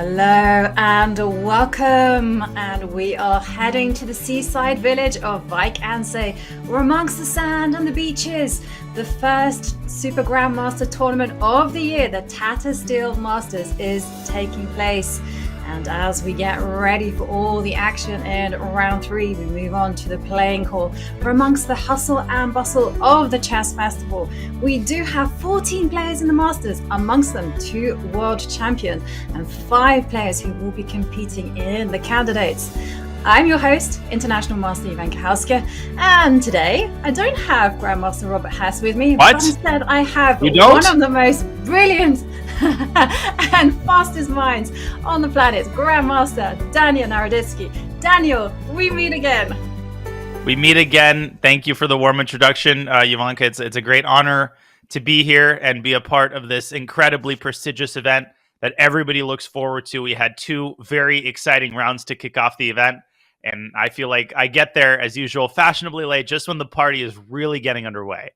Hello and welcome, and we are heading to the seaside village of Vaikanse, where amongst the sand and the beaches, the first Super Grandmaster tournament of the year, the Tata Steel Masters, is taking place. And as we get ready for all the action in round 3, we move on to the playing hall, where amongst the hustle and bustle of the chess festival, we do have 14 players in the Masters, amongst them 2 world champions and 5 players who will be competing in the candidates. I'm your host, International Master Ivan Kahalska, and today I don't have Grandmaster Robert Hess with me, but instead I have one of the most brilliant and fastest minds on the planet, Grandmaster Daniel Naroditsky. Daniel, we meet again. We meet again. Thank you for the warm introduction, Ivanka. It's a great honor to be here and be a part of this incredibly prestigious event that everybody looks forward to. We had 2 very exciting rounds to kick off the event, and I feel like I get there, as usual, fashionably late, just when the party is really getting underway.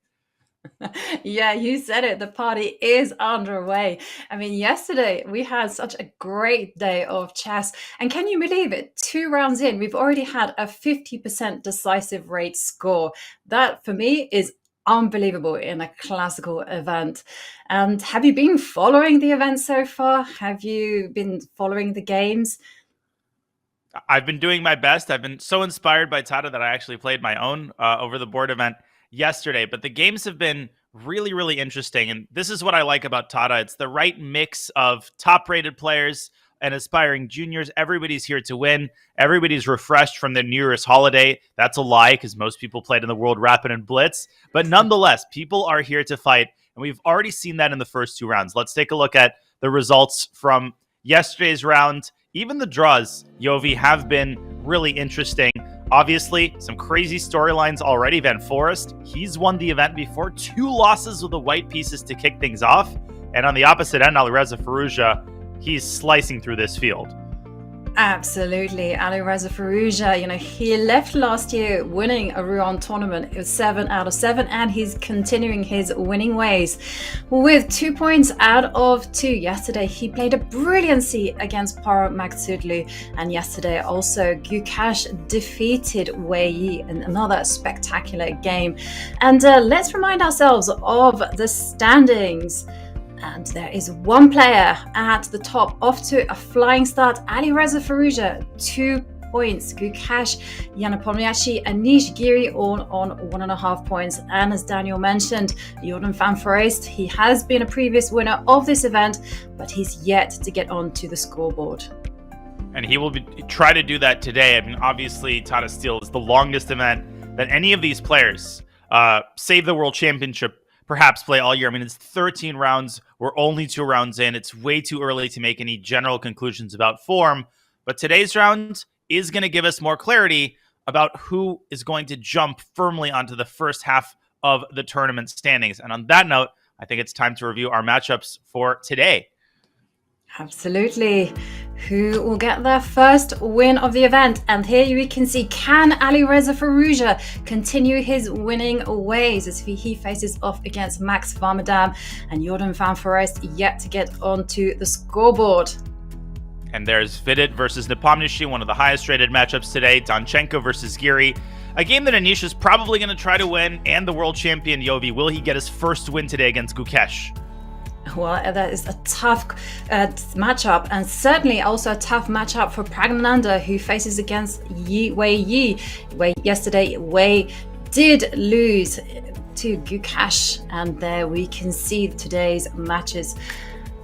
Yeah, you said it. The party is underway. I mean, yesterday we had such a great day of chess. And can you believe it? 2 rounds in, we've already had a 50% decisive rate score. That, for me, is unbelievable in a classical event. And have you been following the event so far? Have you been following the games? I've been doing my best. I've been so inspired by Tata that I actually played my own over the board event yesterday, but the games have been really, really interesting. And this is what I like about Tata. It's the right mix of top-rated players and aspiring juniors. Everybody's here to win. Everybody's refreshed from their New Year's holiday. That's a lie, because most people played in the World Rapid and Blitz. But nonetheless, people are here to fight, and we've already seen that in the first 2 rounds. Let's take a look at the results from yesterday's round. Even the draws, Yovi, have been really interesting. Obviously, some crazy storylines already. Van Forest, he's won the event before. 2 losses with the white pieces to kick things off. And on the opposite end, Alireza Firouzja, he's slicing through this field. Absolutely. Alireza Firouzja, he left last year winning a Rouen tournament. It was 7 out of 7, and he's continuing his winning ways with 2 points out of 2. Yesterday, he played a brilliancy against Paro Magsudlu, and yesterday also Gukesh defeated Wei Yi in another spectacular game. And let's remind ourselves of the standings. And there is 1 player at the top, off to a flying start. Alireza Firouzja, 2 points. Gukesh, Nepomniachtchi, and Giri all on 1.5 points. And as Daniel mentioned, Jordan van Foreest, he has been a previous winner of this event, but he's yet to get onto the scoreboard. And he will try to do that today. I mean, obviously, Tata Steel is the longest event that any of these players, save the World Championship, perhaps play all year. I mean, it's 13 rounds. We're only 2 rounds in. It's way too early to make any general conclusions about form. But today's round is going to give us more clarity about who is going to jump firmly onto the first half of the tournament standings. And on that note, I think it's time to review our matchups for today. Absolutely. Who will get their first win of the event? And here we can see, can Alireza Firouzja continue his winning ways as he faces off against Max Warmerdam, and Jordan van Foreest yet to get onto the scoreboard. And there's Vidit versus Nepomniachtchi, one of the highest rated matchups today. Donchenko versus Giri, a game that Anish is probably going to try to win. And the world champion Yovi, will he get his first win today against Gukesh? Well, that is a tough matchup, and certainly also a tough matchup for Praggnanandhaa, who faces against Wei Yi. Yesterday, Wei did lose to Gukesh, and there we can see today's matches.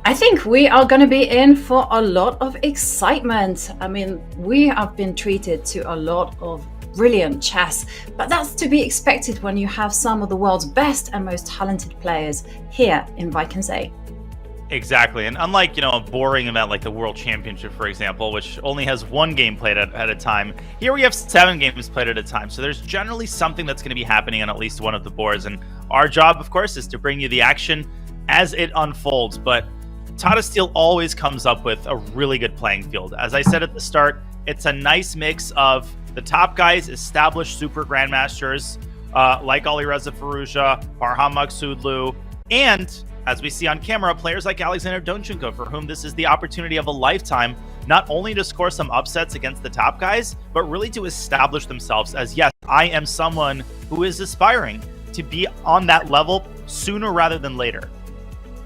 I think we are going to be in for a lot of excitement. I mean, we have been treated to a lot of brilliant chess, but that's to be expected when you have some of the world's best and most talented players here in Vaikanse. Exactly, and unlike a boring event like the World Championship, for example, which only has 1 game played at a time, here we have 7 games played at a time. So there's generally something that's going to be happening on at least one of the boards, and our job, of course, is to bring you the action as it unfolds. But Tata Steel always comes up with a really good playing field. As I said at the start, it's a nice mix of the top guys, established super grandmasters like Alireza Firouzja, Farham Magsudlu, and as we see on camera, players like Alexander Donchenko, for whom this is the opportunity of a lifetime, not only to score some upsets against the top guys, but really to establish themselves as, yes, I am someone who is aspiring to be on that level sooner rather than later.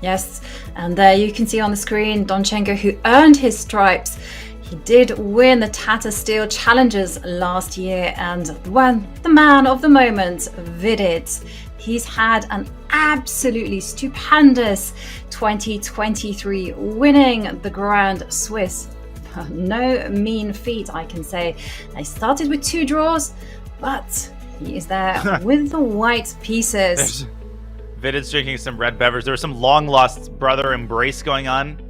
Yes, and there you can see on the screen Donchenko, who earned his stripes. He did win the Tata Steel Challengers last year, and the man of the moment, Vidit. He's had an absolutely stupendous 2023, winning the Grand Swiss. No mean feat, I can say. They started with 2 draws, but he is there with the white pieces. Vidit's drinking some red beverage. There was some long-lost brother embrace going on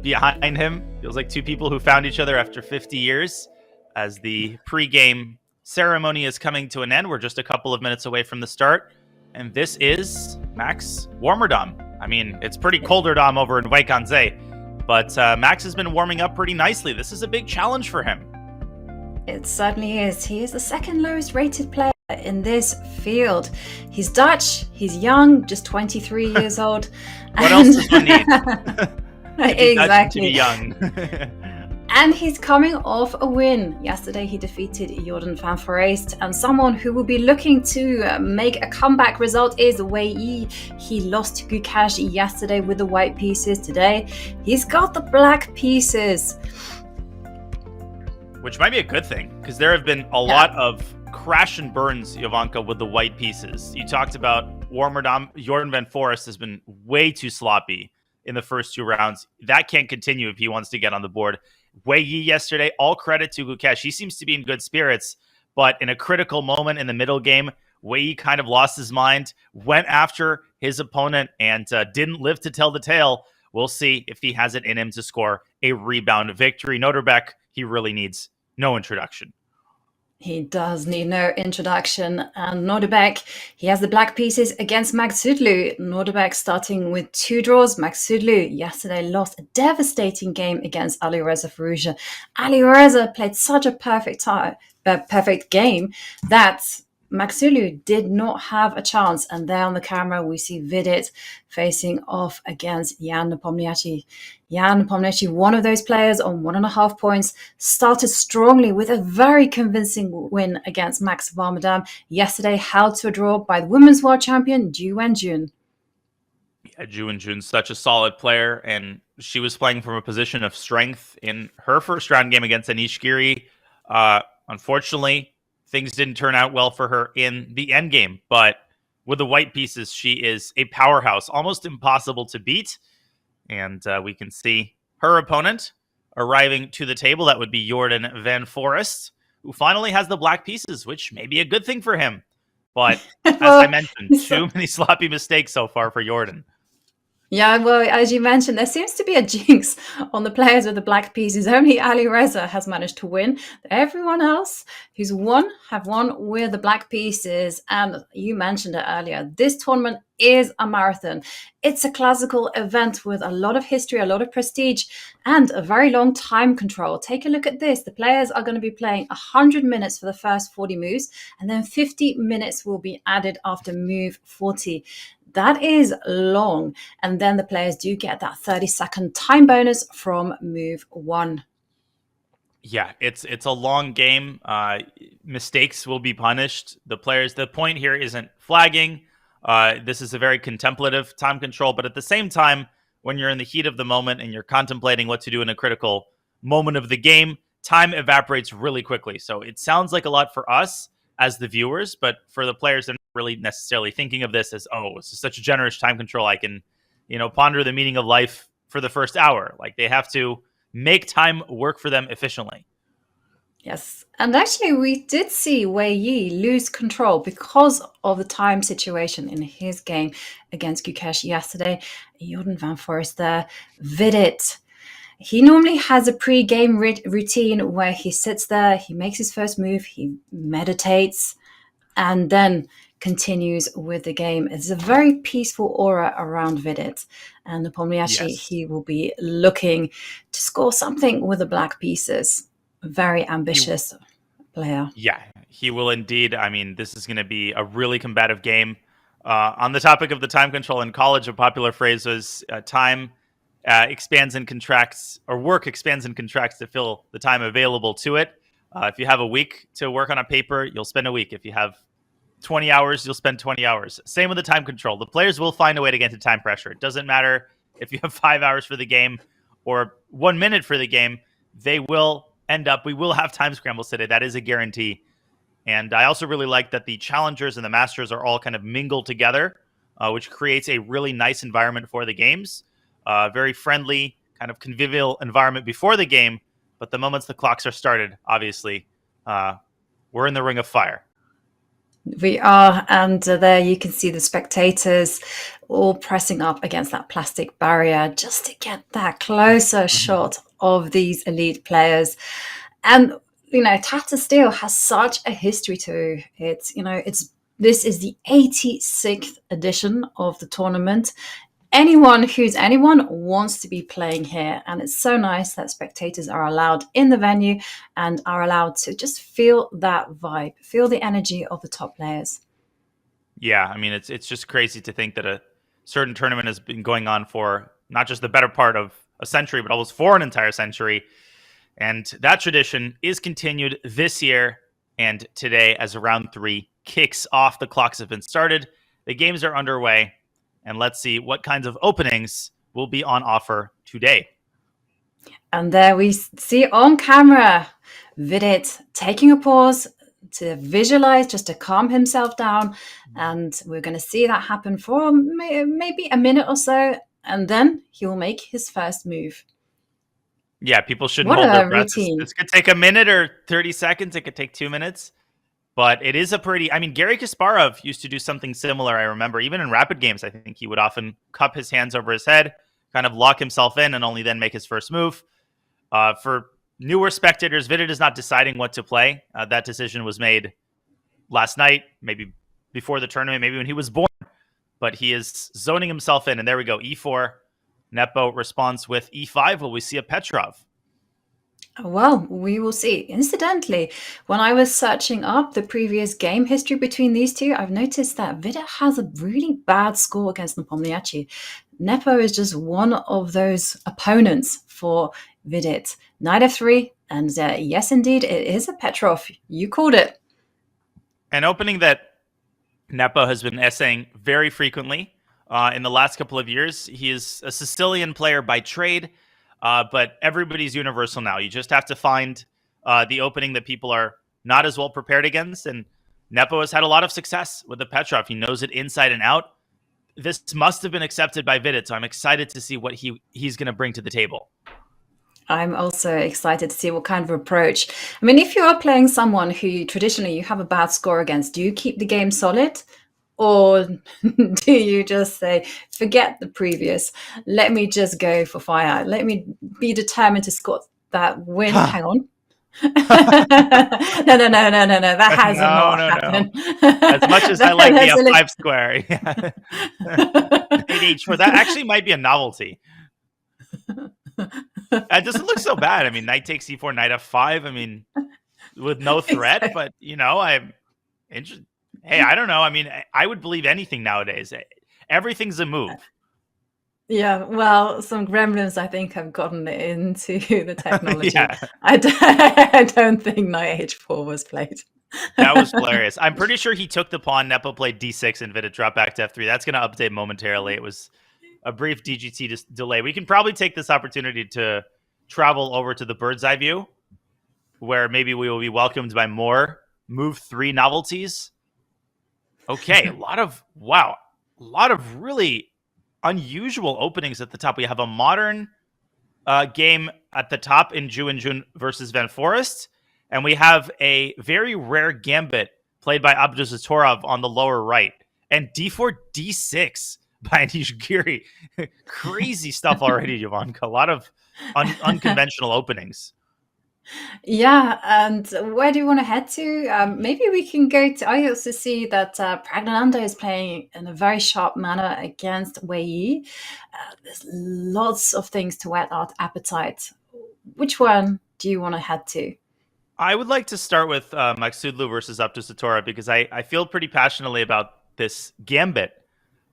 behind him. Feels like 2 people who found each other after 50 years. As the pre-game ceremony is coming to an end, we're just a couple of minutes away from the start. And this is Max Warmerdam. I mean, it's pretty colder Dom over in Wijk aan Zee, but Max has been warming up pretty nicely. This is a big challenge for him. It certainly is. He is the 2nd lowest rated player in this field. He's Dutch, he's young, just 23 years old. What else does one need? Exactly. To be young. And he's coming off a win. Yesterday he defeated Jordan van Foreest, and someone who will be looking to make a comeback result is Wei Yi. He lost to Gukesh yesterday with the white pieces. Today he's got the black pieces. Which might be a good thing, because there have been a lot of crash and burns, Jovanka, with the white pieces. You talked about Warmerdam. Jordan van Foreest has been way too sloppy in the first 2 rounds. That can't continue if he wants to get on the board. Wei Yi yesterday, all credit to Gukesh. He seems to be in good spirits, but in a critical moment in the middle game, Wei Yi kind of lost his mind, went after his opponent, and didn't live to tell the tale. We'll see if he has it in him to score a rebound victory. Noterbeck, he really needs no introduction. He does need no introduction. And Noterbeck, he has the black pieces against Magsudlu. Noterbeck starting with 2 draws. Magsudlu yesterday lost a devastating game against Alireza Firouzja. Alireza played such a perfect game that Magsudlu did not have a chance. And there on the camera, we see Vidit facing off against Jan Nepomniachtchi. Jan Nepomniachtchi, one of those players on 1.5 points, started strongly with a very convincing win against Max Warmerdam. Yesterday, held to a draw by the Women's World Champion, Ju Wenjun. Yeah, Ju Wenjun's such a solid player, and she was playing from a position of strength in her first round game against Anish Giri. Unfortunately, things didn't turn out well for her in the endgame, but with the white pieces, she is a powerhouse, almost impossible to beat. And we can see her opponent arriving to the table. That would be Jordan van Foreest, who finally has the black pieces, which may be a good thing for him. But as I mentioned, too many sloppy mistakes so far for Jordan. Yeah, well, as you mentioned, there seems to be a jinx on the players with the black pieces. Only Alireza has managed to win. Everyone else who's won have won with the black pieces. And you mentioned it earlier. This tournament is a marathon. It's a classical event with a lot of history, a lot of prestige, and a very long time control. Take a look at this. The players are going to be playing 100 minutes for the first 40 moves, and then 50 minutes will be added after move 40. That is long. And then the players do get that 30-second time bonus from move 1. Yeah, it's a long game. Mistakes will be punished. The point here isn't flagging. This is a very contemplative time control. But at the same time, when you're in the heat of the moment and you're contemplating what to do in a critical moment of the game, time evaporates really quickly. So it sounds like a lot for us as the viewers, but for the players, they're not really necessarily thinking of this as, oh, this is such a generous time control. I can, ponder the meaning of life for the first hour. Like, they have to make time work for them efficiently. Yes. And actually, we did see Wei Yi lose control because of the time situation in his game against Gukesh yesterday. Jordan van Foreest there. Vidit. He normally has a pre-game routine where he sits there, he makes his first move, he meditates, and then continues with the game. It's a very peaceful aura around Vidit. And Nepomniachtchi, he will be looking to score something with the black pieces. Very ambitious player. Yeah, he will indeed. I mean, this is going to be a really combative game. On the topic of the time control in college, a popular phrase was time expands and contracts, or work expands and contracts to fill the time available to it. If you have a week to work on a paper, you'll spend a week. If you have 20 hours, you'll spend 20 hours. Same with the time control. The players will find a way to get into time pressure. It doesn't matter if you have 5 hours for the game or 1 minute for the game. We will have time scrambles today. That is a guarantee. And I also really like that the challengers and the masters are all kind of mingled together, which creates a really nice environment for the games. Very friendly, kind of convivial environment before the game. But the moments the clocks are started, obviously, we're in the ring of fire. We are, and there you can see the spectators all pressing up against that plastic barrier just to get that closer shot of these elite players. And Tata still has such a history to it. This is the 86th edition of the tournament. Anyone wants to be playing here, and it's so nice that spectators are allowed in the venue and are allowed to just feel that vibe, feel the energy of the top players. Yeah, I mean, it's just crazy to think that a certain tournament has been going on for not just the better part of a century, but almost for an entire century. And that tradition is continued this year and today as round 3 kicks off. The clocks have been started. The games are underway. And let's see what kinds of openings will be on offer today. And there we see on camera Vidit taking a pause to visualize, just to calm himself down. And we're going to see that happen for maybe a minute or so. And then he'll make his first move. Yeah, people shouldn't hold their breath. This could take a minute or 30 seconds. It could take 2 minutes. But it is Gary Kasparov used to do something similar. I remember even in rapid games, I think he would often cup his hands over his head, kind of lock himself in, and only then make his first move. For newer spectators, Vidit is not deciding what to play. That decision was made last night, maybe before the tournament, maybe when he was born. But he is zoning himself in, and there we go, e4. Nepo responds with e5. Will we see a Petrov? Well, we will see. Incidentally, when I was searching up the previous game history between these two, I've noticed that Vidit has a really bad score against Nepomniachtchi. Nepo is just one of those opponents for Vidit. Knight f3, and yes, indeed, it is a Petrov. You called it. An opening that Nepo has been essaying very frequently in the last couple of years. He is a Sicilian player by trade. But everybody's universal now. You just have to find the opening that people are not as well prepared against. And Nepo has had a lot of success with the Petrov. He knows it inside and out. This must have been accepted by Vidit, so I'm excited to see what he's going to bring to the table. I'm also excited to see what kind of approach. I mean, if you are playing someone who traditionally you have a bad score against, do you keep the game solid? Or do you just say, forget the previous, let me just go for fire. Let me be determined to score that win. Hang on. No. That hasn't happened. As much as I like the F5 square. Yeah. H4, that actually might be a novelty. It doesn't look so bad. I mean, knight takes e4, knight f5. I mean, with no threat, exactly. But, I'm interested. Hey, I don't know. I mean, I would believe anything nowadays. Everything's a move. Yeah, well, some gremlins, I think, have gotten into the technology. Yeah. I don't think knight h4 was played. That was hilarious. I'm pretty sure he took the pawn. Nepo played d6 and Vidit dropped back to f3. That's going to update momentarily. It was a brief DGT delay. We can probably take this opportunity to travel over to the bird's eye view, where maybe we will be welcomed by more move 3 novelties. Okay, a lot of really unusual openings at the top. We have a modern game at the top in Ju and Jun versus Van Forest, and we have a very rare gambit played by Abdusattorov on the lower right, and d4, d6 by Giri. Crazy stuff already, Jovanka. A lot of unconventional openings. Yeah, and where do you want to head to? Maybe we can go to... I also see that Praggnanandhaa is playing in a very sharp manner against Wei Yi. There's lots of things to whet our appetite. Which one do you want to head to? I would like to start with Maksudlu versus Abdusattorov because I feel pretty passionately about this gambit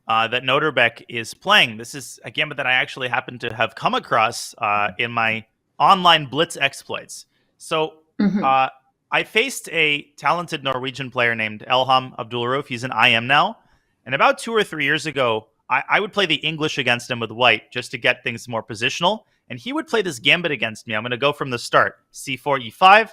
that Noterbeck is playing. This is a gambit that I actually happen to have come across in my online blitz exploits. So I faced a talented Norwegian player named Elham Abdulrauf. He's an IM now. And about 2 or 3 years ago, I would play the English against him with white just to get things more positional. And he would play this gambit against me. I'm going to go from the start. C4, E5,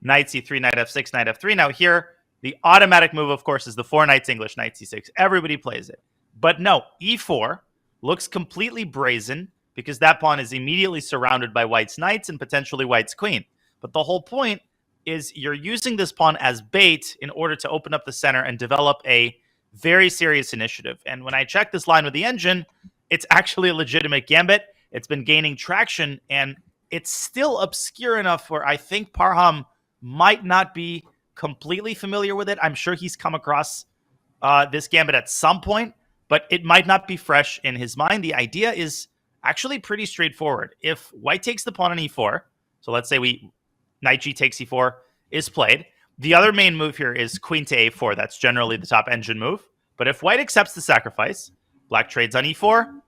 knight C3, knight F6, knight F3. Now here, the automatic move, of course, is the 4 knights English, knight C6. Everybody plays it. But no, E4 looks completely brazen because that pawn is immediately surrounded by white's knights and potentially white's queen. But the whole point is you're using this pawn as bait in order to open up the center and develop a very serious initiative. And when I check this line with the engine, it's actually a legitimate gambit. It's been gaining traction, and it's still obscure enough where I think Parham might not be completely familiar with it. I'm sure he's come across this gambit at some point, but it might not be fresh in his mind. The idea is actually pretty straightforward. If white takes the pawn on E4, so let's say knight G takes E4 is played. The other main move here is queen to A4. That's generally the top engine move. But if white accepts the sacrifice, black trades on E4,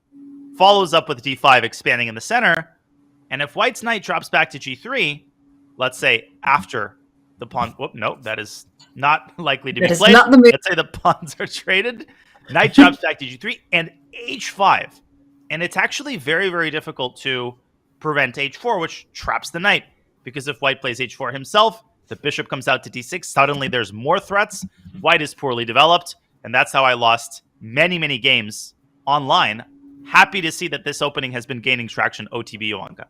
follows up with D5, expanding in the center. And if white's knight drops back to G3, let's say after the pawn... Whoop, no, that is not likely to be played. Not the move. Let's say the pawns are traded. Knight drops back to G3 and H5. And it's actually very, very difficult to prevent H4, which traps the knight. Because if white plays H4 himself, the bishop comes out to D6. Suddenly there's more threats. White is poorly developed. And that's how I lost many, many games online. Happy to see that this opening has been gaining traction, OTB Joanka.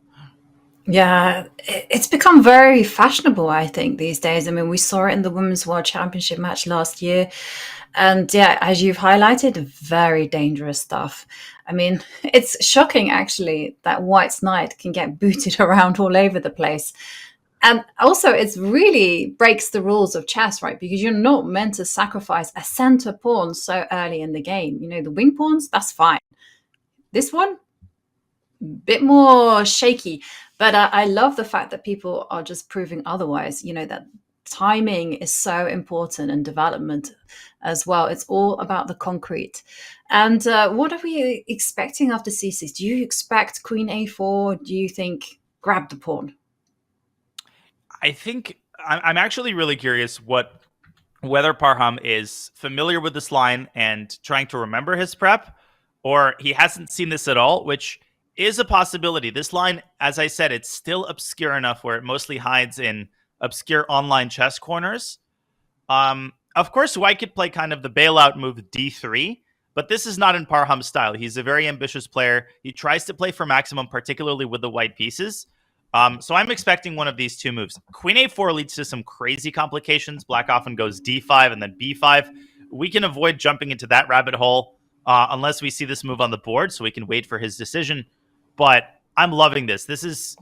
Yeah, it's become very fashionable, I think, these days. I mean, we saw it in the Women's World Championship match last year. And yeah, as you've highlighted, very dangerous stuff. I mean, it's shocking, actually, that white's knight can get booted around all over the place. And also, it really breaks the rules of chess, right? Because you're not meant to sacrifice a center pawn so early in the game. You know, the wing pawns, that's fine. This one, bit more shaky. But I love the fact that people are just proving otherwise, you know, that timing is so important and development as well. It's all about the concrete. And what are we expecting after C6? Do you expect queen A4? Do you think grab the pawn? I think I'm actually really curious whether Parham is familiar with this line and trying to remember his prep, or he hasn't seen this at all, which is a possibility. This line, as I said, it's still obscure enough where it mostly hides in obscure online chess corners. Of course, white could play kind of the bailout move D3, but this is not in Parham's style. He's a very ambitious player. He tries to play for maximum, particularly with the white pieces. So I'm expecting one of these two moves. Queen A4 leads to some crazy complications. Black often goes D5 and then B5. We can avoid jumping into that rabbit hole unless we see this move on the board, so we can wait for his decision. But I'm loving this. This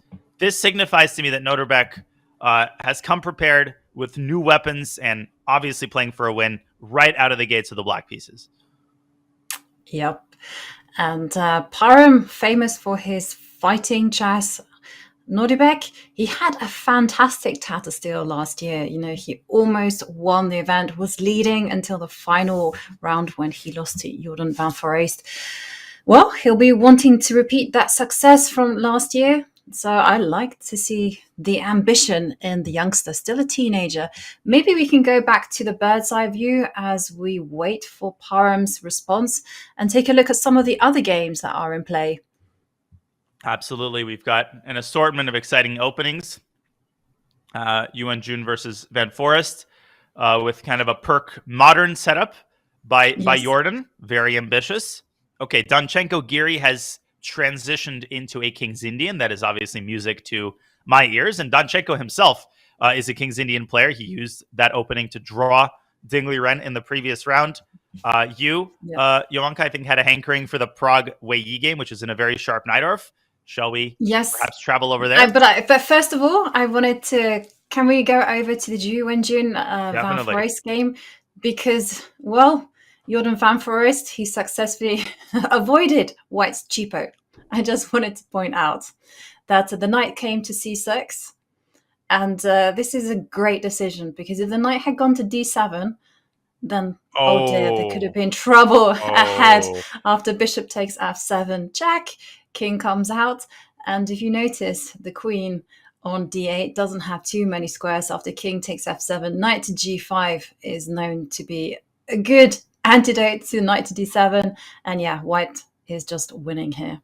signifies to me that Noterbeck has come prepared with new weapons and obviously playing for a win right out of the gates of the black pieces. Yep. And Parham, famous for his fighting chess. Noterbeck, he had a fantastic Tata steal last year. You know, he almost won the event, was leading until the final round when he lost to Jordan van Foreest. Well, he'll be wanting to repeat that success from last year. So I like to see the ambition in the youngster, still a teenager. Maybe we can go back to the bird's eye view as we wait for Parham's response and take a look at some of the other games that are in play. Absolutely. We've got an assortment of exciting openings. Yuan Jun versus Van Foreest with kind of a perk modern setup by Jordan. Very ambitious. Okay, Donchenko Giri has transitioned into a King's Indian. That is obviously music to my ears. And Donchenko himself is a King's Indian player. He used that opening to draw Dingley Ren in the previous round. Joanka, I think, had a hankering for the Prague Wei game, which is in a very sharp Najdorf. Shall we perhaps travel over there? But first of all, I wanted to... Can we go over to the Yuan Jun Van Foreest game? Because, well... Jordan van Foreest, he successfully avoided white's cheapo. I just wanted to point out that the knight came to C6. And this is a great decision because if the knight had gone to D7, then oh dear, there could have Oh, been trouble ahead oh. after bishop takes f7, check, king comes out. And if you notice, the queen on d8 doesn't have too many squares after king takes f7. Knight to g5 is known to be a good antidote to knight to d7. And yeah, white is just winning here.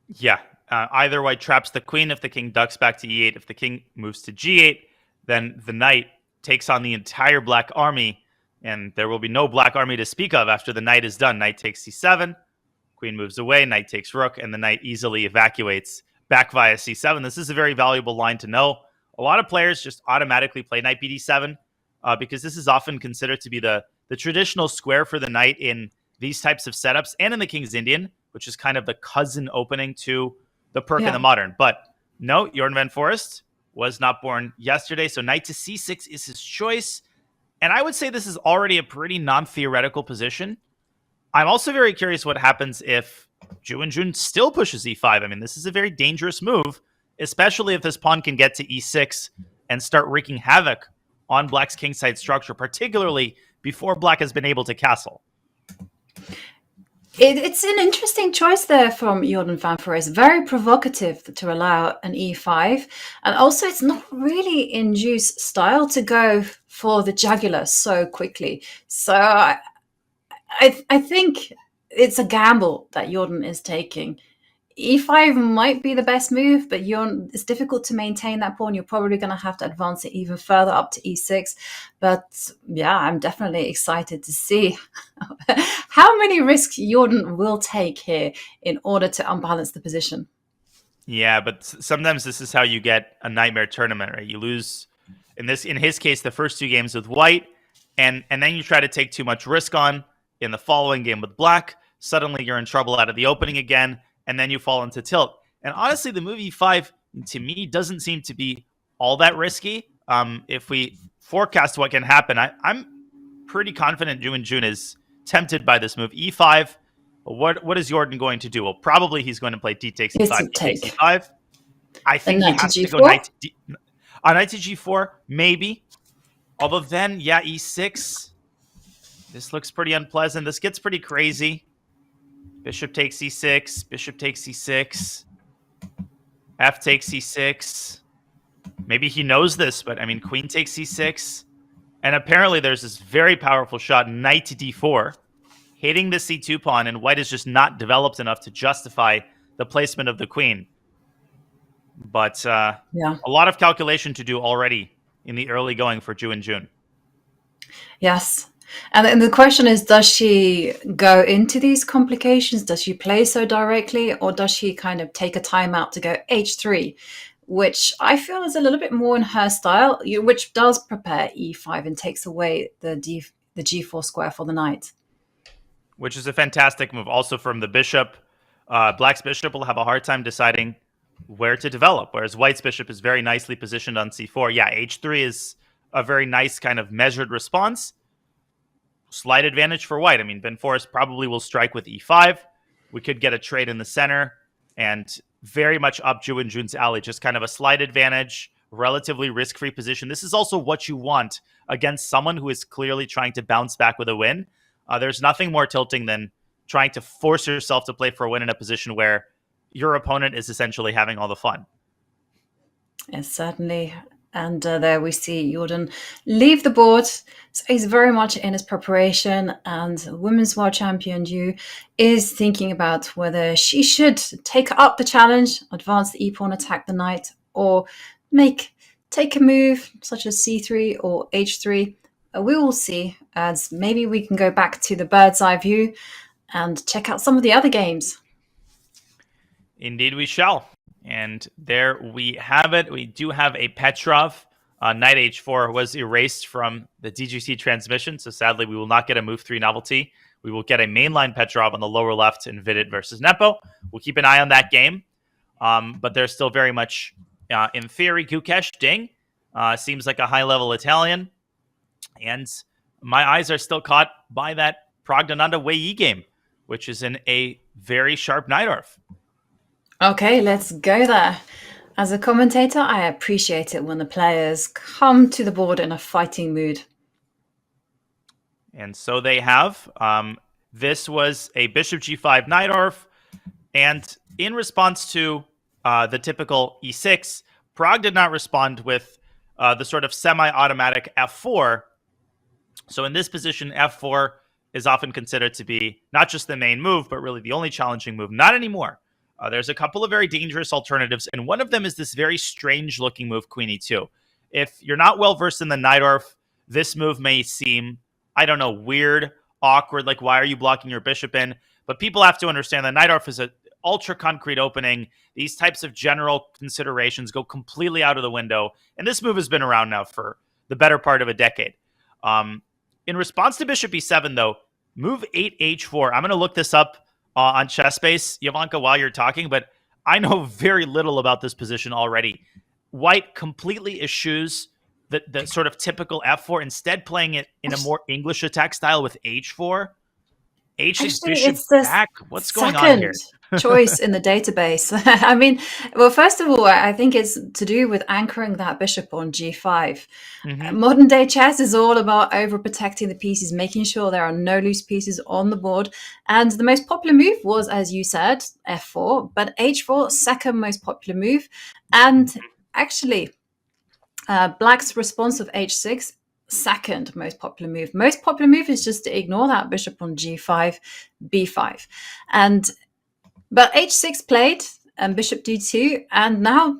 Yeah. Either white traps the queen if the king ducks back to e8. If the king moves to g8, then the knight takes on the entire black army, and there will be no black army to speak of after the knight is done. Knight takes c7, queen moves away, knight takes rook, and the knight easily evacuates back via c7. This is a very valuable line to know. A lot of players just automatically play knight bd7 because this is often considered to be the traditional square for the knight in these types of setups and in the King's Indian, which is kind of the cousin opening to the Perk in the Modern. But no, Jordan Van Forest was not born yesterday, so knight to c6 is his choice. And I would say this is already a pretty non-theoretical position. I'm also very curious what happens if Ju and Jun still pushes e5. I mean, this is a very dangerous move, especially if this pawn can get to e6 and start wreaking havoc on black's kingside structure, particularly before black has been able to castle. It's an interesting choice there from Jordan Van Forest. Very provocative to allow an e5. And also, it's not really in Ju's style to go for the jugular so quickly. So I think it's a gamble that Jordan is taking. E5 might be the best move, but it's difficult to maintain that pawn. You're probably going to have to advance it even further up to e6. But yeah, I'm definitely excited to see how many risks Jordan will take here in order to unbalance the position. Yeah, but sometimes this is how you get a nightmare tournament, right? You lose, in his case, the first two games with white, and then you try to take too much risk on in the following game with black. Suddenly you're in trouble out of the opening again, and then you fall into tilt. And honestly, the move e5, to me, doesn't seem to be all that risky. If we forecast what can happen, I'm pretty confident Ju and Jun is tempted by this move. e5, what is Jordan going to do? Well, probably he's going to play d takes e5, d takes e5. I think he has to go knight to g4, maybe. Although then, yeah, e6. This looks pretty unpleasant. This gets pretty crazy. Bishop takes c6, bishop takes c6, f takes c6. Maybe he knows this, but I mean, queen takes c6. And apparently there's this very powerful shot, knight to d4, hitting the c2 pawn, and white is just not developed enough to justify the placement of the queen. But a lot of calculation to do already in the early going for Ju and Jun. Yes. And then the question is, does she go into these complications? Does she play so directly, or does she kind of take a timeout to go h3, which I feel is a little bit more in her style, which does prepare e5 and takes away the g4 square for the knight. Which is a fantastic move. Also from the bishop, black's bishop will have a hard time deciding where to develop, whereas white's bishop is very nicely positioned on c4. Yeah, h3 is a very nice kind of measured response. Slight advantage for white. I mean, Van Forest probably will strike with e5. We could get a trade in the center, and very much up Ju and Jun's alley. Just kind of a slight advantage, relatively risk-free position. This is also what you want against someone who is clearly trying to bounce back with a win. There's nothing more tilting than trying to force yourself to play for a win in a position where your opponent is essentially having all the fun. Yes, certainly. And there we see Jordan leave the board. So he's very much in his preparation, and Women's World Champion Ju is thinking about whether she should take up the challenge, advance the e-pawn, attack the knight, or take a move such as c3 or h3. We will see, as maybe we can go back to the bird's eye view and check out some of the other games. Indeed we shall. And there we have it. We do have a Petrov. Knight h4 was erased from the DGC transmission, so sadly we will not get a move 3 novelty. We will get a mainline Petrov on the lower left in Vidit versus Nepo. We'll keep an eye on that game. But there's still very much, in theory, Gukesh Ding. Seems like a high-level Italian. And my eyes are still caught by that Praggnanandhaa Wei game, which is in a very sharp Najdorf. Okay, let's go there. As a commentator, I appreciate it when the players come to the board in a fighting mood. And so they have. This was a bishop g5 Najdorf. And in response to the typical e6, Prague did not respond with the sort of semi-automatic f4. So in this position, f4 is often considered to be not just the main move, but really the only challenging move. Not anymore. There's a couple of very dangerous alternatives, and one of them is this very strange-looking move, queen e2. If you're not well-versed in the Najdorf, this move may seem, I don't know, weird, awkward, like why are you blocking your bishop in? But people have to understand that Najdorf is an ultra-concrete opening. These types of general considerations go completely out of the window, and this move has been around now for the better part of a decade. In response to bishop e7, though, move 8 h4. I'm going to look this up on ChessBase, Jovanka, while you're talking, but I know very little about this position already. White completely eschews the sort of typical f4, instead playing it in a more English attack style with h4. H6 bishop back. What's going on here? Choice in the database. I mean, well, first of all, I think it's to do with anchoring that bishop on g5. Modern day chess is all about overprotecting the pieces, making sure there are no loose pieces on the board. And the most popular move was, as you said, f4, but h4, second most popular move. And actually, Black's response of h6, second most popular move. Most popular move is just to ignore that bishop on g5, b5. But h6 played and bishop d2, and now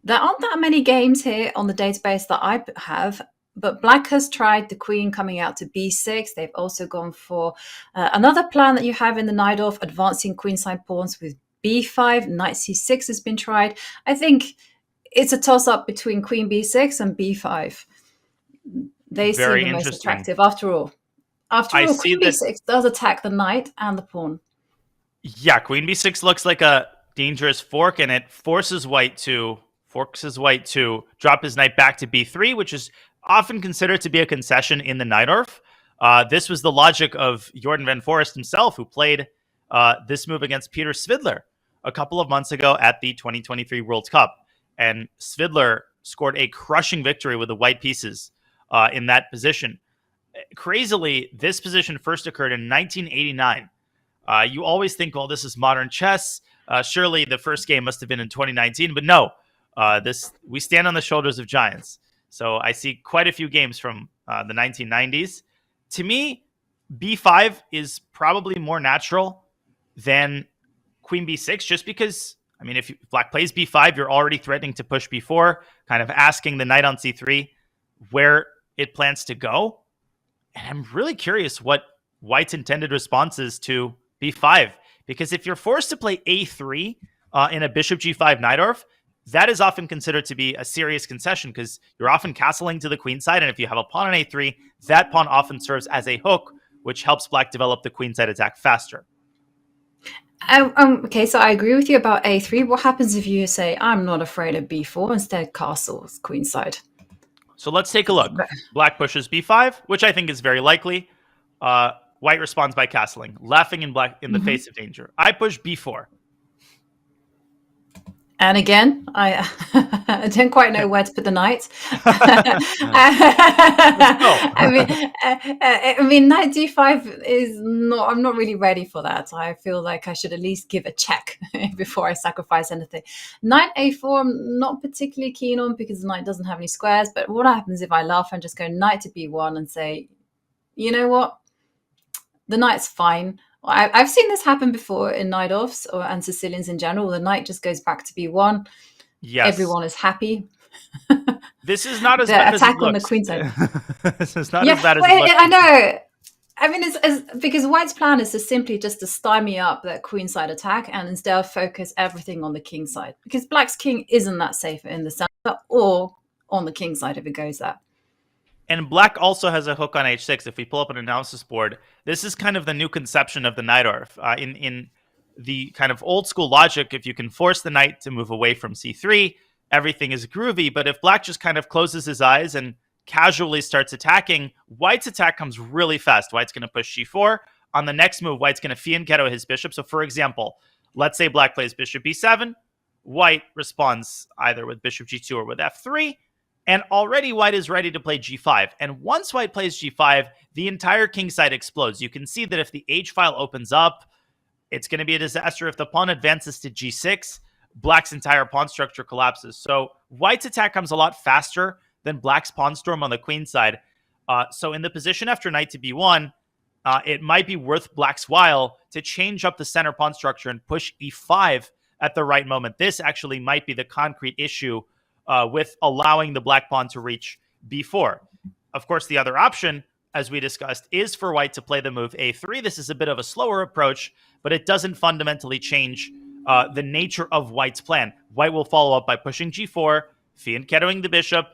there aren't that many games here on the database that I have, but Black has tried the queen coming out to b6. They've also gone for another plan that you have in the Najdorf, advancing queenside pawns with b5. Knight c6 has been tried. I think it's a toss-up between queen b6 and b5. They seem the most attractive after all. Queen b6 does attack the knight and the pawn. Yeah, queen b6 looks like a dangerous fork, and it forces white to drop his knight back to b3, which is often considered to be a concession in the Najdorf. This was the logic of Jordan van Foreest himself, who played this move against Peter Svidler a couple of months ago at the 2023 World Cup. And Svidler scored a crushing victory with the white pieces in that position. Crazily, this position first occurred in 1989. You always think, well, this is modern chess. Surely the first game must have been in 2019, but no. We stand on the shoulders of giants. So I see quite a few games from the 1990s. To me, b5 is probably more natural than queen b6, just because, I mean, if Black plays b5, you're already threatening to push b4, kind of asking the knight on c3 where it plans to go. And I'm really curious what White's intended response is to b5, because if you're forced to play a3 in a bishop g5 Najdorf, that is often considered to be a serious concession, because you're often castling to the queen side, and if you have a pawn on a3, that pawn often serves as a hook, which helps Black develop the queenside attack faster. Okay, so I agree with you about a3. What happens if you say, I'm not afraid of b4, instead castles queenside? So let's take a look. Black pushes b5, which I think is very likely. White responds by castling, laughing in Black in the face of danger. I push b4. And again, I didn't quite know where to put the knight. I mean, knight d5 is not. I'm not really ready for that. I feel like I should at least give a check before I sacrifice anything. Knight a4, I'm not particularly keen on, because the knight doesn't have any squares. But what happens if I laugh and just go knight to b1 and say, you know what, the knight's fine. I've seen this happen before in Najdorfs and Sicilians in general. The knight just goes back to b1. Yes. Everyone is happy. This is not as bad as it looks. Attack on the queen side. This is not as bad as it looks. I know. I mean, it's because White's plan is to simply just to stymie up that queenside attack and instead focus everything on the king side. Because Black's king isn't that safe in the center or on the king side if it goes there. And Black also has a hook on h6. If we pull up an analysis board, this is kind of the new conception of the Najdorf. In the kind of old school logic, if you can force the knight to move away from c3, everything is groovy. But if Black just kind of closes his eyes and casually starts attacking, White's attack comes really fast. White's going to push g4. On the next move, White's going to fianchetto his bishop. So for example, let's say Black plays bishop b7. White responds either with bishop g2 or with f3. And already white is ready to play g5. And once white plays g5, the entire king side explodes. You can see that if the h file opens up, it's going to be a disaster. If the pawn advances to g6, black's entire pawn structure collapses. So white's attack comes a lot faster than black's pawn storm on the queen side. So in the position after knight to b1, it might be worth black's while to change up the center pawn structure and push e5 at the right moment. This actually might be the concrete issue with allowing the black pawn to reach b4. Of course, the other option, as we discussed, is for white to play the move a3. This is a bit of a slower approach, but it doesn't fundamentally change the nature of white's plan. White will follow up by pushing g4, fianchettoing the bishop,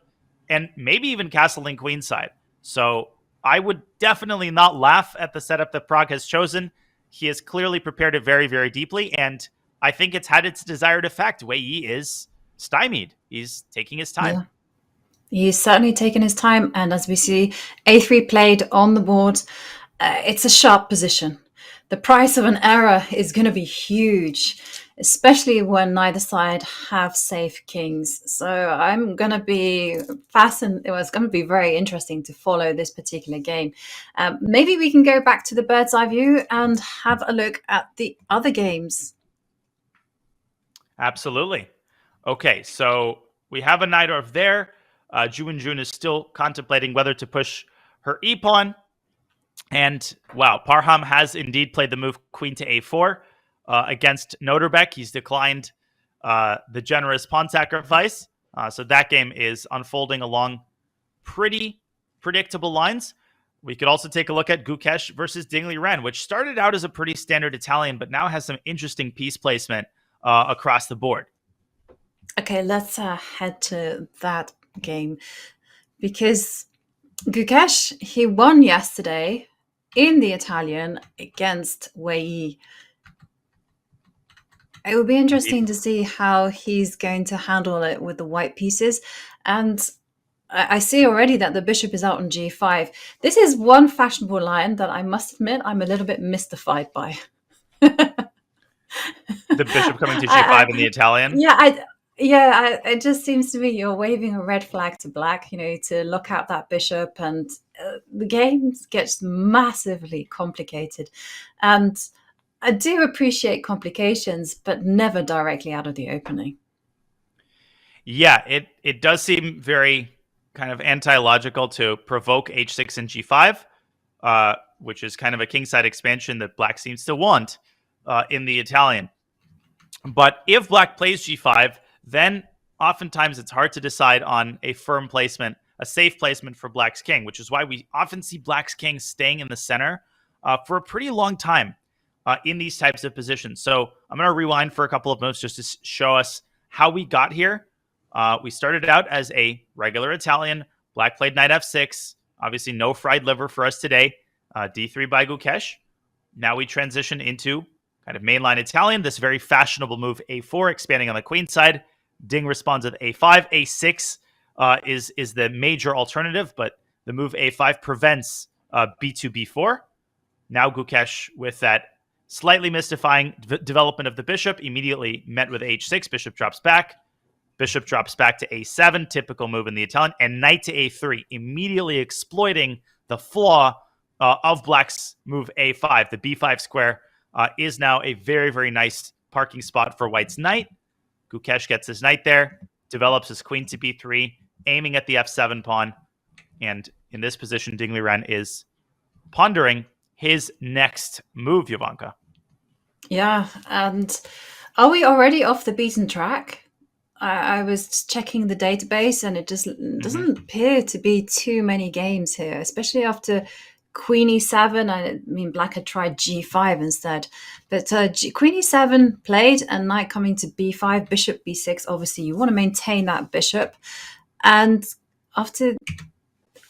and maybe even castling queenside. So I would definitely not laugh at the setup that Pragg has chosen. He has clearly prepared it very, very deeply, and I think it's had its desired effect. Wei Yi is stymied. He's taking his time. Yeah. He's certainly taken his time, and as we see, a3 played on the board. It's a sharp position. The price of an error is going to be huge, especially when neither side have safe kings. So I'm going to be fascinated. It was going to be very interesting to follow this particular game. Maybe we can go back to the bird's eye view and have a look at the other games. Absolutely. Okay, so we have a knight over there. Ju Wenjun is still contemplating whether to push her e-pawn. And wow, Parham has indeed played the move queen to a4 against Noterbeck. He's declined the generous pawn sacrifice. So that game is unfolding along pretty predictable lines. We could also take a look at Gukesh versus Dingley Ren, which started out as a pretty standard Italian, but now has some interesting piece placement across the board. Okay, let's head to that game, because Gukesh, he won yesterday in the Italian against Wei Yi. It will be interesting to see how he's going to handle it with the white pieces. And I see already that the bishop is out on g5. This is one fashionable line that I must admit I'm a little bit mystified by. The bishop coming to g5 in the Italian? Yeah, it just seems to me you're waving a red flag to black, to look out that bishop, and the game gets massively complicated. And I do appreciate complications, but never directly out of the opening. Yeah, it does seem very kind of anti-logical to provoke h6 and g5, which is kind of a kingside expansion that black seems to want in the Italian. But if black plays g5, then oftentimes it's hard to decide on a firm placement, a safe placement for black's king, which is why we often see black's king staying in the center for a pretty long time in these types of positions. So I'm going to rewind for a couple of moves just to show us how we got here. We started out as a regular Italian. Black played knight f6. Obviously, no fried liver for us today. d3 by Gukesh. Now we transition into kind of mainline Italian, this very fashionable move a4, expanding on the queen side. Ding responds with a5. a6 is the major alternative, but the move a5 prevents b2, b4. Now Gukesh, with that slightly mystifying development of the bishop, immediately met with h6. Bishop drops back. Bishop drops back to a7, typical move in the Italian, and knight to a3, immediately exploiting the flaw of black's move a5. The b5 square is now a very, very nice parking spot for white's knight. Gukesh gets his knight there, develops his queen to b3, aiming at the f7 pawn. And in this position, Dingley Ren is pondering his next move, Jovanka. Yeah, and are we already off the beaten track? I was checking the database, and it just doesn't appear to be too many games here, especially after Queen e7. I mean, black had tried g5 instead, but Queen e7 played, and knight coming to b5, bishop b6. Obviously, you want to maintain that bishop, and after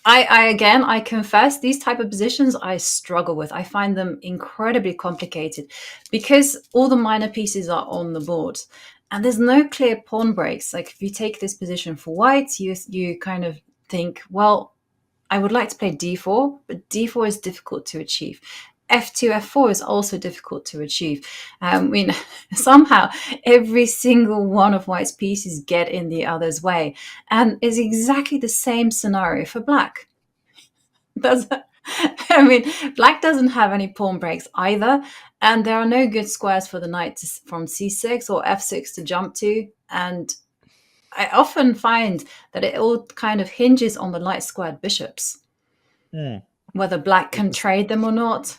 I confess, these type of positions I struggle with. I find them incredibly complicated because all the minor pieces are on the board, and there's no clear pawn breaks. Like if you take this position for white, you kind of think, well, I would like to play d4, but d4 is difficult to achieve. f2, f4 is also difficult to achieve. I mean, somehow every single one of white's pieces get in the other's way, and is exactly the same scenario for black. Does I mean, black doesn't have any pawn breaks either, and there are no good squares for the knight from c6 or f6 to jump to. And I often find that it all kind of hinges on the light squared bishops, whether black can trade them or not.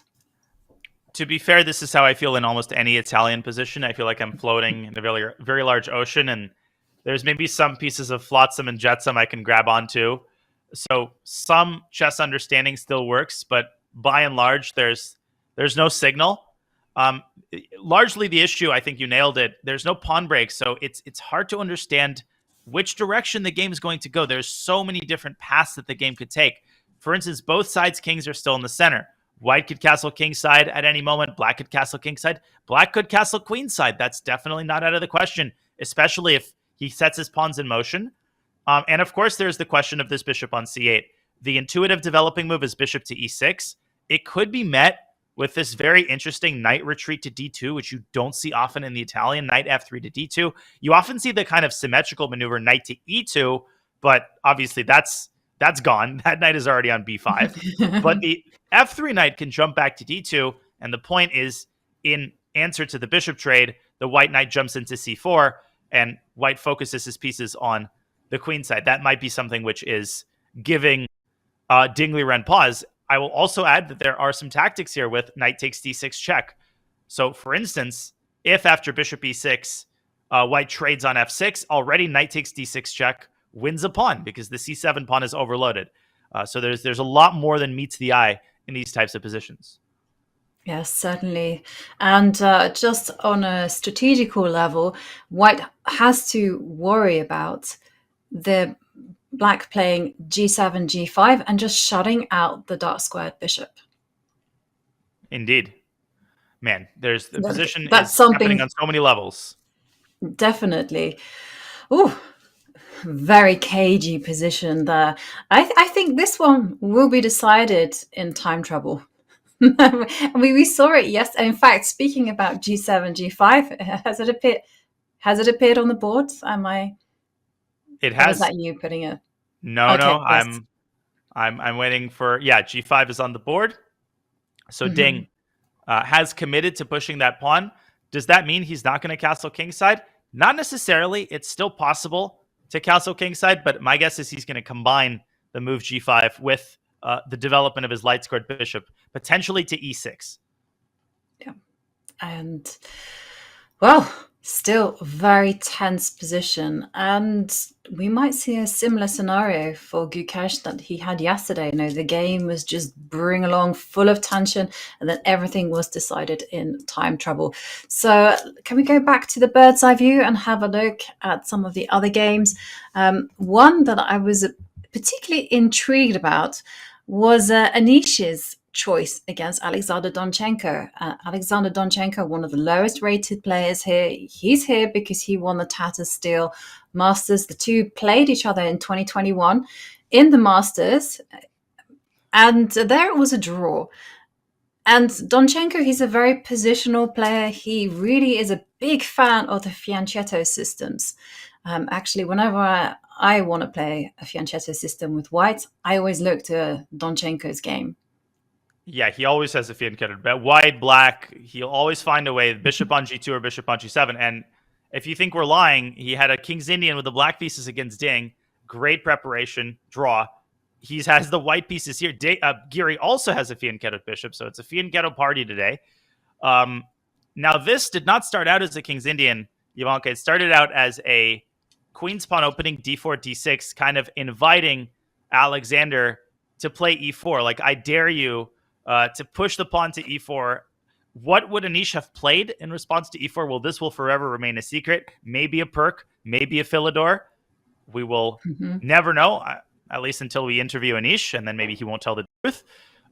To be fair, this is how I feel in almost any Italian position. I feel like I'm floating in a very, very large ocean, and there's maybe some pieces of flotsam and jetsam I can grab onto. So some chess understanding still works, but by and large, there's no signal. Um, Largely, the issue, I think you nailed it. There's no pawn break, so it's hard to understand which direction the game is going to go. There's so many different paths that the game could take. For instance, both sides' kings are still in the center. White could castle kingside at any moment. Black could castle kingside. Black could castle queenside. That's definitely not out of the question, especially if he sets his pawns in motion. And of course, there's the question of this bishop on c8. The intuitive developing move is bishop to e6. It could be met with this very interesting knight retreat to d2, which you don't see often in the Italian, knight f3 to d2. You often see the kind of symmetrical maneuver knight to e2, but obviously that's gone. That knight is already on b5. But the f3 knight can jump back to d2, and the point is, in answer to the bishop trade, the white knight jumps into c4, and white focuses his pieces on the queen side. That might be something which is giving Dingley Wren pause. I will also add that there are some tactics here with knight takes d6 check. So, for instance, if after bishop e6, white trades on f6, already knight takes d6 check wins a pawn because the c7 pawn is overloaded. So there's a lot more than meets the eye in these types of positions. Yes, certainly. And just on a strategical level, white has to worry about the black playing g7, g5, and just shutting out the dark squared bishop. Indeed. Man, there's the position That's is something happening on so many levels. Definitely. Oh, very cagey position there. I think this one will be decided in time trouble. we saw it yesterday. In fact, speaking about g7, g5, has it appeared on the board? It Or was has. that you putting it? No, Okay, no. yes. I'm waiting for g5 is on the board. So Ding has committed to pushing that pawn. Does that mean he's not going to castle kingside? Not necessarily. It's still possible to castle kingside, but my guess is he's going to combine the move g5 with the development of his light squared bishop, potentially to e6. Yeah. And, well, still a very tense position. And we might see a similar scenario for Gukesh that he had yesterday. The game was just brewing along full of tension, and then everything was decided in time trouble. So can we go back to the bird's eye view and have a look at some of the other games? One that I was particularly intrigued about was Anish's choice against Alexander Donchenko. Alexander Donchenko, one of the lowest rated players here. He's here because he won the Tata Steel Masters. The two played each other in 2021 in the Masters, and there it was a draw. And Donchenko, he's a very positional player. He really is a big fan of the fianchetto systems. Actually, whenever I want to play a fianchetto system with white, I always look to Donchenko's game. Yeah, he always has a fianchetto bet. White, black, he'll always find a way. Bishop on g2 or bishop on g7. And if you think we're lying, he had a King's Indian with the black pieces against Ding. Great preparation, draw. He has the white pieces here. Giri also has a fianchetto bishop, so it's a fianchetto party today. Now, this did not start out as a King's Indian, Ivanka. It started out as a queen's pawn opening d4, d6, kind of inviting Alexander to play e4. Like, I dare you to push the pawn to e4. What would Anish have played in response to e4? Well, this will forever remain a secret. Maybe a perk, maybe a Philidor. We will never know, at least until we interview Anish, and then maybe he won't tell the truth.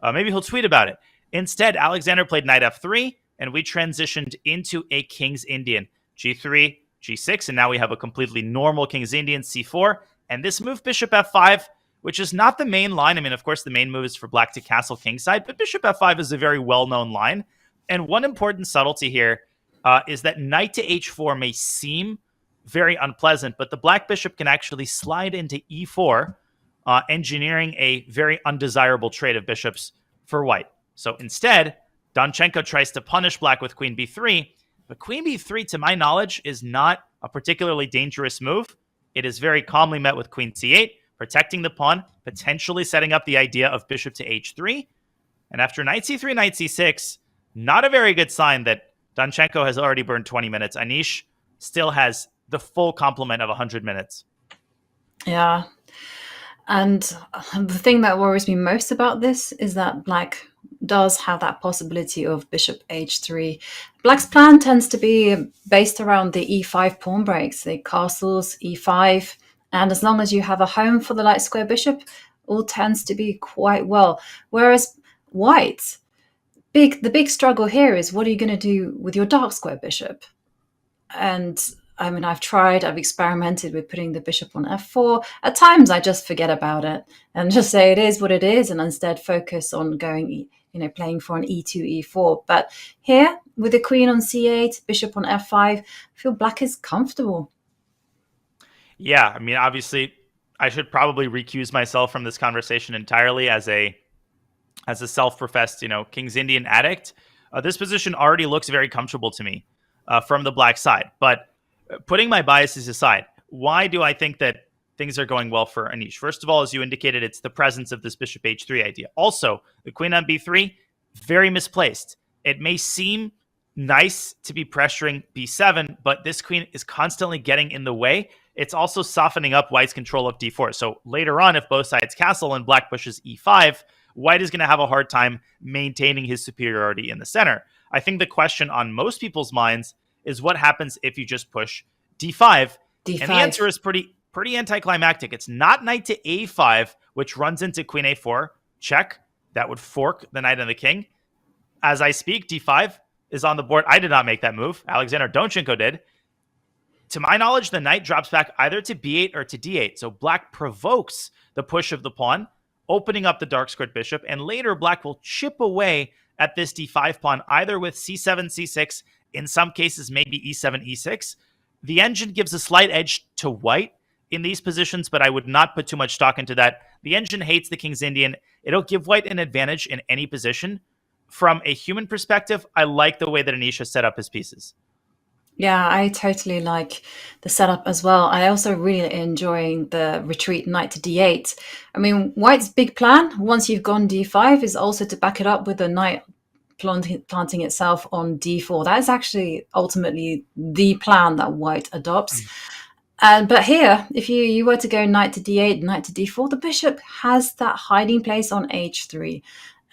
Maybe he'll tweet about it. Instead, Alexander played knight f3, and we transitioned into a King's Indian. g3, g6, and now we have a completely normal King's Indian, c4. And this move, bishop f5, which is not the main line. I mean, of course, the main move is for black to castle kingside, but bishop f5 is a very well-known line. And one important subtlety here is that knight to h4 may seem very unpleasant, but the black bishop can actually slide into e4, engineering a very undesirable trade of bishops for white. So instead, Donchenko tries to punish black with queen b3, but queen b3, to my knowledge, is not a particularly dangerous move. It is very calmly met with queen c8, protecting the pawn, potentially setting up the idea of bishop to h3. And after knight c3, knight c6, not a very good sign that Donchenko has already burned 20 minutes. Anish still has the full complement of 100 minutes. Yeah. And the thing that worries me most about this is that black does have that possibility of bishop h3. Black's plan tends to be based around the e5 pawn breaks, the castles, e5, and as long as you have a home for the light square bishop, all tends to be quite well. Whereas white, the big struggle here is, what are you going to do with your dark square bishop? And I mean, I've experimented with putting the bishop on f4. At times, I just forget about it and just say it is what it is, and instead focus on going, playing for an e2, e4. But here, with the queen on c8, bishop on f5, I feel black is comfortable. Yeah, I mean, obviously, I should probably recuse myself from this conversation entirely as a self-professed, King's Indian addict. This position already looks very comfortable to me from the black side. But putting my biases aside, why do I think that things are going well for Anish? First of all, as you indicated, it's the presence of this bishop h3 idea. Also, the queen on b3, very misplaced. It may seem nice to be pressuring b7, but this queen is constantly getting in the way. It's also softening up white's control of d4. So later on, if both sides castle and black pushes e5, white is going to have a hard time maintaining his superiority in the center. I think the question on most people's minds is what happens if you just push d5? And the answer is pretty anticlimactic. It's not knight to a5, which runs into queen a4. Check. That would fork the knight and the king. As I speak, d5 is on the board. I did not make that move. Alexander Donchenko did. To my knowledge, the knight drops back either to b8 or to d8. So black provokes the push of the pawn, opening up the dark squared bishop, and later black will chip away at this d5 pawn, either with c7, c6, in some cases maybe e7, e6. The engine gives a slight edge to white in these positions, but I would not put too much stock into that. The engine hates the King's Indian. It'll give white an advantage in any position. From a human perspective, I like the way that Anish has set up his pieces. Yeah, I totally like the setup as well. I also really enjoying the retreat knight to d8. I mean, white's big plan, once you've gone d5, is also to back it up with the knight planting itself on d4. That is actually ultimately the plan that white adopts. But here, if you were to go knight to d8, knight to d4, the bishop has that hiding place on h3.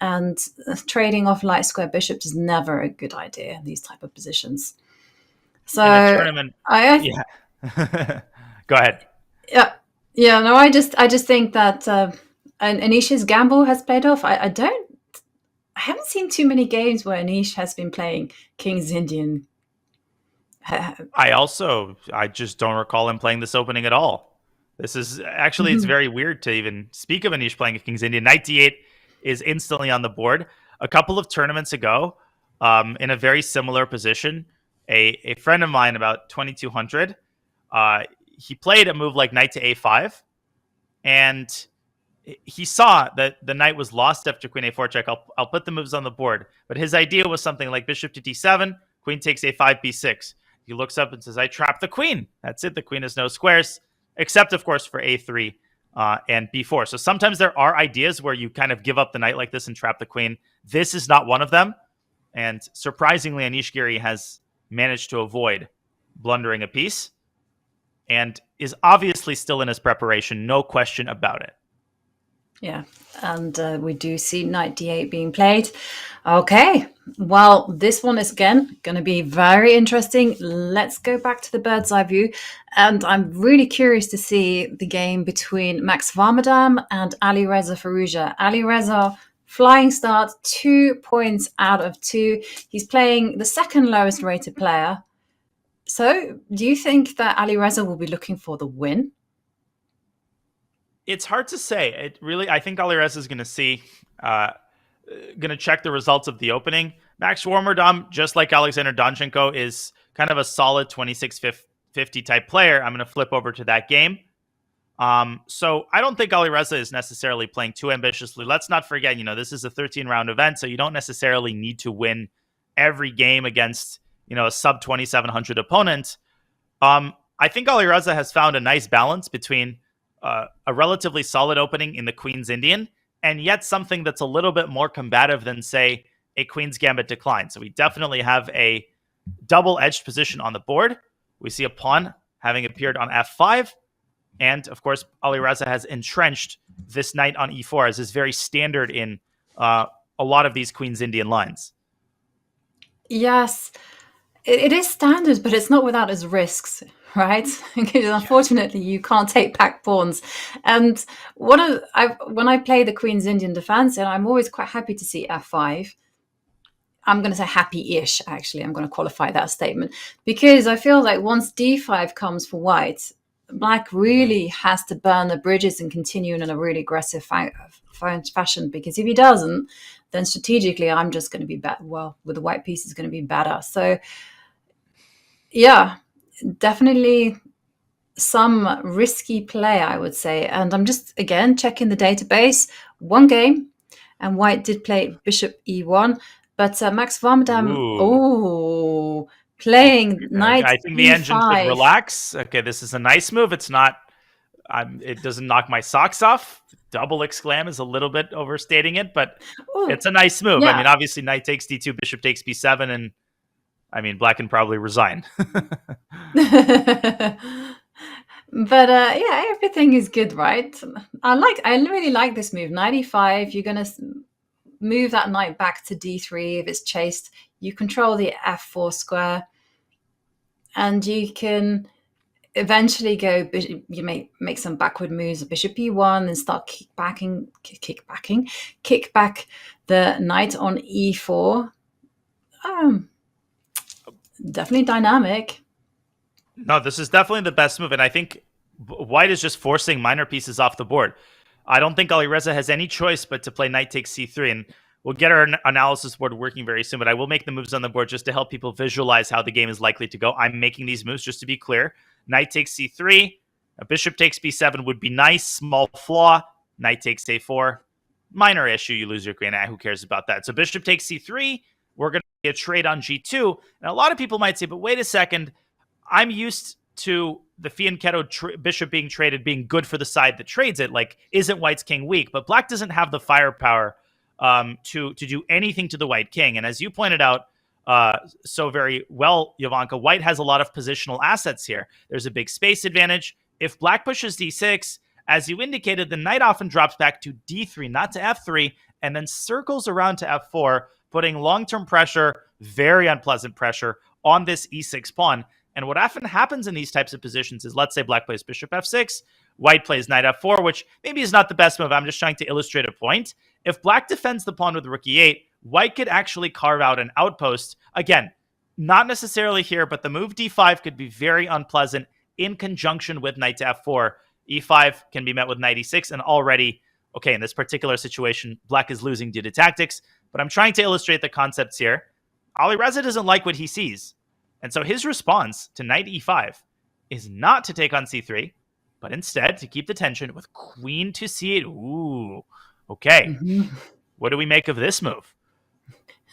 And trading off light square bishops is never a good idea in these type of positions. So in the tournament, yeah. Go ahead. Yeah. No, I just think that Anish's gamble has played off. I haven't seen too many games where Anish has been playing King's Indian. I just don't recall him playing this opening at all. This is actually, it's very weird to even speak of Anish playing a King's Indian. Knight d8 is instantly on the board. A couple of tournaments ago, in a very similar position, a friend of mine, about 2200, he played a move like knight to a5, and he saw that the knight was lost after queen a4 check. I'll put the moves on the board, but his idea was something like bishop to d7, queen takes a5, b6. He looks up and says, I trapped the queen. That's it. The queen has no squares, except, of course, for a3 and b4. So sometimes there are ideas where you kind of give up the knight like this and trap the queen. This is not one of them. And surprisingly, Anish Giri has managed to avoid blundering a piece and is obviously still in his preparation. No question about it. Yeah, and we do see knight d8 being played. Okay, well, this one is, again, going to be very interesting. Let's go back to the bird's eye view. And I'm really curious to see the game between Max Warmerdam and Alireza Firouzja. Alireza, flying start, 2 points out of 2. He's playing the second lowest rated player. So do you think that Alireza will be looking for the win? It's hard to say. I think Alireza is going to check the results of the opening. Max Warmerdam, just like Alexander Donchenko, is kind of a solid 26-50 type player. I'm going to flip over to that game. So I don't think Alireza is necessarily playing too ambitiously. Let's not forget, this is a 13-round event, so you don't necessarily need to win every game against, a sub 2,700 opponent. I think Alireza has found a nice balance between a relatively solid opening in the Queen's Indian and yet something that's a little bit more combative than, say, a Queen's Gambit decline. So we definitely have a double-edged position on the board. We see a pawn having appeared on f5. And, of course, Alireza has entrenched this knight on e4, as is very standard in a lot of these Queen's Indian lines. Yes, it is standard, but it's not without its risks, right? Because unfortunately, you can't take back pawns. And when I play the Queen's Indian defense, and I'm always quite happy to see f5. I'm going to say happy-ish, actually. I'm going to qualify that statement. Because I feel like once d5 comes for white, Black really has to burn the bridges and continue in a really aggressive fashion. Because if he doesn't, then strategically, I'm just going to be better. Well, with the white piece, is going to be better. So, yeah, definitely some risky play, I would say. And I'm just, again, checking the database. One game, and white did play bishop e1. But Max Warmerdam, playing knight I think the e5. engine should relax. Okay, this is a nice move. It's not, it doesn't knock my socks off. Double exclam is a little bit overstating it, but it's a nice move. Yeah. I mean, obviously, knight takes d2, bishop takes b7, and I mean, Black can probably resign. But yeah, everything is good, right? I really like this move. Knight e5. You're gonna move that knight back to d3 if it's chased. You control the f4 square, and you can eventually go. You make some backward moves, bishop e1, and start kick back the knight on e4. Definitely dynamic. No, this is definitely the best move, and I think white is just forcing minor pieces off the board. I don't think Alireza has any choice but to play knight takes c3, and we'll get our analysis board working very soon, but I will make the moves on the board just to help people visualize how the game is likely to go. I'm making these moves just to be clear. Knight takes c3, a bishop takes b7 would be nice, small flaw. Knight takes a4, minor issue, you lose your queen. Who cares about that? So bishop takes c3, we're going to get a trade on g2, and a lot of people might say, but wait a second, I'm used to the fianchetto bishop being traded being good for the side that trades it. Like, isn't white's king weak? But black doesn't have the firepower to do anything to the white king. And as you pointed out so very well, Jovanka, white has a lot of positional assets here. There's a big space advantage. If black pushes d6, as you indicated, the knight often drops back to d3, not to f3, and then circles around to f4, putting long-term pressure, very unpleasant pressure, on this e6 pawn. And what often happens in these types of positions is, let's say black plays bishop f6, white plays knight f4, which maybe is not the best move. I'm just trying to illustrate a point. If black defends the pawn with rook e8, white could actually carve out an outpost. Again, not necessarily here, but the move d5 could be very unpleasant in conjunction with knight to f4. e5 can be met with knight e6, and already, okay, in this particular situation, black is losing due to tactics, but I'm trying to illustrate the concepts here. Alireza doesn't like what he sees. And so his response to knight e5 is not to take on c3, but instead to keep the tension with queen to c8. Ooh, okay. What do we make of this move?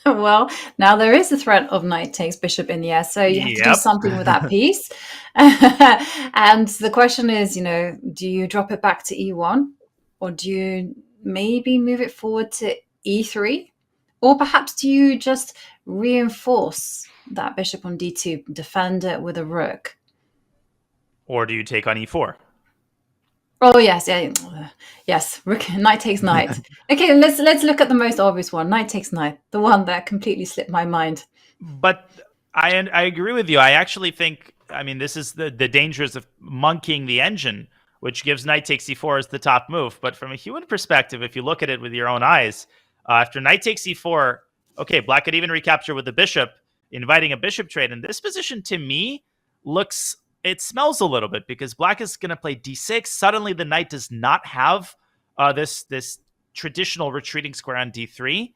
Well, now there is the threat of knight takes bishop in the air, so you have to do something with that piece. And the question is, do you drop it back to e1, or do you maybe move it forward to e3? Or perhaps do you just reinforce that bishop on d2, defend it with a rook? Or do you take on e4? Oh yes, yes. Rook, knight takes knight. Okay, let's look at the most obvious one. Knight takes knight, the one that completely slipped my mind. But I agree with you. I actually think, this is the dangers of monkeying the engine, which gives knight takes e4 as the top move. But from a human perspective, if you look at it with your own eyes, after knight takes e4, okay, black could even recapture with the bishop, inviting a bishop trade. And this position, to me, looks it smells a little bit because black is going to play d6. Suddenly, the knight does not have this traditional retreating square on d3.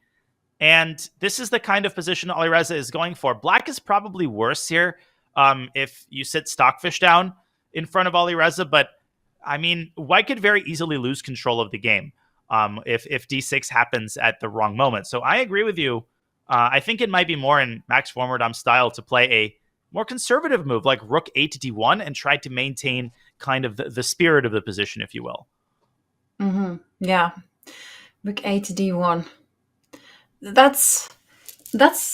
And this is the kind of position Alireza is going for. Black is probably worse here if you sit Stockfish down in front of Alireza. But, I mean, white could very easily lose control of the game if d6 happens at the wrong moment. So I agree with you. I think it might be more in Max Warmerdam style to play a more conservative move like rook a to d1 and try to maintain kind of the spirit of the position, if you will. Mm-hmm. Yeah. Rook a to d1. That's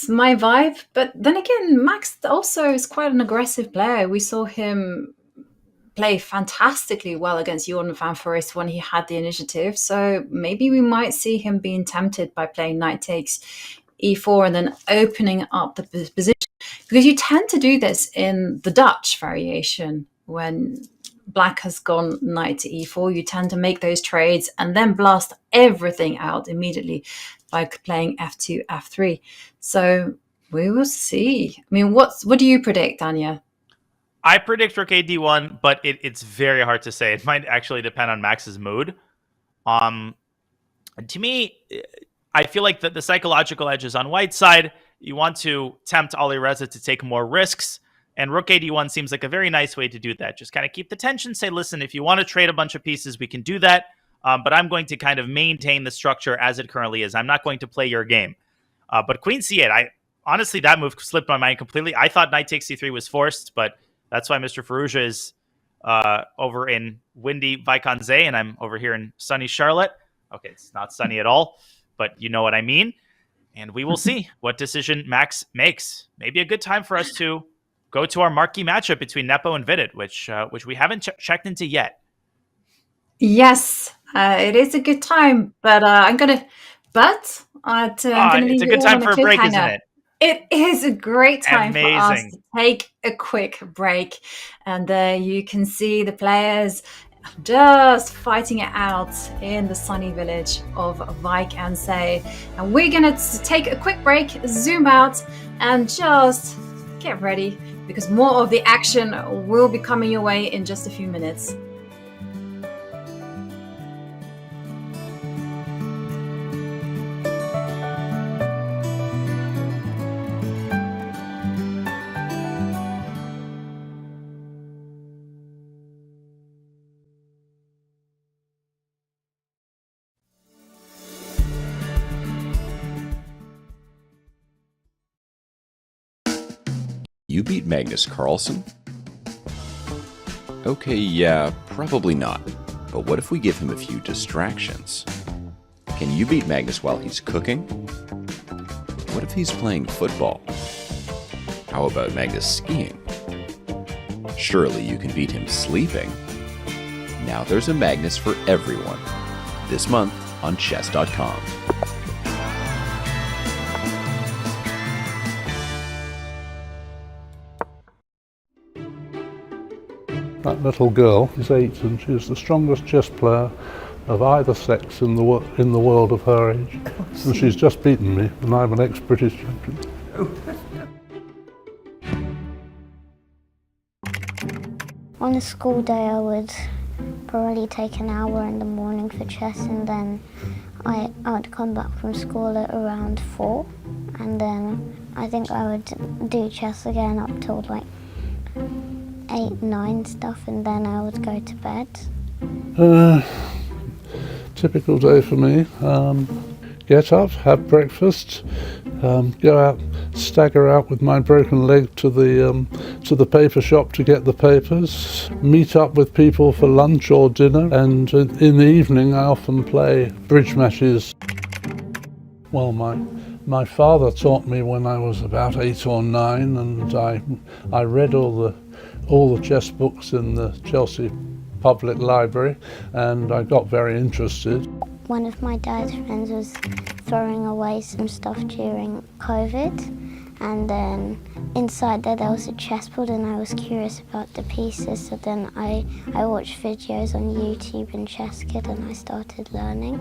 my vibe. But then again, Max also is quite an aggressive player. We saw him play fantastically well against Jordan van Foreest when he had the initiative. So maybe we might see him being tempted by playing knight takes e4 and then opening up the position. Because you tend to do this in the Dutch variation when black has gone knight to e4. You tend to make those trades and then blast everything out immediately by playing f2, f3. So we will see. I mean, what do you predict, Anya? I predict rook a d1, but it's very hard to say. It might actually depend on Max's mood. To me, I feel like the psychological edge is on white's side. You want to tempt Alireza to take more risks, and rook a d1 seems like a very nice way to do that. Just kind of keep the tension, say, listen, if you want to trade a bunch of pieces, we can do that, but I'm going to kind of maintain the structure as it currently is. I'm not going to play your game. But queen c8, honestly, that move slipped my mind completely. I thought knight takes c3 was forced, but that's why Mr. Firouzja is over in windy Vacanze, and I'm over here in sunny Charlotte. Okay, it's not sunny at all, but you know what I mean. And we will see what decision Max makes. Maybe a good time for us to go to our marquee matchup between Nepo and Vidit, which we haven't checked into yet. Yes, it is a good time, but I'm gonna leave it's a you good all time on for a break, isn't cliffhanger. it? It is a great time for us Amazing. to take a quick break, and you can see the players just fighting it out in the sunny village of Vacanze. And we're going to take a quick break, zoom out, and just get ready because more of the action will be coming your way in just a few minutes. You beat Magnus Carlsen? Okay, yeah, probably not. But what if we give him a few distractions? Can you beat Magnus while he's cooking? What if he's playing football? How about Magnus skiing? Surely you can beat him sleeping. Now there's a Magnus for everyone. This month on chess.com. That little girl is 8 and she's the strongest chess player of either sex in the world of her age. And she's just beaten me, and I'm an ex-British champion. On a school day I would probably take an hour in the morning for chess, and then I would come back from school at around 4, and then I think I would do chess again up till like 8, 9 stuff, and then I would go to bed. Typical day for me. Get up, have breakfast, go out, stagger out with my broken leg to the paper shop to get the papers, meet up with people for lunch or dinner, and in the evening I often play bridge matches. Well, my father taught me when I was about 8 or 9, and I read all the chess books in the Chelsea Public Library, and I got very interested. One of my dad's friends was throwing away some stuff during COVID, and then inside there was a chessboard, and I was curious about the pieces, so then I watched videos on YouTube and Chess Kid, and I started learning.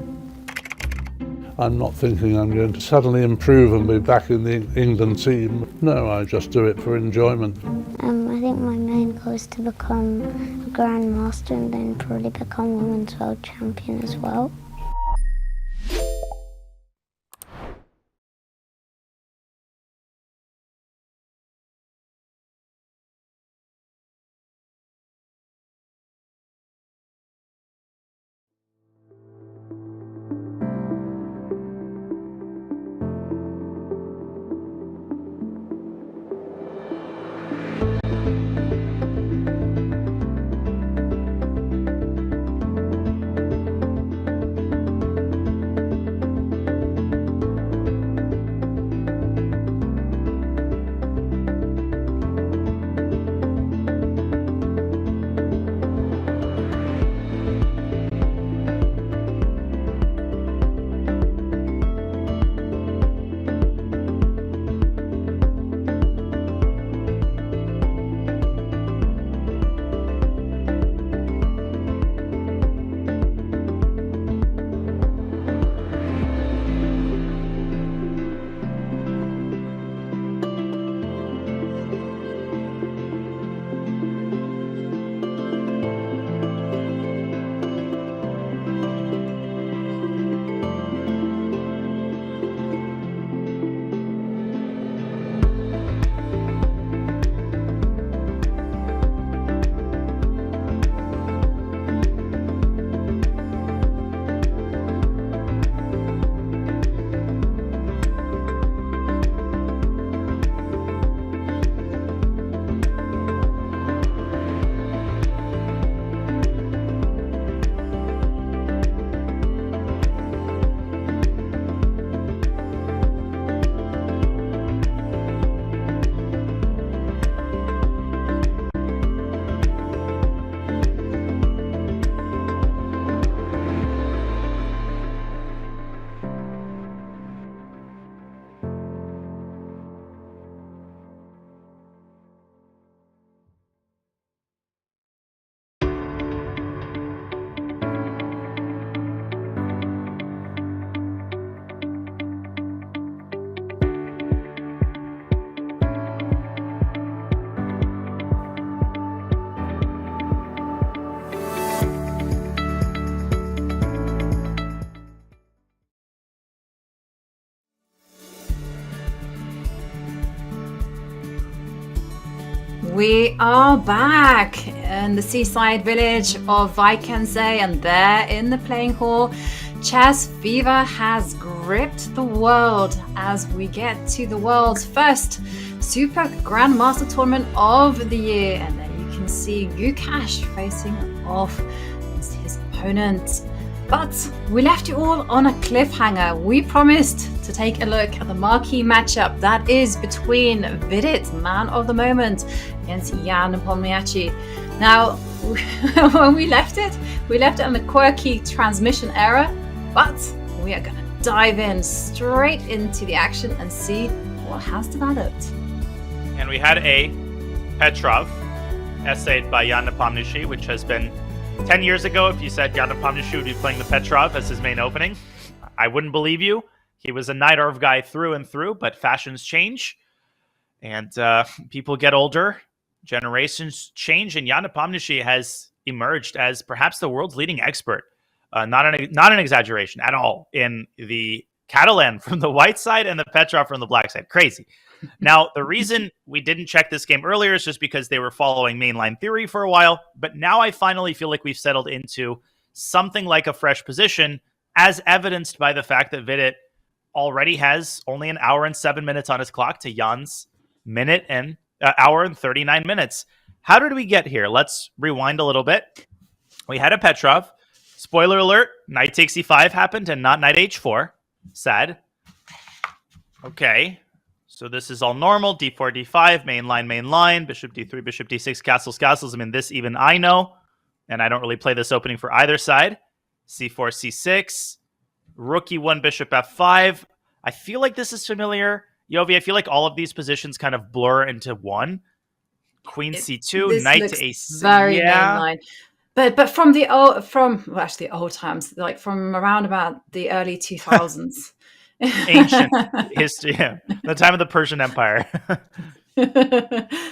I'm not thinking I'm going to suddenly improve and be back in the England team. No, I just do it for enjoyment. I think my main goal is to become a grandmaster and then probably become women's world champion as well. We are back in the seaside village of Vaikense, and there in the playing hall, chess fever has gripped the world as we get to the world's first Super Grandmaster tournament of the year. And there you can see Gukesh facing off against his opponent. But we left you all on a cliffhanger. We promised to take a look at the marquee matchup that is between Vidit, man of the moment, against Jan Nepomniachtchi. Now, when we left it on a quirky transmission error, but we are going to dive in straight into the action and see what has developed. And we had a Petrov essayed by Jan Nepomniachtchi, which has been 10 years ago. If you said Jan Nepomniachtchi would be playing the Petrov as his main opening, I wouldn't believe you. He was a Najdorf guy through and through, but fashions change, and people get older, generations change, and Jan Nepomniachtchi has emerged as perhaps the world's leading expert. Not an exaggeration at all, in the Catalan from the white side and the Petrov from the black side. Crazy. Now, the reason we didn't check this game earlier is just because they were following mainline theory for a while, but now I finally feel like we've settled into something like a fresh position, as evidenced by the fact that Vidit already has only an hour and 7 minutes on his clock to Jan's hour and 39 minutes. How did we get here? Let's rewind a little bit. We had a Petrov. Spoiler alert, knight takes e5 happened and not knight h4. Sad. Okay. So this is all normal. d4, d5, main line, bishop d3, bishop d6, castles. I mean, this even I know, and I don't really play this opening for either side. c4, c6, rook e1, bishop f5. I feel like this is familiar. Yovi, I feel like all of these positions kind of blur into one. Queen c2, knight to a6. Very mainline. But from the old times, like from around about the early 2000s. Ancient history, yeah. The time of the Persian Empire.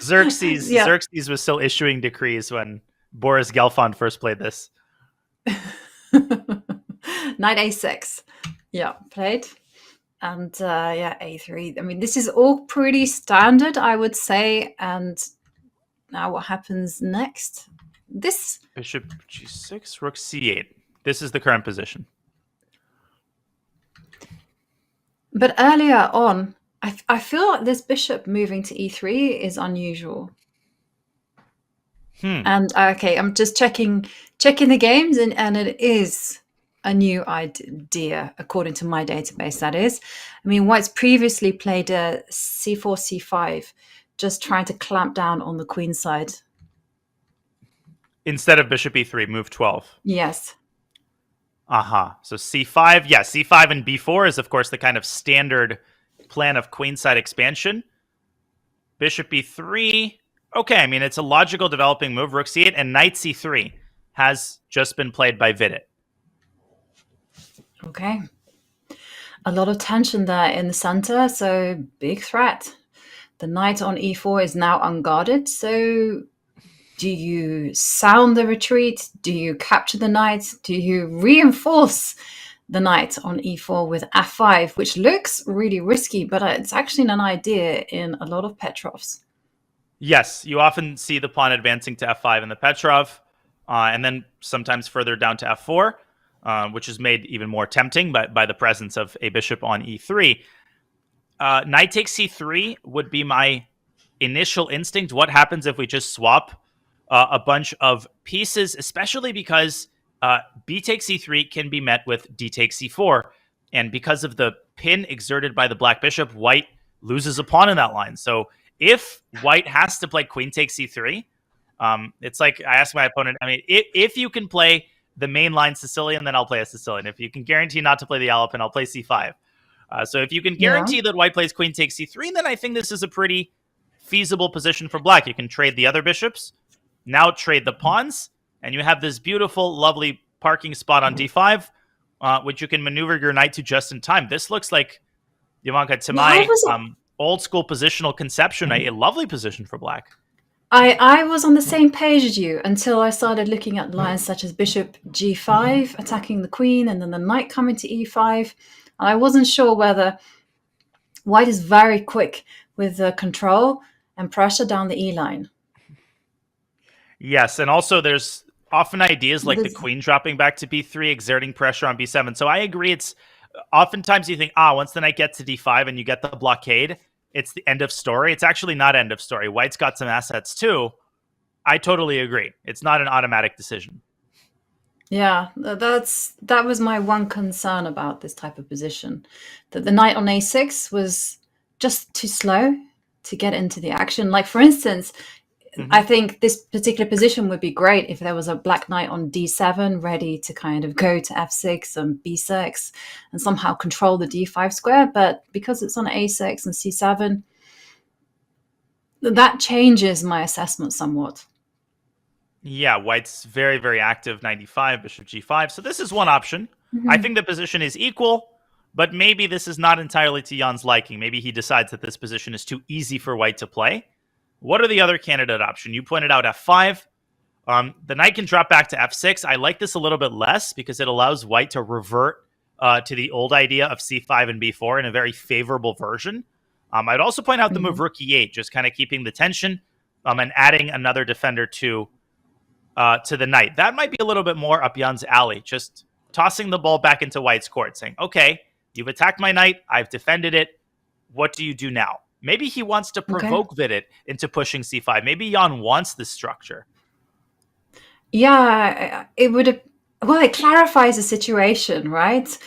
Xerxes Yeah. Xerxes was still issuing decrees when Boris Gelfand first played this. Knight a6. Yeah, played. And a3. I mean, this is all pretty standard, I would say. And now what happens next? This Bishop g6, rook c8. This is the current position. But earlier on, I feel like this bishop moving to e3 is unusual. And okay, I'm just checking the games, and it is a new idea according to my database. That is, I mean, White's previously played a c4, c5, just trying to clamp down on the queen side. Instead of bishop e3, move 12. Yes. So c5, yeah, c5 and b4 is, of course, the kind of standard plan of queenside expansion. Bishop e3, okay, I mean, it's a logical developing move. Rook c8 and knight c3 has just been played by Vidit. Okay. A lot of tension there in the center, so big threat. The knight on e4 is now unguarded, so do you sound the retreat? Do you capture the knight? Do you reinforce the knight on e4 with f5, which looks really risky, but it's actually an idea in a lot of Petrovs. Yes, you often see the pawn advancing to f5 in the Petrov, and then sometimes further down to f4, which is made even more tempting by the presence of a bishop on e3. Knight takes c3 would be my initial instinct. What happens if we just swap a bunch of pieces, especially because b takes c3 can be met with d takes c4. And because of the pin exerted by the black bishop, White loses a pawn in that line. So if White has to play queen takes c3, it's like I asked my opponent, I mean, if you can play the main line Sicilian, then I'll play a Sicilian. If you can guarantee not to play the Alapin, I'll play c5. So if you can guarantee that White plays queen takes c3, then I think this is a pretty feasible position for Black. You can trade the other bishops, now trade the pawns, and you have this beautiful, lovely parking spot on d5, which you can maneuver your knight to just in time. This looks like, Jovanka, to my old school positional conception, a lovely position for Black. I was on the same page as you until I started looking at lines such as bishop g5, attacking the queen, and then the knight coming to e5. And I wasn't sure whether White is very quick with the control and pressure down the e-line. Yes, and also there's often ideas like the queen dropping back to b3, exerting pressure on b7. So I agree. It's oftentimes you think, once the knight gets to d5 and you get the blockade, it's the end of story. It's actually not end of story. White's got some assets too. I totally agree. It's not an automatic decision. Yeah, that was my one concern about this type of position, that the knight on a6 was just too slow to get into the action. Like, for instance, I think this particular position would be great if there was a black knight on d7 ready to kind of go to f6 and b6 and somehow control the d5 square. But because it's on a6 and c7, that changes my assessment somewhat. Yeah, White's very, very active, 95, bishop g5. So this is one option. I think the position is equal, but maybe this is not entirely to Jan's liking. Maybe he decides that this position is too easy for White to play. What are the other candidate options? You pointed out f5. The knight can drop back to f6. I like this a little bit less because it allows White to revert to the old idea of c5 and b4 in a very favorable version. I'd also point out the move rook e8, just kind of keeping the tension and adding another defender to the knight. That might be a little bit more up Jan's alley, just tossing the ball back into White's court, saying, okay, you've attacked my knight, I've defended it, what do you do now? Maybe he wants to provoke Vidit into pushing c5. Maybe Jan wants this structure. Yeah, it clarifies the situation, right?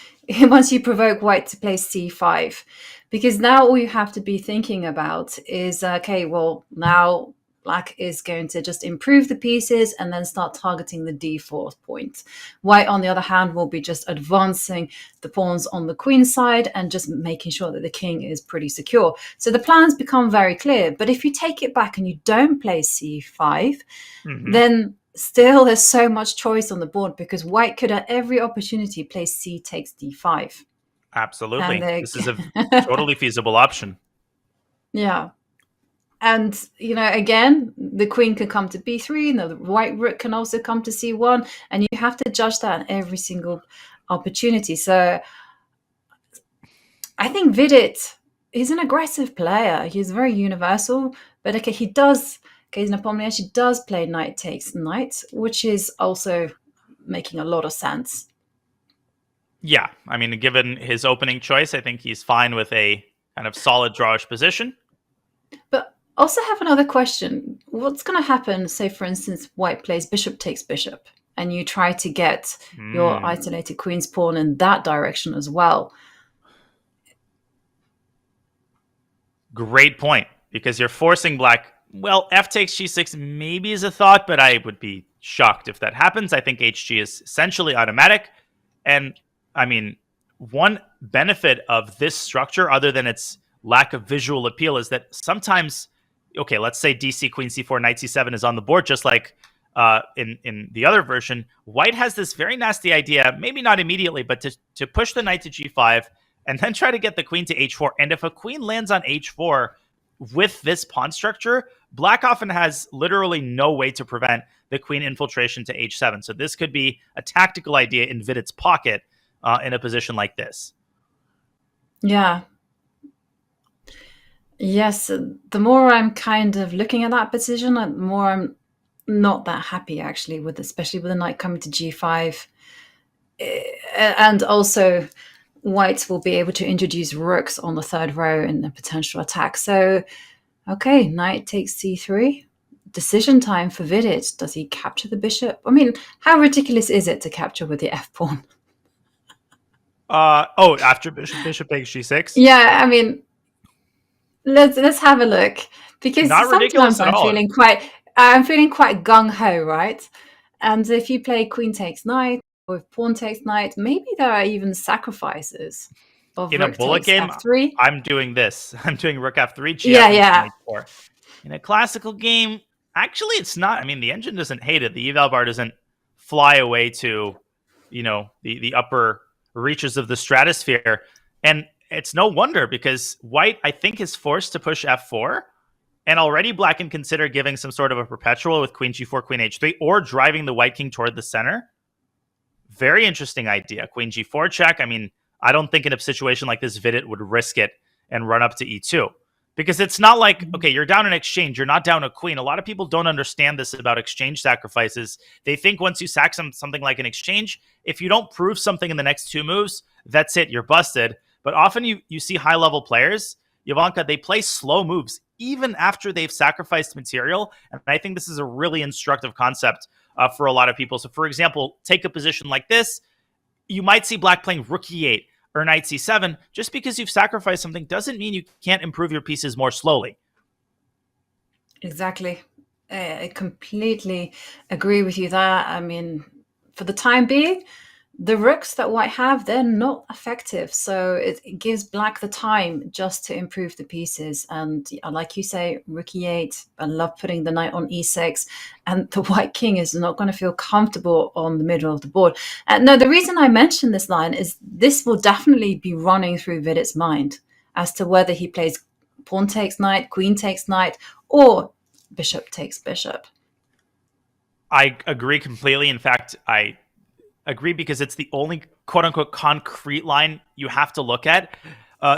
Once you provoke White to play c5, because now all you have to be thinking about is, okay, well, now Black is going to just improve the pieces and then start targeting the d4 point. White, on the other hand, will be just advancing the pawns on the queen side and just making sure that the king is pretty secure. So the plans become very clear. But if you take it back and you don't play c5, then still there's so much choice on the board because white could at every opportunity play c takes d5. Absolutely. And This is a totally feasible option. yeah. And, again, the queen can come to b3, and the white rook can also come to c1, and you have to judge that in every single opportunity. So I think Vidit, he's an aggressive player. He's very universal, but Nepomniachtchi does play knight takes knight, which is also making a lot of sense. Yeah, I mean, given his opening choice, I think he's fine with a kind of solid drawish position. But also have another question. What's going to happen, say, for instance, white plays bishop takes bishop, and you try to get your isolated queen's pawn in that direction as well? Great point, because you're forcing black. Well, f takes g6 maybe is a thought, but I would be shocked if that happens. I think hg is essentially automatic. And, I mean, one benefit of this structure, other than its lack of visual appeal, is that sometimes, okay, let's say dc, queen c4, knight c7 is on the board, just like in the other version. White has this very nasty idea, maybe not immediately, but to push the knight to g5 and then try to get the queen to h4. And if a queen lands on h4 with this pawn structure, black often has literally no way to prevent the queen infiltration to h7. So this could be a tactical idea in Vidit's pocket in a position like this. Yeah. Yes, the more I'm kind of looking at that position, the more I'm not that happy, actually, especially with the knight coming to g5. And also, whites will be able to introduce rooks on the third row in a potential attack. So, okay, knight takes c3. Decision time for Vidit. Does he capture the bishop? I mean, how ridiculous is it to capture with the f-pawn? After bishop takes g6? Yeah, I mean, let's have a look, because Not ridiculous sometimes at all. I'm feeling quite gung-ho, right? And if you play queen takes knight or if pawn takes knight, maybe there are even sacrifices of In a rook bullet takes game, f3. I'm doing this. I'm doing rook f3, g Yeah. h4. In a classical game, actually, it's not. I mean, the engine doesn't hate it. The eval bar doesn't fly away to, the upper reaches of the stratosphere. And it's no wonder, because white, I think, is forced to push f4. And already black can consider giving some sort of a perpetual with queen g4, queen h3, or driving the white king toward the center. Very interesting idea. Queen g4 check. I mean, I don't think in a situation like this, Vidit would risk it and run up to e2. Because it's not like, okay, you're down an exchange, you're not down a queen. A lot of people don't understand this about exchange sacrifices. They think once you sack something like an exchange, if you don't prove something in the next two moves, that's it, you're busted. But often you see high-level players, Ivanka, they play slow moves even after they've sacrificed material. And I think this is a really instructive concept for a lot of people. So, for example, take a position like this. You might see black playing rook e8 or knight c7. Just because you've sacrificed something doesn't mean you can't improve your pieces more slowly. Exactly. I completely agree with you there. I mean, for the time being, the rooks that white have, they're not effective. So it gives black the time just to improve the pieces. And like you say, rook e8, I love putting the knight on e6. And the white king is not going to feel comfortable on the middle of the board. No, the reason I mentioned this line is this will definitely be running through Vidit's mind as to whether he plays pawn takes knight, queen takes knight, or bishop takes bishop. I agree completely. In fact, I agree because it's the only quote-unquote concrete line you have to look at.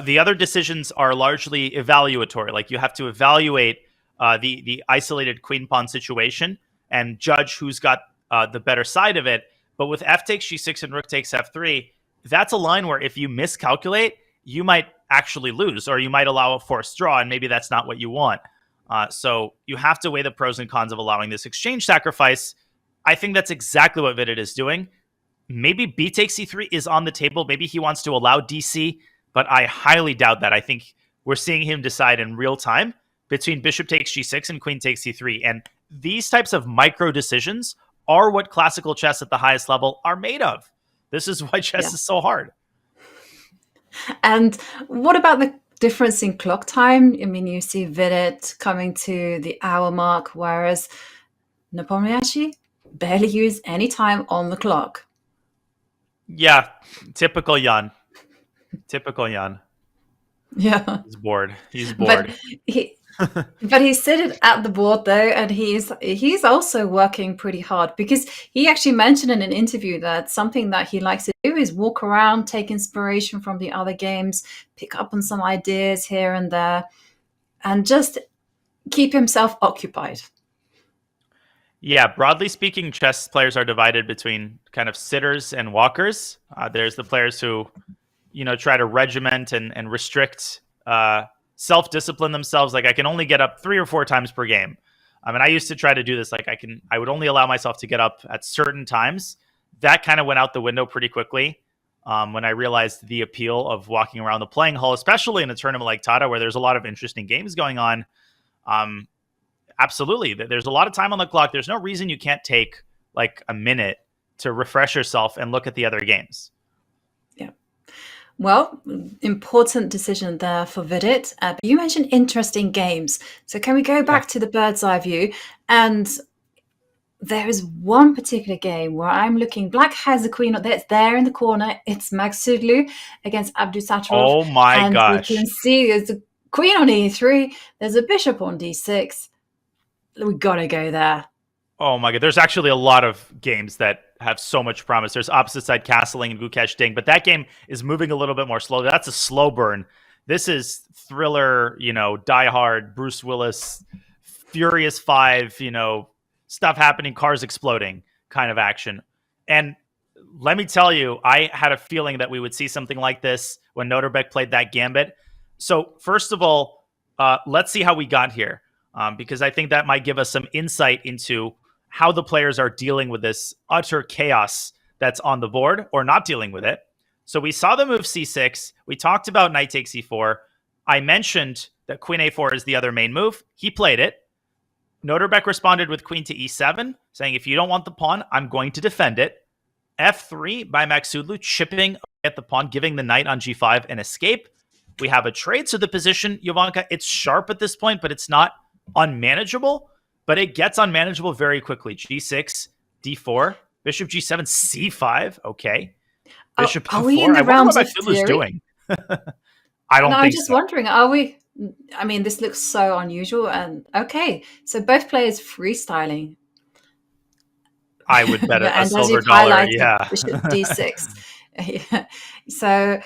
The other decisions are largely evaluatory. Like, you have to evaluate the isolated queen pawn situation and judge who's got the better side of it. But with f takes g6 and rook takes f3, that's a line where if you miscalculate, you might actually lose, or you might allow a forced draw, and maybe that's not what you want. So you have to weigh the pros and cons of allowing this exchange sacrifice. I think that's exactly what Vidit is doing. Maybe b takes c3 is on the table. Maybe he wants to allow dc, but I highly doubt that. I think we're seeing him decide in real time between bishop takes g6 and queen takes c3. And these types of micro decisions are what classical chess at the highest level are made of. This is why chess is so hard. And what about the difference in clock time? I mean, you see Vidit coming to the hour mark, whereas Nepomniachtchi, barely use any time on the clock. Yeah, typical Jan. Typical Jan. Yeah. He's bored. He's But bored. he but he's sitting at the board though, and he's also working pretty hard, because he actually mentioned in an interview that something that he likes to do is walk around, take inspiration from the other games, pick up on some ideas here and there, and just keep himself occupied. Yeah, broadly speaking, chess players are divided between kind of sitters and walkers. There's the players who, try to regiment and restrict, self-discipline themselves. Like, I can only get up 3 or 4 times per game. I mean, I used to try to do this. Like, I would only allow myself to get up at certain times. That kind of went out the window pretty quickly when I realized the appeal of walking around the playing hall, especially in a tournament like Tata, where there's a lot of interesting games going on. Absolutely. There's a lot of time on the clock. There's no reason you can't take like a minute to refresh yourself and look at the other games. Yeah. Well, important decision there for Vidit. But you mentioned interesting games. So can we go back to the bird's eye view? And there is one particular game where I'm looking. Black has a queen. It's there in the corner. It's Magsudlu against Abdusattorov. Oh my gosh. You can see there's a queen on e3. There's a bishop on d6. We gotta go there. Oh my god, there's actually a lot of games that have so much promise. There's opposite side castling and Gukesh Ding, but that game is moving a little bit more slowly. That's a slow burn. This is thriller, Die Hard, Bruce Willis, Furious 5, stuff happening, cars exploding kind of action. And let me tell you, I had a feeling that we would see something like this when Noterbeck played that gambit. So first of all, let's see how we got here. Because I think that might give us some insight into how the players are dealing with this utter chaos that's on the board, or not dealing with it. So we saw the move c6. We talked about knight takes e4. I mentioned that queen a4 is the other main move. He played it. Noterbeck responded with queen to e7, saying, if you don't want the pawn, I'm going to defend it. f3 by Magsudlu, chipping at the pawn, giving the knight on g5 an escape. We have a trade. So the position, Jovanka, it's sharp at this point, but it's not unmanageable, but it gets unmanageable very quickly. g6, d4, bishop g7, c5. Okay, bishop are e4. we in the realms of theory? Doing? I don't think I'm just so. wondering, are we? I mean, this looks so unusual. And okay, so both players freestyling. I would bet a and silver as dollar. Yeah, bishop d6. Yeah. So,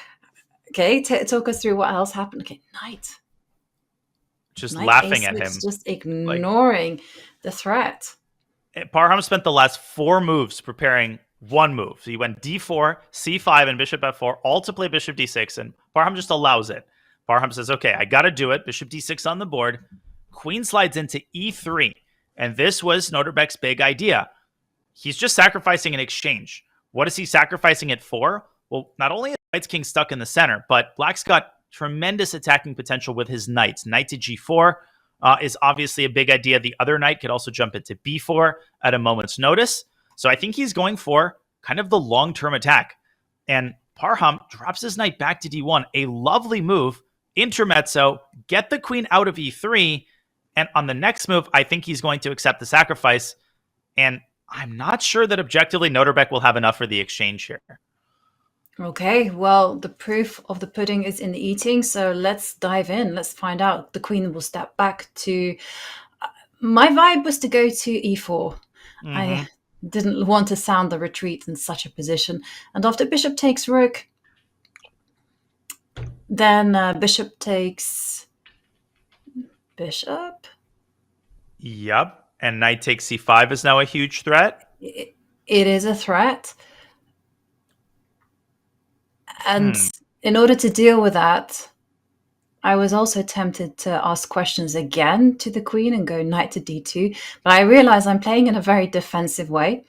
okay, talk us through what else happened. Okay, knight. Just knight laughing a6, at him, just ignoring the threat. Parham spent the last 4 moves preparing one move. So he went d4, c5, and bishop f4, all to play bishop d6, and Parham just allows it. Parham says, okay, I got to do it. Bishop d6 on the board. Queen slides into e3, and this was Noterbeck's big idea. He's just sacrificing an exchange. What is he sacrificing it for? Well, not only is White's king stuck in the center, but Black's got tremendous attacking potential with his knights. Knight to g4 is obviously a big idea. The other knight could also jump into b4 at a moment's notice. So I think he's going for kind of the long-term attack. And Parham drops his knight back to d1. A lovely move. Intermezzo. Get the queen out of e3. And on the next move, I think he's going to accept the sacrifice. And I'm not sure that objectively Noterbeck will have enough for the exchange here. Okay, well, the proof of the pudding is in the eating, so let's dive in. Let's find out. The queen will step back to... my vibe was to go to e4. Mm-hmm. I didn't want to sound the retreat in such a position. And after bishop takes rook, then bishop takes bishop. Yep, and knight takes c5 is now a huge threat. It is a threat. And in order to deal with that, I was also tempted to ask questions again to the queen and go knight to d2. But I realize I'm playing in a very defensive way.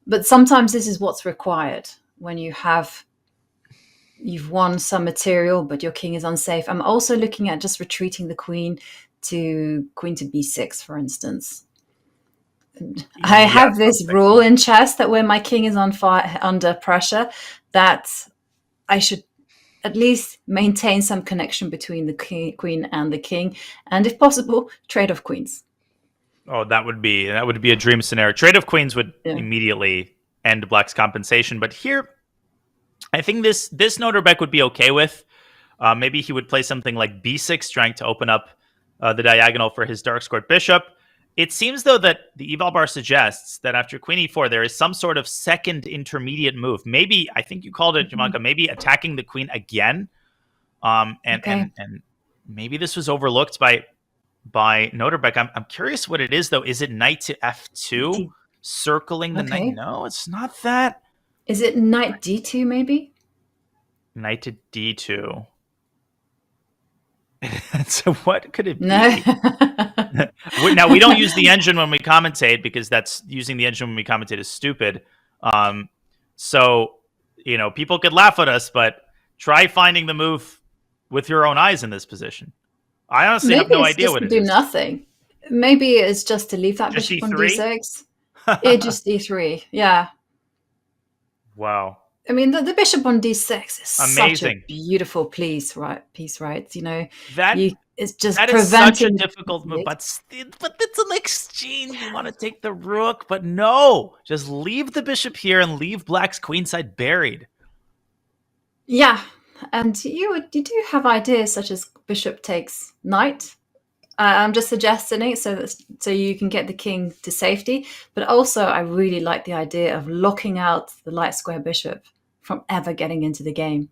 But sometimes this is what's required when you've won some material, but your king is unsafe. I'm also looking at just retreating the queen to b6, for instance. I have this rule in chess that when my king is on fire, under pressure, that I should at least maintain some connection between the queen and the king, and if possible, trade off queens. Oh, that would be a dream scenario. Trade of queens would immediately end black's compensation. But here, I think this Noterbeck would be okay with. Maybe he would play something like b6, trying to open up the diagonal for his dark squared bishop. It seems, though, that the eval bar suggests that after queen e4, there is some sort of second intermediate move. Maybe, I think you called it, Jamanka, maybe attacking the queen again. And maybe this was overlooked by Noterbeck. I'm curious what it is, though. Is it knight to f2, circling the knight? No, it's not that. Is it knight d2, maybe? Knight to d2. So what could it be? No. Now, we don't use the engine when we commentate, because that's using the engine when we commentate is stupid. So, people could laugh at us, but try finding the move with your own eyes in this position. I honestly have no idea what it is. Maybe it's just to do nothing. Maybe it's just to leave that Just bishop on e3? d6. Yeah, just d3. Yeah. Wow. I mean, the bishop on d6 is Amazing. such a beautiful piece, right? It's just that preventing is such a difficult move, but it's an exchange. You want to take the rook, but no, just leave the bishop here and leave black's queenside buried. Yeah, and you do have ideas such as bishop takes knight. I'm just suggesting it so you can get the king to safety. But also, I really like the idea of locking out the light square bishop from ever getting into the game.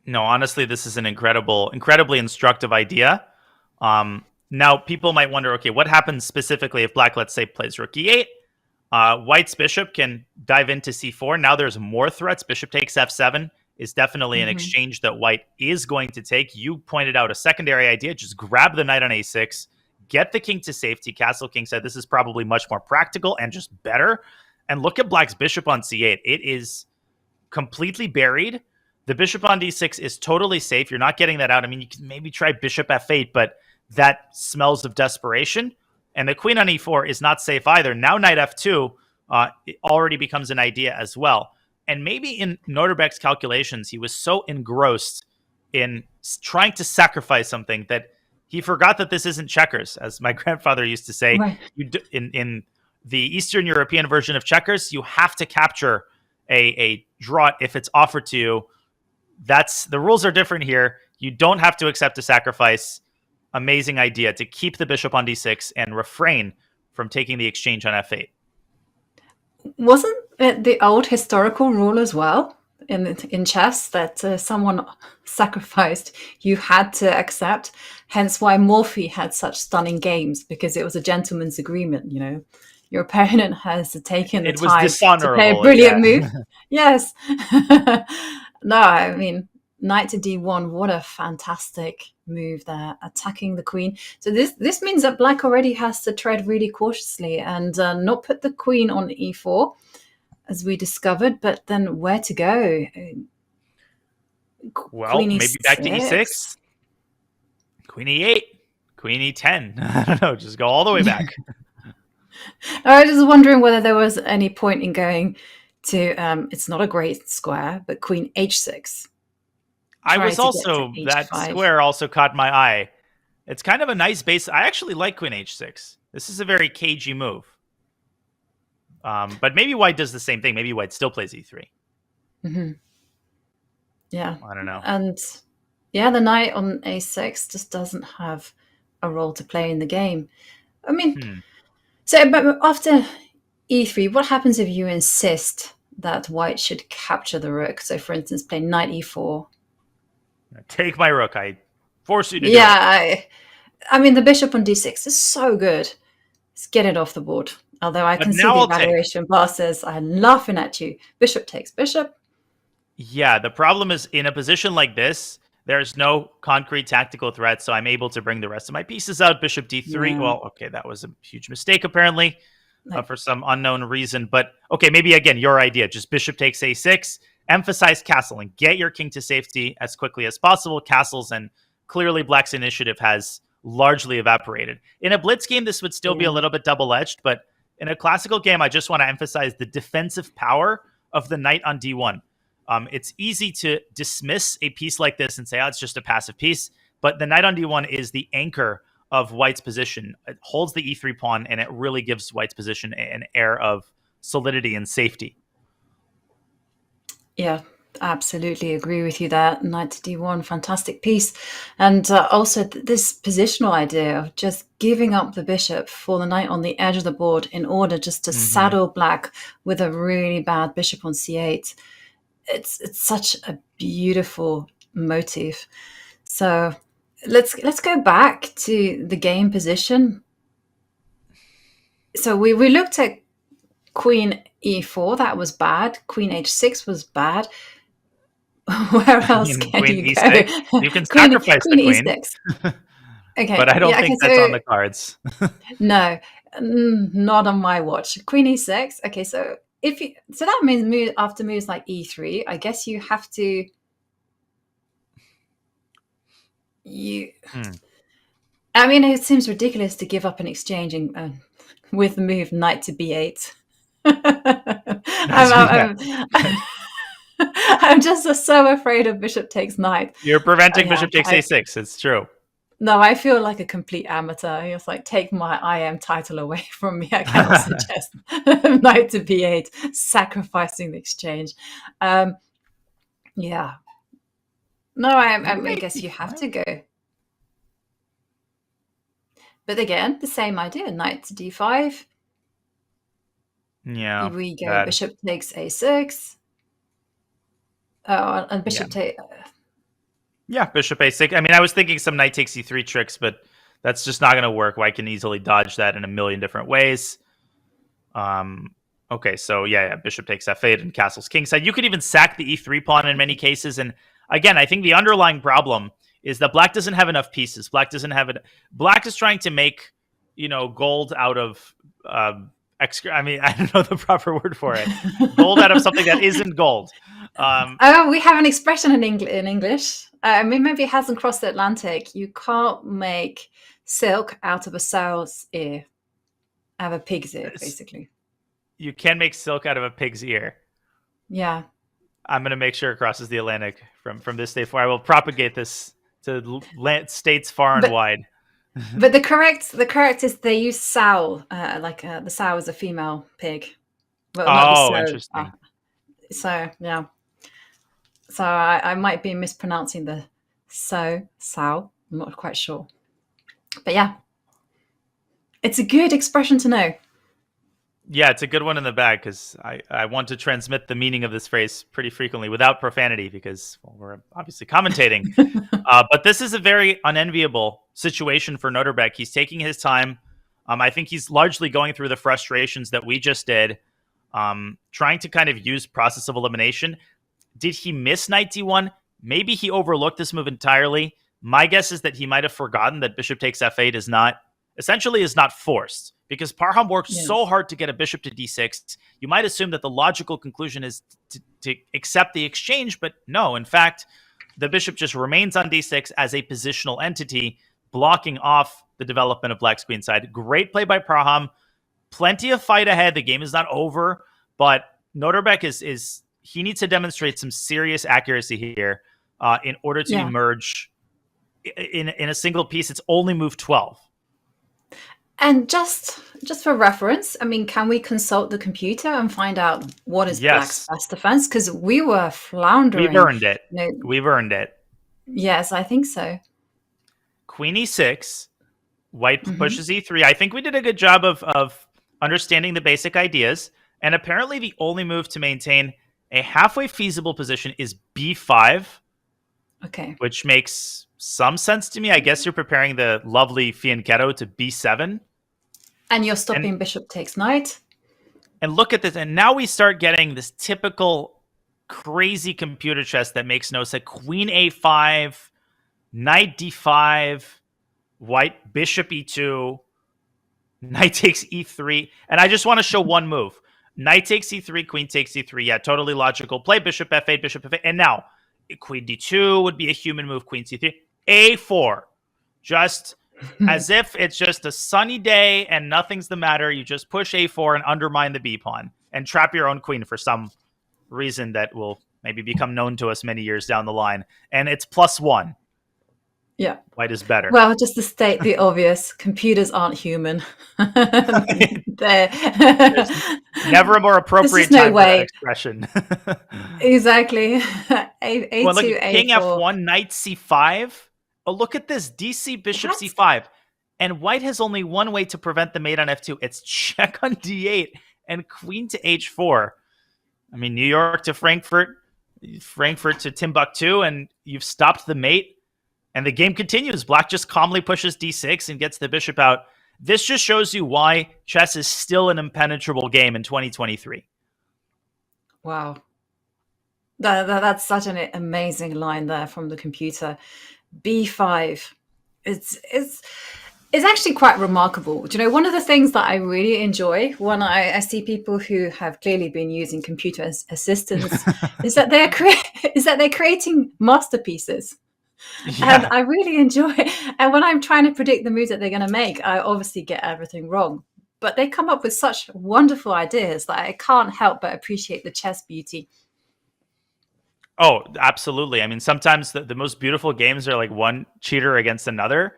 No, honestly, this is an incredibly instructive idea. Now, people might wonder, okay, what happens specifically if black, let's say, plays rook e8? White's bishop can dive into c4. Now there's more threats. Bishop takes f7 is definitely an exchange that white is going to take. You pointed out a secondary idea. Just grab the knight on a6, get the king to safety. Castle King said this is probably much more practical and just better. And look at black's bishop on c8. It is completely buried. The bishop on d6 is totally safe. You're not getting that out. I mean, you can maybe try bishop f8, but that smells of desperation. And the queen on e4 is not safe either. Now knight f2 it already becomes an idea as well. And maybe in Noterbeck's calculations, he was so engrossed in trying to sacrifice something that he forgot that this isn't checkers. As my grandfather used to say, Right. In the Eastern European version of checkers, you have to capture a draw if it's offered to you. The rules are different here. You don't have to accept a sacrifice. Amazing idea to keep the bishop on d6 and refrain from taking the exchange on f8. Wasn't it the old historical rule as well in chess that someone sacrificed, you had to accept? Hence why Morphy had such stunning games, because it was a gentleman's agreement. Your opponent has taken the time to play a brilliant move. Yes. No, I mean, knight to d1, what a fantastic move there, attacking the queen. So this means that black already has to tread really cautiously and not put the queen on e4, as we discovered, but then where to go? Well, Queen maybe E6. back to e6, queen e8, queen e10. I don't know, just go all the way back. I was just wondering whether there was any point in going to, it's not a great square, but queen h6. That square also caught my eye. It's kind of a nice base. I actually like queen h6. This is a very cagey move. But maybe white does the same thing. Maybe white still plays e3. Mm-hmm. Yeah. I don't know. And yeah, the knight on a6 just doesn't have a role to play in the game. I mean, so but after e3, what happens if you insist that white should capture the rook? So for instance, play knight e4. Take my rook. I force you to do it. Yeah, I mean, the bishop on d6 is so good. Let's get it off the board. Although I can see the evaluation bar says, I'm laughing at you. Bishop takes bishop. Yeah, the problem is in a position like this, there's no concrete tactical threat, so I'm able to bring the rest of my pieces out. Bishop d3. Yeah. Well, okay, that was a huge mistake, apparently, for some unknown reason. But, okay, maybe, again, your idea. Just bishop takes a6. Emphasize castling. Get your king to safety as quickly as possible. Castles, and clearly black's initiative has largely evaporated. In a blitz game, this would still be a little bit double-edged, but in a classical game, I just want to emphasize the defensive power of the knight on d1. It's easy to dismiss a piece like this and say, oh, it's just a passive piece. But the knight on d1 is the anchor of white's position. It holds the e3 pawn, and it really gives white's position an air of solidity and safety. Yeah, absolutely agree with you there. Knight to d1, fantastic piece. And also this positional idea of just giving up the bishop for the knight on the edge of the board in order just to saddle black with a really bad bishop on c8. It's such a beautiful motif. So let's go back to the game position. So we looked at Queen e4, that was bad. Queen h6 was bad. Where else can Queen you e6. go? You can sacrifice the queen. e6. Okay, But I don't think that's on the cards. No, not on my watch. Queen e6. Okay, so that means after moves like e3, I guess you have to I mean, it seems ridiculous to give up an exchange with the move knight to b8. I'm just so afraid of bishop takes knight. You're preventing bishop takes a6. It's true. No, I feel like a complete amateur. It's like, take my IM title away from me. I cannot suggest knight to b8, sacrificing the exchange. Yeah. No, I guess you have to go. But again, the same idea. Knight to d5. Yeah. We go bishop takes a6. And bishop takes... Yeah, bishop a6. I mean, I was thinking some knight takes e3 tricks, but that's just not going to work. White can easily dodge that in a million different ways. Okay, so yeah, bishop takes f8 and castles kingside. You could even sack the e3 pawn in many cases. And again, I think the underlying problem is that black doesn't have enough pieces. Black doesn't have it. Black is trying to make, gold out of... I mean, I don't know the proper word for it. Gold out of something that isn't gold. We have an expression in English. I mean, maybe it hasn't crossed the Atlantic. You can't make silk out of a sow's ear, out of a pig's ear, basically. You can make silk out of a pig's ear. Yeah. I'm going to make sure it crosses the Atlantic from this day forward. I will propagate this to states far and wide. But the correct is they use sow, the sow is a female pig. Well, interesting. So yeah. So I might be mispronouncing the sow. I'm not quite sure. But yeah, it's a good expression to know. Yeah, it's a good one in the bag because I want to transmit the meaning of this phrase pretty frequently without profanity because we're obviously commentating. But this is a very unenviable situation for Noterbeck. He's taking his time. I think he's largely going through the frustrations that we just did, trying to kind of use process of elimination. Did he miss knight d1? Maybe he overlooked this move entirely. My guess is that he might have forgotten that bishop takes f8 is not forced. Because Parham worked so hard to get a bishop to d6, you might assume that the logical conclusion is to accept the exchange, but no. In fact, the bishop just remains on d6 as a positional entity, blocking off the development of black's queenside. Great play by Parham. Plenty of fight ahead. The game is not over, but Noterbeck he needs to demonstrate some serious accuracy here in order to emerge in a single piece. It's only move 12. And just for reference, I mean, can we consult the computer and find out what is black's best defense? Because we were floundering. We've earned it. We've earned it. Yes, I think so. Queen e6. White pushes e3. I think we did a good job of understanding the basic ideas. And apparently the only move to maintain a halfway feasible position is b5. Okay. Which makes some sense to me. I guess you're preparing the lovely fianchetto to b7. And you're stopping bishop takes knight. And look at this. And now we start getting this typical crazy computer chess that makes no sense. Queen a5, knight d5, white bishop e2, knight takes e3. And I just want to show one move. Knight takes e3, queen takes e3. Yeah, totally logical. Play bishop f8, bishop f8. And now queen d2 would be a human move. Queen c3. a4. Just as if it's just a sunny day and nothing's the matter. You just push a4 and undermine the b pawn and trap your own queen for some reason that will maybe become known to us many years down the line. And it's +1. Yeah. White is better. Well, just to state the obvious, computers aren't human. They're There's never a more appropriate no time for that way. expression. Exactly. Well, look A2, at King A4. F1, Knight C5. Oh, look at this. DC Bishop What? C5. And White has only one way to prevent the mate on F2. It's check on D8 and Queen to H4. I mean, New York to Frankfurt, Frankfurt to Timbuktu, and you've stopped the mate. And the game continues. Black just calmly pushes D6 and gets the bishop out. This just shows you why chess is still an impenetrable game in 2023. Wow. That's such an amazing line there from the computer. B5. It's actually quite remarkable. Do you know, one of the things that I really enjoy when I see people who have clearly been using computer assistants is that they're creating masterpieces. And I really enjoy it. And when I'm trying to predict the moves that they're going to make, I obviously get everything wrong. But they come up with such wonderful ideas that I can't help but appreciate the chess beauty. Oh, absolutely. I mean, sometimes the most beautiful games are like one cheater against another.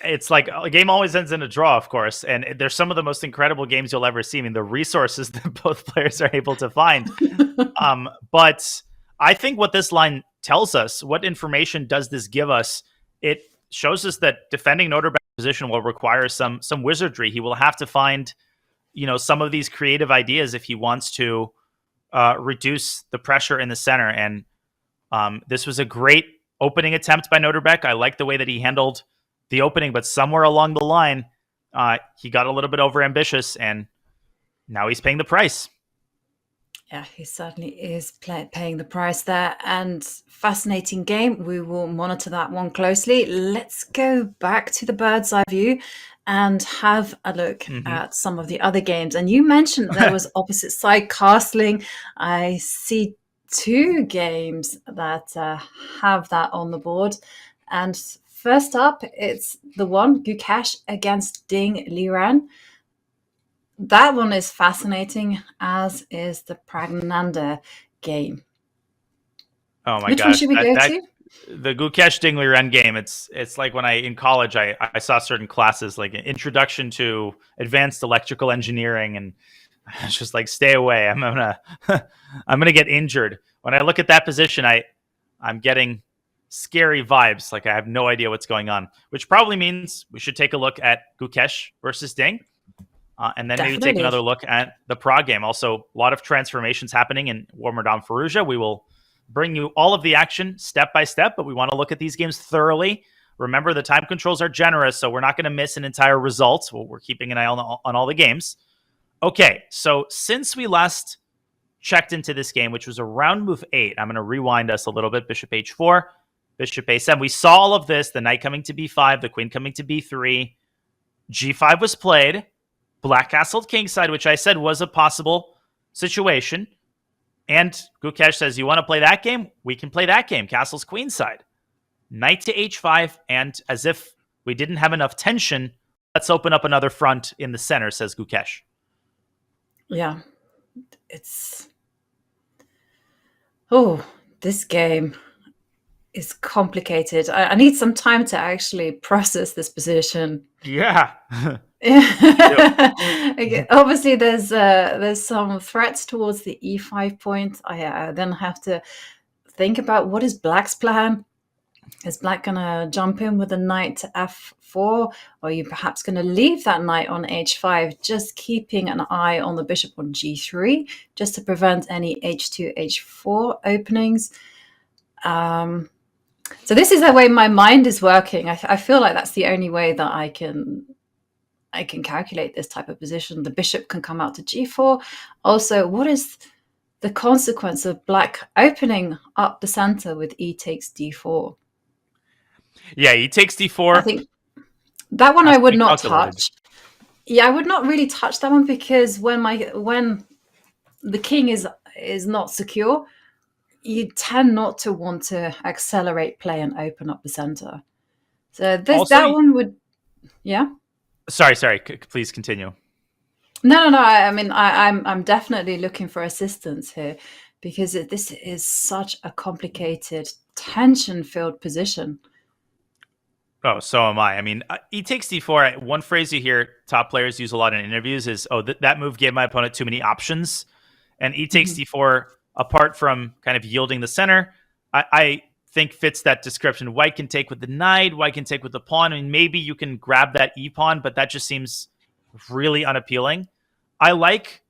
It's like a game always ends in a draw, of course. And there's some of the most incredible games you'll ever see. I mean, the resources that both players are able to find. But I think what this line tells us, what information does this give us? It shows us that defending Notre Dame's position will require some wizardry. He will have to find, some of these creative ideas if he wants to reduce the pressure in the center. And this was a great opening attempt by Noterbeck. I like the way that he handled the opening, but somewhere along the line, he got a little bit overambitious, and now he's paying the price. Yeah, he certainly is paying the price there. And fascinating game. We will monitor that one closely. Let's go back to the bird's eye view and have a look at some of the other games. And you mentioned there was opposite side castling. I see two games that have that on the board. And first up, it's the one, Gukesh against Ding Liren. That one is fascinating, as is the Praggnanandhaa game. Oh my Which gosh. one should we go to? The Gukesh Ding Liren game, it's like when in college I saw certain classes like an introduction to advanced electrical engineering, and I was just like, stay away. I'm gonna get injured. When I look at that position, I'm getting scary vibes. Like I have no idea what's going on, which probably means we should take a look at Gukesh versus Ding. And then maybe take another look at the Prague game. Also, a lot of transformations happening in Warmerdam Firouzja. We will bring you all of the action step by step, but we want to look at these games thoroughly. Remember, the time controls are generous, so we're not going to miss an entire result. We're keeping an eye on all the games. Okay, so since we last checked into this game, which was around move 8, I'm going to rewind us a little bit. Bishop h4, bishop a7. We saw all of this, the knight coming to b5, the queen coming to b3. g5 was played. Black castled kingside, which I said was a possible situation. And Gukesh says, you want to play that game? We can play that game. Castle's queenside. Knight to h5, and as if we didn't have enough tension, let's open up another front in the center, says Gukesh. Yeah. This game is complicated. I need some time to actually process this position. Yeah. Okay. Obviously, there's some threats towards the e5 point. I then have to think about what is Black's plan. Is Black gonna jump in with a knight to f4, or are you perhaps gonna leave that knight on h5, just keeping an eye on the bishop on g3, just to prevent any h2, h4 openings? So this is the way my mind is working. I feel like that's the only way that I can calculate this type of position. The bishop can come out to g4. Also, what is the consequence of Black opening up the center with e takes d4? Yeah, e takes d4. I think that one I would not touch. Yeah, I would not really touch that one, because when the king is not secure, you tend not to want to accelerate play and open up the center. So that one would, yeah. Sorry. Please continue. No. I mean, I'm definitely looking for assistance here, because this is such a complicated, tension-filled position. Oh, so am I. I mean, e takes d4. One phrase you hear top players use a lot in interviews is, "Oh, that move gave my opponent too many options." And e takes Mhm. d4, apart from kind of yielding the center, I think fits that description. White can take with the knight. White can take with the pawn. I mean, maybe you can grab that e pawn, but that just seems really unappealing. I like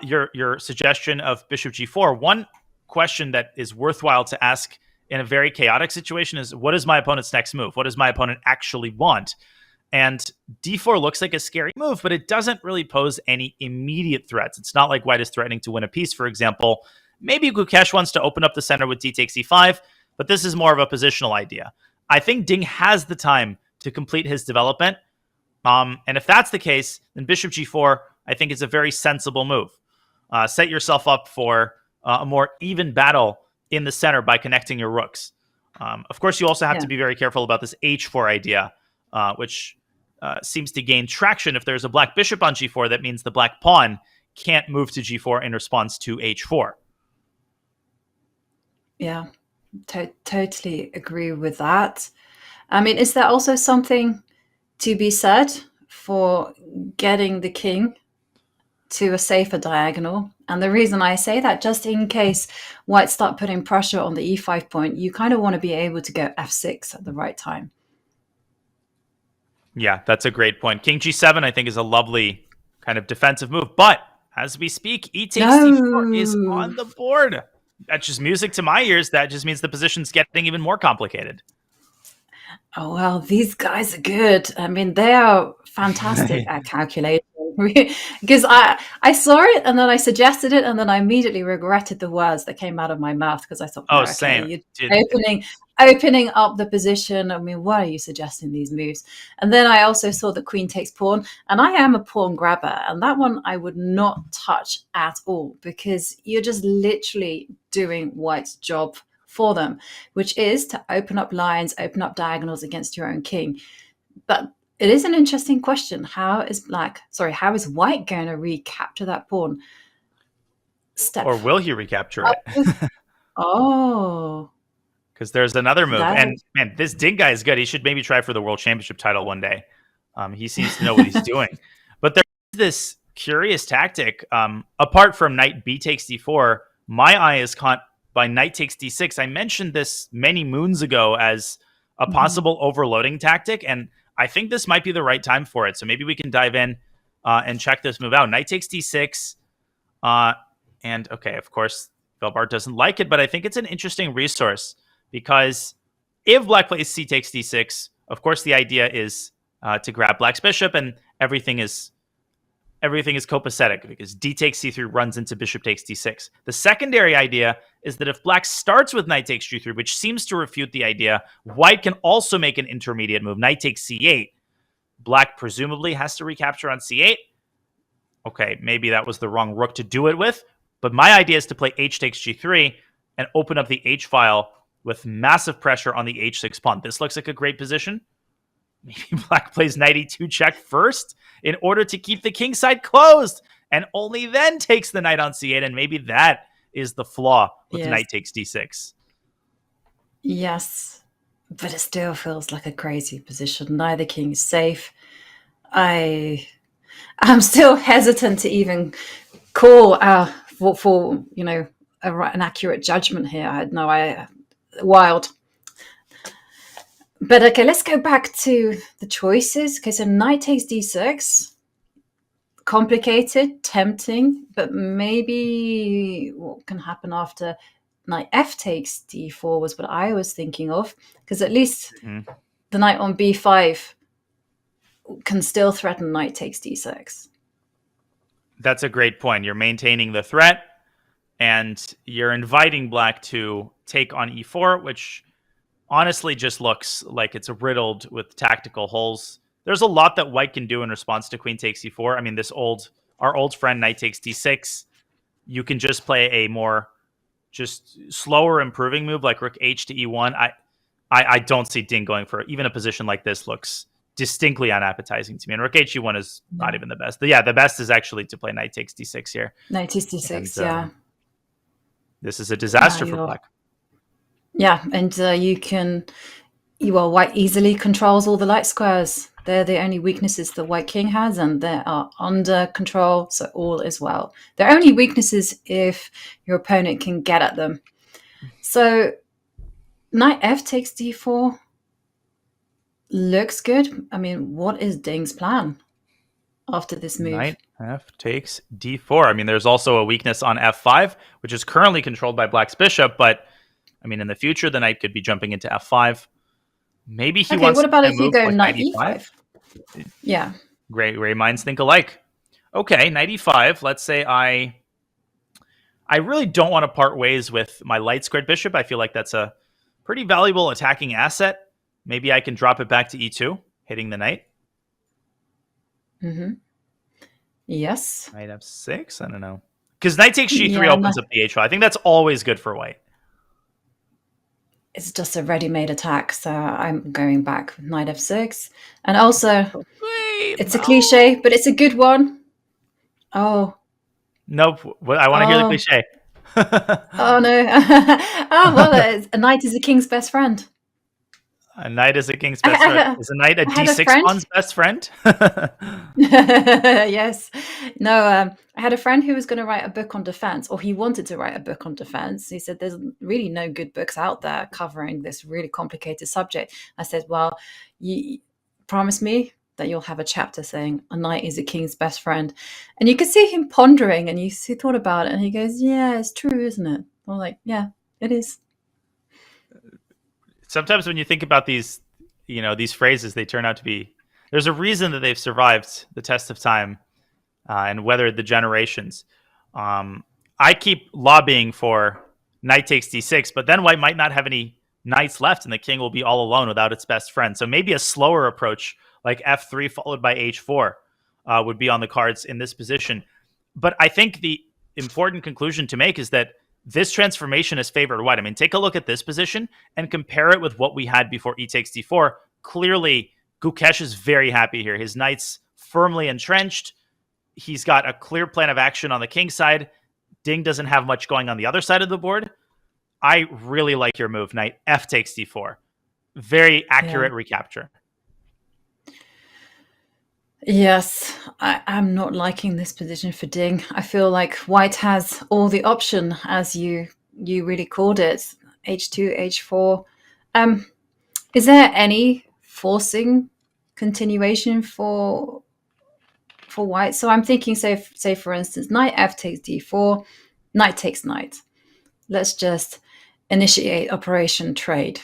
your suggestion of bishop g4. One question that is worthwhile to ask in a very chaotic situation is, what is my opponent's next move? What does my opponent actually want? And d4 looks like a scary move, but it doesn't really pose any immediate threats. It's not like white is threatening to win a piece, for example. Maybe Gukesh wants to open up the center with d takes e5, but this is more of a positional idea. I think Ding has the time to complete his development. And if that's the case, then bishop g4, I think, is a very sensible move. Set yourself up for a more even battle in the center by connecting your rooks. Of course, you also have to be very careful about this h4 idea, which seems to gain traction. If there's a black bishop on g4, that means the black pawn can't move to g4 in response to h4. Yeah, totally agree with that. I mean, is there also something to be said for getting the king to a safer diagonal? And the reason I say that, just in case white start putting pressure on the e5 point, you kind of want to be able to go f6 at the right time. Yeah, that's a great point. King g7, I think, is a lovely kind of defensive move. But as we speak, e takes d4 is on the board. That's just music to my ears. That just means the position's getting even more complicated. Oh, well, these guys are good. I mean, they are fantastic at calculating. Because I saw it and then I suggested it and then I immediately regretted the words that came out of my mouth, because I thought, Oh, okay, same. you're opening up the position. I mean, why are you suggesting these moves? And then I also saw that queen takes pawn, and I am a pawn grabber, and that one I would not touch at all, because you're just literally doing white's job for them, which is to open up lines, open up diagonals against your own king. But it is an interesting question. How is white going to recapture that pawn? Or will he recapture it? Oh. Because there's another move. And man, this Ding guy is good. He should maybe try for the world championship title one day. He seems to know what he's doing. But there's this curious tactic. Apart from knight b takes d4, my eye is caught by knight takes d6. I mentioned this many moons ago as a possible overloading tactic, and I think this might be the right time for it. So maybe we can dive in and check this move out. Knight takes d6. And okay, of course, Velbart doesn't like it, but I think it's an interesting resource, because if black plays c takes d6, of course, the idea is to grab black's bishop, and everything is copacetic, because d takes c3 runs into bishop takes d6. The secondary idea is that if black starts with knight takes g3, which seems to refute the idea, white can also make an intermediate move, knight takes c8. Black presumably has to recapture on c8. Okay, maybe that was the wrong rook to do it with, but my idea is to play h takes g3 and open up the h file with massive pressure on the h6 pawn. This looks like a great position. Maybe black plays knight e2 check first in order to keep the king side closed, and only then takes the knight on c8, and maybe that is the flaw with knight takes d6. Yes, but it still feels like a crazy position. Neither king is safe. I'm still hesitant to even call for an accurate judgment here. Wild. But okay, let's go back to the choices. Okay, so knight takes d6. Complicated, tempting, but maybe what can happen after knight f takes d4 was what I was thinking of, because at least the knight on b5 can still threaten knight takes d6. That's a great point. You're maintaining the threat, and you're inviting black to take on e4, which honestly just looks like it's riddled with tactical holes. There's a lot that white can do in response to queen takes e4. I mean, our old friend knight takes d6. You can just play a more just slower improving move like rook h to e1. I don't see Ding going for even a position like this. Looks distinctly unappetizing to me. And rook h e1 is not even the best. But yeah, the best is actually to play knight takes d6 here. Knight takes d6, yeah. This is a disaster for black. Yeah, and you can Well, white easily controls all the light squares. They're the only weaknesses the white king has, and they are under control, so all is well. They're only weaknesses if your opponent can get at them. So knight f takes d4 looks good. I mean, what is Ding's plan after this move? Knight f takes d4. I mean, there's also a weakness on f5, which is currently controlled by black's bishop, but I mean, in the future, the knight could be jumping into f5. Maybe he wants what about to if you move go like knight e5? e5? Yeah. Great minds think alike. Okay, knight e5. Let's say I really don't want to part ways with my light squared bishop. I feel like that's a pretty valuable attacking asset. Maybe I can drop it back to e2, hitting the knight. Mm-hmm. Yes. Knight f6? I don't know. Because knight takes g3 opens up the h file. I think that's always good for white. It's just a ready-made attack, so I'm going back with knight f6. And also, it's a cliche, but it's a good one. Oh. Nope. I want to hear the cliche. Oh, no. A knight is a king's best friend. A knight is a king's best friend. Is a knight a d6 pawn's best friend? Yes. No, I had a friend who was going to write a book on defense, or he wanted to write a book on defense. He said there's really no good books out there covering this really complicated subject. I said, well, you promise me that you'll have a chapter saying a knight is a king's best friend. And you could see him pondering, and he thought about it, and he goes, yeah, it's true, isn't it? I'm like, yeah, it is. Sometimes when you think about these phrases, they turn out to be, there's a reason that they've survived the test of time and weathered the generations. I keep lobbying for knight takes d6, but then white might not have any knights left, and the king will be all alone without its best friend. So maybe a slower approach like f3 followed by h4 would be on the cards in this position. But I think the important conclusion to make is that this transformation has favored white. I mean, take a look at this position and compare it with what we had before e takes d4. Clearly, Gukesh is very happy here. His knight's firmly entrenched. He's got a clear plan of action on the king side. Ding doesn't have much going on the other side of the board. I really like your move, knight f takes d4. Very accurate recapture. Yes, I'm not liking this position for Ding. I feel like white has all the option, as you really called it, h2, h4. Is there any forcing continuation for white? So I'm thinking, say for instance, knight f takes d4, knight takes knight. Let's just initiate operation trade.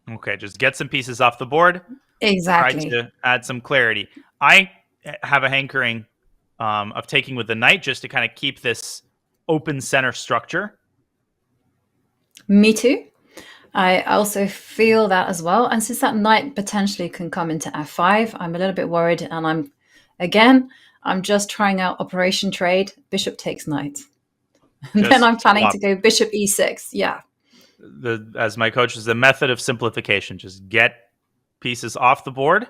Okay, just get some pieces off the board. Exactly. Try to add some clarity. I have a hankering of taking with the knight just to kind of keep this open center structure. Me too. I also feel that as well. And since that knight potentially can come into f5, I'm a little bit worried. And I'm just trying out operation trade. Bishop takes knight. And then I'm planning to go bishop e6. Yeah. As my coach is the method of simplification. Just get pieces off the board.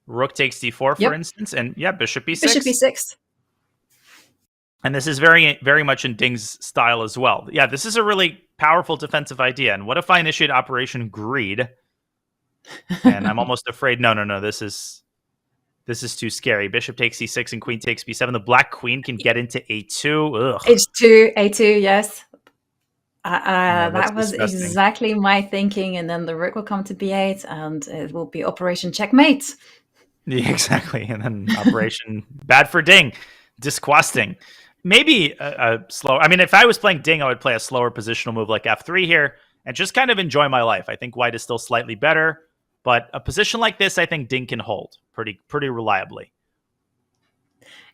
Rook takes d4, for instance, and bishop e6. Bishop e6. And this is very, very much in Ding's style as well. Yeah, this is a really powerful defensive idea. And what if I initiate Operation Greed? And I'm almost afraid, no, this is too scary. Bishop takes e6 and queen takes b7. The black queen can get into a2. Ugh. a2, yes. That was disgusting. Exactly my thinking, and then the rook will come to b8, and it will be Operation Checkmate. Yeah, exactly, and then Operation Bad for Ding, disgusting. Maybe a slow. I mean, if I was playing Ding, I would play a slower positional move like f3 here, and just kind of enjoy my life. I think white is still slightly better, but a position like this, I think Ding can hold pretty reliably.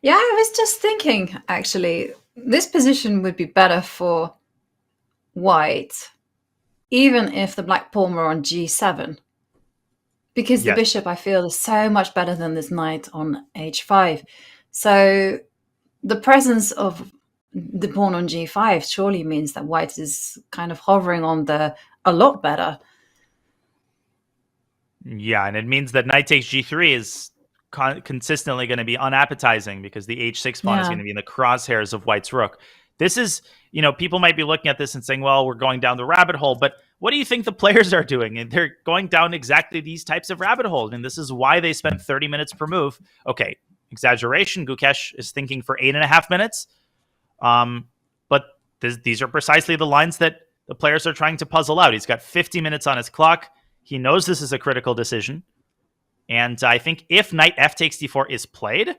Yeah, I was just thinking, actually, this position would be better for white, even if the black pawn were on g7, because the bishop, I feel, is so much better than this knight on h5. So the presence of the pawn on g5 surely means that white is kind of hovering on the a lot better. Yeah, and it means that knight takes g3 is consistently going to be unappetizing because the h6 pawn is going to be in the crosshairs of white's rook. This is, people might be looking at this and saying, well, we're going down the rabbit hole, but what do you think the players are doing? And they're going down exactly these types of rabbit holes. And this is why they spent 30 minutes per move. Okay, exaggeration. Gukesh is thinking for 8.5 minutes. But these are precisely the lines that the players are trying to puzzle out. He's got 50 minutes on his clock. He knows this is a critical decision. And I think if knight f takes d4 is played,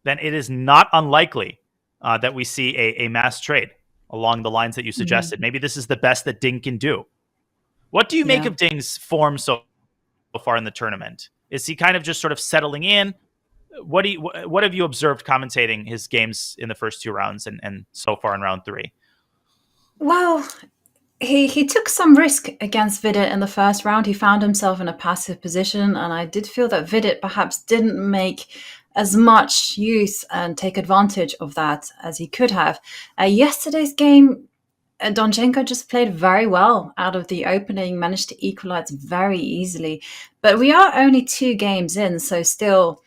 then it is not unlikely that we see a mass trade along the lines that you suggested. Maybe this is the best that Ding can do. What do you make of Ding's form so far in the tournament? Is he kind of just sort of settling in? What have you observed commentating his games in the first 2 rounds and so far in round 3? Well, he took some risk against Vidit in the first round. He found himself in a passive position, and I did feel that Vidit perhaps didn't make as much use and take advantage of that as he could have. Yesterday's game, Donchenko just played very well out of the opening, managed to equalize very easily. But we are only 2 games in, so still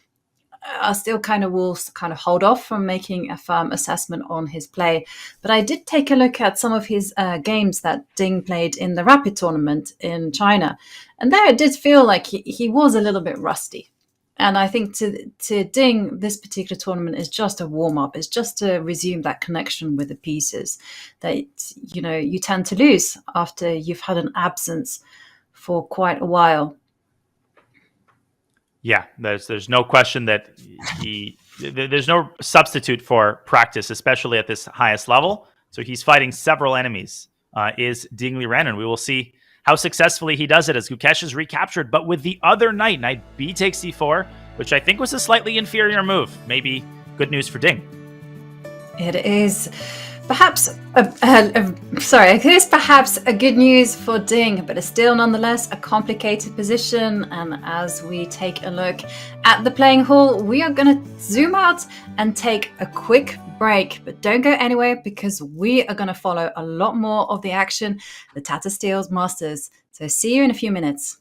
will hold off from making a firm assessment on his play. But I did take a look at some of his games that Ding played in the Rapid tournament in China. And there it did feel like he was a little bit rusty. And I think to Ding, this particular tournament is just a warm-up. It's just to resume that connection with the pieces that, you tend to lose after you've had an absence for quite a while. Yeah, there's no question that there's no substitute for practice, especially at this highest level. So he's fighting several enemies, is Ding Liren, and we will see how successfully he does it as Gukesh is recaptured. But with the other knight b takes d4, which I think was a slightly inferior move. Maybe good news for Ding. It is perhaps it is perhaps a good news for Ding, but it's still nonetheless a complicated position. And as we take a look at the playing hall, we are going to zoom out and take a quick break, but don't go anywhere because we are going to follow a lot more of the action, the Tata Steel's Masters. So see you in a few minutes.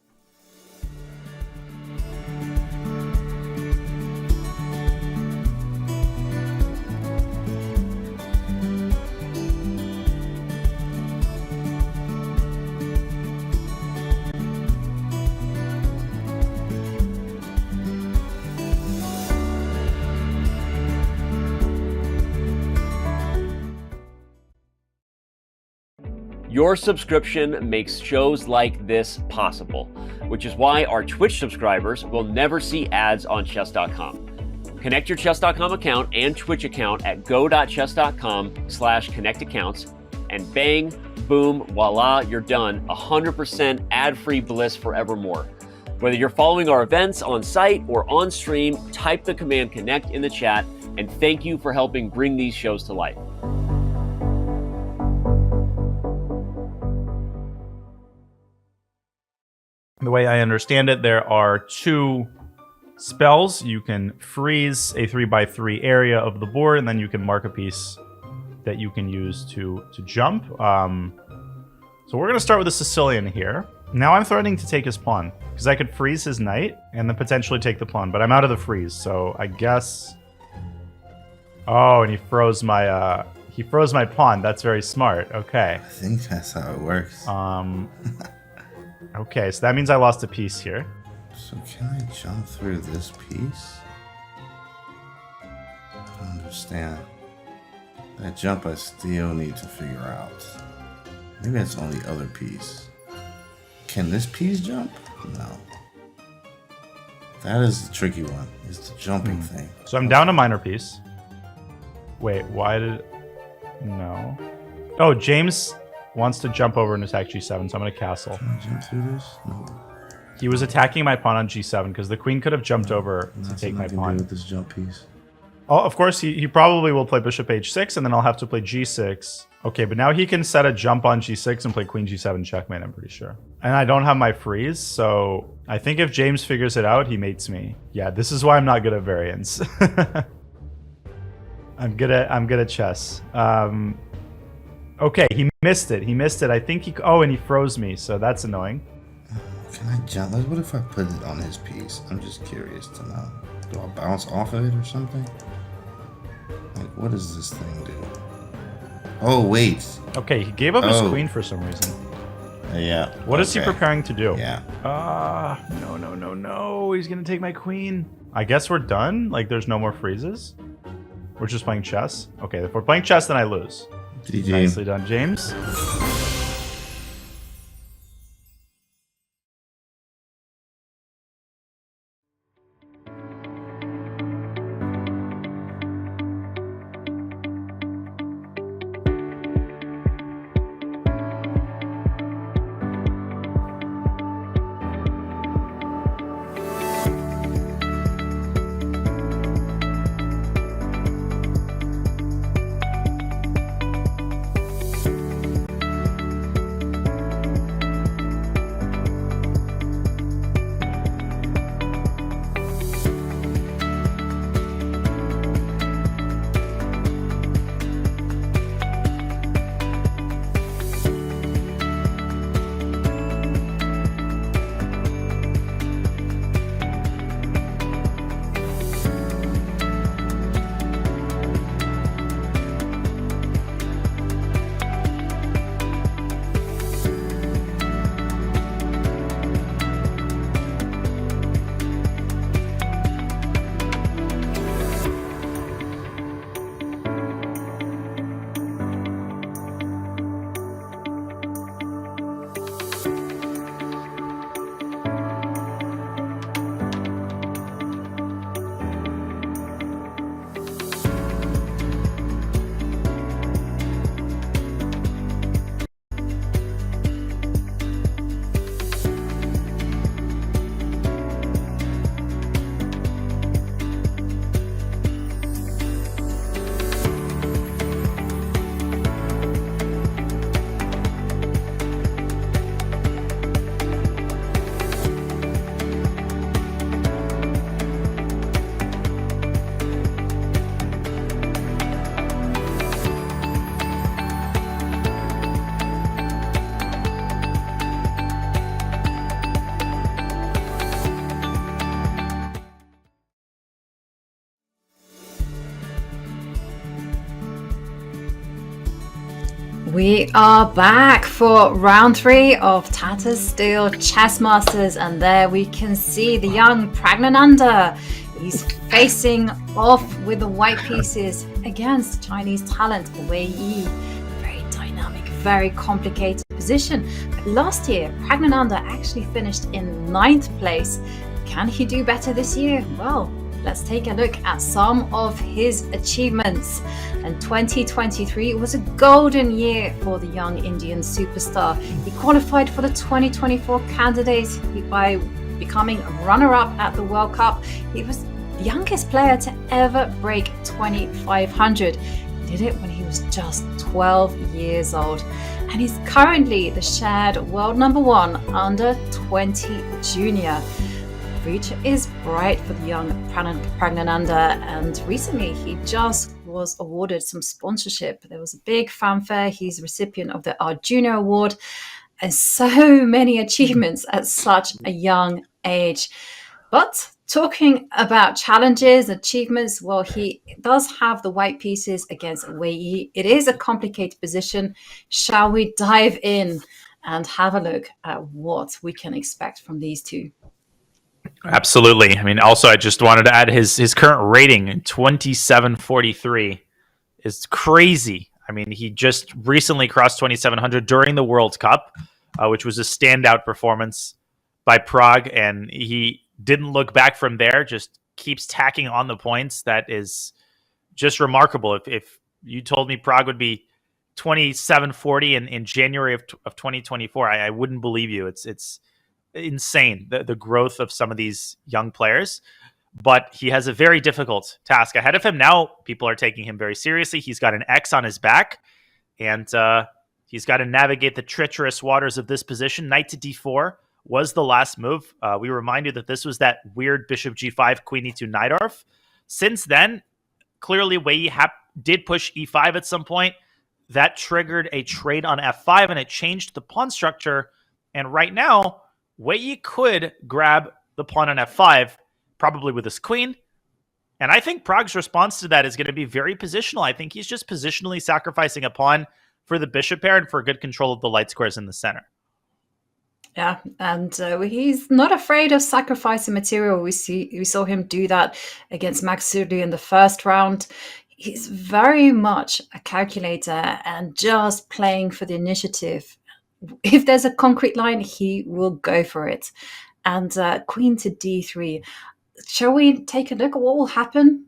Your subscription makes shows like this possible, which is why our Twitch subscribers will never see ads on chess.com. Connect your chess.com account and Twitch account at go.chess.com/connectaccounts, and bang, boom, voila, you're done. 100% ad-free bliss forevermore. Whether you're following our events on site or on stream, type the command connect in the chat, and thank you for helping bring these shows to life. The way I understand it, there are 2 spells. You can freeze a 3x3 area of the board, and then you can mark a piece that you can use to jump. So we're going to start with a Sicilian here. Now I'm threatening to take his pawn, because I could freeze his knight and then potentially take the pawn, but I'm out of the freeze, so I guess... Oh, and he froze my pawn. That's very smart. Okay. I think that's how it works. Okay, so that means I lost a piece here. So can I jump through this piece? I don't understand. That jump I still need to figure out. Maybe that's on the other piece. Can this piece jump? No. That is the tricky one, is the jumping thing. So I'm down a minor piece. Wait, why did... No. Oh, James wants to jump over and attack g7, so I'm going to castle. Can I jump through this? No. He was attacking my pawn on g7 because the queen could have jumped over to take my pawn. With this jump piece. Oh, of course, he probably will play bishop h6, and then I'll have to play g6. Okay, but now he can set a jump on g6 and play queen g7 checkmate, I'm pretty sure. And I don't have my freeze, so I think if James figures it out, he mates me. Yeah, this is why I'm not good at variance. I'm good at chess. Okay, he missed it. I think he... Oh, and he froze me, so that's annoying. Can I jump? What if I put it on his piece? I'm just curious to know. Do I bounce off of it or something? Like, what does this thing do? Oh, wait. Okay, he gave up his Oh. queen for some reason. Yeah. What is he okay. preparing to do? Yeah. No. He's going to take my queen. I guess we're done? Like, there's no more freezes? We're just playing chess? Okay, if we're playing chess, then I lose. GG. Nicely done, James. We are back for round 3 of Tata's Steel Chess Masters, and there we can see the young Praggnanandhaa. He's facing off with the white pieces against Chinese talent Wei Yi. Very dynamic, very complicated position. But last year, Praggnanandhaa actually finished in 9th place. Can he do better this year? Well, let's take a look at some of his achievements. And 2023 was a golden year for the young Indian superstar. He qualified for the 2024 candidates by becoming a runner-up at the World Cup. He was the youngest player to ever break 2,500. He did it when he was just 12 years old. And he's currently the shared world number 1 under 20 junior. The future is bright for the young Praggnanandhaa, and recently he just was awarded some sponsorship. There was a big fanfare. He's a recipient of the Arjuna Award, and so many achievements at such a young age. But talking about challenges, achievements, well, he does have the white pieces against Wei Yi. It is a complicated position. Shall we dive in and have a look at what we can expect from these two? Absolutely. I mean, also, I just wanted to add his current rating, 2743, is crazy. I mean, he just recently crossed 2,700 during the World Cup, which was a standout performance by Prague, and he didn't look back from there, just keeps tacking on the points. That is just remarkable. If you told me Prague would be 2740 in January of 2024, I wouldn't believe you. It's insane, the growth of some of these young players. But he has a very difficult task ahead of him. Now people are taking him very seriously. He's got an X on his back, and he's got to navigate the treacherous waters of this position. Knight to d4 was the last move. We remind you that this was that weird bishop g5, queen e2, knight arf. Since then, clearly Wei Yi did push e5 at some point. That triggered a trade on f5, and it changed the pawn structure. And right now, Wei Yi could grab the pawn on f5, probably with his queen, And I think Prague's response to that is going to be very positional. I think he's just positionally sacrificing a pawn for the bishop pair and for good control of the light squares in the center. Yeah, and he's not afraid of sacrificing material. We saw him do that against Maksudi in the first round. He's very much a calculator and just playing for the initiative. If there's a concrete line, he will go for it. And queen to d3. Shall we take a look at what will happen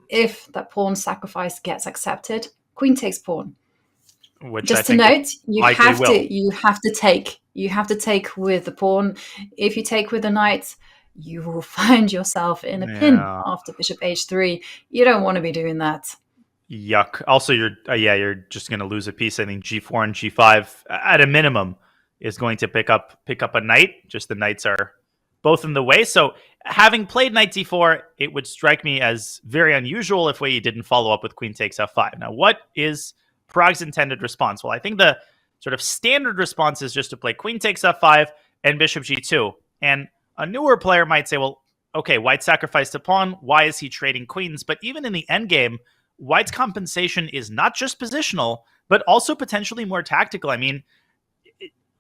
if that pawn sacrifice gets accepted? Queen takes pawn. Which Just to note, you have to take with the pawn. If you take with the knight, you will find yourself in a pin after bishop h3. You don't want to be doing that. Yuck. Also, you're just going to lose a piece. I think g4 and g5 at a minimum is going to pick up a knight. Just the knights are both in the way. So having played knight d4, it would strike me as very unusual if Wei didn't follow up with queen takes f5. Now, what is Prague's intended response? Well, I think the sort of standard response is just to play queen takes f5 and bishop g2. And a newer player might say, well, okay, White sacrificed a pawn. Why is he trading queens? But even in the endgame, White's compensation is not just positional, but also potentially more tactical. I mean,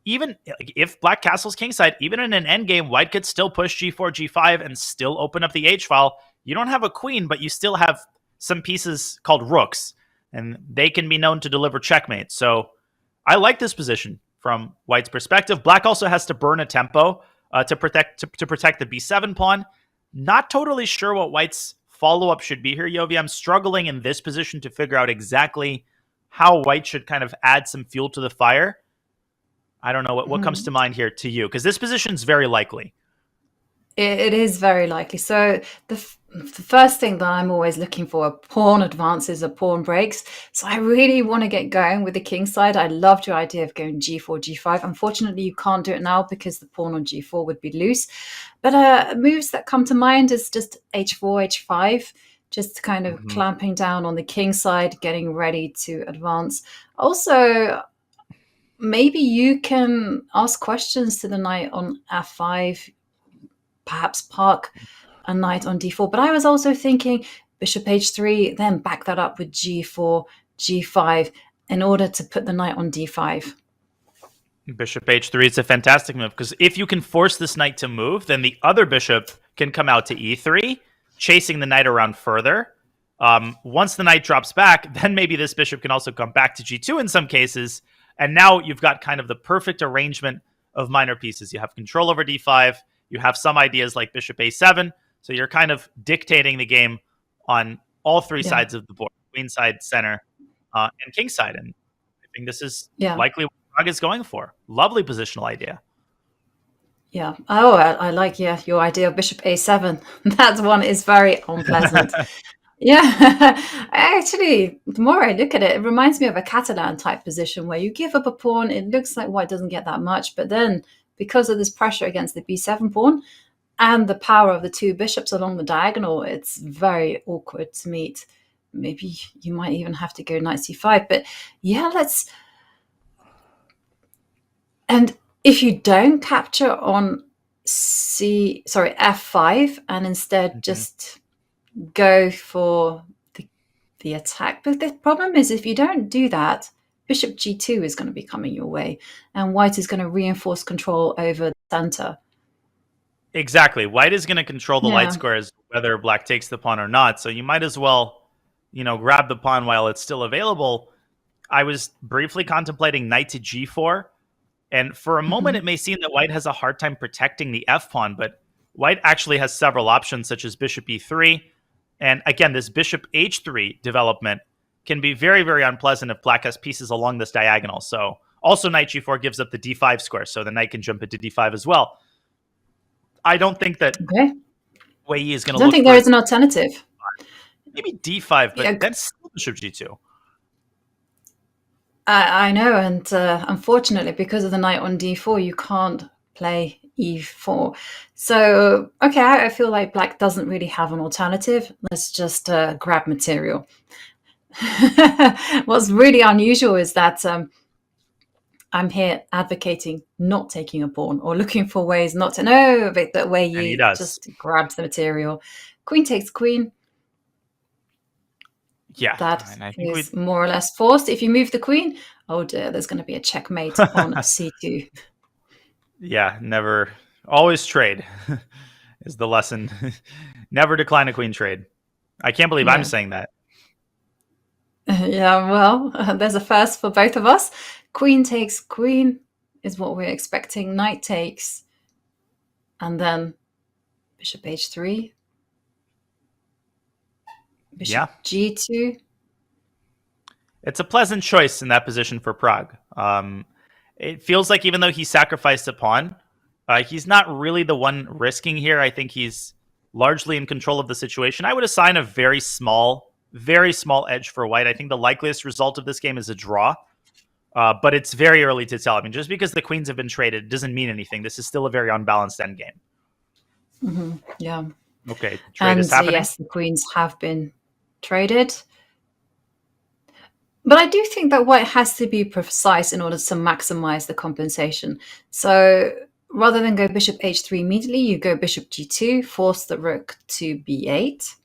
even if Black castles kingside, even in an endgame, White could still push g4, g5 and still open up the h-file. You don't have a queen, but you still have some pieces called rooks, and they can be known to deliver checkmate. So I like this position from White's perspective. Black also has to burn a tempo to protect the b7 pawn. Not totally sure what White's follow-up should be here, Yovi. I'm struggling in this position to figure out exactly how White should kind of add some fuel to the fire. I don't know what comes to mind here to you, because this position's very likely. It is very likely. So the first thing that I'm always looking for are pawn advances or pawn breaks. So I really want to get going with the king side. I loved your idea of going g4, g5. Unfortunately, you can't do it now because the pawn on g4 would be loose. But moves that come to mind is just h4, h5, just kind of clamping down on the king side, getting ready to advance. Also, maybe you can ask questions to the knight on f5, perhaps park a knight on d4. But I was also thinking bishop h3, then back that up with g4, g5 in order to put the knight on d5. Bishop h3 is a fantastic move, because if you can force this knight to move, then the other bishop can come out to e3, chasing the knight around further. Once the knight drops back, then maybe this bishop can also come back to g2 in some cases. And now you've got kind of the perfect arrangement of minor pieces. You have control over d5. You have some ideas like bishop a7. So you're kind of dictating the game on all three sides of the board, queen side, center, and king side. And I think this is likely what Prague is going for. Lovely positional idea. Yeah. Oh, I like your idea of bishop a7. That one is very unpleasant. Yeah, actually, the more I look at it, it reminds me of a Catalan type position where you give up a pawn. It looks like White doesn't get that much, but then because of this pressure against the b7 pawn and the power of the two bishops along the diagonal, it's very awkward to meet. Maybe you might even have to go knight c5. But yeah, and if you don't capture on f5 and instead just go for the attack. But the problem is, if you don't do that, bishop g2 is going to be coming your way, and White is going to reinforce control over the center. Exactly. White is going to control the light squares whether Black takes the pawn or not. So you might as well, grab the pawn while it's still available. I was briefly contemplating knight to g4, and for a moment it may seem that White has a hard time protecting the f pawn, but White actually has several options, such as bishop e3. And again, this bishop h3 development can be very, very unpleasant if Black has pieces along this diagonal. So also knight g4 gives up the d5 square, so the knight can jump into d5 as well. I don't think that Wei is going to look. I don't think there is an alternative. Maybe d5, but then still bishop g2. I know, and unfortunately, because of the knight on d4, you can't play e4. So, okay, I feel like Black doesn't really have an alternative. Let's just grab material. What's really unusual is that I'm here advocating not taking a pawn or looking for ways not to know that way you just grabs the material. Queen takes queen. Yeah, That and I think is more or less forced. If you move the queen, oh dear, there's going to be a checkmate on c2. yeah, never, always trade is the lesson. Never decline a queen trade. I can't believe I'm Yeah. saying that. Yeah, well, there's a first for both of us. Queen takes queen is what we're expecting. Knight takes, and then bishop h3, bishop Yeah. g2. It's a pleasant choice in that position for Prague. It feels like even though he sacrificed a pawn, he's not really the one risking here. I think he's largely in control of the situation. I would assign a very small edge for white. I think the likeliest result of this game is a draw, but it's very early to tell. I mean, just because the queens have been traded doesn't mean anything. This is still a very unbalanced endgame. Mm-hmm. Yeah. Okay, trade And is happening. yes, the queens have been traded. But I do think that white has to be precise in order to maximize the compensation. So rather than go bishop h3 immediately, you go bishop g2, force the rook to b8.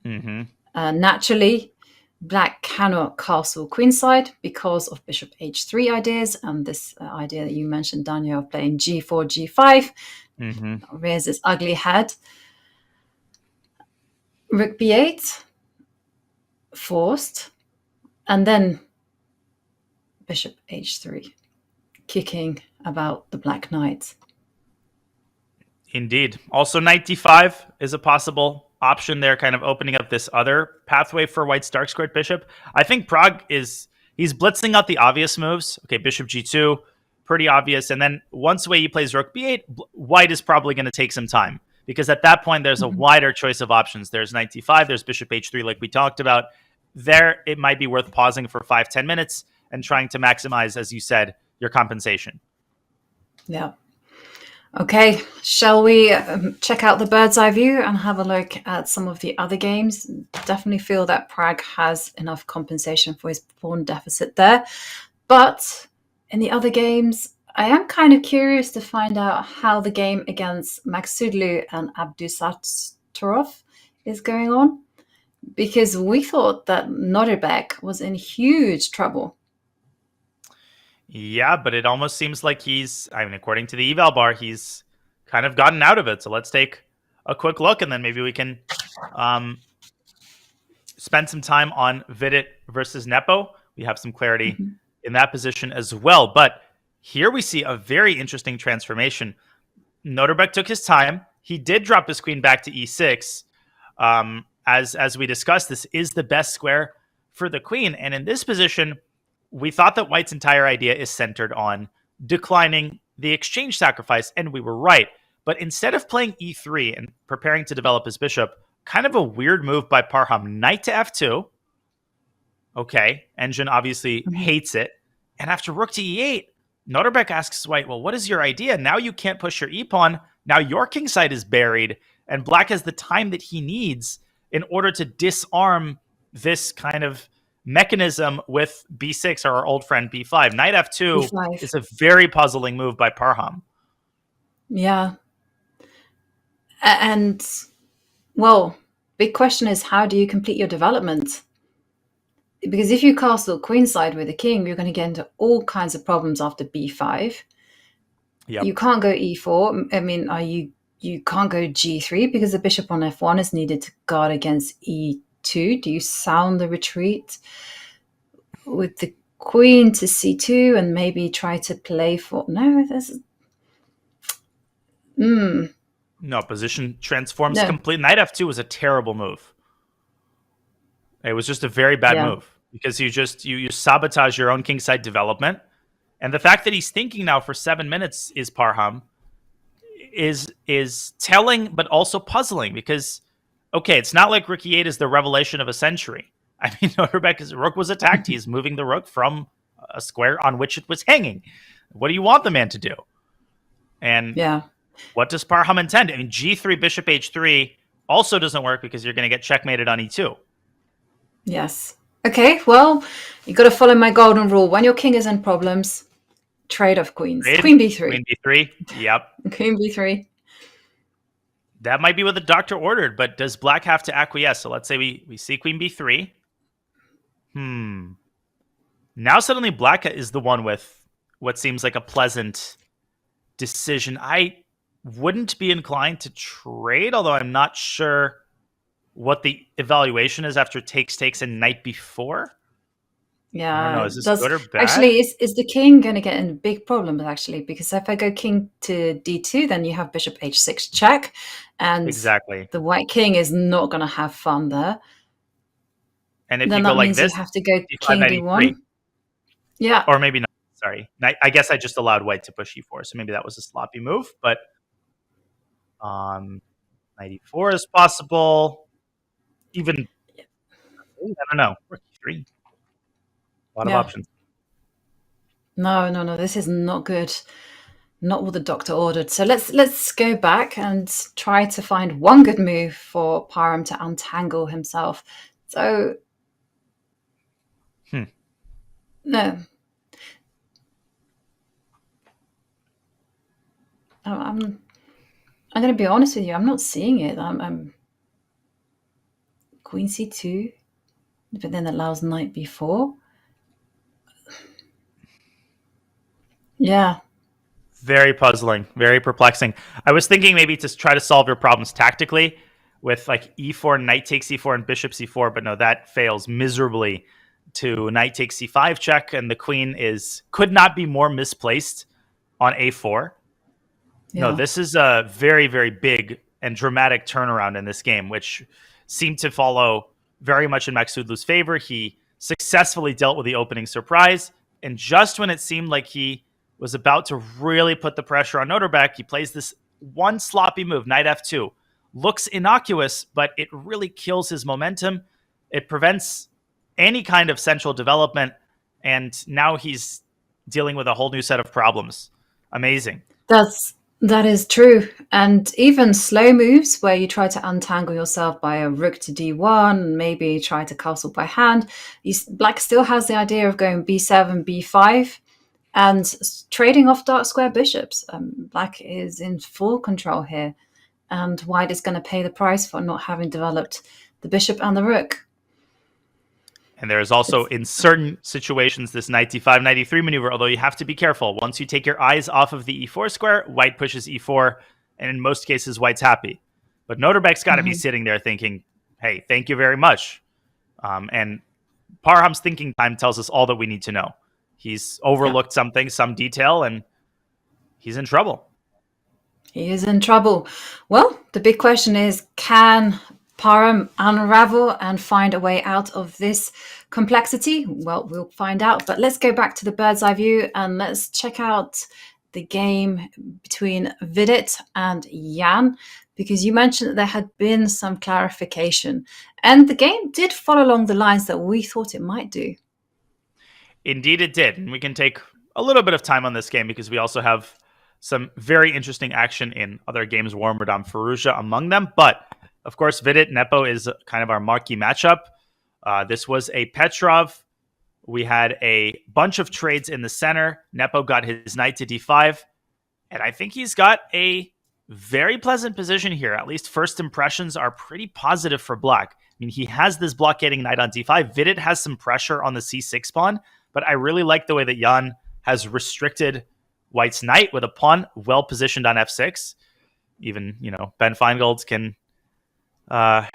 Mm-hmm. Naturally, black cannot castle queenside because of bishop h3 ideas and this idea that you mentioned, Daniel, of playing g4, g5. Mm-hmm. Rears its ugly head. Rook b8, forced. And then bishop h3, kicking about the black knight. Indeed. Also, knight d5 is a possible option there, kind of opening up this other pathway for white's dark squared bishop. I think Prague he's blitzing out the obvious moves. Okay, bishop g2, pretty obvious. And then once he plays rook b8, white is probably going to take some time because at that point, there's a wider choice of options. There's knight d5, there's bishop h3, like we talked about. There, it might be worth pausing for 5-10 minutes and trying to maximize, as you said, your compensation. Yeah. Okay, shall we check out the bird's eye view and have a look at some of the other games? Definitely feel that Prague has enough compensation for his pawn deficit there. But in the other games, I am kind of curious to find out how the game against Maksudlu and Abdusattorov is going on. Because we thought that Notterbeck was in huge trouble. Yeah, but it almost seems like according to the eval bar, he's kind of gotten out of it. So let's take a quick look and then maybe we can spend some time on Vidit versus Nepo. We have some clarity in that position as well. But here we see a very interesting transformation. Notterbeck took his time. He did drop his queen back to e6. As we discussed, this is the best square for the queen. And in this position, we thought that white's entire idea is centered on declining the exchange sacrifice, and we were right. But instead of playing e3 and preparing to develop his bishop, kind of a weird move by Parham. Knight to f2. Okay, Engine obviously hates it. And after rook to e8, Notterbeck asks white, well, what is your idea? Now you can't push your e-pawn. Now your kingside is buried, and black has the time that he needs in order to disarm this kind of mechanism with b6 or our old friend b5. Knight f2 b5 is a very puzzling move by Parham. Yeah. And, well, big question is how do you complete your development? Because if you castle queenside with the king, you're going to get into all kinds of problems after b5. Yep. You can't go e4. I mean, you can't go g3 because the bishop on f1 is needed to guard against e2. Do you sound the retreat with the queen to c2 and maybe try to play for... No, there's... No, position transforms complete. Knight f2 was a terrible move. It was just a very bad move because you sabotage your own kingside development. And the fact that he's thinking now for 7 minutes is Parham is telling, but also puzzling because, okay, it's not like rook e8 is the revelation of a century. I mean, Notterbeck's rook was attacked. He's moving the rook from a square on which it was hanging. What do you want the man to do? And what does Parham intend? I mean, g3, bishop h3 also doesn't work because you're going to get checkmated on e2. Yes. Okay, well, you got to follow my golden rule. When your king is in problems, trade off queens. Queen b3. Queen b3, yep. Queen b3. That might be what the doctor ordered, but does black have to acquiesce? So let's say we see queen b3. Now suddenly black is the one with what seems like a pleasant decision. I wouldn't be inclined to trade, although I'm not sure what the evaluation is after takes and knight before. I don't know. Yeah, Is this does good or bad? actually is the king going to get in big problems actually? Because if I go king to d2, then you have bishop h6 check, and Exactly. the white king is not going to have fun there. And if Then you go that like means this, you have to go d5, king knight d1. e3. Yeah, Or maybe not. Sorry. I guess I just allowed white to push e4, so maybe that was a sloppy move. But knight e4 is possible. Even, I don't know. Rook e3. A lot of yeah. options. No. This is not good. Not what the doctor ordered. So let's go back and try to find one good move for Parham to untangle himself. So no. I'm going to be honest with you. I'm not seeing it. I'm queen c2, but then allows knight b4. Yeah, Very puzzling, very perplexing. I was thinking maybe to try to solve your problems tactically with like e4, knight takes e4, and bishop c4, but no, that fails miserably to knight takes c5 check, and the queen could not be more misplaced on a4. No, yeah. this is a very, very big and dramatic turnaround in this game, which seemed to follow very much in Maksudlu's favor. He successfully dealt with the opening surprise, and just when it seemed like he was about to really put the pressure on Noterbeck, he plays this one sloppy move, knight f2. Looks innocuous, but it really kills his momentum. It prevents any kind of central development, and now he's dealing with a whole new set of problems. Amazing. That is true. And even slow moves where you try to untangle yourself by a rook to d1, maybe try to castle by hand, black still has the idea of going b7, b5, and trading off dark square bishops. Black is in full control here, and white is going to pay the price for not having developed the bishop and the rook. And there is also, in certain situations, this knight d5, knight e3 maneuver, although you have to be careful. Once you take your eyes off of the e4 square, white pushes e4, and in most cases, white's happy. But Noterbeck's got to be sitting there thinking, hey, thank you very much. And Parham's thinking time tells us all that we need to know. He's overlooked something, some detail, and he's in trouble. He is in trouble. Well, the big question is, can Parham unravel and find a way out of this complexity? Well, we'll find out. But let's go back to the bird's eye view and let's check out the game between Vidit and Jan, because you mentioned that there had been some clarification. And the game did follow along the lines that we thought it might do. Indeed, it did. And we can take a little bit of time on this game because we also have some very interesting action in other games, Warmerdam, Firouzja among them. But, of course, Vidit, Nepo is kind of our marquee matchup. This was a Petrov. We had a bunch of trades in the center. Nepo got his knight to d5. And I think he's got a very pleasant position here. At least first impressions are pretty positive for black. I mean, he has this blockading knight on d5. Vidit has some pressure on the c6 pawn. But I really like the way that Jan has restricted white's knight with a pawn well positioned on f6. Even, Ben Feingold can, I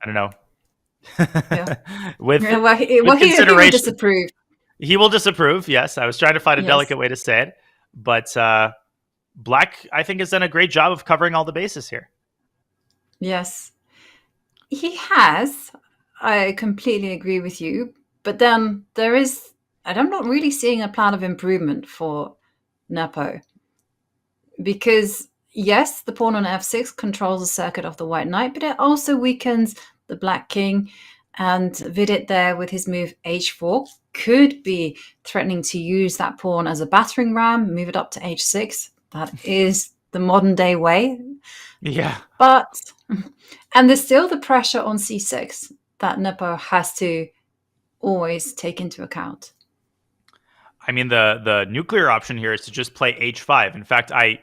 don't know. With he will disapprove. He will disapprove, yes. I was trying to find a delicate way to say it. But black, I think, has done a great job of covering all the bases here. Yes. He has. I completely agree with you. But then I'm not really seeing a plan of improvement for Nepo. Because, yes, the pawn on f6 controls the circuit of the white knight, but it also weakens the black king. And Vidit there with his move h4 could be threatening to use that pawn as a battering ram, move it up to h6. That is the modern day way. Yeah. And there's still the pressure on c6 that Nepo has to always take into account. I mean, the nuclear option here is to just play h5. In fact, I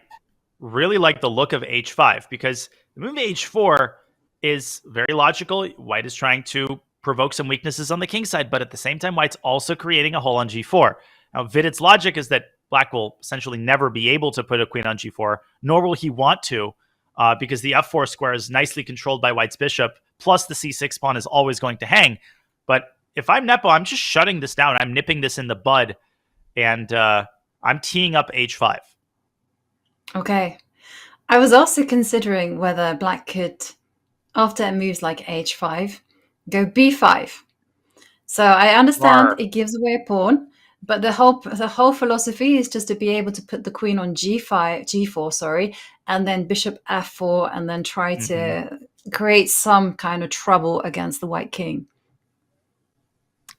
really like the look of h5 because the move h4 is very logical. White is trying to provoke some weaknesses on the king side, but at the same time, white's also creating a hole on g4. Now, Vidit's logic is that black will essentially never be able to put a queen on g4, nor will he want to, because the f4 square is nicely controlled by white's bishop, plus the c6 pawn is always going to hang. But if I'm Nepo, I'm just shutting this down. I'm nipping this in the bud, and I'm teeing up h5. Okay. I was also considering whether black could, after moves like h5, go b5. So I understand it gives away a pawn, but the whole philosophy is just to be able to put the queen on g4, and then bishop f4, and then try to create some kind of trouble against the white king.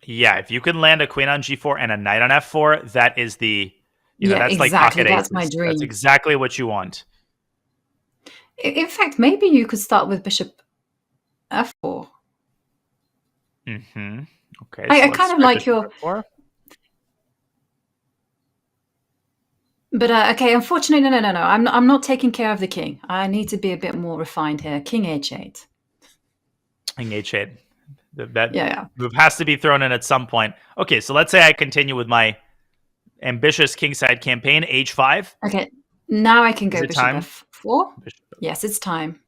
Yeah, if you can land a queen on g4 and a knight on f4, that is that's exactly. like pocket That's aces. my dream. That's exactly what you want. In fact, maybe you could start with bishop f4. Okay. I kind of like your... F4. But okay, unfortunately, no. I'm not taking care of the king. I need to be a bit more refined here. King h8. King h8. That Yeah. move has to be thrown in at some point. Okay, so let's say I continue with my ambitious kingside campaign, h5. Okay, now I can go Is it bishop time? f4. Yes, it's time.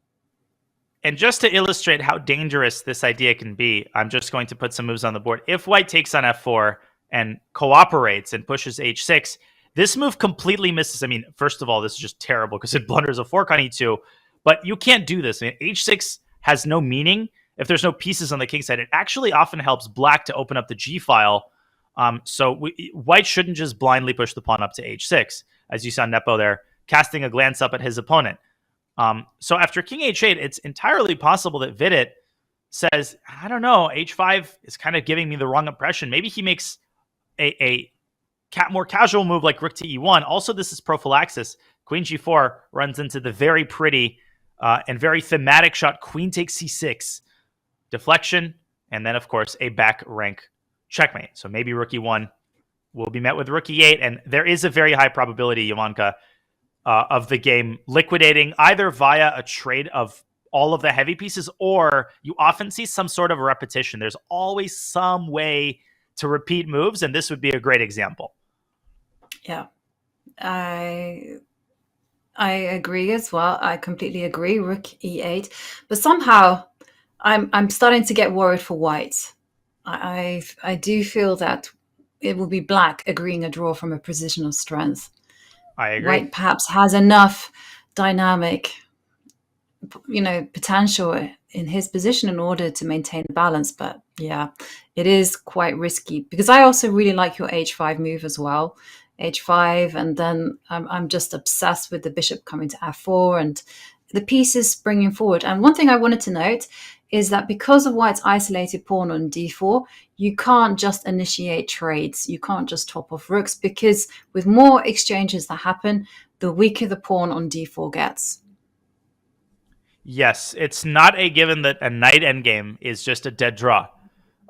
And just to illustrate how dangerous this idea can be, I'm just going to put some moves on the board. If white takes on f4 and cooperates and pushes h6, this move completely misses. I mean, first of all, this is just terrible because it blunders a fork on e2, but you can't do this. I mean, h6 has no meaning if there's no pieces on the king side. It actually often helps black to open up the g file. White shouldn't just blindly push the pawn up to h6, as you saw Nepo there, casting a glance up at his opponent. So after king h8, it's entirely possible that Vidit says, I don't know, h5 is kind of giving me the wrong impression. Maybe he makes a more casual move like rook to e1. Also, this is prophylaxis. Queen g4 runs into the very pretty and very thematic shot, queen takes c6. Deflection, and then, of course, a back rank checkmate. So maybe rook e1 will be met with rook e8, and there is a very high probability, Yamanka, of the game liquidating either via a trade of all of the heavy pieces, or you often see some sort of a repetition. There's always some way to repeat moves, and this would be a great example. Yeah, I agree as well. I completely agree. Rook e8, but somehow I'm starting to get worried for white. I do feel that it will be black agreeing a draw from a position of strength. I agree. White perhaps has enough dynamic, potential in his position in order to maintain the balance. But yeah, it is quite risky because I also really like your h5 move as well. h5, and then I'm just obsessed with the bishop coming to f4 and the pieces bringing forward. And one thing I wanted to note is that because of white's isolated pawn on d4, you can't just initiate trades. You can't just top off rooks, because with more exchanges that happen, the weaker the pawn on d4 gets. Yes, it's not a given that a knight endgame is just a dead draw.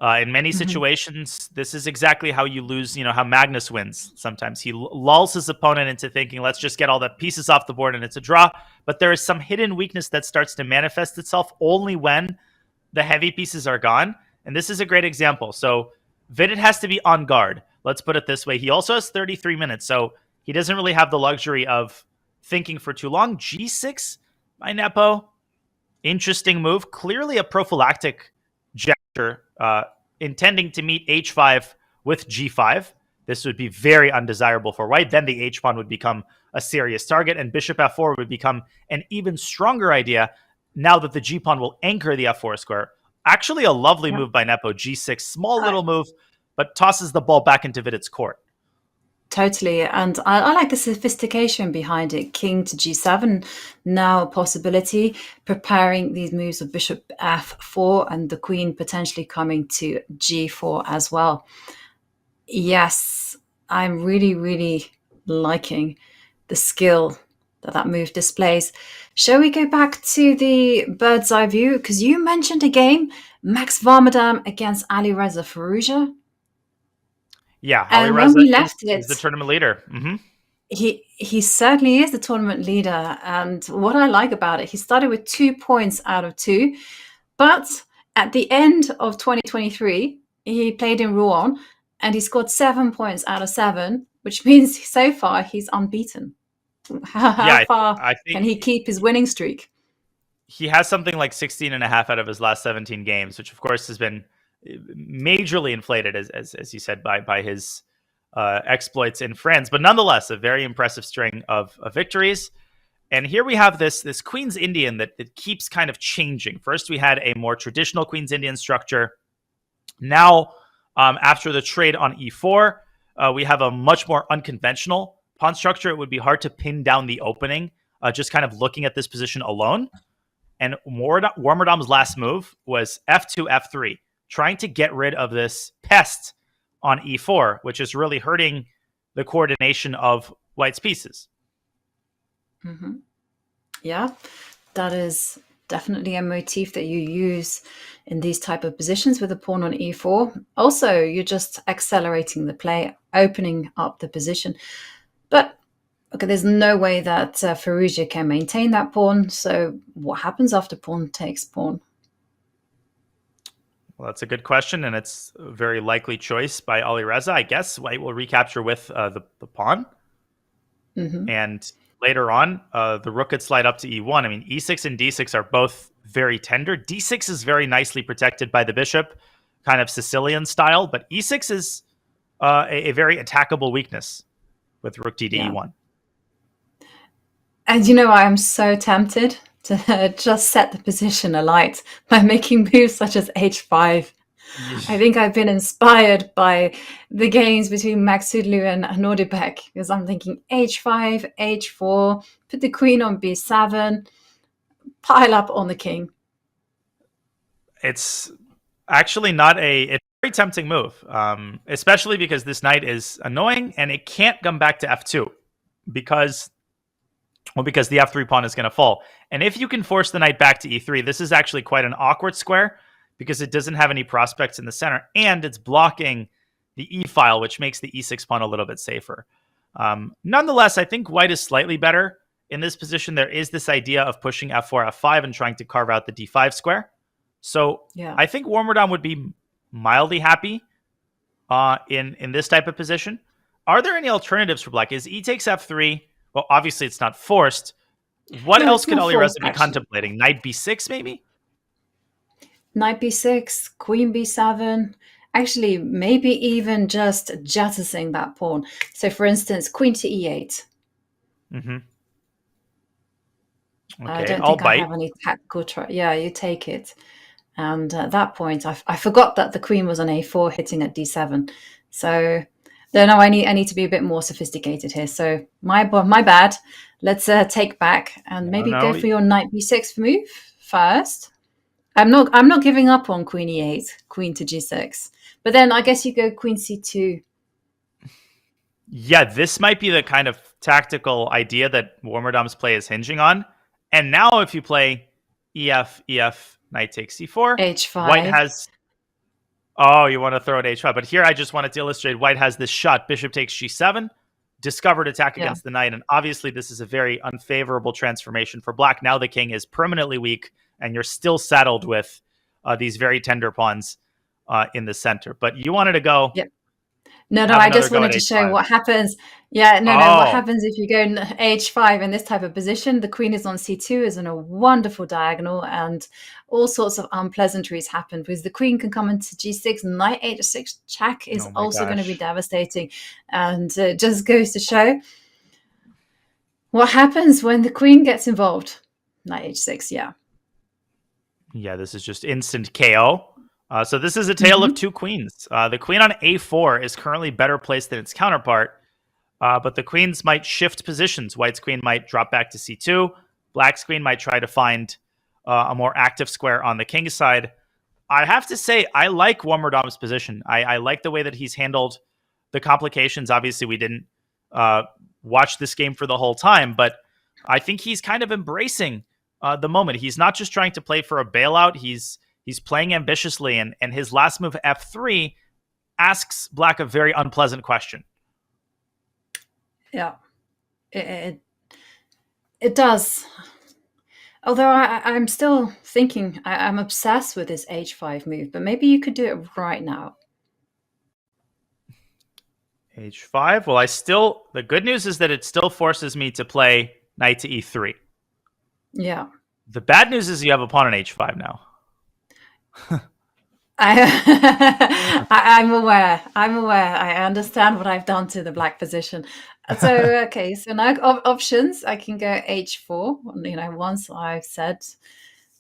In many situations, this is exactly how you lose, how Magnus wins. Sometimes he lulls his opponent into thinking, let's just get all the pieces off the board and it's a draw. But there is some hidden weakness that starts to manifest itself only when the heavy pieces are gone. And this is a great example. So Vidit has to be on guard. Let's put it this way. He also has 33 minutes, so he doesn't really have the luxury of thinking for too long. G6 by Nepo. Interesting move. Clearly a prophylactic gesture, intending to meet h5 with g5. This would be very undesirable for white. Then the h-pawn would become a serious target, and bishop f4 would become an even stronger idea now that the g-pawn will anchor the f4 square. Actually, a lovely move by Nepo. G6, small little move, but tosses the ball back into Vidit's court. Totally. And I like the sophistication behind it. King to g7, now a possibility. Preparing these moves of bishop f4 and the queen potentially coming to g4 as well. Yes, I'm really, really liking the skill that move displays. Shall we go back to the bird's eye view? Because you mentioned a game, Max Warmerdam against Alireza Firouzja. Yeah, and when we left he's the tournament leader. He certainly is the tournament leader. And what I like about it, he started with 2 points out of 2. But at the end of 2023, he played in Rouen and he scored 7 points out of 7, which means so far he's unbeaten. How far I think can he keep his winning streak? he has something like 16 and a half out of his last 17 games, which of course has been majorly inflated, as you said, by his exploits in France. But nonetheless, a very impressive string of victories. And here we have this Queen's Indian that keeps kind of changing. First, we had a more traditional Queen's Indian structure. Now, after the trade on e4, we have a much more unconventional pawn structure. It would be hard to pin down the opening, just kind of looking at this position alone. And Warmerdam's last move was f2, f3, trying to get rid of this pest on e4, which is really hurting the coordination of White's pieces. Mm-hmm. Yeah, that is definitely a motif that you use in these type of positions with a pawn on e4. Also, you're just accelerating the play, opening up the position. But okay, there's no way that Firouzja can maintain that pawn. So what happens after pawn takes pawn? Well, that's a good question, and it's a very likely choice by Alireza. I guess White will recapture with the pawn. Mm-hmm. And later on, the rook could slide up to e1. I mean, e6 and d6 are both very tender. d6 is very nicely protected by the bishop, kind of Sicilian style, but e6 is a very attackable weakness with rook d to e1. And I'm so tempted to just set the position alight by making moves such as h5. I think I've been inspired by the games between Max Sudlu and Nordebek, because I'm thinking h5, h4, put the queen on b7, pile up on the king. It's actually not it's a very tempting move, especially because this knight is annoying and it can't come back to f2 because the f3 pawn is going to fall. And if you can force the knight back to e3, this is actually quite an awkward square because it doesn't have any prospects in the center and it's blocking the e file, which makes the e6 pawn a little bit safer. Nonetheless, I think White is slightly better in this position. There is this idea of pushing f4, f5 and trying to carve out the d5 square. So I think Warmerdam would be mildly happy in this type of position. Are there any alternatives for Black? Is e takes f3? Well, obviously it's not forced. What else could Alireza be contemplating? Knight b6 maybe? Knight b6, queen b7. Actually, maybe even just jettisoning that pawn. So, for instance, queen to e8. Mm-hmm. Okay, I don't think I have any tactical try. Yeah, you take it. And at that point, I forgot that the queen was on a4 hitting at d7. So, no, I need to be a bit more sophisticated here. So, my bad. Let's take back and maybe go for your knight b6 move first. I'm not giving up on queen e8, queen to g6. But then I guess you go queen c2. Yeah, this might be the kind of tactical idea that Warmerdam's play is hinging on. And now if you play ef, knight takes c4. h5. White has... Oh, you want to throw at h5. But here I just wanted to illustrate White has this shot. Bishop takes g7. Discovered attack against the knight. And obviously this is a very unfavorable transformation for Black. Now the king is permanently weak. And you're still saddled with these very tender pawns in the center. But you wanted to go... Yep. No, I just wanted to show what happens. Yeah, what happens if you go h5 in this type of position. The queen is on c2, is in a wonderful diagonal, and all sorts of unpleasantries happen because the queen can come into g6. Knight h6 check is also going to be devastating. And it just goes to show what happens when the queen gets involved. Knight h6, yeah. Yeah, this is just instant KO. So this is a tale of two queens. The queen on a4 is currently better placed than its counterpart, but the queens might shift positions. White's queen might drop back to c2. Black's queen might try to find a more active square on the king's side. I have to say, I like Warmerdam's position. I like the way that he's handled the complications. Obviously, we didn't watch this game for the whole time, but I think he's kind of embracing the moment. He's not just trying to play for a bailout. He's playing ambitiously, and his last move, f3, asks Black a very unpleasant question. Yeah, it does. Although I'm still thinking, I'm obsessed with this h5 move, but maybe you could do it right now. H5. Well, the good news is that it still forces me to play knight to E3. Yeah. The bad news is you have a pawn on H5 now. I'm aware. I understand what I've done to the black position. So, okay, so now options, I can go H4. Once I've said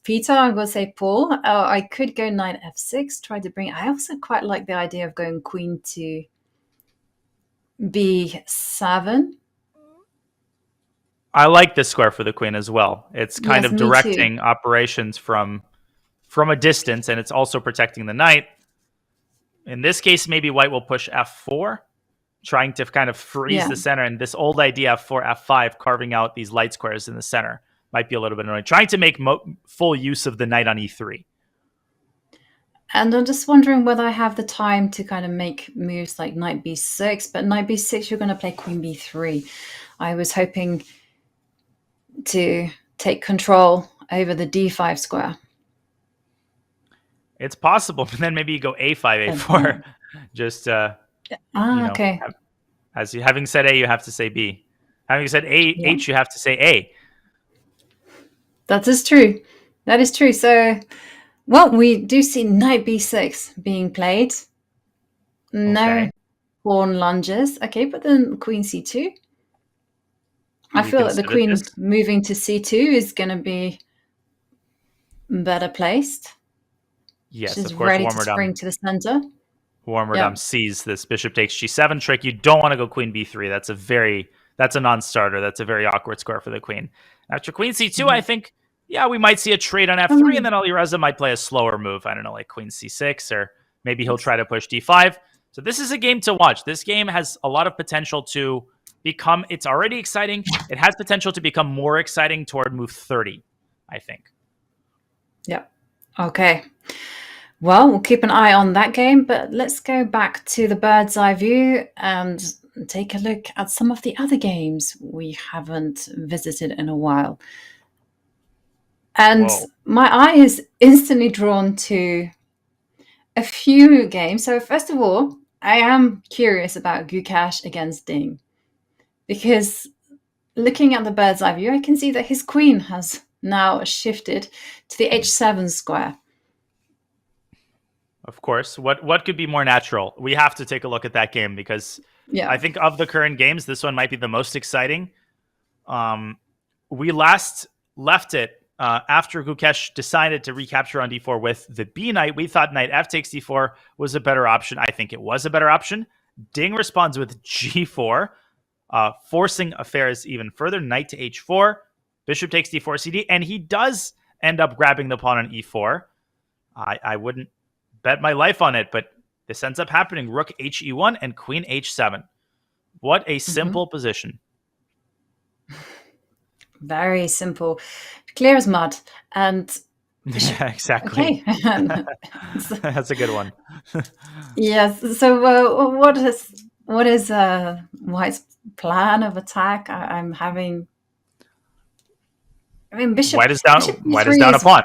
Peter, I'm going to say Paul. I could go knight F6, try to bring. I also quite like the idea of going queen to B7. I like this square for the queen as well. It's kind Yes, of me directing too. operations from a distance, and it's also protecting the knight. In this case, maybe white will push F4, trying to kind of freeze Yeah. the center. And this old idea of F4, F5, carving out these light squares in the center, might be a little bit annoying. Trying to make full use of the knight on E3. And I'm just wondering whether I have the time to kind of make moves like knight B6, but knight B6, you're going to play queen B3. I was hoping to take control over the D5 square. It's possible, but then maybe you go A5, A4. Just, Okay. Having said A, you have to say B. Having said H, you have to say A. That is true. That is true. So, well, we do see knight B6 being played. No Okay. pawn lunges. Okay, but then queen C2. I You feel like the considered queen this? moving to C2 is going to be better placed. Yes, She's of course, ready to spring to the center. Warmerdam sees this bishop takes G7 trick. You don't want to go queen B3. That's a non-starter. That's a very awkward square for the queen. After queen C2, I think, we might see a trade on F3, and then Alireza might play a slower move. I don't know, like queen C6, or maybe he'll try to push D5. So this is a game to watch. This game has a lot of potential to become, it's already exciting. It has potential to become more exciting toward move 30, I think. Yep. Okay. Well, we'll keep an eye on that game, but let's go back to the bird's eye view and take a look at some of the other games we haven't visited in a while. And my eye is instantly drawn to a few games. So first of all, I am curious about Gukesh against Ding, because looking at the bird's eye view, I can see that his queen has now shifted to the H7 square. Of course. What could be more natural? We have to take a look at that game because I think of the current games, this one might be the most exciting. We last left it after Gukesh decided to recapture on D4 with the B knight. We thought knight F takes D4 was a better option. I think it was a better option. Ding responds with G4, forcing affairs even further. Knight to H4, bishop takes D4 CD, and he does end up grabbing the pawn on E4. I wouldn't bet my life on it, but this ends up happening. Rook HE1 and queen H7. What a simple position. Very simple. Clear as mud. And yeah, exactly. Okay. That's a good one. Yes. So what is White's plan of attack? I'm having... bishop... White is down a pawn.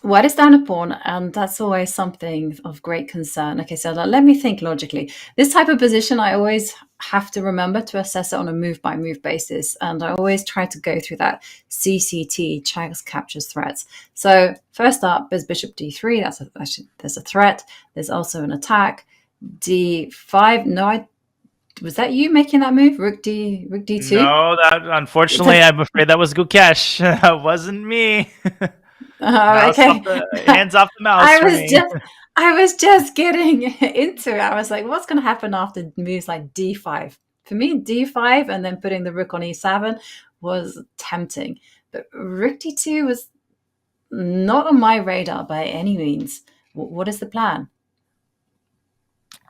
White is down a pawn, and that's always something of great concern. Okay, so let me think logically. This type of position, I always have to remember to assess it on a move-by-move basis, and I always try to go through that CCT, checks, captures, threats. So first up is bishop D3. There's a threat. There's also an attack. D5. No, was that you making that move? Rook D2? No, that unfortunately, I'm afraid that was Gukesh. That wasn't me. Okay. Hands off the mouse. I was just getting into it. I was like, what's going to happen after moves like D5? For me, D5 and then putting the rook on E7 was tempting. But rook D2 was not on my radar by any means. What is the plan?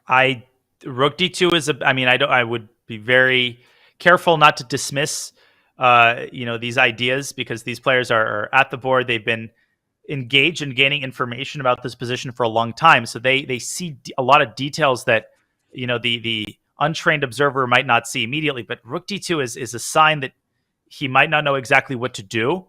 Rook D2 is I would be very careful not to dismiss these ideas, because these players are at the board. They've been engaged in gaining information about this position for a long time. So they see a lot of details that, the untrained observer might not see immediately. But Rook D2 is a sign that he might not know exactly what to do.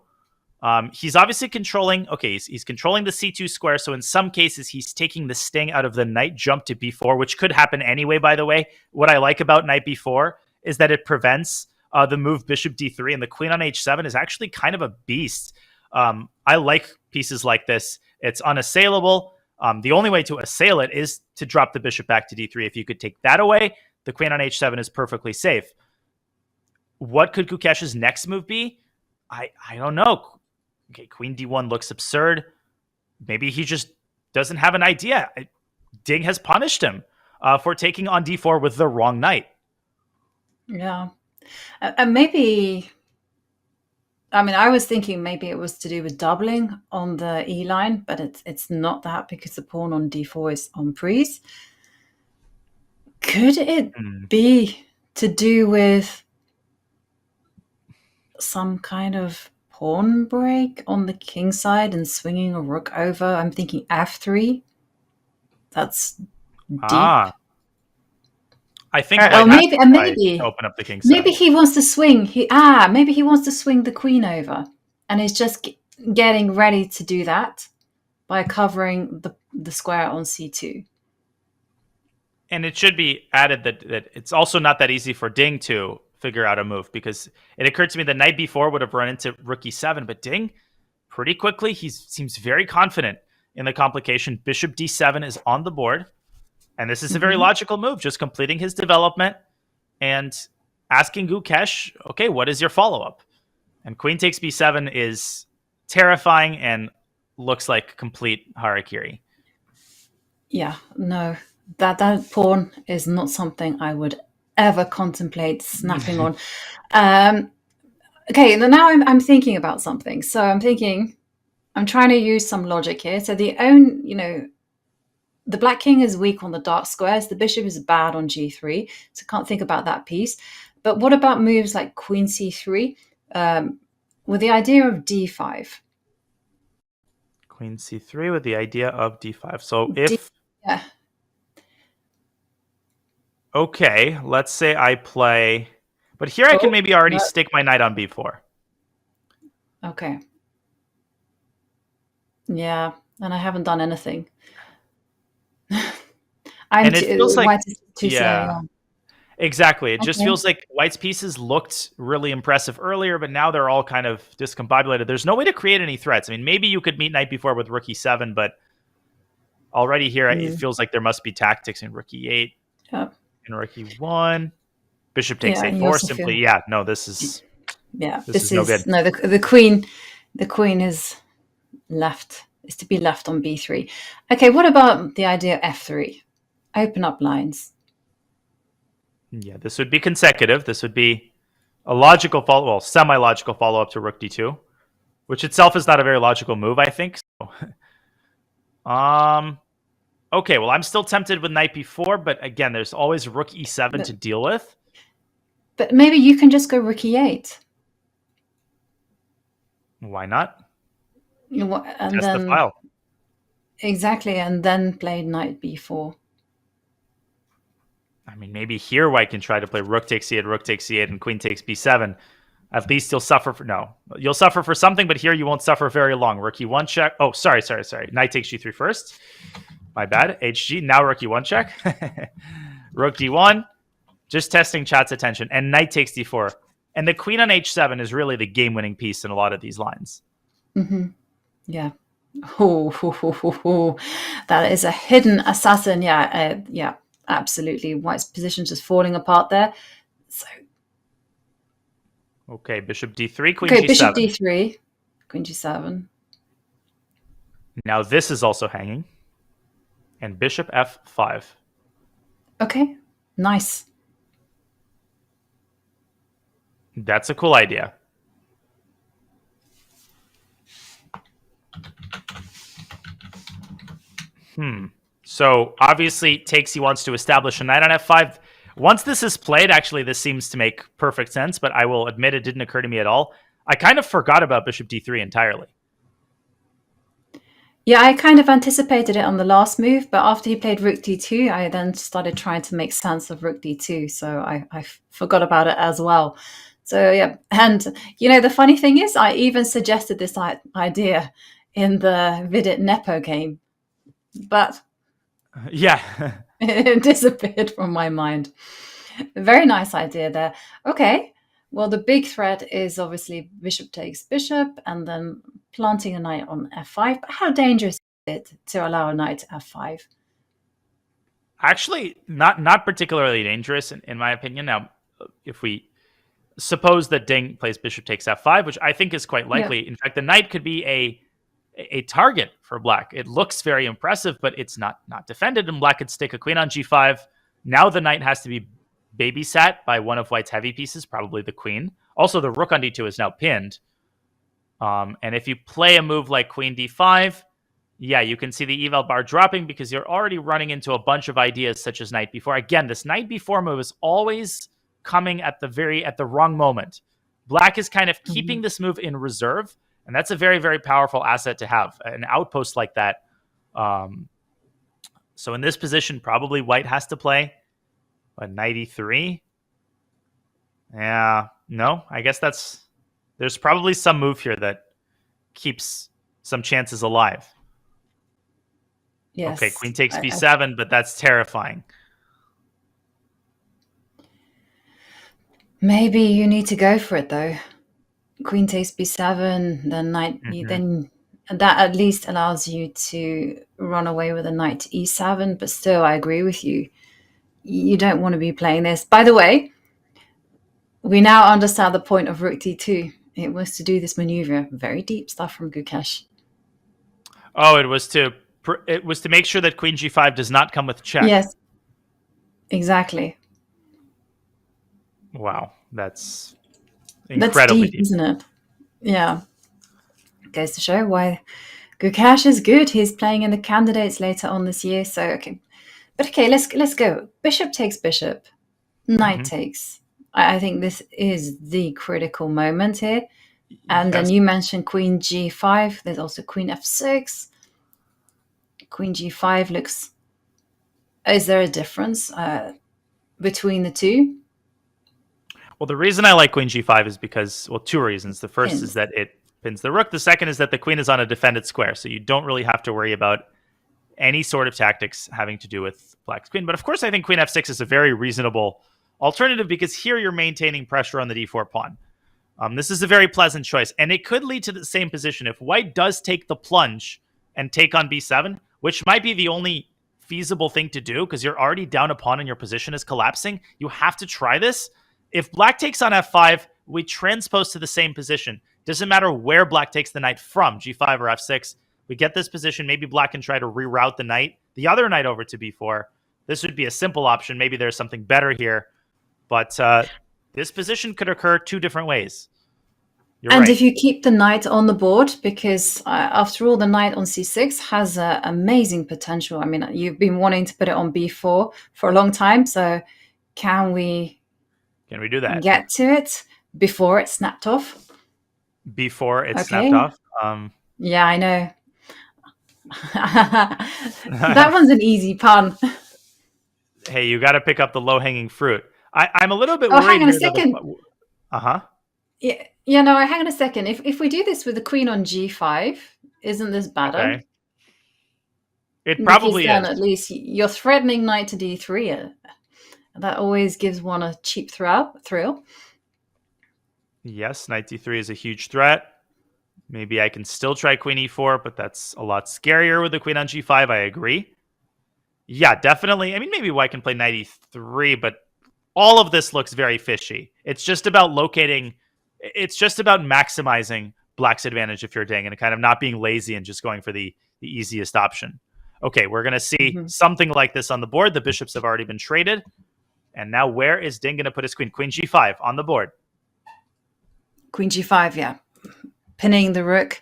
He's obviously controlling. Okay, he's controlling the c2 square. So in some cases, he's taking the sting out of the knight jump to b4, which could happen anyway. By the way, what I like about knight b4 is that it prevents the move bishop d3, and the queen on h7 is actually kind of a beast. I like pieces like this. It's unassailable. The only way to assail it is to drop the bishop back to d3. If you could take that away, the queen on h7 is perfectly safe. What could Gukesh's next move be? I don't know. Okay, queen d1 looks absurd. Maybe he just doesn't have an idea. Ding has punished him for taking on d4 with the wrong knight. Yeah. And maybe, I mean, I was thinking maybe it was to do with doubling on the E line, but it's not that, because the pawn on d4 is on prise. Could it be to do with some kind of pawn break on the king side and swinging a rook over? I'm thinking f3. That's deep. I think maybe open up the king side. Maybe he wants to swing. Maybe he wants to swing the queen over, and he's just getting ready to do that by covering the square on c2. And it should be added that it's also not that easy for Ding to figure out a move, because it occurred to me that knight b4 would have run into rook e7, but Ding, pretty quickly, he seems very confident in the complication. Bishop d7 is on the board, and this is a very logical move, just completing his development and asking Gukesh, okay, what is your follow-up? And queen takes b7 is terrifying and looks like complete harakiri. Yeah, no, that pawn is not something I would ever contemplate snapping on. Okay, now I'm thinking about something. So I'm trying to use some logic here. So the black king is weak on the dark squares. The bishop is bad on g3, so can't think about that piece. But what about moves like queen c3 with the idea of d5? Queen c3 with the idea of d5. So if... Yeah. Okay, let's say I play... But here I can maybe already stick my knight on b4. Okay. Yeah, and I haven't done anything. And it feels like... Yeah. Exactly. It just feels like White's pieces looked really impressive earlier, but now they're all kind of discombobulated. There's no way to create any threats. I mean, maybe you could meet knight b4 with rook e7, but already here it feels like there must be tactics in rook e8 and rook e1. Bishop takes a4 simply. This is no good. No, the queen is to be left on b3. Okay, what about the idea of f3? Open up lines. Yeah, this would be consecutive. This would be a logical semi-logical follow-up to rook d2, which itself is not a very logical move, I think. So, okay, well, I'm still tempted with knight b4, but again, there's always rook e7 to deal with. But maybe you can just go rook e8. Why not? And Test the file. Exactly, and then play knight b4. I mean, maybe here White can try to play rook takes c8, and queen takes b7. At least you'll suffer you'll suffer for something, but here you won't suffer very long. Rook e1 check. Oh, sorry. Knight takes g3 first. My bad. HG. Now rook e1 check. Rook d1. Just testing chat's attention. And knight takes d4. And the queen on h7 is really the game-winning piece in a lot of these lines. Mm-hmm. Yeah. That is a hidden assassin. Yeah. Absolutely. White's position just falling apart there. So okay, bishop d3, queen g7. Bishop d3, queen g7. Now this is also hanging. And bishop f5. Okay, nice. That's a cool idea. So obviously he wants to establish a knight on f5. Once this is played, actually, this seems to make perfect sense, but I will admit it didn't occur to me at all. I kind of forgot about bishop d3 entirely. Yeah, I kind of anticipated it on the last move, but after he played rook d2, I then started trying to make sense of rook d2, so I forgot about it as well. So yeah, and the funny thing is, I even suggested this idea in the Vidit Nepo game, but Yeah. it disappeared from my mind. Very nice idea there. Okay, well, the big threat is obviously bishop takes bishop and then planting a knight on f5. But how dangerous is it to allow a knight to f5? Actually, not particularly dangerous in my opinion. Now, if we suppose that Ding plays bishop takes f5, which I think is quite likely. Yeah. In fact, the knight could be a target for black. It looks very impressive, but it's not defended, and black could stick a queen on g5. Now the knight has to be babysat by one of white's heavy pieces, probably the queen. Also, the rook on d2 is now pinned. And if you play a move like queen d5, yeah, you can see the eval bar dropping because you're already running into a bunch of ideas such as knight b4. Again, this knight b4 move is always coming at the wrong moment. Black is kind of keeping this move in reserve, and that's a very, very powerful asset to have, an outpost like that. So in this position, probably white has to play a knight e3. Yeah, no, I guess there's probably some move here that keeps some chances alive. Yes. Okay, queen takes b7, but that's terrifying. Maybe you need to go for it though. Queen takes b7, then knight, then that at least allows you to run away with a knight to e7. But still, I agree with you. You don't want to be playing this. By the way, we now understand the point of rook d2. It was to do this maneuver. Very deep stuff from Gukesh. Oh, it was to make sure that queen g5 does not come with check. Yes, exactly. Wow, that's incredibly That's deep, deep, isn't it? Yeah. Goes to show why Gukesh is good. He's playing in the candidates later on this year. So okay, but okay, let's go. Bishop takes bishop. Knight takes. I think this is the critical moment here. And then you mentioned queen g5. There's also queen f6. Queen g5 looks. Is there a difference between the two? Well, the reason I like queen g5 is because, well, two reasons. The first is that it pins the rook. The second is that the queen is on a defended square, so you don't really have to worry about any sort of tactics having to do with black's queen. But of course, I think queen f6 is a very reasonable alternative because here you're maintaining pressure on the d4 pawn. This is a very pleasant choice, and it could lead to the same position. If white does take the plunge and take on b7, which might be the only feasible thing to do because you're already down a pawn and your position is collapsing, you have to try this. If black takes on f5, we transpose to the same position. Doesn't matter where black takes the knight from, g5 or f6. We get this position. Maybe black can try to reroute the other knight over to b4. This would be a simple option. Maybe there's something better here. But this position could occur two different ways. You're right. If you keep the knight on the board, because after all, the knight on c6 has amazing potential. I mean, you've been wanting to put it on b4 for a long time. So can we do that? Get to it before it's snapped off? Before it's snapped off? Yeah, I know. That one's an easy pun. Hey, you got to pick up the low-hanging fruit. I'm a little bit worried. Hang on a second. Yeah, no, hang on a second. If we do this with the queen on g5, isn't this better? Okay. It probably then is. At least you're threatening knight to d3. That always gives one a cheap thrill. Yes, knight d3 is a huge threat. Maybe I can still try queen e4, but that's a lot scarier with the queen on g5. I agree. Yeah, definitely. I mean, maybe white can play knight e3, but all of this looks very fishy. It's just about maximizing black's advantage if you're Ding and kind of not being lazy and just going for the easiest option. Okay, we're going to see something like this on the board. The bishops have already been traded. And now where is Ding going to put his queen? Queen g5 on the board. Queen g5, yeah. Pinning the rook.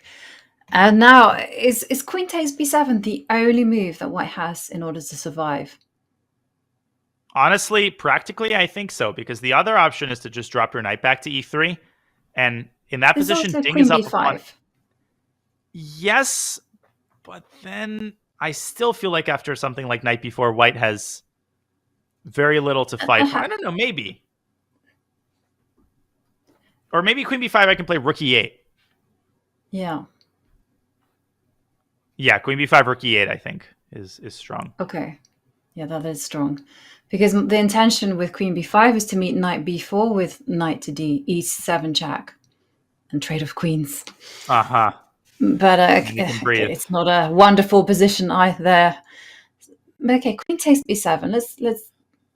And now, is queen takes b7 the only move that white has in order to survive? Honestly, practically, I think so. Because the other option is to just drop your knight back to e3. And in that position, Ding is up a pawn. Yes, but then I still feel like after something like knight b4, white has very little to fight for. I don't know, maybe. Or maybe queen b5, I can play rook e8. Yeah. Yeah, queen b5, rook e8, I think, is strong. Okay. Yeah, that is strong. Because the intention with queen b5 is to meet knight b4 with knight to e7 check and trade of queens. Uh-huh. But breathe. it's not a wonderful position either there. Okay, queen takes b7. Let's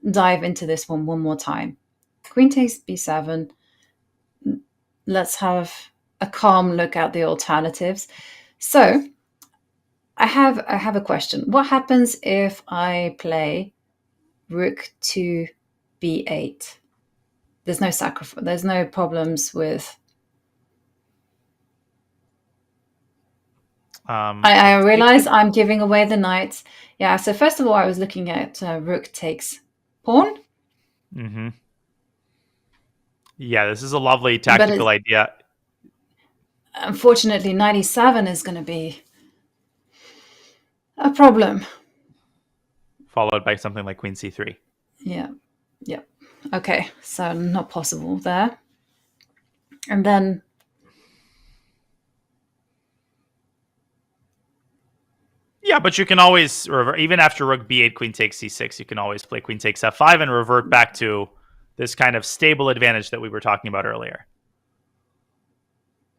dive into this one more time. Queen takes b7. Let's have a calm look at the alternatives. So I have a question. What happens if I play rook to b8? There's no sacrifice. There's no problems with. I realize I'm giving away the knights. Yeah. So first of all, I was looking at rook takes pawn. Mm-hmm. Yeah, this is a lovely tactical idea. Unfortunately, knight e7 is going to be a problem. Followed by something like queen c3. Yeah. Okay, so not possible there. And then yeah, but you can always revert, even after rook b8, queen takes c6, you can always play queen takes f5 and revert back to this kind of stable advantage that we were talking about earlier.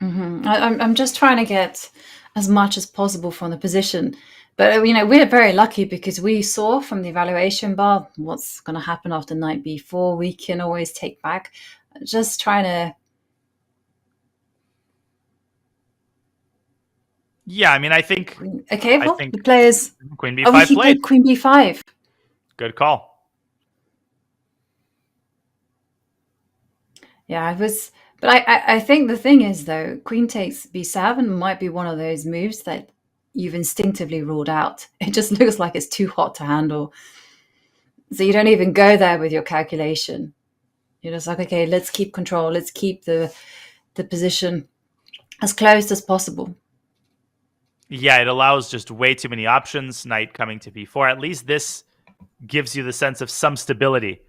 Mm-hmm. I'm just trying to get as much as possible from the position. But, we're very lucky because we saw from the evaluation bar what's going to happen after knight b4. We can always take back. Just trying to... Yeah, I mean, I think... Okay, well, the players... Queen b5 played. Queen b5. Good call. Yeah, I was... But I think the thing is, though, queen takes b7 might be one of those moves that you've instinctively ruled out. It just looks like it's too hot to handle. So you don't even go there with your calculation. You're just like, okay, let's keep control. Let's keep the position as close as possible. Yeah, it allows just way too many options. Knight coming to b4. At least this gives you the sense of some stability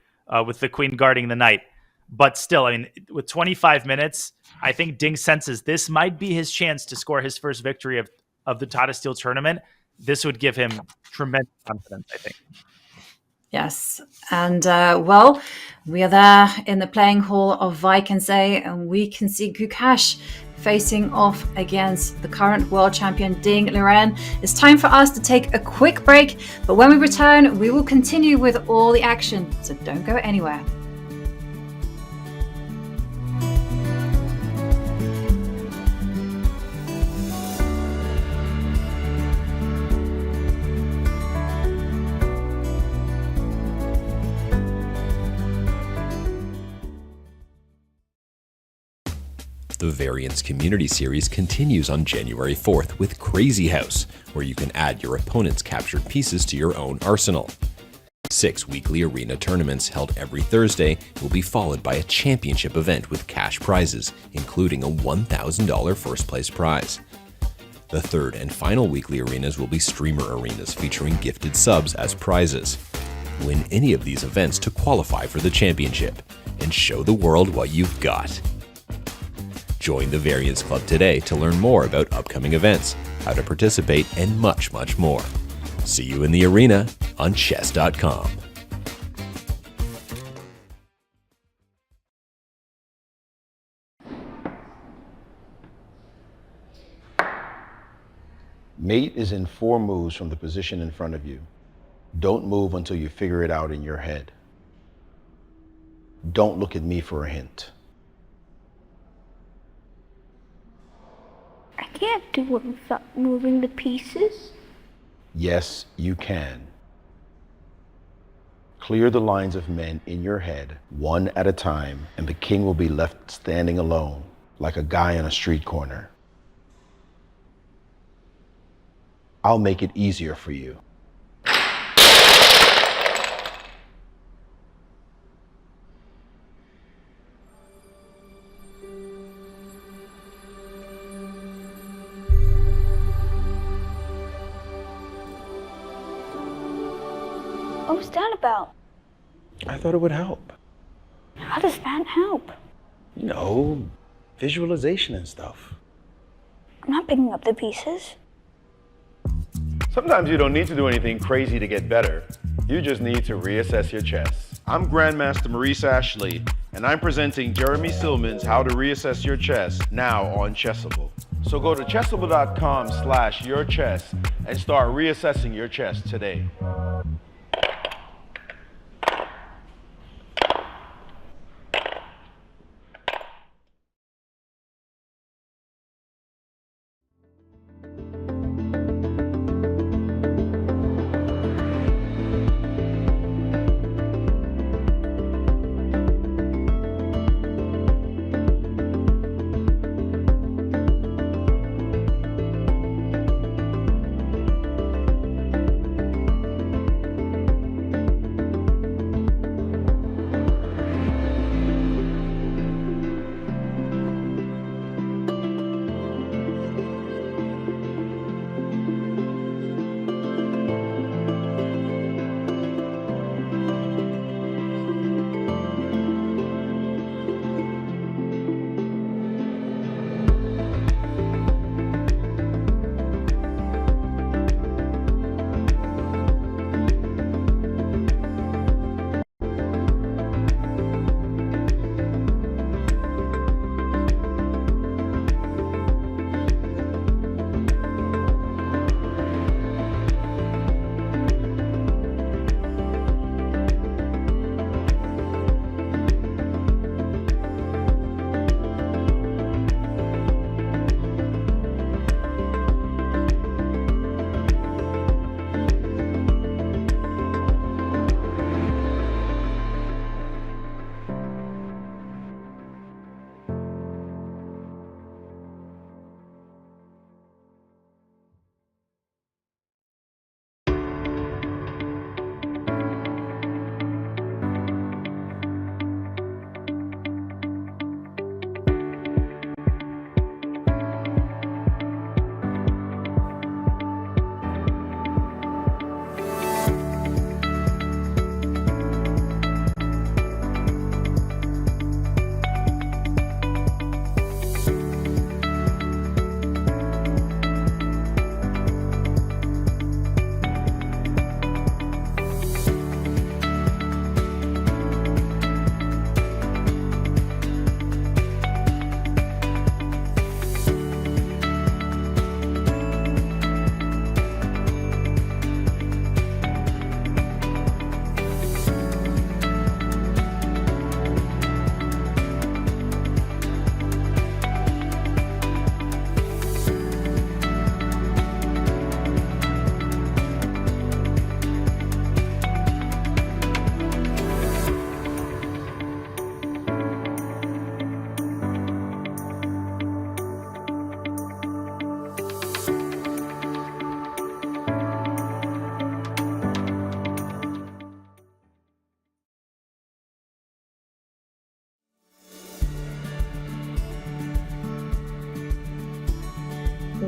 with the queen guarding the knight. But still, I mean, with 25 minutes, I think Ding senses this might be his chance to score his first victory of the Tata Steel tournament. This would give him tremendous confidence, I think. Yes. And, well, we are there in the playing hall of Vaikensee, and we can see Gukesh facing off against the current world champion Ding Liren. It's time for us to take a quick break, but when we return, we will continue with all the action. So don't go anywhere. The Variants Community Series continues on January 4th with Crazy House, where you can add your opponent's captured pieces to your own arsenal. 6 weekly arena tournaments held every Thursday will be followed by a championship event with cash prizes, including a $1,000 first place prize. The third and final weekly arenas will be streamer arenas featuring gifted subs as prizes. Win any of these events to qualify for the championship and show the world what you've got. Join the Variants Club today to learn more about upcoming events, how to participate, and much, much more. See you in the arena on chess.com. Mate is in 4 moves from the position in front of you. Don't move until you figure it out in your head. Don't look at me for a hint. I can't do it without moving the pieces. Yes, you can. Clear the lines of men in your head, one at a time, and the king will be left standing alone, like a guy on a street corner. I'll make it easier for you. What was that about? I thought it would help. How does that help? You know, visualization and stuff. I'm not picking up the pieces. Sometimes you don't need to do anything crazy to get better. You just need to reassess your chess. I'm Grandmaster Maurice Ashley, and I'm presenting Jeremy Silman's How to Reassess Your Chess now on Chessable. So go to chessable.com/yourchess and start reassessing your chess today.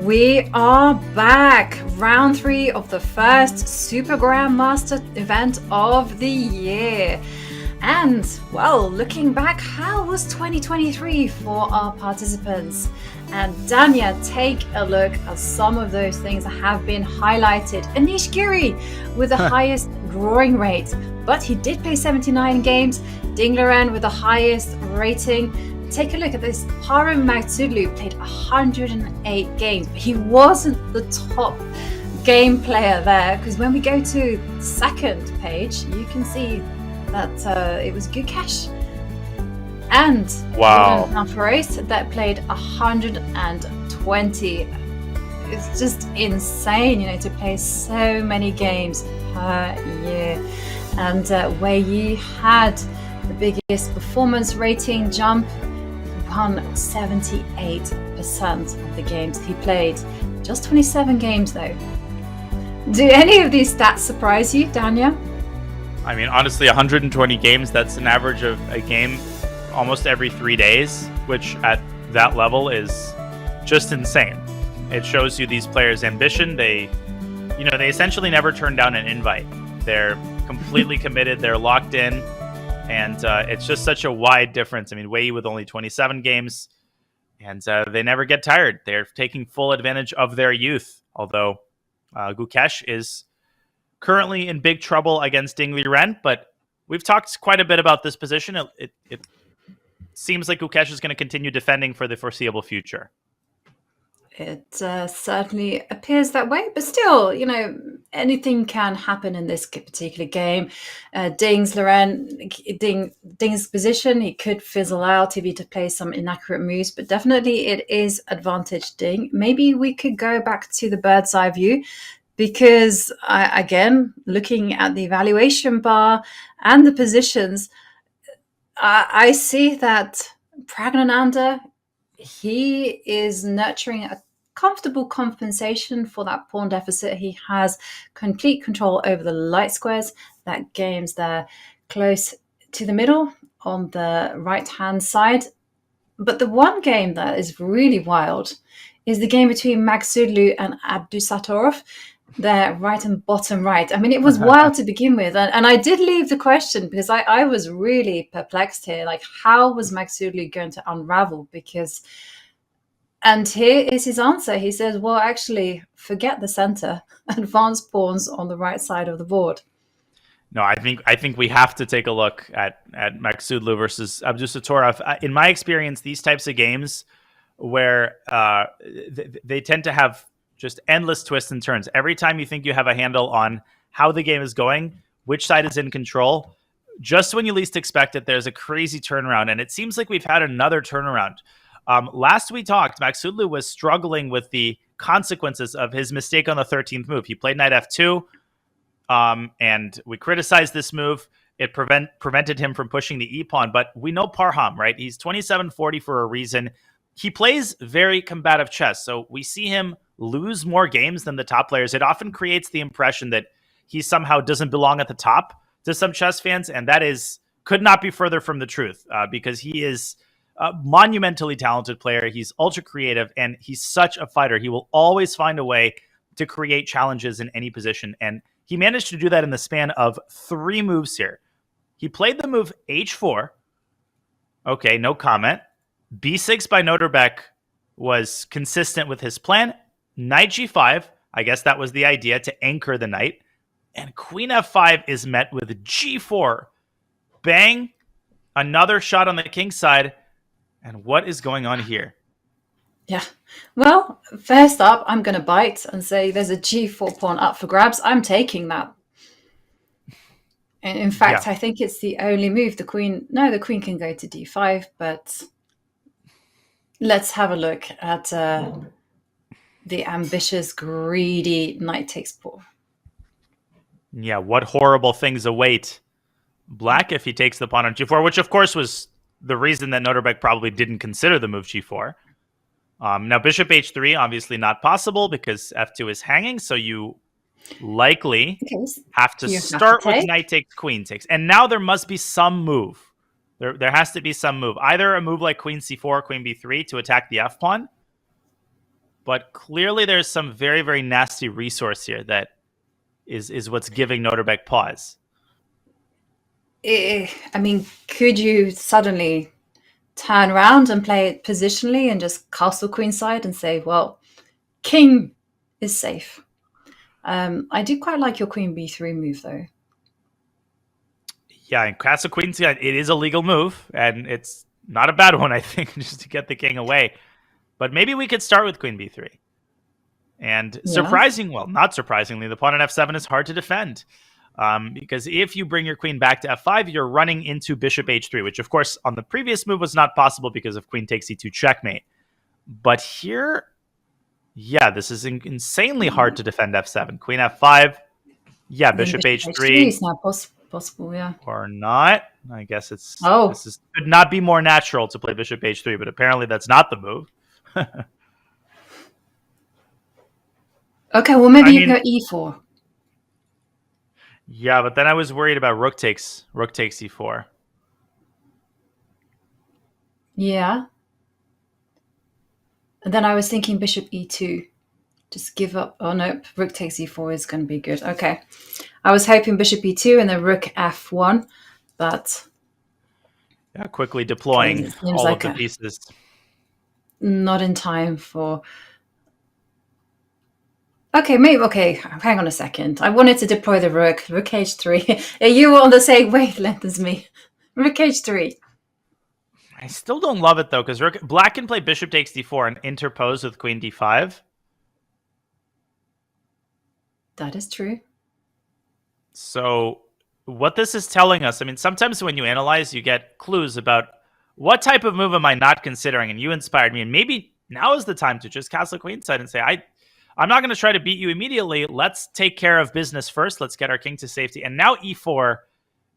We are back. Round 3 of the first Super Grandmaster event of the year. And, well, looking back, how was 2023 for our participants? And Danya, take a look at some of those things that have been highlighted. Anish Giri with the highest drawing rate, but he did play 79 games. Dingleren with the highest rating. Take a look at this. Param Magsudlu played 108 games, but he wasn't the top game player there, because when we go to the second page, you can see that it was Gukesh and Thrice that played 120. It's just insane, to play so many games per year. And where you had the biggest performance rating jump, won 78% of the games he played. Just 27 games though. Do any of these stats surprise you, Danya? I mean, honestly, 120 games, that's an average of a game almost every 3 days, which at that level is just insane. It shows you these players' ambition. They essentially never turn down an invite. They're completely committed. They're locked in. And it's just such a wide difference. I mean, Wei with only 27 games, And they never get tired. They're taking full advantage of their youth. Although Gukesh is currently in big trouble against Dingli Ren, but we've talked quite a bit about this position. It seems like Gukesh is going to continue defending for the foreseeable future. It certainly appears that way, but still, anything can happen in this particular game. Ding's position, he could fizzle out if he to play some inaccurate moves, but definitely it is advantage Ding. Maybe we could go back to the bird's eye view, because again, looking at the evaluation bar and the positions, I see that Praggnanandhaa, he is nurturing a comfortable compensation for that pawn deficit. He has complete control over the light squares. That game's there close to the middle on the right-hand side. But the one game that is really wild is the game between Magsudlu and Abdusattorov. There, right and bottom right. I mean, it was wild to begin with. And I did leave the question because I was really perplexed here. Like, how was Magsudlu going to unravel? And here is his answer. He says, well, actually, forget the center. Advance pawns on the right side of the board. No, I think we have to take a look at Magsudlu versus Abdusattorov. In my experience, these types of games where they tend to have just endless twists and turns. Every time you think you have a handle on how the game is going, which side is in control, just when you least expect it, there's a crazy turnaround. And it seems like we've had another turnaround. Last we talked, Magsudlu was struggling with the consequences of his mistake on the 13th move. He played knight f2, and we criticized this move. It prevented him from pushing the e-pawn, but we know Parham, right? He's 27-40 for a reason. He plays very combative chess, so we see him lose more games than the top players. It often creates the impression that he somehow doesn't belong at the top to some chess fans, and that could not be further from the truth, because he is a monumentally talented player. He's ultra creative, and he's such a fighter. He will always find a way to create challenges in any position, and he managed to do that in the span of 3 moves here. He played the move h4. Okay, no comment. b6 by Noterbeck was consistent with his plan. Knight g5, I guess that was the idea, to anchor the knight. And queen f5 is met with g4. Bang! Another shot on the king side. And what is going on here? Yeah. Well, first up, I'm going to bite and say there's a g4 pawn up for grabs. I'm taking that. And in fact, I think it's the only move. The queen can go to d5, but let's have a look at the ambitious, greedy knight takes pawn. Yeah, what horrible things await black if he takes the pawn on g4, which of course was the reason that Noterbeck probably didn't consider the move g4. Now, bishop h3, obviously not possible because f2 is hanging, so you likely have to start with knight takes, queen takes. And now there must be some move. There has to be some move. Either a move like queen c4, queen b3 to attack the f-pawn, but clearly there's some very, very nasty resource here that is what's giving Noterbeck pause. I mean, could you suddenly turn around and play it positionally and just castle queenside and say, well, king is safe? I do quite like your queen b3 move, though. Yeah, and castle queenside, it is a legal move, and it's not a bad one, I think, just to get the king away. But maybe we could start with queen b3. And not surprisingly, the pawn on f7 is hard to defend. Because if you bring your queen back to f5, you're running into bishop h3, which, of course, on the previous move was not possible because of queen takes e2 checkmate. But here, yeah, this is insanely hard to defend f7. Queen f5, yeah, bishop h3 is not possible, yeah. Or not. I guess could not be more natural to play bishop h3, but apparently that's not the move. Okay, well, maybe you go e4. Yeah, but then I was worried about rook takes e4. Yeah. And then I was thinking bishop e2. Just give up. Oh, no, rook takes e4 is going to be good. Okay. I was hoping bishop e2 and then rook f1, but... Yeah, quickly deploying all of the pieces. not in time for... Okay, maybe. Okay, hang on a second. I wanted to deploy the rook h3. You were on the same wavelength as me. Rook h3. I still don't love it though, because black can play bishop takes d4 and interpose with queen d5. That is true. So what this is telling us, I mean, sometimes when you analyze, you get clues about what type of move am I not considering, and you inspired me. And maybe now is the time to just castle queenside and say, I'm not going to try to beat you immediately. Let's take care of business first. Let's get our king to safety. And now e4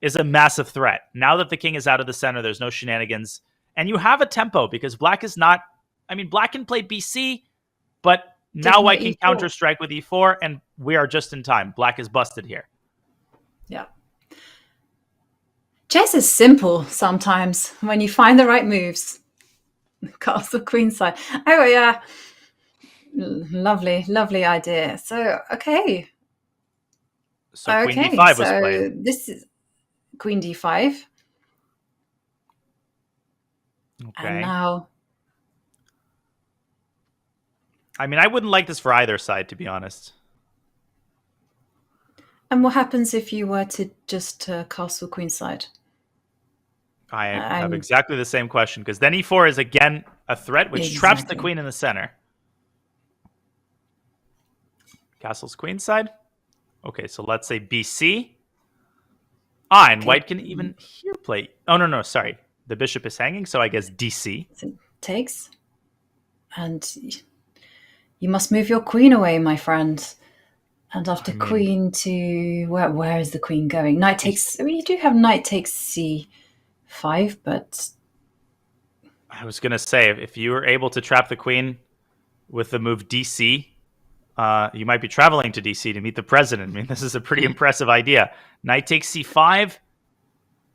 is a massive threat. Now that the king is out of the center, there's no shenanigans. And you have a tempo because black is not... I mean, black can play BC, but now white can counter-strike with e4, and we are just in time. Black is busted here. Yeah. Chess is simple sometimes when you find the right moves. Castle queenside. Oh, yeah. Lovely, lovely idea. So, okay. So queen d5 was played. This is queen d5. Okay. And now... I mean, I wouldn't like this for either side, to be honest. And what happens if you were to just castle queenside? I have exactly the same question, because then e4 is again a threat, which traps the queen in the center. Castle's queenside. Okay, so let's say bc. And white can even here play... Oh, no, sorry. The bishop is hanging, so I guess dc. So it takes. And you must move your queen away, my friend. And after queen to... Where is the queen going? Knight takes... I mean, you do have knight takes c5, but... I was going to say, if you were able to trap the queen with the move dc, you might be traveling to dc to meet the president. I mean, this is a pretty impressive idea. Knight takes c5.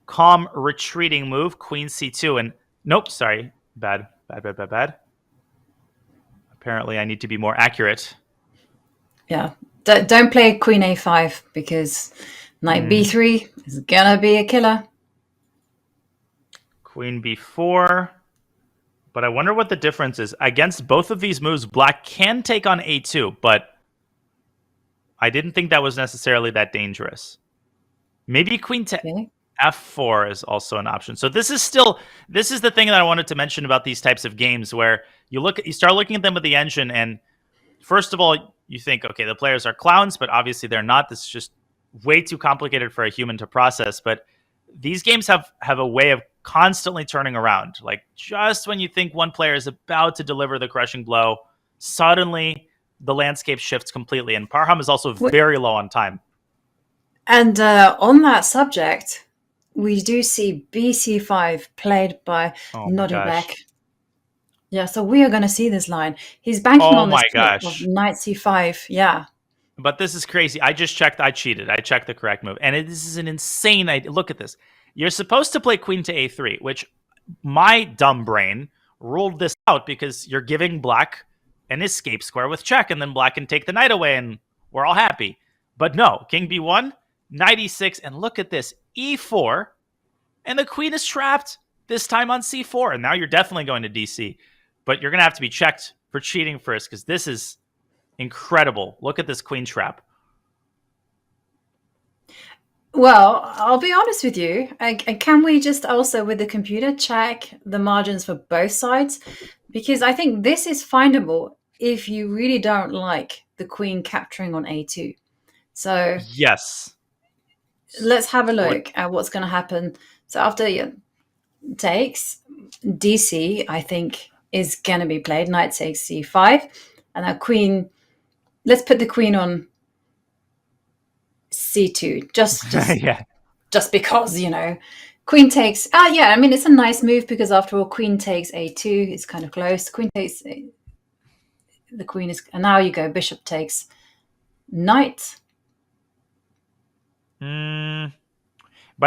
Calm retreating move. Queen c2. And nope, sorry. Bad. Apparently, I need to be more accurate. Yeah. Don't play queen a5 because knight b3 is gonna be a killer. Queen b4. But I wonder what the difference is. Against both of these moves, black can take on a2, but I didn't think that was necessarily that dangerous. Maybe queen to f4 is also an option. So this is the thing that I wanted to mention about these types of games, where you start looking at them with the engine, and first of all, you think, okay, the players are clowns, but obviously they're not. This is just way too complicated for a human to process. But these games have a way of constantly turning around. Like, just when you think one player is about to deliver the crushing blow, suddenly the landscape shifts completely. And Parham is also very low on time. And on that subject, we do see bc5 played by Nodibek. Yeah, so we are going to see this line. He's banking on this flip of knight c5. Yeah. But this is crazy. I just checked. I cheated. I checked the correct move. And this is an insane idea. Look at this. You're supposed to play queen to a3, which my dumb brain ruled this out because you're giving black an escape square with check, and then black can take the knight away, and we're all happy. But no, king b1, knight e6, and look at this, e4, and the queen is trapped, this time on c4, and now you're definitely going to dc. But you're going to have to be checked for cheating first, because this is incredible. Look at this queen trap. Well, I'll be honest with you. Can we just also, with the computer, check the margins for both sides? Because I think this is findable if you really don't like the queen capturing on a2. So yes, let's have a look at what's going to happen. So after takes, dc, I think, is going to be played. Knight takes c5. And that queen, let's put the queen on c2, just because, queen takes, I mean, it's a nice move because after all, queen takes a2 is kind of close. Queen takes, the queen is, and now you go bishop takes knight. But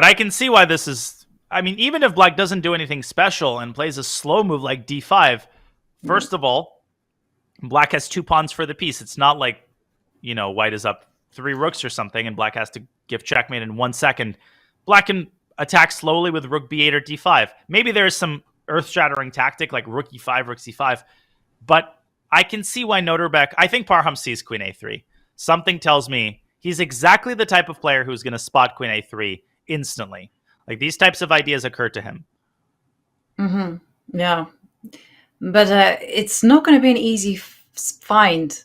I can see why this is, I mean, even if black doesn't do anything special and plays a slow move like d5, first of all, black has 2 pawns for the piece. It's not like, white is up 3 rooks or something, and black has to give checkmate in 1 second. Black can attack slowly with rook b8 or d5. Maybe there is some earth-shattering tactic like rook e5, rook c5. But I can see why Noterbeck, I think Parham sees queen a3. Something tells me he's exactly the type of player who's going to spot queen a3 instantly. Like, these types of ideas occur to him. Yeah. But it's not going to be an easy find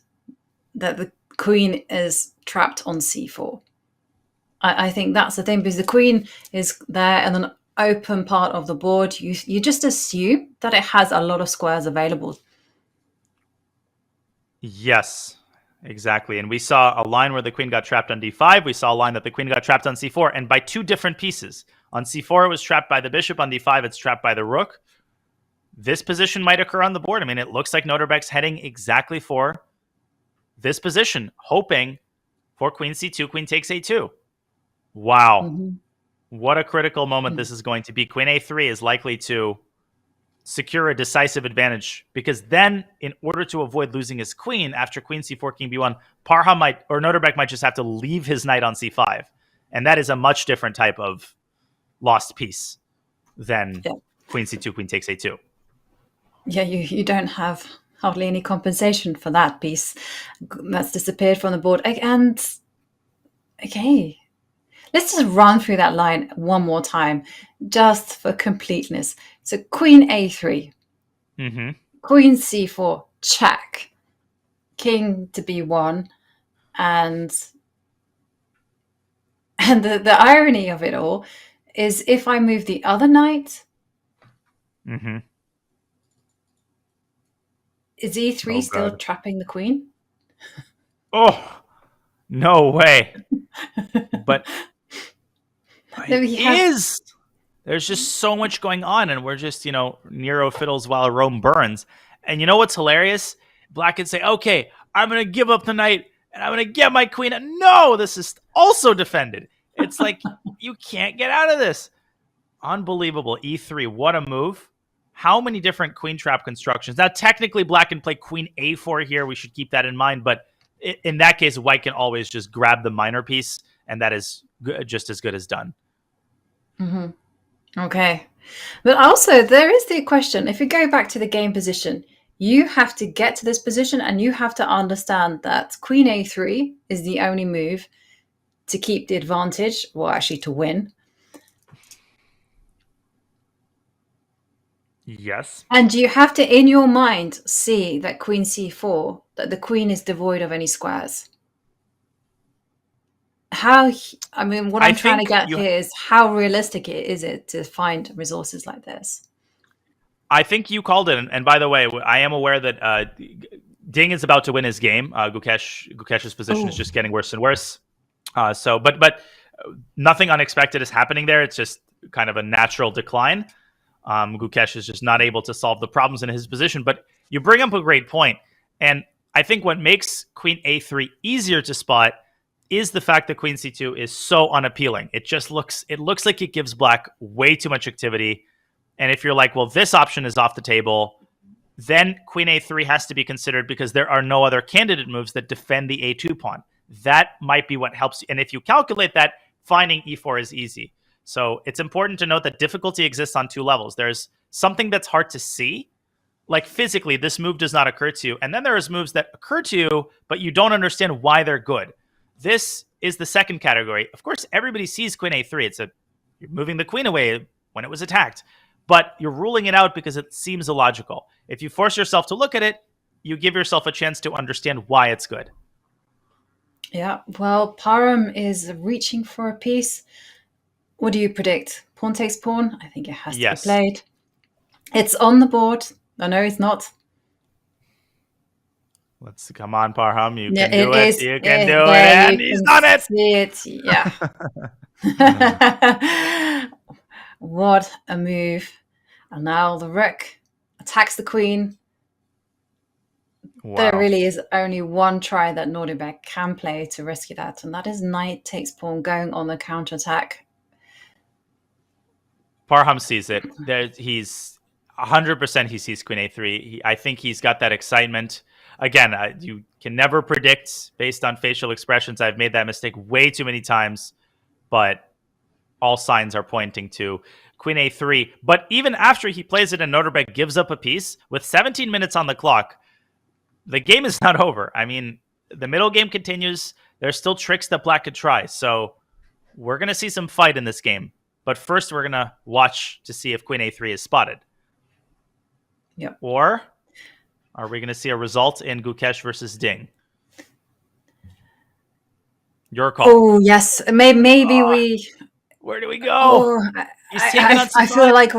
that the queen is trapped on c4. I think that's the thing, because the queen is there in an open part of the board. You just assume that it has a lot of squares available. Yes, exactly. And we saw a line where the queen got trapped on d5. We saw a line that the queen got trapped on c4, and by two different pieces. On c4, it was trapped by the bishop. On d5, it's trapped by the rook. This position might occur on the board. I mean, it looks like Noterbeck's heading exactly for this position, hoping for queen c2, queen takes a2. Wow. What a critical moment this is going to be. Queen a3 is likely to secure a decisive advantage, because then, in order to avoid losing his queen after queen c4, king b1, Parham or Noterbeck might just have to leave his knight on c5. And that is a much different type of lost piece than queen c2, queen takes a2. Yeah, you don't have hardly any compensation for that piece that's disappeared from the board. And okay, let's just run through that line one more time, just for completeness. So queen a3, queen c4, check, king to b1, and the irony of it all is, if I move the other knight, is e3 still trapping the queen? Oh, no way. But there's just so much going on, and we're just, Nero fiddles while Rome burns. And you know what's hilarious? Black could say, okay, I'm going to give up the knight, and I'm going to get my queen. And no, this is also defended. It's like, you can't get out of this. Unbelievable. E3, what a move. How many different queen trap constructions? Now, technically, Black can play queen a4 here. We should keep that in mind. But in that case, White can always just grab the minor piece, and that is just as good as done. Okay. But also, there is the question, if you go back to the game position, you have to get to this position, and you have to understand that queen a3 is the only move to keep the advantage, or actually to win. Yes. And you have to, in your mind, see that queen c4, that the queen is devoid of any squares. What I'm trying to get here is, how realistic is it to find resources like this? I think you called it. And by the way, I am aware that Ding is about to win his game. Gukesh's position is just getting worse and worse. But nothing unexpected is happening there. It's just kind of a natural decline. Gukesh is just not able to solve the problems in his position. But you bring up a great point. And I think what makes queen a3 easier to spot is the fact that queen c2 is so unappealing. It looks like it gives Black way too much activity. And if you're like, well, this option is off the table, then queen a3 has to be considered, because there are no other candidate moves that defend the a2 pawn. That might be what helps you. And if you calculate that, finding e4 is easy. So it's important to note that difficulty exists on two levels. There's something that's hard to see, like physically, this move does not occur to you. And then there's moves that occur to you, but you don't understand why they're good. This is the second category. Of course, everybody sees queen a3. You're moving the queen away when it was attacked, but you're ruling it out because it seems illogical. If you force yourself to look at it, you give yourself a chance to understand why it's good. Yeah, well, Parham is reaching for a piece. What do you predict? Pawn takes pawn? I think it has to be played. It's on the board. Oh, no, it's not. Come on, Parham. You can do it. You can do it. And he's done it. See it. Yeah. What a move. And now the rook attacks the queen. Wow. There really is only one try that Noterbeck can play to rescue that, and that is knight takes pawn, going on the counterattack. Parham sees it. He's 100% he sees queen a3. I think he's got that excitement. Again, you can never predict based on facial expressions. I've made that mistake way too many times. But all signs are pointing to queen a3. But even after he plays it and Noterbeck gives up a piece, with 17 minutes on the clock, the game is not over. I mean, the middle game continues. There's still tricks that Black could try. So we're going to see some fight in this game. But first, we're going to watch to see if queen a3 is spotted. Yep. Or are we going to see a result in Gukesh versus Ding? Your call. Oh, yes. Maybe we... Where do we go? Oh, He's taking on I C5. feel like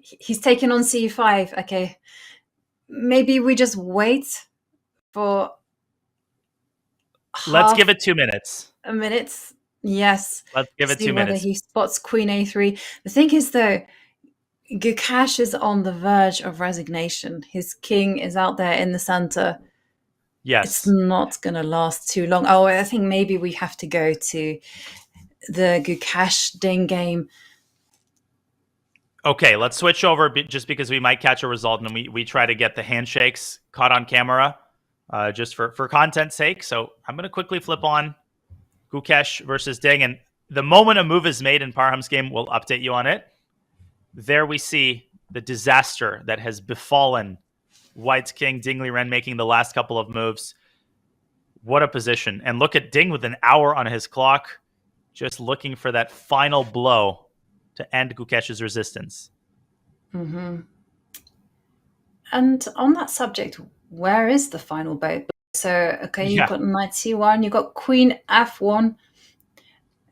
he's taking on c5. Okay. Maybe we just wait for Let's give it 2 minutes. a minute. Yes. Let's give it See 2 whether minutes. he spots queen a3. The thing is, though, Gukesh is on the verge of resignation. His king is out there in the center. Yes. It's not going to last too long. Oh, I think maybe we have to go to the Gukesh Ding game. Okay, let's switch over just because we might catch a result, and we try to get the handshakes caught on camera just for content's sake. So I'm going to quickly flip on Gukesh versus Ding, and the moment a move is made in Parham's game, we'll update you on it. There we see the disaster that has befallen White's king, Ding Liren, making the last couple of moves. What a position. And look at Ding with an hour on his clock, just looking for that final blow to end Gukesh's resistance. Mm-hmm. And on that subject, where is the final boat? So, okay, you've got knight c1, you've got queen f1.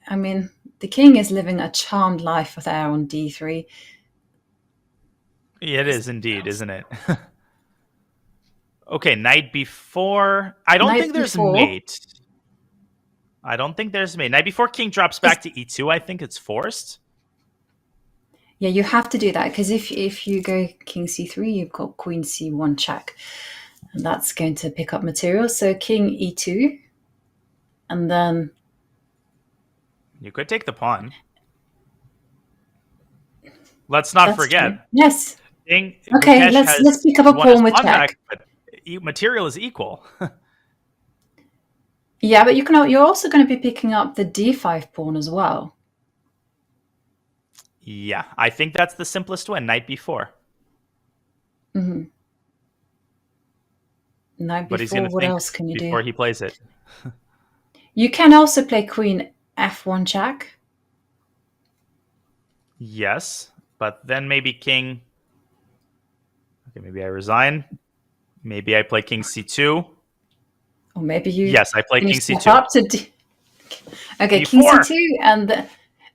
I mean, the king is living a charmed life there on d3. It is indeed, isn't it? Okay, knight b4. I don't think there's mate. I don't think there's mate. Knight b4, king drops back to e2. I think it's forced. Yeah, you have to do that because if you go king c3, you've got queen c1 check. And that's going to pick up material. So king e2. And then... You could take the pawn. Let's not forget. True. Yes. Okay, Gukesh let's pick up a pawn with check. Back, but material is equal. Yeah, but you're also going to be picking up the d5 pawn as well. Yeah, I think that's the simplest win. Knight b4. Mm-hmm. Knight b4. What else can you do before he plays it? You can also play queen f1 check. Yes, but then maybe king. Okay, maybe I resign. Maybe I play king c2. Or maybe you... Yes, I play king c2. Up to okay, d4. king c2 and the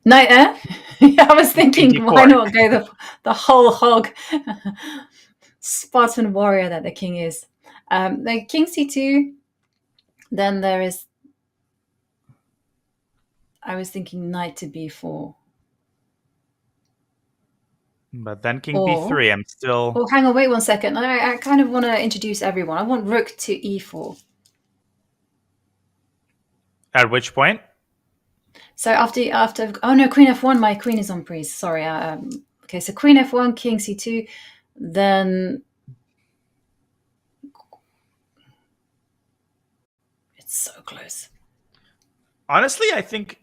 knight... I was thinking, why not go the whole hog Spartan warrior that the king is. The king c2, then there is... I was thinking knight to b4. But then king b3, I'm still... Oh, hang on, wait 1 second. I kind of want to introduce everyone. I want rook to e4. At which point? So after oh no, queen f1, my queen is on priest. Sorry. Okay, so queen f1, king c2, then it's so close. Honestly, I think,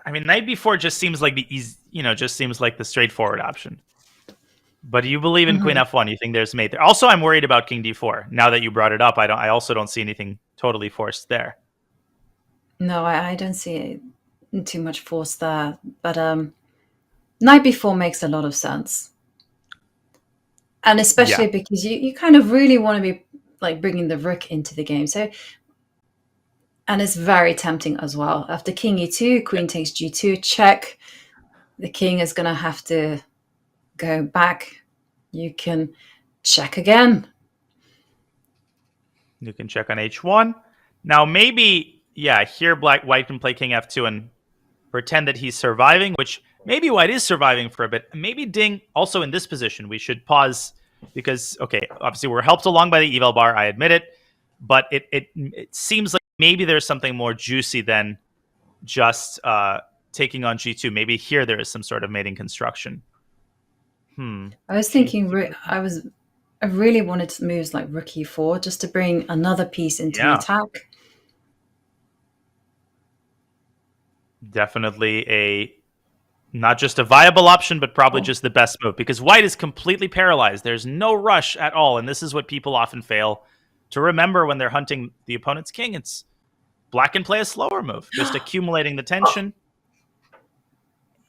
knight b4 just seems like the easy, just seems like the straightforward option. But you believe in queen f1? You think there's mate there? Also, I'm worried about king d4. Now that you brought it up, I also don't see anything totally forced there. No, I don't see too much force there. But knight b4 makes a lot of sense, and especially because you kind of really want to be like bringing the rook into the game. So, and it's very tempting as well. After king e2, queen takes g2, check. The king is going to have to go back. You can check again. You can check on h1. Now maybe, here White can play king f2 and pretend that he's surviving, which maybe White is surviving for a bit. Maybe Ding also in this position. We should pause because, okay, obviously we're helped along by the eval bar. I admit it. But it seems like maybe there's something more juicy than just taking on g2. Maybe here there is some sort of mating construction. I was thinking, I really wanted moves like rook e4 just to bring another piece into the attack. Definitely a Not just a viable option, but probably just the best move, because white is completely paralyzed. There's no rush at all, and this is what people often fail to remember when they're hunting the opponent's king. It's black can play a slower move, just accumulating the tension.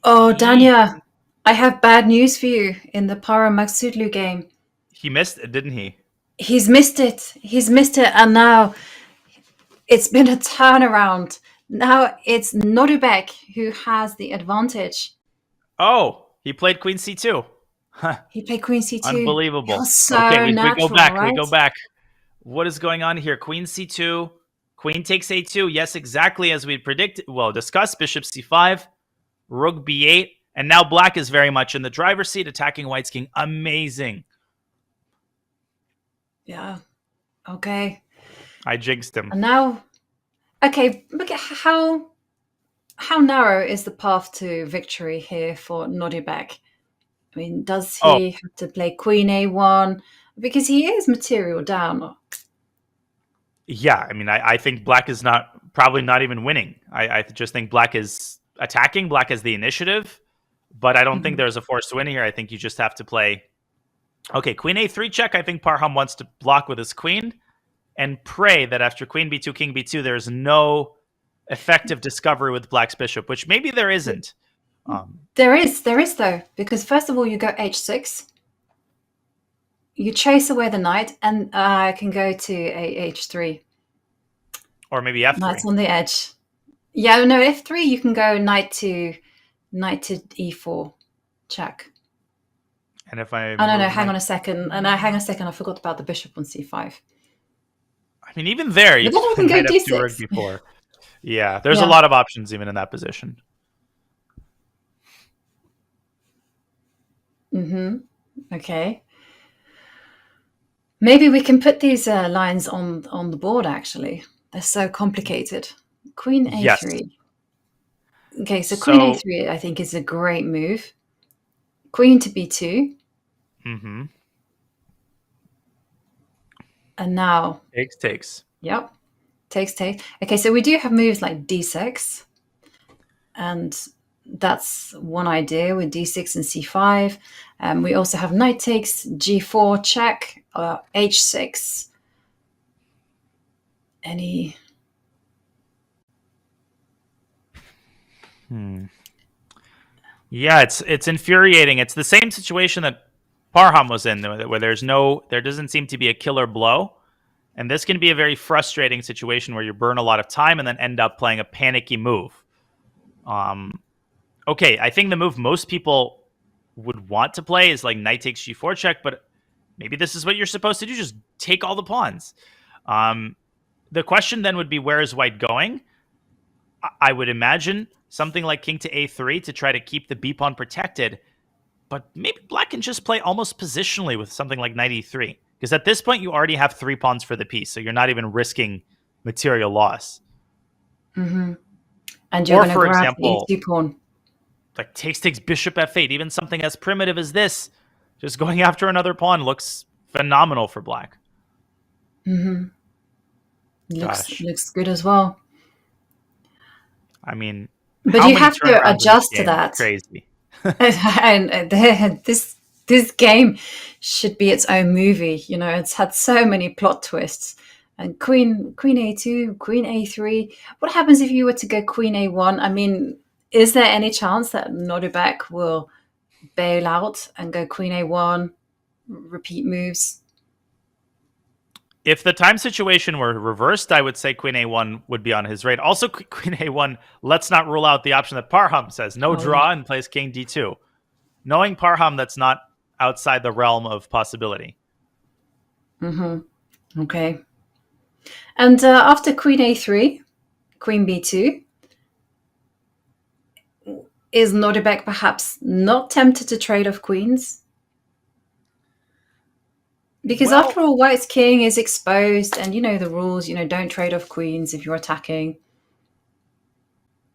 Oh, Danya, I have bad news for you in the Para Magsudlu game. He missed it, didn't he? He's missed it. And now it's been a turnaround. Now it's Nodubek who has the advantage. Oh, he played queen c2. He played queen c2. Unbelievable. You're so okay, we natural, go back. right? We go back. What is going on here? Queen c2. Queen takes a2. Yes, exactly as we predicted. Well, discussed. Bishop c5. Rook b8. And now black is very much in the driver's seat, attacking white's king. Amazing. Yeah. Okay. I jinxed him. And now, okay, look at how narrow is the path to victory here for Nodibek? I mean, does he have to play queen a1? Because he is material down. Yeah, I mean, I think black is probably not even winning. I just think black is attacking. Black has the initiative, but I don't think there's a forced win here. I think you just have to play. Okay, queen a3 check. I think Parham wants to block with his queen and pray that after queen b2, king b2, there's no effective discovery with black's bishop, which maybe there isn't. There is though, because first of all, you go h6. You chase away the knight, and I can go to h3. Or maybe f3. Knight's on the edge. Yeah, no, f3, you can go knight to e4. Check. And if I... Oh, no, hang on a second. I forgot about the bishop on c5. I mean, even there, you can go d6. Before. Yeah, there's a lot of options even in that position. Okay. Maybe we can put these lines on the board, actually. They're so complicated. Queen a3. Yes. Okay, so queen a3, I think, is a great move. Queen to b2. Mm-hmm. And now... Takes. Yep. Takes. Okay, so we do have moves like d6. And that's one idea with d6 and c5. We also have knight takes, g4 check, h6. Any... Yeah, it's infuriating. It's the same situation that Parham was in, where there doesn't seem to be a killer blow. And this can be a very frustrating situation where you burn a lot of time and then end up playing a panicky move. Okay, I think the move most people would want to play is like knight takes g4 check, but maybe this is what you're supposed to do, just take all the pawns. The question then would be, where is white going? I would imagine something like king to a3 to try to keep the b pawn protected, but maybe black can just play almost positionally with something like knight e3, because at this point you already have 3 pawns for the piece, so you're not even risking material loss. And you're going to grab the e2 pawn. Like takes bishop f8, even something as primitive as this, just going after another pawn looks phenomenal for black. Looks good as well. I mean, but you have to adjust to that. Crazy. And this game should be its own movie. You know, it's had so many plot twists. And queen a2, queen a3. What happens if you were to go queen a1? I mean, is there any chance that Nodibek will bail out and go queen a1, repeat moves? If the time situation were reversed, I would say queen a1 would be on his radar. Also, queen a1, let's not rule out the option that Parham says. No draw and plays king d2. Knowing Parham, that's not outside the realm of possibility. Okay. And after queen a3, queen b2, is Nodibek perhaps not tempted to trade off queens? Because after all, white's king is exposed, and you know the rules, don't trade off queens if you're attacking.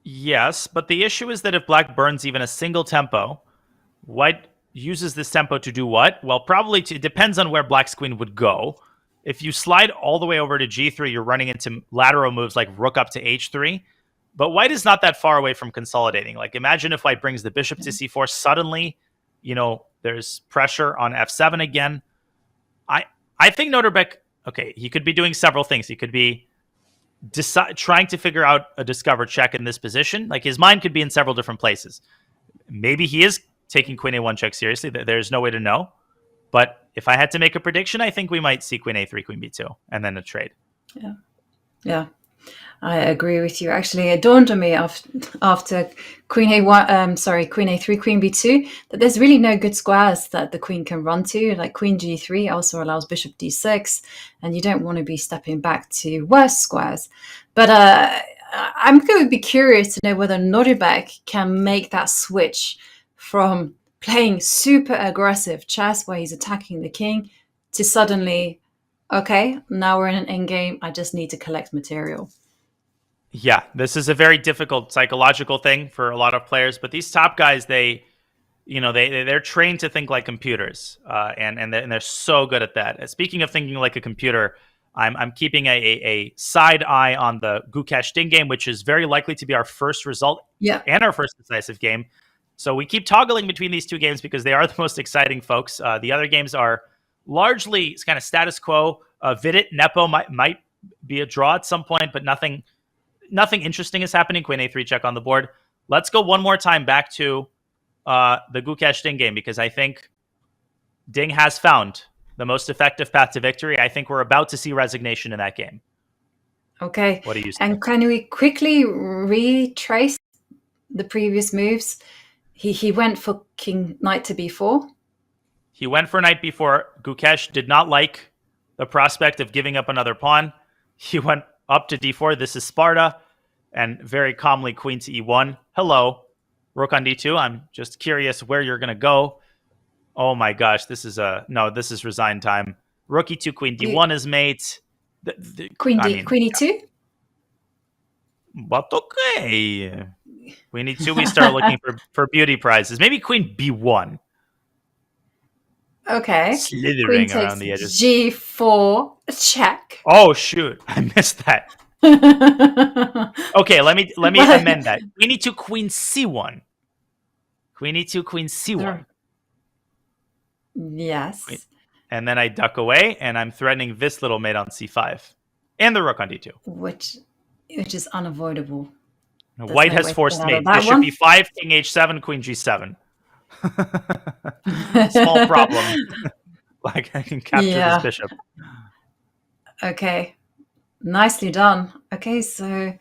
Yes, but the issue is that if black burns even a single tempo, white uses this tempo to do what? Well, probably it depends on where black's queen would go. If you slide all the way over to g3, you're running into lateral moves like rook up to h3. But white is not that far away from consolidating. Like, imagine if white brings the bishop to c4. Suddenly, there's pressure on f7 again. I think Noterbeck, okay, he could be doing several things. He could be trying to figure out a discovered check in this position. Like, his mind could be in several different places. Maybe he is taking queen a1 check seriously. There's no way to know. But if I had to make a prediction, I think we might see queen a3, queen b2, and then a trade. Yeah, I agree with you. Actually, it dawned on me after queen a1, queen a3, queen b2, that there's really no good squares that the queen can run to. Like queen g3 also allows bishop d6, and you don't want to be stepping back to worse squares. But I'm going to be curious to know whether Noterbeck can make that switch from playing super aggressive chess where he's attacking the king to suddenly, okay, now we're in an endgame. I just need to collect material. Yeah, this is a very difficult psychological thing for a lot of players. But these top guys, they're trained to think like computers, and they're so good at that. Speaking of thinking like a computer, I'm keeping a side eye on the Gukesh Ding game, which is very likely to be our first result and our first decisive game. So we keep toggling between these two games because they are the most exciting, folks. The other games are largely kind of status quo. Vidit, Nepo might be a draw at some point, but nothing interesting is happening. Queen a3 check on the board. Let's go one more time back to the Gukesh Ding game, because I think Ding has found the most effective path to victory. I think we're about to see resignation in that game. Okay. What do you say? And can we quickly retrace the previous moves? He went for knight to b4. He went for knight b4. Gukesh did not like the prospect of giving up another pawn. He went up to d4. This is Sparta. And very calmly, queen to e1. Hello. Rook on d2. I'm just curious where you're going to go. Oh my gosh, this is resign time. Rook e2, queen d1 is mate. Queen e2? But okay. Queen e2, we start looking for beauty prizes. Maybe queen b1. Okay. Slithering around the edges. g4 check. Oh shoot, I missed that. Okay, let me amend that. Queen e2, queen c1. Queen e2, queen c1. Yes. And then I duck away, and I'm threatening this little mate on c5. And the rook on d2. Which is unavoidable. Now, white has forced mate. Bishop e5, king h7, queen g7. Small problem. Like, I can capture this bishop. Okay. Nicely done. Okay, so...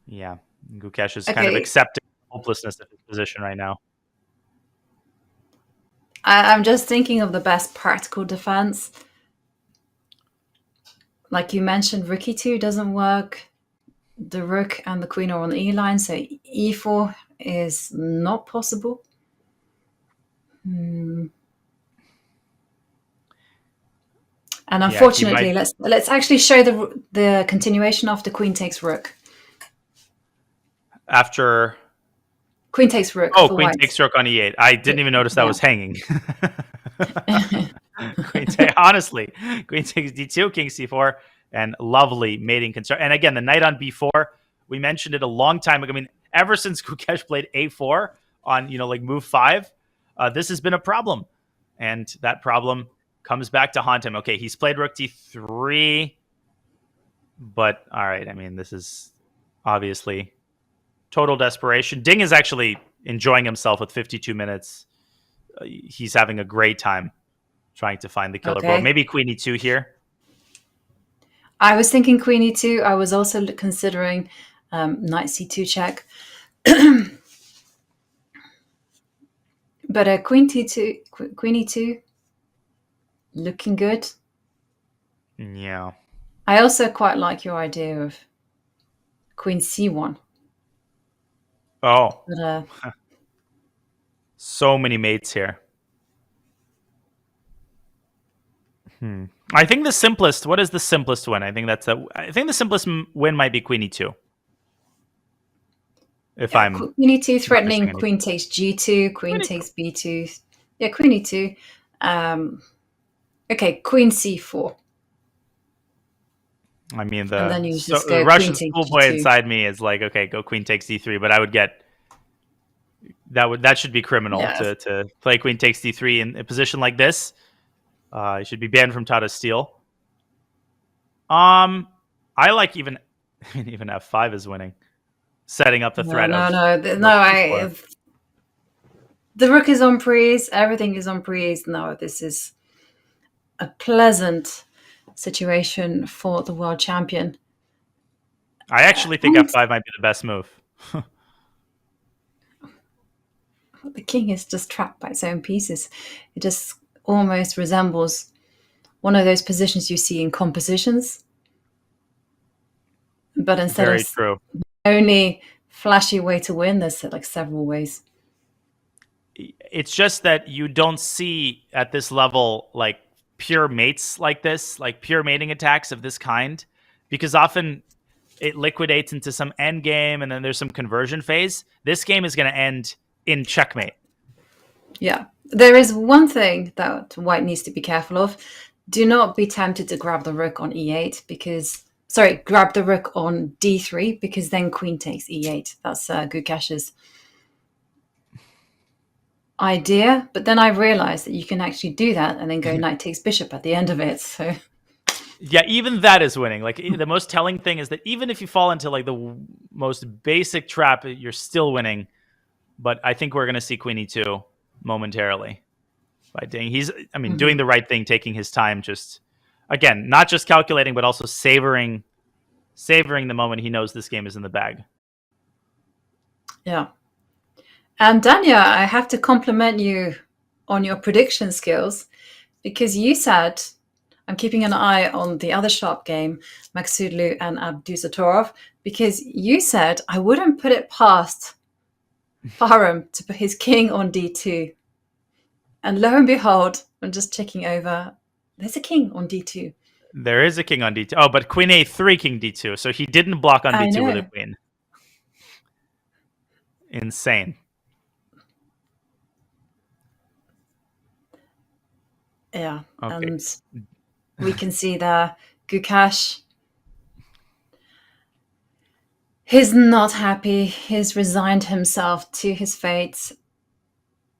Yeah. Gukesh is kind of accepting the hopelessness of his position right now. I'm just thinking of the best practical defense. Like you mentioned, rook e2 doesn't work. The rook and the queen are on the e line, so e4 is not possible. And unfortunately, let's actually show the continuation after queen takes rook. After queen takes rook. Oh, queen takes rook on e8. I didn't even notice that was hanging. Honestly, queen takes d2, king c4, and lovely mating construct. And again, the knight on b4, we mentioned it a long time ago. I mean, ever since Gukesh played a4 on, move 5, this has been a problem. And that problem comes back to haunt him. Okay, he's played rook d3, but all right, I mean, this is obviously total desperation. Ding is actually enjoying himself with 52 minutes. He's having a great time trying to find the killer blow. Maybe queen e2 here. I was thinking queen e2. I was also considering knight c2 check. But queen e2, looking good. Yeah. I also quite like your idea of queen c1. Oh. But, so many mates here. I think the simplest. What is the simplest win? I think the simplest win might be queen e2. Queen e2 threatening queen takes g2, queen takes b2. Yeah, queen e2. Okay, queen c4. I mean, And then you just the go queen Russian takes schoolboy g2. inside me is like, okay, go queen takes d3, but I would get that should be criminal Yeah. to play queen takes d3 in a position like this. You should be banned from Tata Steel. I like even f5 is winning, setting up the threat of the rook is on prees, everything is on prees. No, this is a pleasant situation for the world champion. I actually think f5 might be the best move. The king is just trapped by its own pieces. It just almost resembles one of those positions you see in compositions. But instead Very of true. only flashy way to win, there's like several ways. It's just that you don't see at this level like pure mates like this, like pure mating attacks of this kind, because often it liquidates into some end game and then there's some conversion phase. This game is going to end in checkmate. Yeah. There is one thing that white needs to be careful of. Do not be tempted to grab the rook on e8 grab the rook on d3 because then queen takes e8. That's Gukesh's idea. But then I realized that you can actually do that and then go knight takes bishop at the end of it. So yeah, even that is winning. Like the most telling thing is that even if you fall into like the most basic trap, you're still winning. But I think we're going to see queen e2 momentarily by Ding. He's, doing the right thing, taking his time, just again, not just calculating, but also savoring the moment he knows this game is in the bag. Yeah. And Danya, I have to compliment you on your prediction skills because you said, I'm keeping an eye on the other sharp game, Maksudlu and Abdusattorov, because you said I wouldn't put it past Farum to put his king on d2. And lo and behold, I'm just checking over, there's a king on d2. There is a king on d2. Oh, but queen a3, king d2. So he didn't block on d2 with a queen. Insane. Yeah. Okay. And we can see there, Gukesh, he's not happy. He's resigned himself to his fate.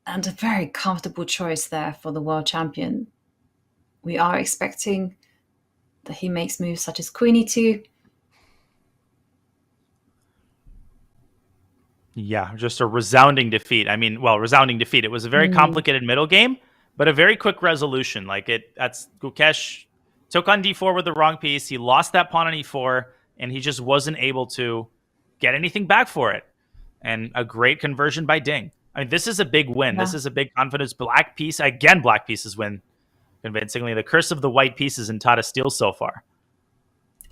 And a very comfortable choice there for the world champion. We are expecting that he makes moves such as queen e2. Yeah, just a resounding defeat. Resounding defeat. It was a very complicated middle game, but a very quick resolution. That's Gukesh took on d4 with the wrong piece. He lost that pawn on e4, and he just wasn't able to get anything back for it. And a great conversion by Ding. This is a big win. Yeah. This is a big confidence. Black pieces win convincingly. The curse of the white pieces in Tata Steel so far.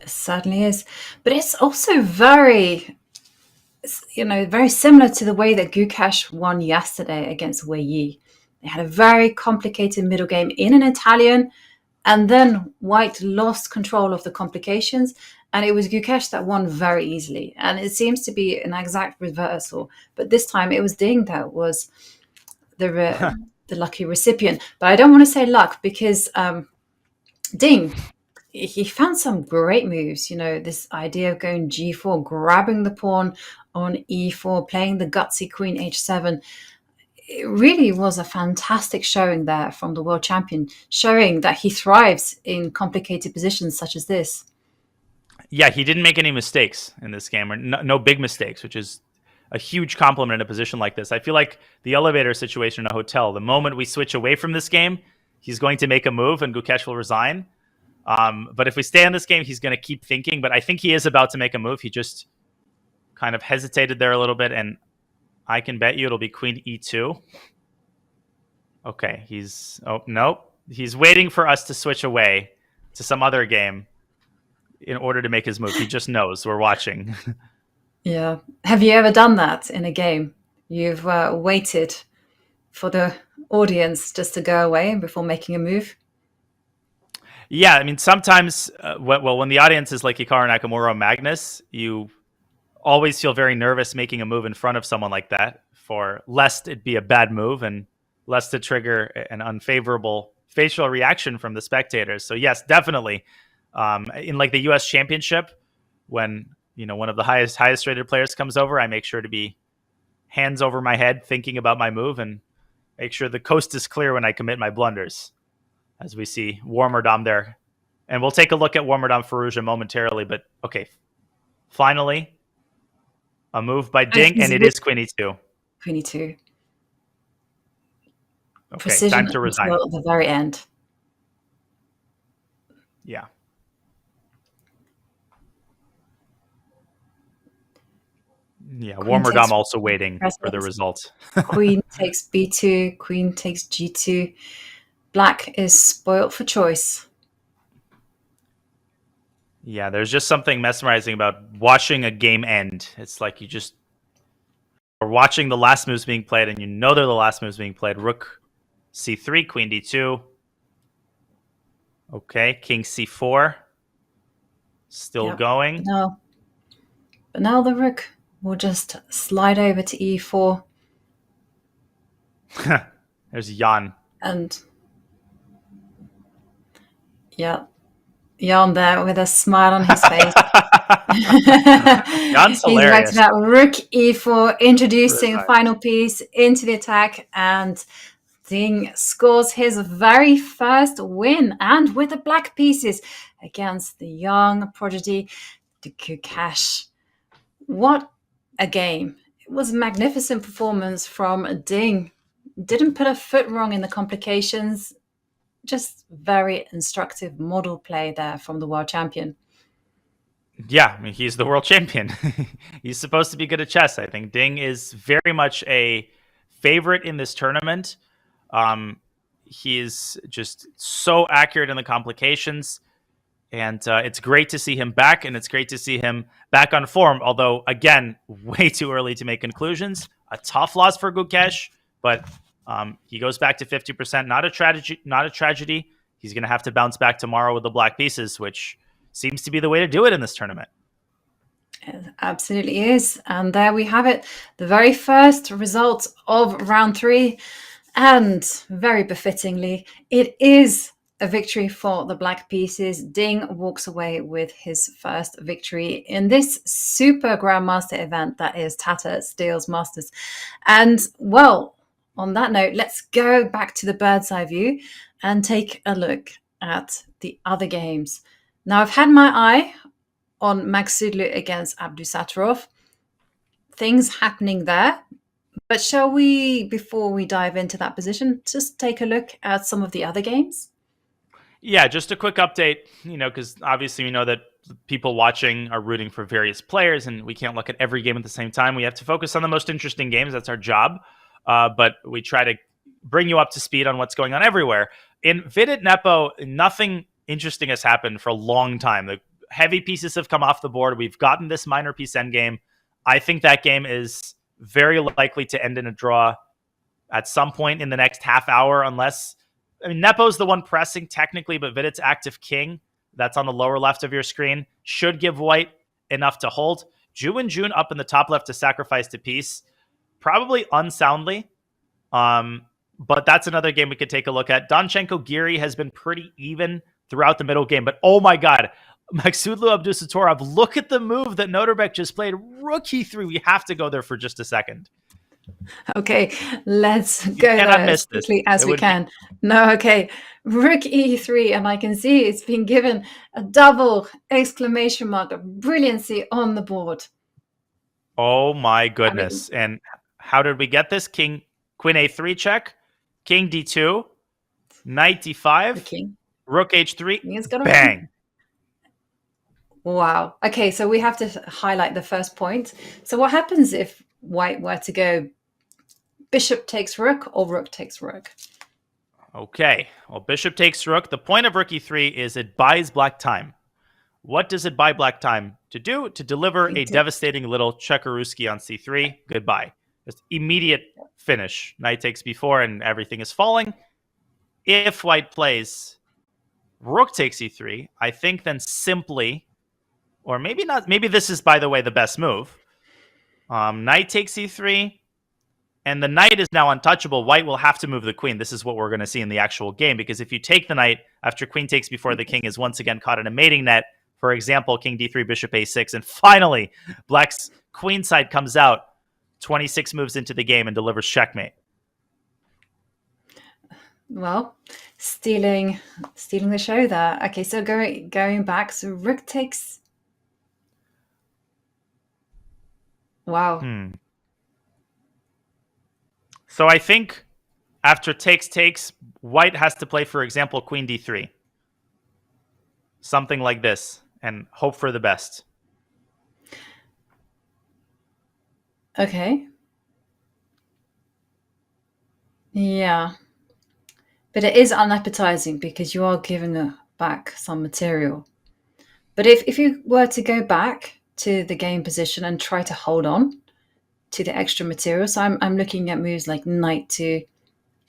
It certainly is. But it's also very similar to the way that Gukesh won yesterday against Wei Yi. They had a very complicated middle game in an Italian, and then white lost control of the complications, and it was Gukesh that won very easily. And it seems to be an exact reversal, but this time it was Ding that was the lucky recipient. But I don't want to say luck because Ding, he found some great moves. This idea of going g4, grabbing the pawn on e4, playing the gutsy queen h7. It really was a fantastic showing there from the world champion, showing that he thrives in complicated positions such as this. Yeah, he didn't make any mistakes in this game, or no big mistakes, which is a huge compliment in a position like this. I feel like the elevator situation in a hotel, the moment we switch away from this game, he's going to make a move and Gukesh will resign. But if we stay in this game, he's going to keep thinking. But I think he is about to make a move. He just kind of hesitated there a little bit, and I can bet you it'll be queen e2. Okay, nope. He's waiting for us to switch away to some other game in order to make his move. He just knows we're watching. Yeah. Have you ever done that in a game? You've waited for the audience just to go away before making a move? Yeah, sometimes, when the audience is like Hikaru Nakamura or Magnus, you always feel very nervous making a move in front of someone like that, for lest it be a bad move and lest to trigger an unfavorable facial reaction from the spectators. So yes, definitely. In like the U.S. Championship, when one of the highest rated players comes over, I make sure to be hands over my head, thinking about my move, and make sure the coast is clear when I commit my blunders. As we see Warmerdam there, and we'll take a look at Warmerdam Firouzja momentarily. But okay, finally, a move by Ding, and it is Queen E2. Queen E2. Okay, Precision time to resign. Until the very end. Yeah. Yeah, Warmerdam also waiting for the result. Queen takes B2, Queen takes G2. Black is spoilt for choice. Yeah, there's just something mesmerizing about watching a game end. It's like you just are watching the last moves being played, and they're the last moves being played. Rook C3, Queen D2. Okay, King C4. Still going. But now the rook will just slide over to E4. There's Jan. And Jan there with a smile on his face. Jan's hilarious. He's back to that rook E4, introducing a final piece into the attack, and Ding scores his very first win, and with the black pieces against the young prodigy, the Gukesh. What a game. It was a magnificent performance from Ding. Didn't put a foot wrong in the complications. Just very instructive model play there from the world champion. Yeah, I mean, he's the world champion. He's supposed to be good at chess. I think Ding is very much a favorite in this tournament. He is just so accurate in the complications. And it's great to see him back, and it's great to see him back on form. Although, again, way too early to make conclusions. A tough loss for Gukesh, but he goes back to 50%. Not a tragedy. He's going to have to bounce back tomorrow with the black pieces, which seems to be the way to do it in this tournament. It absolutely is. And there we have it. The very first result of round 3. And very befittingly, it is a victory for the black pieces. Ding walks away with his first victory in this super grandmaster event that is Tata Steele's Masters. And well, on that note, let's go back to the bird's eye view and take a look at the other games. Now, I've had my eye on Magsudlu against Abdusattorov. Things happening there. But shall we, before we dive into that position, just take a look at some of the other games? Yeah, just a quick update, because obviously we know that people watching are rooting for various players, and we can't look at every game at the same time. We have to focus on the most interesting games. That's our job. But we try to bring you up to speed on what's going on everywhere. In Vidit Nepo, nothing interesting has happened for a long time. The heavy pieces have come off the board. We've gotten this minor piece endgame. I think that game is very likely to end in a draw at some point in the next half hour, unless... I mean, Nepo's the one pressing technically, but Vidit's active king, that's on the lower left of your screen, should give white enough to hold. Ju and Jun up in the top left to sacrifice to piece, probably unsoundly. But that's another game we could take a look at. Donchenko Giri has been pretty even throughout the middle game, but oh my God, Magsudlu Abdusattorov, look at the move that Noterbek just played. Rook E3. We have to go there for just a second. Okay, let's go there as quickly as we can. Okay. Rook E3, and I can see it's been given a double exclamation mark of brilliancy on the board. Oh my goodness. And how did we get this? Queen A3 check, King D2, Knight D5, Rook H3, bang. Wow. Okay, so we have to highlight the first point. So what happens if white were to go bishop takes rook or rook takes rook? Okay, well, bishop takes rook. The point of rook E3 is it buys black time. What does it buy black time to do? To deliver a devastating little Chekaruski on C3. Goodbye. Just immediate finish. Knight takes B4 and everything is falling. If white plays rook takes E3, I think then simply, or maybe not, maybe this is, by the way, the best move. Knight takes E3. And the knight is now untouchable. White will have to move the queen. This is what we're going to see in the actual game, because if you take the knight after queen takes before, the king is once again caught in a mating net. For example, king d3, bishop a6. And finally, black's queen side comes out 26 moves into the game and delivers checkmate. Well, stealing the show there. Okay, so going back, so rook takes. Wow. So I think after takes, white has to play, for example, queen d3. Something like this, and hope for the best. Okay. Yeah. But it is unappetizing because you are giving back some material. But if you were to go back to the game position and try to hold on to the extra material, so I'm looking at moves like knight to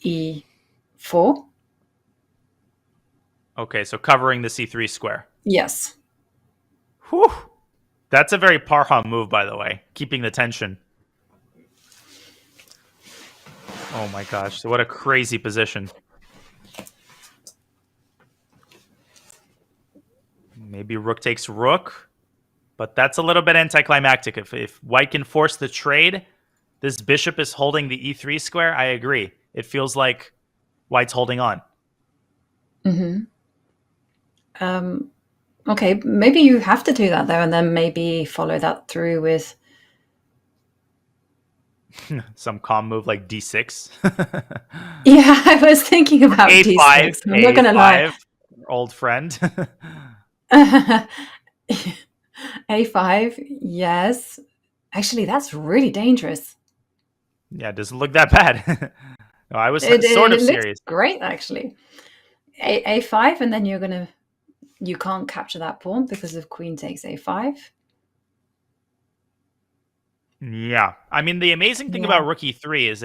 e4. Okay, so covering the c3 square. Yes. Whew. That's a very Parham move, by the way, keeping the tension. Oh my gosh, so what a crazy position. Maybe rook takes rook, but that's a little bit anticlimactic. If white can force the trade, this bishop is holding the e3 square. I agree. It feels like white's holding on. Okay, maybe you have to do that though, and then maybe follow that through with some calm move like d6. Yeah, I was thinking about a5, d6. I'm not gonna lie. Old friend. A5, yes. Actually, that's really dangerous. Yeah, it doesn't look that bad. No, I was sort of looks serious. great, actually. A5, and then you can't capture that pawn because of queen takes a5. Yeah. I mean, the amazing thing about rook e3 is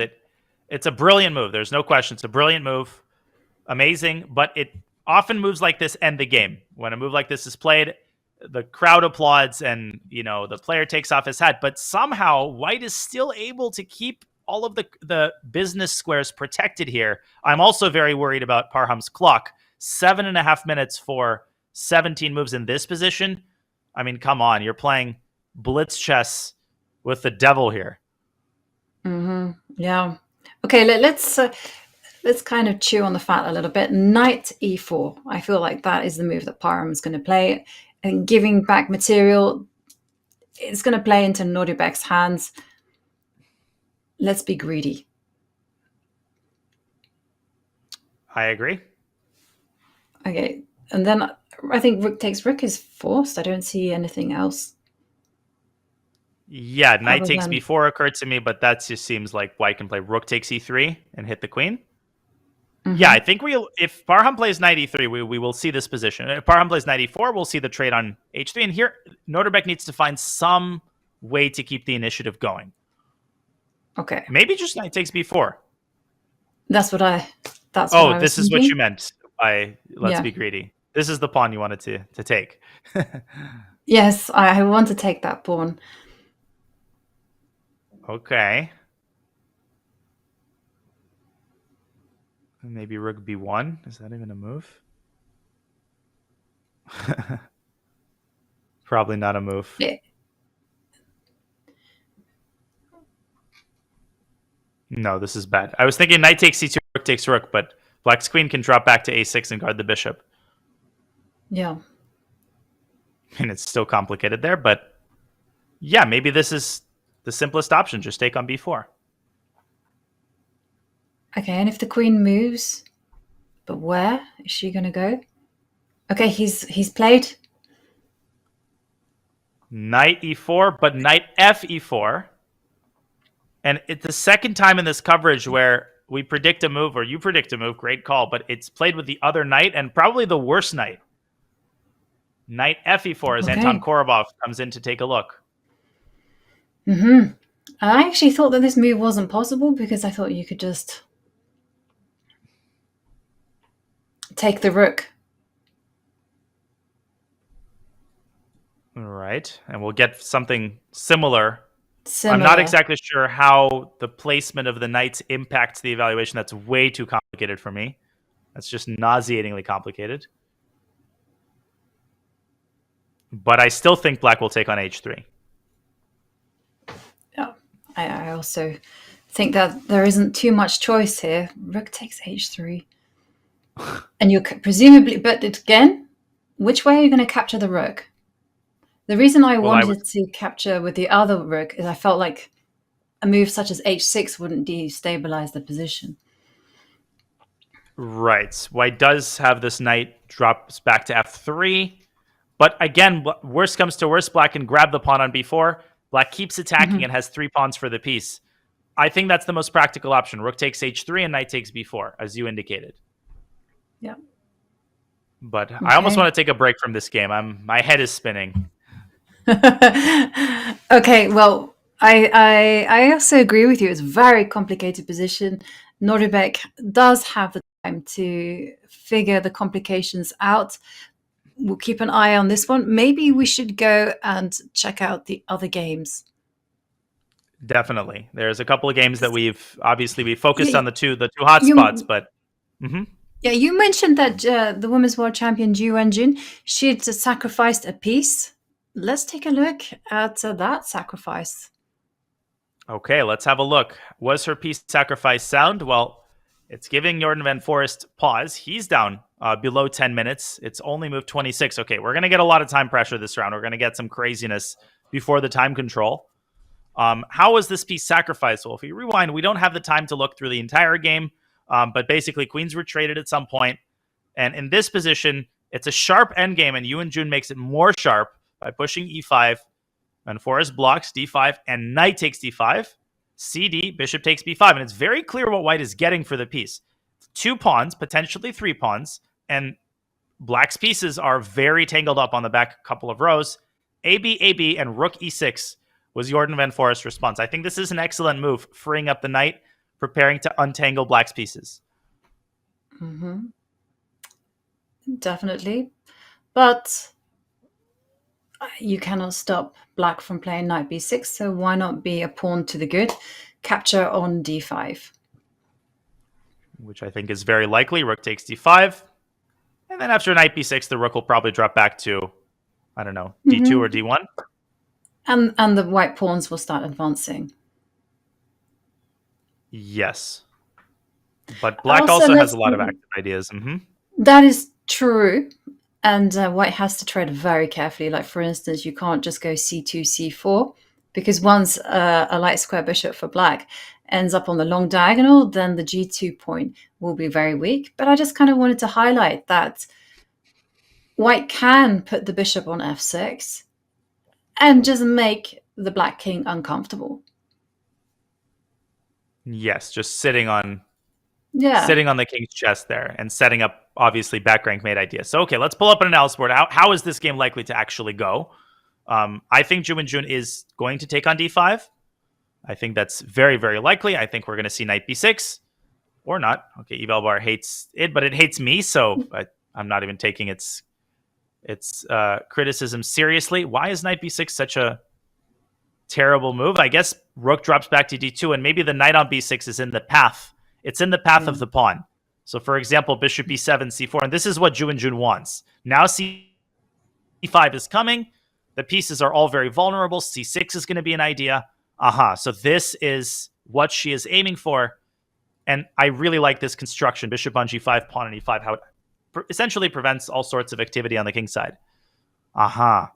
it's a brilliant move. There's no question. It's a brilliant move. Amazing. But it often moves like this end the game. When a move like this is played, the crowd applauds and, the player takes off his hat. But somehow, white is still able to keep all of the business squares protected here. I'm also very worried about Parham's clock. 7.5 minutes for 17 moves in this position. I mean, come on. You're playing blitz chess with the devil here. Yeah. Okay, let's kind of chew on the fat a little bit. Knight e4. I feel like that is the move that Parham is going to play. And giving back material, it's going to play into Nordibek's hands. Let's be greedy. I agree. Okay, and then I think rook takes rook is forced. I don't see anything else. Yeah, knight takes than- b4 occurred to me, but that just seems like white can play rook takes e3 and hit the queen. Yeah, I think if Parham plays knight e3, we will see this position. If Parham plays knight e4, we'll see the trade on h3. And here, Nordebek needs to find some way to keep the initiative going. Okay. Maybe just knight takes b4. That's what I was this is what thinking. you meant by let's be greedy. This is the pawn you wanted to take. Yes, I want to take that pawn. Okay. Maybe rook b1. Is that even a move? Probably not a move. Yeah. No, this is bad. I was thinking knight takes c2, rook takes rook, but black's queen can drop back to a6 and guard the bishop. Yeah. And it's still complicated there, but yeah, maybe this is the simplest option. Just take on b4. Okay, and if the queen moves, but where is she going to go? Okay, he's played Knight e4, but knight f e4. And it's the second time in this coverage where we predict a move, or you predict a move, great call, but it's played with the other knight, and probably the worst knight. Knight f e4 as Anton Korobov comes in to take a look. I actually thought that this move wasn't possible because I thought you could just take the rook. All right. And we'll get something similar I'm not Similar. exactly sure how the placement of the knights impacts the evaluation. That's way too complicated for me. That's just nauseatingly complicated. But I still think black will take on h3. Yeah. I also think that there isn't too much choice here. Rook takes h3. And you presumably, but again, which way are you going to capture the rook? The reason I wanted to capture with the other rook is I felt like a move such as h6 wouldn't destabilize the position. Right. White does have this knight drops back to f3. But again, worst comes to worst, black can grab the pawn on b4. Black keeps attacking and has 3 pawns for the piece. I think that's the most practical option. Rook takes h3 and knight takes b4, as you indicated. Yeah. But I almost want to take a break from this game. My head is spinning. Okay, well, I also agree with you. It's a very complicated position. Nordebek does have the time to figure the complications out. We'll keep an eye on this one. Maybe we should go and check out the other games. Definitely. There's a couple of games that we focused on the two hot spots, but yeah, you mentioned that the women's world champion Ju Wenjun, she'd sacrificed a piece. Let's take a look at that sacrifice. Okay, let's have a look. Was her piece sacrifice sound? Well, it's giving Jordan Van Forest pause. He's down below 10 minutes. It's only moved 26. Okay, we're going to get a lot of time pressure this round. We're going to get some craziness before the time control. How was this piece sacrificed? Well, if we rewind, we don't have the time to look through the entire game, but basically queens were traded at some point. And in this position, it's a sharp endgame, and Yu and Jun makes it more sharp by pushing e5. Van Forest blocks d5, and knight takes d5. cd, bishop takes b5, and it's very clear what white is getting for the piece. 2 pawns, potentially 3 pawns, and black's pieces are very tangled up on the back couple of rows. AB, and rook e6 was Jordan Van Forest's response. I think this is an excellent move, freeing up the knight, preparing to untangle black's pieces. Definitely. But you cannot stop black from playing knight b6, so why not be a pawn to the good? Capture on d5. Which I think is very likely. Rook takes d5. And then after knight b6, the rook will probably drop back to, I don't know, d2 or d1. And the white pawns will start advancing. Yes. But black also has a lot of active ideas. That is true. And white has to tread very carefully. Like, for instance, you can't just go c2, c4, because once a light square bishop for black ends up on the long diagonal, then the g2 point will be very weak. But I just kind of wanted to highlight that white can put the bishop on f6 and just make the black king uncomfortable. Yes, just sitting on the king's chest there and setting up, obviously, back rank mate ideas. So, okay, let's pull up an analysis board. How is this game likely to actually go? I think Ju and Jun is going to take on d5. I think that's very, very likely. I think we're going to see knight b6 or not. Okay, Evalbar hates it, but it hates me, so I'm not even taking its criticism seriously. Why is knight b6 such a terrible move? I guess rook drops back to d2, and maybe the knight on b6 is in the path. It's in the path of the pawn. So, for example, bishop b7, c4, and this is what Ju and Jun wants. Now c5 is coming. The pieces are all very vulnerable. c6 is going to be an idea. So this is what she is aiming for. And I really like this construction. Bishop on g5, pawn on e5, how it essentially prevents all sorts of activity on the king's side. Yeah.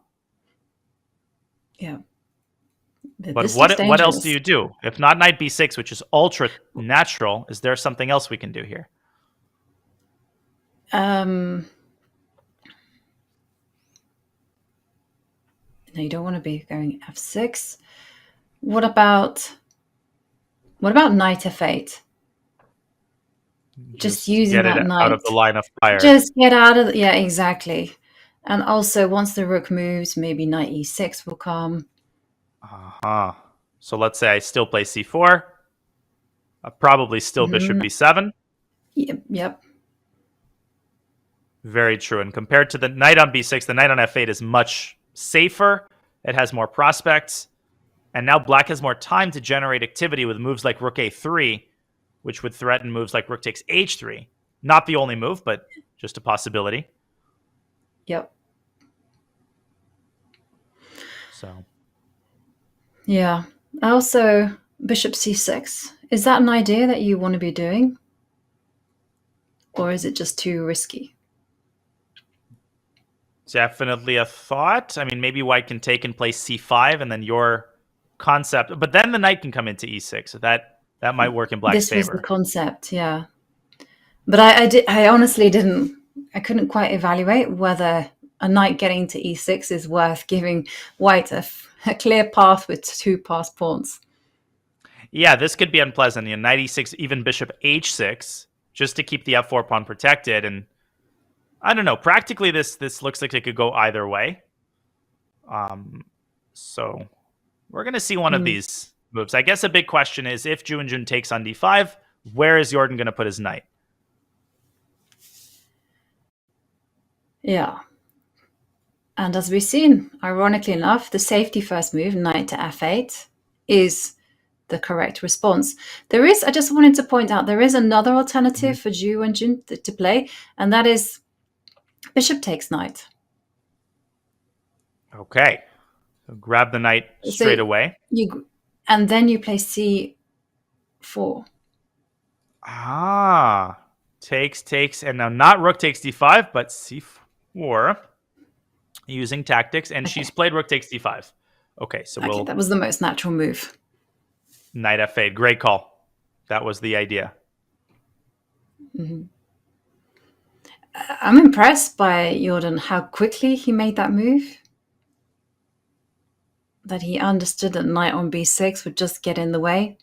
But what else do you do? If not knight b6, which is ultra natural, is there something else we can do here? No, you don't want to be going f6. What about knight f8? Just using that knight out of the line of fire. Just get out of yeah, exactly. And also, once the rook moves, maybe knight e6 will come. So let's say I still play c4. Probably still bishop b7. Yep. Very true. And compared to the knight on b6, the knight on f8 is much safer. It has more prospects. And now black has more time to generate activity with moves like rook a3, which would threaten moves like rook takes h3. Not the only move, but just a possibility. Yep. So, Yeah. Also, bishop c6. Is that an idea that you want to be doing? Or is it just too risky? definitely a thought. I mean, maybe white can take and play c5, and then your concept, but then the knight can come into e6. So that might work in black's This was favor. the concept, yeah. But I honestly I couldn't quite evaluate whether a knight getting to e6 is worth giving white a clear path with two passed pawns. Yeah, this could be unpleasant. Knight e6, even bishop h6, just to keep the f4 pawn protected. And I don't know. Practically, this looks like it could go either way. So we're going to see one of these moves. I guess a big question is, if Jun takes on d5, where is Jordan going to put his knight? Yeah. And as we've seen, ironically enough, the safety first move, knight to f8, is the correct response. I just wanted to point out, there is another alternative for Ju and Jun to play, and that is bishop takes knight. Okay. So grab the knight straight away. And then you play c4. Ah. Takes, and now not rook takes d5, but c4. Using tactics, and she's played rook takes d5. Okay, so that was the most natural move. Knight f8. Great call. That was the idea. Mm-hmm. I'm impressed by Jordan, how quickly he made that move. That he understood that knight on b6 would just get in the way.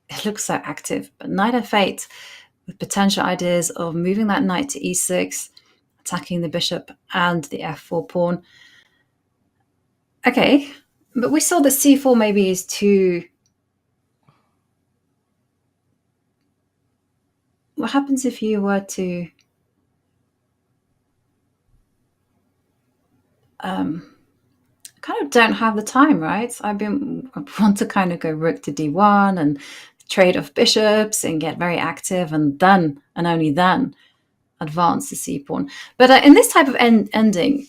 It looks so active, but knight f8 with potential ideas of moving that knight to e6, attacking the bishop and the f4 pawn. Okay, but we saw that c4 maybe is too... What happens if you were to... kind of don't have the time, right? I want to kind of go rook to d1 and trade off bishops and get very active, and then, and only then, advance the c pawn. But in this type of ending,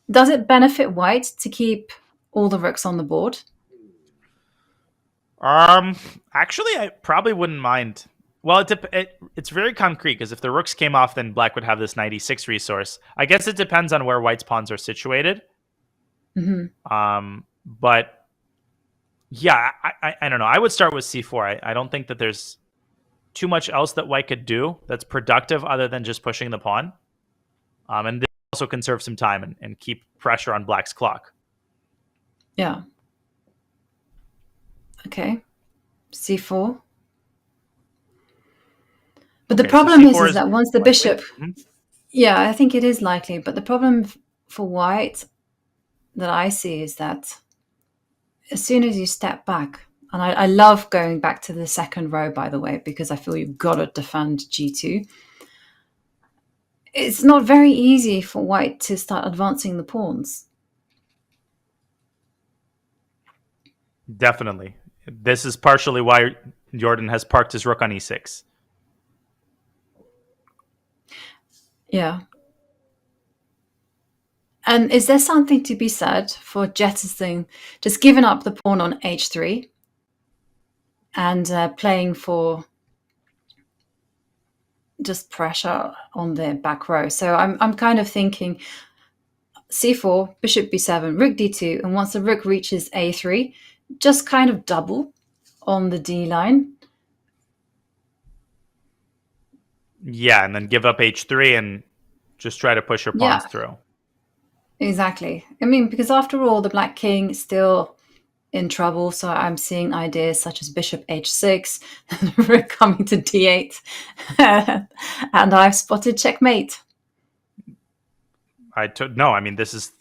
does it benefit white to keep all the rooks on the board? Actually, I probably wouldn't mind. Well, it's very concrete, because if the rooks came off, then black would have this knight e6 resource. I guess it depends on where white's pawns are situated. But yeah, I don't know. I would start with c4. I don't think that there's too much else that white could do that's productive other than just pushing the pawn. And this also conserve some time and keep pressure on black's clock. Yeah. Okay. c4. But the problem is that once the bishop... Yeah, I think it is likely. But the problem for white that I see is that as soon as you step back, and I love going back to the second row, by the way, because I feel you've got to defend g2. It's not very easy for white to start advancing the pawns. Definitely. This is partially why Jordan has parked his rook on e6. Yeah. And is there something to be said for jettisoning, just giving up the pawn on h3 and playing for just pressure on the back row? So I'm kind of thinking c4, bishop b7, rook d2, and once the rook reaches a3, just kind of double on the d line. Yeah, and then give up h3 and just try to push your pawns through. Exactly. I mean, because after all, the black king is still in trouble. So I'm seeing ideas such as bishop h6, rook coming to d8, and I've spotted checkmate. No, I mean, this is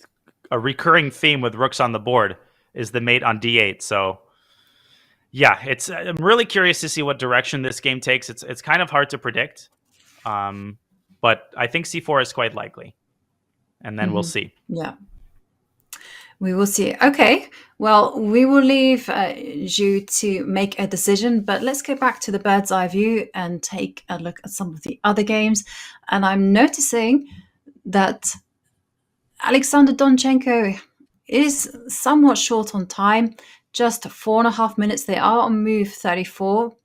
a recurring theme with rooks on the board, is the mate on d8. So yeah, I'm really curious to see what direction this game takes. It's kind of hard to predict, but I think c4 is quite likely. And then we'll see. Yeah. We will see. Okay, well, we will leave you to make a decision, but let's go back to the bird's eye view and take a look at some of the other games. And I'm noticing that Alexander Donchenko is somewhat short on time, just 4.5 minutes. They are on move 34.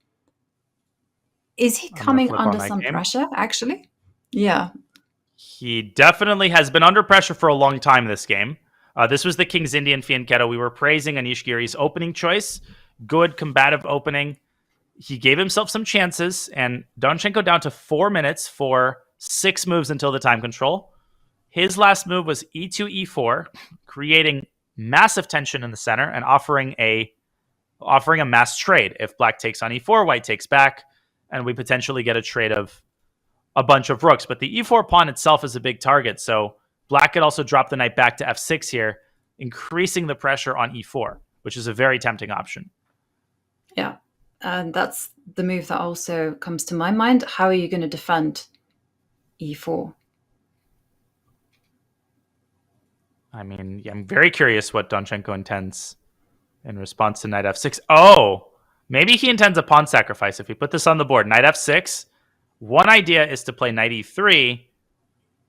Is he I'm gonna coming flip on under that some game. pressure, actually? Yeah. He definitely has been under pressure for a long time this game. This was the King's Indian Fianchetto. We were praising Anish Giri's opening choice. Good, combative opening. He gave himself some chances, and Donchenko down to 4 minutes for 6 moves until the time control. His last move was e2, e4, creating massive tension in the center and offering a mass trade. If black takes on e4, white takes back, and we potentially get a trade of a bunch of rooks. But the e4 pawn itself is a big target, so black could also drop the knight back to f6 here, increasing the pressure on e4, which is a very tempting option. Yeah. And that's the move that also comes to my mind. How are you going to defend e4? I mean, I'm very curious what Donchenko intends in response to knight f6. Oh, maybe he intends a pawn sacrifice. If we put this on the board, knight f6, one idea is to play knight e3,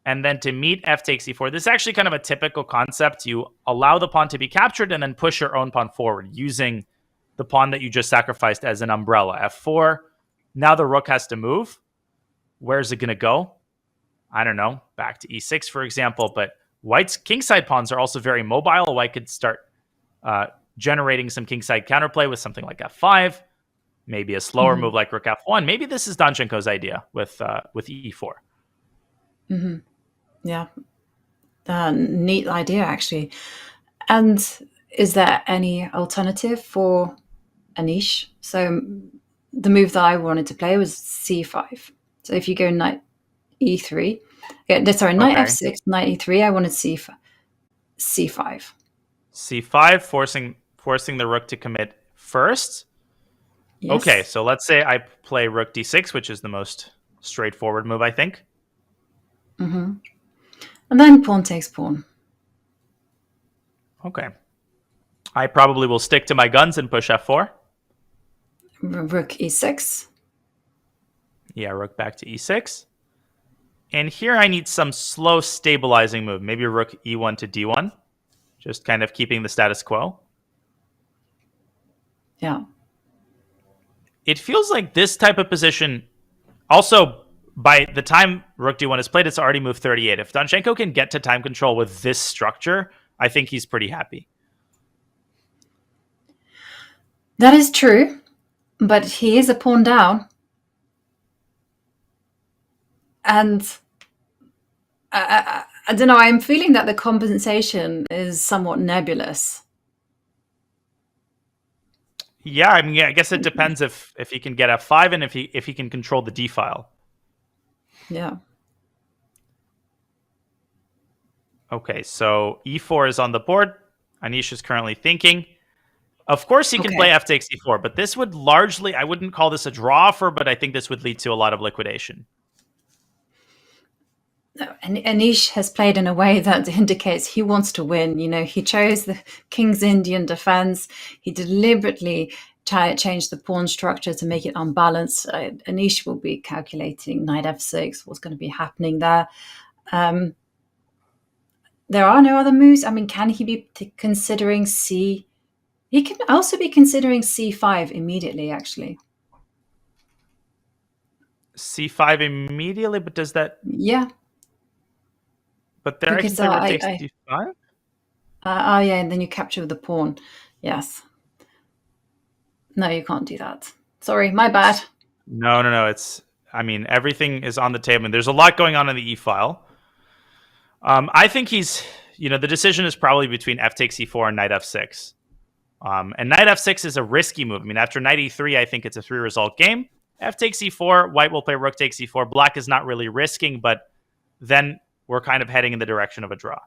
and then to meet f takes e4. This is actually kind of a typical concept. You allow the pawn to be captured and then push your own pawn forward using the pawn that you just sacrificed as an umbrella. f4, now the rook has to move. Where's it going to go? I don't know, back to e6, for example, but white's kingside pawns are also very mobile. White could start generating some kingside counterplay with something like f5, maybe a slower move like rook f1. Maybe this is Donchenko's idea with e4. Mm-hmm. Yeah. Neat idea, actually. And is there any alternative for Anish? So the move that I wanted to play was c5. So if you go knight e3, knight f6, knight e3, I wanted c5. c5, forcing the rook to commit first. Yes. Okay, so let's say I play rook d6, which is the most straightforward move, I think. Mm-hmm. And then pawn takes pawn. Okay. I probably will stick to my guns and push f4. Rook e6. Yeah, rook back to e6. And here I need some slow stabilizing move. Maybe rook e1 to d1. Just kind of keeping the status quo. Yeah. It feels like this type of position... Also, by the time rook d1 is played, it's already moved 38. If Donchenko can get to time control with this structure, I think he's pretty happy. That is true, but he is a pawn down. And I don't know, I'm feeling that the compensation is somewhat nebulous. Yeah, I mean, I guess it depends if he can get f5 and if he can control the d file. Yeah. Okay, so e4 is on the board. Anish is currently thinking. Of course, he can play f takes e4, but this would largely, I wouldn't call this a draw offer, but I think this would lead to a lot of liquidation. And Anish has played in a way that indicates he wants to win. You know, he chose the King's Indian defense. He deliberately changed the pawn structure to make it unbalanced. Anish will be calculating knight f6, what's going to be happening there. There are no other moves. I mean, can he be considering c? He can also be considering c5 immediately, actually. c5 immediately, but does that... Yeah. But there because, I can play rook takes d5? Yeah, and then you capture the pawn. Yes. No, you can't do that. Sorry, my bad. No. It's... I mean, everything is on the table. And there's a lot going on in the e-file. I think he's... You know, the decision is probably between f takes e4 and knight f6. And knight f6 is a risky move. I mean, after knight e3, I think it's a 3-result game. F takes e4, white will play rook takes e4. Black is not really risking, but then we're kind of heading in the direction of a draw.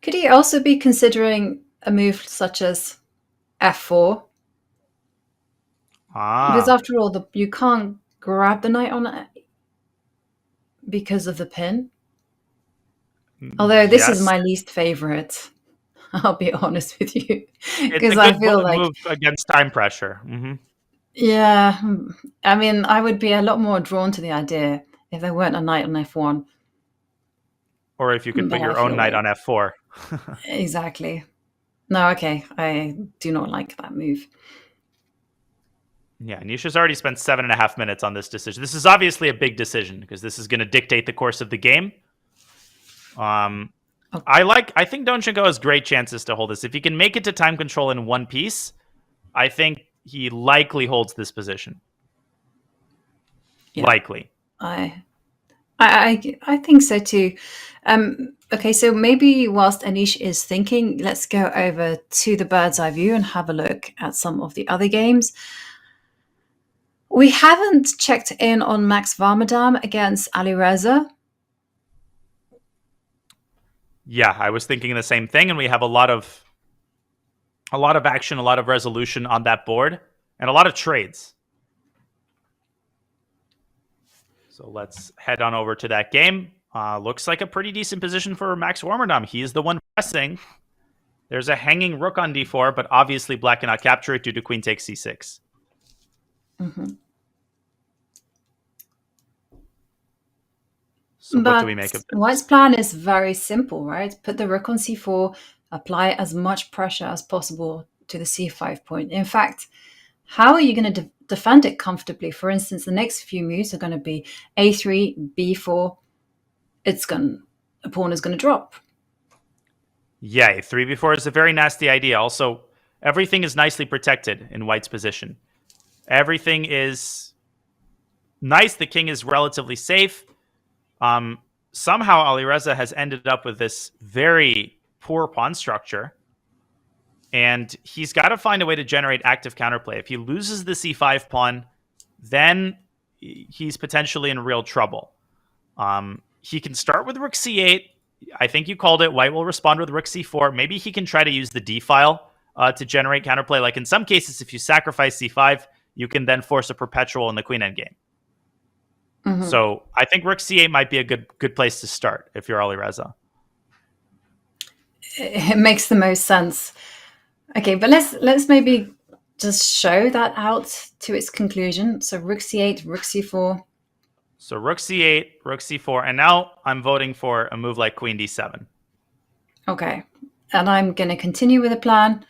Could he also be considering a move such as f4? Because after all, you can't grab the knight on it because of the pin. Although this is Yes. my least favorite. I'll be honest with you. It's Because a I good feel like, move against time pressure. yeah, I mean, I would be a lot more drawn to the idea if there weren't a knight on F1. Or if you could put But I your own feel knight like, on F4. exactly. No, okay. I do not like that move. Yeah, Nisha's already spent 7.5 minutes on this decision. This is obviously a big decision because this is going to dictate the course of the game. I think Donchenko has great chances to hold this. If he can make it to time control in one piece, I think he likely holds this position. Yeah. Likely. I think so too. Okay, so maybe whilst Anish is thinking, let's go over to the bird's eye view and have a look at some of the other games. We haven't checked in on Max Warmerdam against Alireza. Yeah, I was thinking the same thing, and we have a lot of action, a lot of resolution on that board, and a lot of trades. So let's head on over to that game. Looks like a pretty decent position for Max Warmerdam. He is the one pressing. There's a hanging rook on d4, but obviously black cannot capture it due to queen takes c6. So But what do we make of this? White's plan is very simple, right? Put the rook on c4, apply as much pressure as possible to the c5 point. In fact, how are you going to defend it comfortably? For instance, the next few moves are going to be a3, b4. A pawn is going to drop. Yeah, 3b4 is a very nasty idea. Also, everything is nicely protected in White's position. Everything is nice. The king is relatively safe. Somehow Alireza has ended up with this very poor pawn structure. And he's got to find a way to generate active counterplay. If he loses the c5 pawn, then he's potentially in real trouble. He can start with rook c8. I think you called it. White will respond with rook c4. Maybe he can try to use the d file to generate counterplay. Like in some cases, if you sacrifice c5, you can then force a perpetual in the queen endgame. So I think rook c8 might be a good place to start if you're Alireza. It makes the most sense. Okay, but let's maybe just show that out to its conclusion. So rook c8, rook c4. So rook c8, rook c4, and now I'm voting for a move like queen d7. Okay, and I'm going to continue with the plan.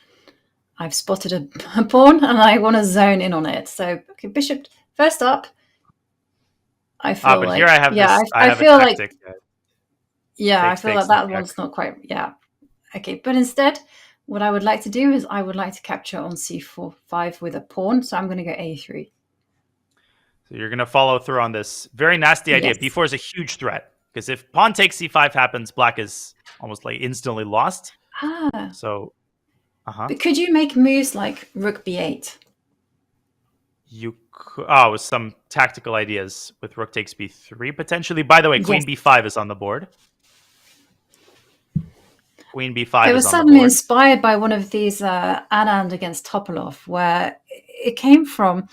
I've spotted a pawn and I want to zone in on it. So, okay, bishop first up. I feel but like here I have I feel like that I takes feel like that one's not quite Okay, but instead, what I would like to do is I would like to capture on c4-5 with a pawn. So I'm going to go a3. So you're going to follow through on this very nasty idea. Yes. b4 is a huge threat because if pawn takes c5 happens, black is almost like instantly lost. So, But could you make moves like rook b8? You could, with some tactical ideas with rook takes b3 potentially. By the way, queen b5 is on the board. Queen b5 I is was on the suddenly board. inspired by one of these Anand against Topalov, where it came from,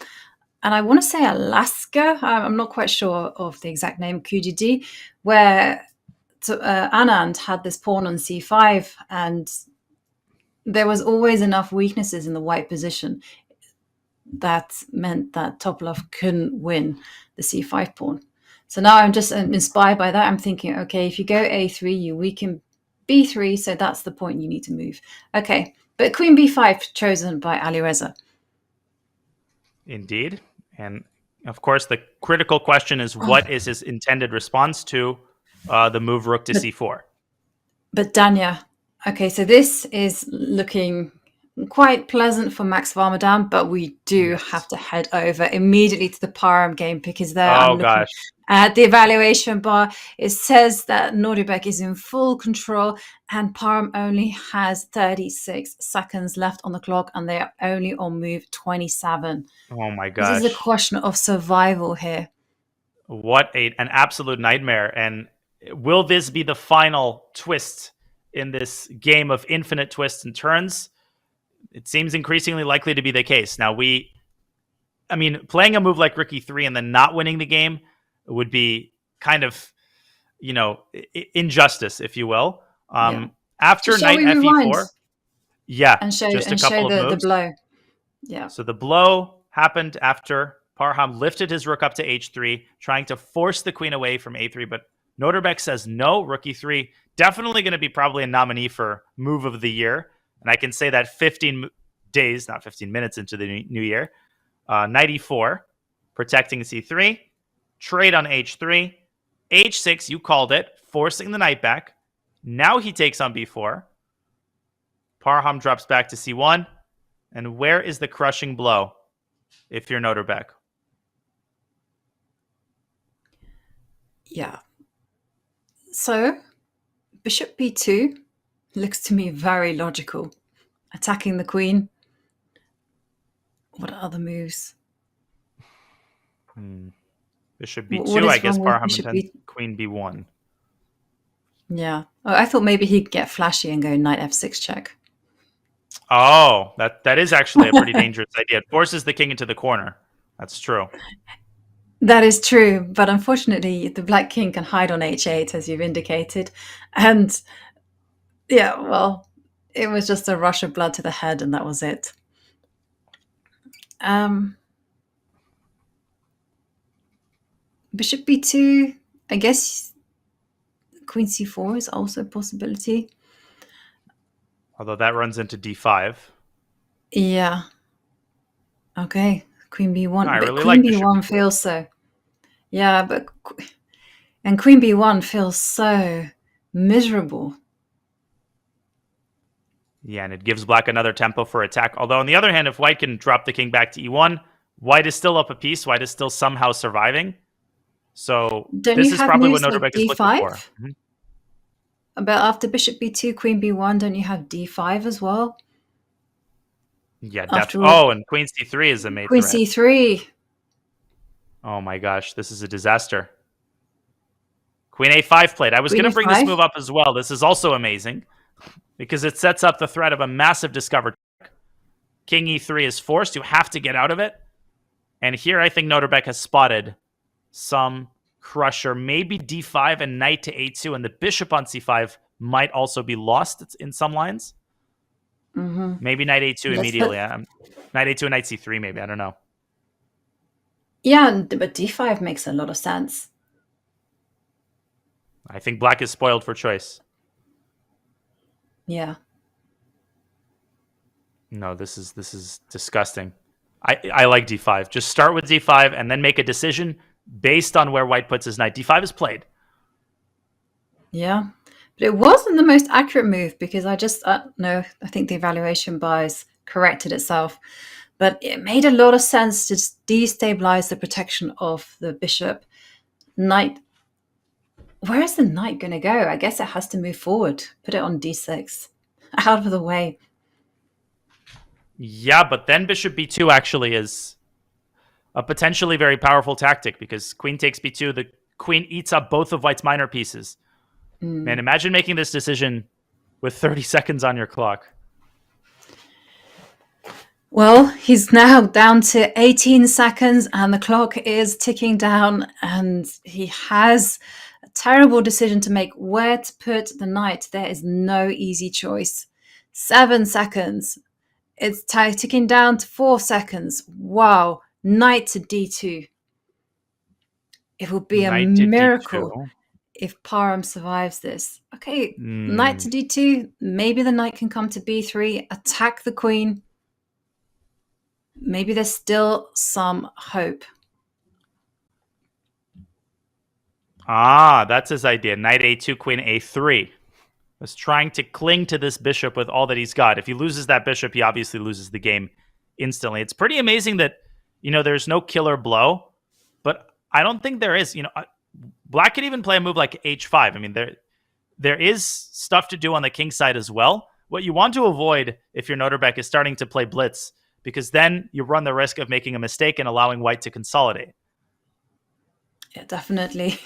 and I want to say Alaska. I'm not quite sure of the exact name, QGD, where Anand had this pawn on c5, and there was always enough weaknesses in the white position that meant that Topalov couldn't win the c5 pawn. So now I'm just inspired by that. I'm thinking, okay, if you go a3, you weaken b3, so that's the point you need to move. Okay, but queen b5 chosen by Alireza. Indeed. And of course, the critical question is what is his intended response to the move rook to c4? But Danya, okay, so this is looking quite pleasant for Max Warmerdam, but we do have to head over immediately to the Parham game because there I'm looking at the evaluation bar. It says that Nordebek is in full control and Parham only has 36 seconds left on the clock and they are only on move 27. Oh my gosh. This is a question of survival here. What an absolute nightmare. And will this be the final twist in this game of infinite twists and turns? It seems increasingly likely to be the case. Now, playing a move like rook e3 and then not winning the game would be kind of injustice, if you will. Yeah. After So shall knight we rewind fe4, yeah, and show just a couple of the moves. blow? Yeah. So the blow happened after Parham lifted his rook up to h3, trying to force the queen away from a3, but Noterbeck says no. Rook e3, definitely going to be probably a nominee for move of the year. And I can say that 15 days, not 15 minutes into the new year. Knight e4, protecting c3, trade on h3, h6, you called it, forcing the knight back. Now he takes on b4. Parham drops back to c1. And where is the crushing blow if you're Noterbeck? Yeah. So, bishop b2 looks to me very logical. Attacking the queen. What are other moves? Bishop What b2, is I guess wrong with Parham bishop intends queen b1. Yeah. Oh, I thought maybe he'd get flashy and go knight f6 check. Oh, that is actually a pretty dangerous idea. It forces the king into the corner. That's true. That is true, but unfortunately, the black king can hide on h8, as you've indicated. And yeah, well, it was just a rush of blood to the head, and that was it. Bishop b2, I guess queen c4 is also a possibility. Although that runs into d5. Yeah. Okay, queen b1. I But really queen like bishop b1 b4. feels so... Yeah, but... And queen b1 feels so miserable. Yeah, and it gives black another tempo for attack. Although, on the other hand, if white can drop the king back to e1, white is still up a piece. White is still somehow surviving. So Don't this you is have probably what moves like Noterbeck is looking d5? for. But after bishop b2, queen b1, don't you have d5 as well? Yeah, After definitely. all- Oh, and queen c3 is a mate Queen threat. c3. Oh my gosh, this is a disaster. Queen a5 played. I was Queen going to bring this a5? move up as well. This is also amazing because it sets up the threat of a massive discover check. King e3 is forced. You have to get out of it. And here I think Noterbeck has spotted some crusher. Maybe d5 and knight to a2, and the bishop on c5 might also be lost in some lines. Mm-hmm. Maybe knight a2 Let's immediately. hope. Knight a2 and knight c3 maybe. I don't know. Yeah, but d5 makes a lot of sense. I think black is spoiled for choice. Yeah. No, this is disgusting. I like d5. Just start with d5 and then make a decision based on where white puts his knight. d5 is played. Yeah. But it wasn't the most accurate move because I think the evaluation bias corrected itself. But it made a lot of sense to just destabilize the protection of the bishop. Knight. Where is the knight going to go? I guess it has to move forward. Put it on d6. Out of the way. Yeah, but then bishop b2 actually is a potentially very powerful tactic because queen takes b2. The queen eats up both of white's minor pieces. Man, imagine making this decision with 30 seconds on your clock. Well, he's now down to 18 seconds and the clock is ticking down and he has a terrible decision to make where to put the knight. There is no easy choice. 7 seconds. It's ticking down to 4 seconds. Wow. Knight to d2. It will be Knight a to miracle d2. if Parham survives this. Okay, knight to d2. Maybe the knight can come to b3, attack the queen. Maybe there's still some hope. Ah, that's his idea. Knight a2, queen a3. Was trying to cling to this bishop with all that he's got. If he loses that bishop, he obviously loses the game instantly. It's pretty amazing that, there's no killer blow, but I don't think there is. Black could even play a move like h5. I mean, there is stuff to do on the king side as well. What you want to avoid if you're Noterbeck is starting to play blitz, because then you run the risk of making a mistake and allowing white to consolidate. Yeah, definitely.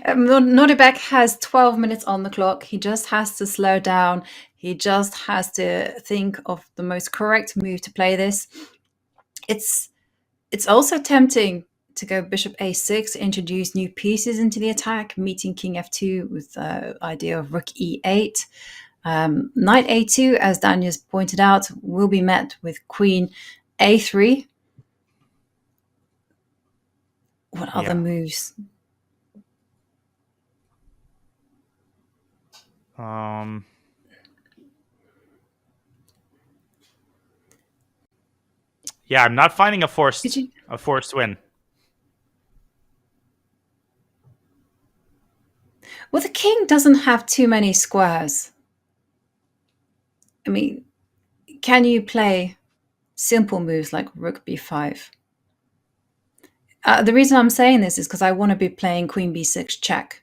Noterbeck has 12 minutes on the clock. He just has to slow down. He just has to think of the most correct move to play this. It's also tempting to go bishop a6, introduce new pieces into the attack, meeting king f2 with the idea of rook e8. Knight a2, as Daniel's pointed out, will be met with queen a3. What other moves? Yeah, I'm not finding a forced win. Well, the king doesn't have too many squares. I mean, can you play simple moves like rook b5? The reason I'm saying this is because I want to be playing queen b6 check.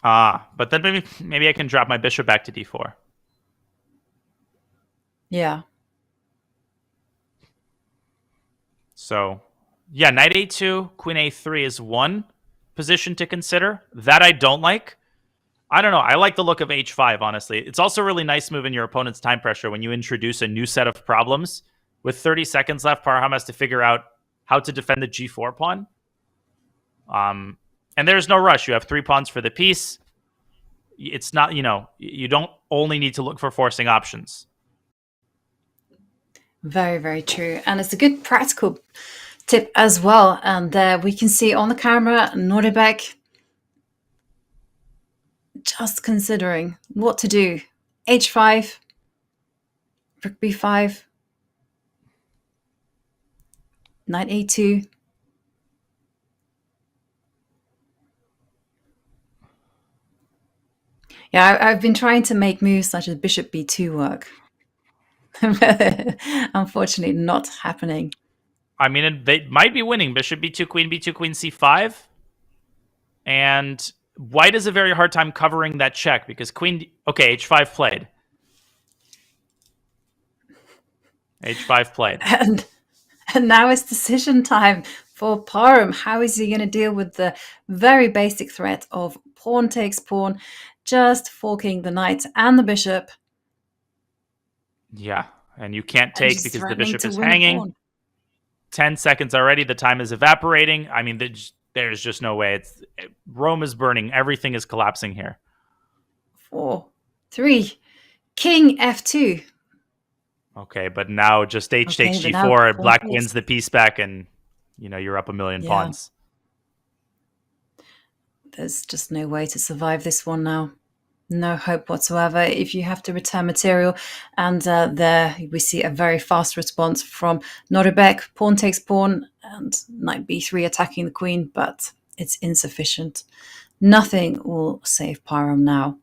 But then maybe I can drop my bishop back to d4. Yeah. So, yeah, knight a2, queen a3 is one position to consider. That I don't like. I don't know. I like the look of h5, honestly. It's also a really nice move in your opponent's time pressure when you introduce a new set of problems. With 30 seconds left, Parham has to figure out how to defend the g4 pawn. And there's no rush. You have 3 pawns for the piece. It's not, you don't only need to look for forcing options. Very, very true. And it's a good practical tip as well. And we can see on the camera, Nordebek just considering what to do. h5, rook b5, knight a2. Yeah, I've been trying to make moves such as bishop b2 work. Unfortunately, not happening. I mean, they might be winning. Bishop b2, queen c5. And white has a very hard time covering that check because okay, h5 played. h5 played. And now it's decision time for Parham. How is he going to deal with the very basic threat of pawn takes pawn, just forking the knight and the bishop? Yeah, and you can't take because the bishop is win the hanging. pawn. 10 seconds already. The time is evaporating. I mean, there's just no way. Rome is burning. Everything is collapsing here. 4, 3, king f2. Okay, but now just h takes Okay, but g4. now Black pawn wins the piece back, and you're up a million pawns. There's just no way to survive this one now. No hope whatsoever if you have to return material. And there we see a very fast response from Nordebek. Pawn takes pawn and knight b3 attacking the queen, but it's insufficient. Nothing will save Parham now.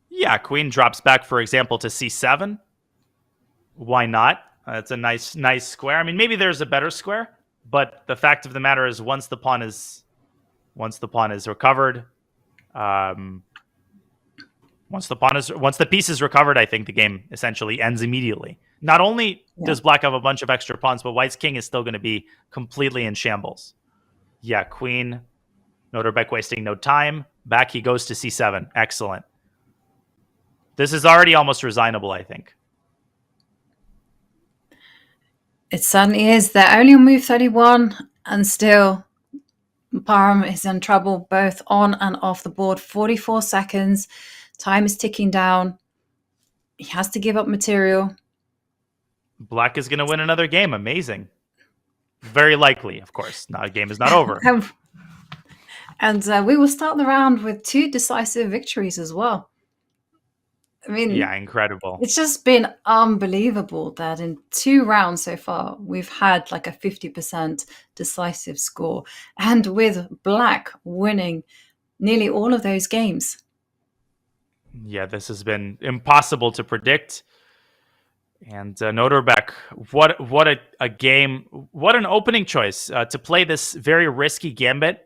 Yeah, queen drops back, for example, to c7. Why not? It's a nice square. I mean, maybe there's a better square, but the fact of the matter is once the pawn is recovered, once the piece is recovered, I think the game essentially ends immediately. Not only does black have a bunch of extra pawns, but white's king is still going to be completely in shambles. Yeah, queen, Nordebek wasting no time. Back he goes to c7. Excellent. This is already almost resignable, I think. It certainly is. They're only on move 31, and still Parham is in trouble both on and off the board. 44 seconds. Time is ticking down. He has to give up material. Black is going to win another game. Amazing. Very likely, of course. Now, the game is not over. And we will start the round with 2 decisive victories as well. I mean, yeah, incredible. It's just been unbelievable that in 2 rounds so far, we've had like a 50% decisive score. And with black winning nearly all of those games. Yeah, this has been impossible to predict. And Nordebek, what a game, what an opening choice to play this very risky gambit.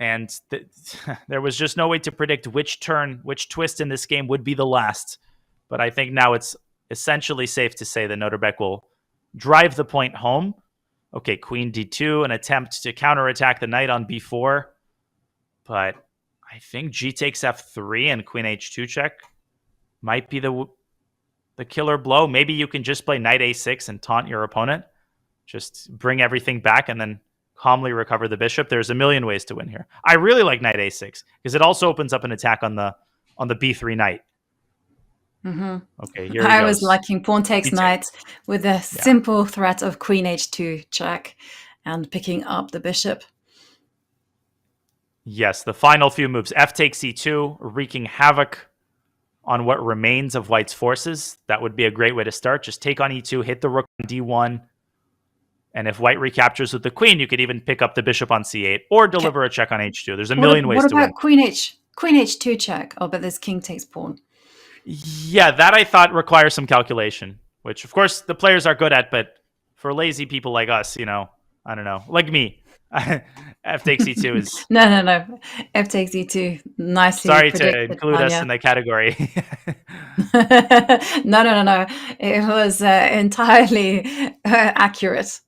And there was just no way to predict which twist in this game would be the last. But I think now it's essentially safe to say that Nordebek will drive the point home. Okay, queen d2, an attempt to counterattack the knight on b4. But I think g takes f3 and queen h2 check might be the killer blow. Maybe you can just play knight a6 and taunt your opponent. just bring everything back and then calmly recover the bishop. There's a million ways to win here. I really like knight a6 because it also opens up an attack on the b3 knight. Okay, here he I goes. was liking pawn takes B2. knight with the simple threat of queen h2 check and picking up the bishop. Yes, the final few moves. F takes c2, wreaking havoc on what remains of white's forces. That would be a great way to start. Just take on e2, hit the rook on d1. And if white recaptures with the queen, you could even pick up the bishop on c8 or deliver a check on h2. There's a million ways to win. What about queen h2 check? Oh, but this king takes pawn. Yeah, that I thought requires some calculation, which of course the players are good at, but for lazy people like us, I don't know, like me, F takes e2 is... No. F takes e2. Nicely Sorry to predicted, include us in that category. No. It was entirely accurate.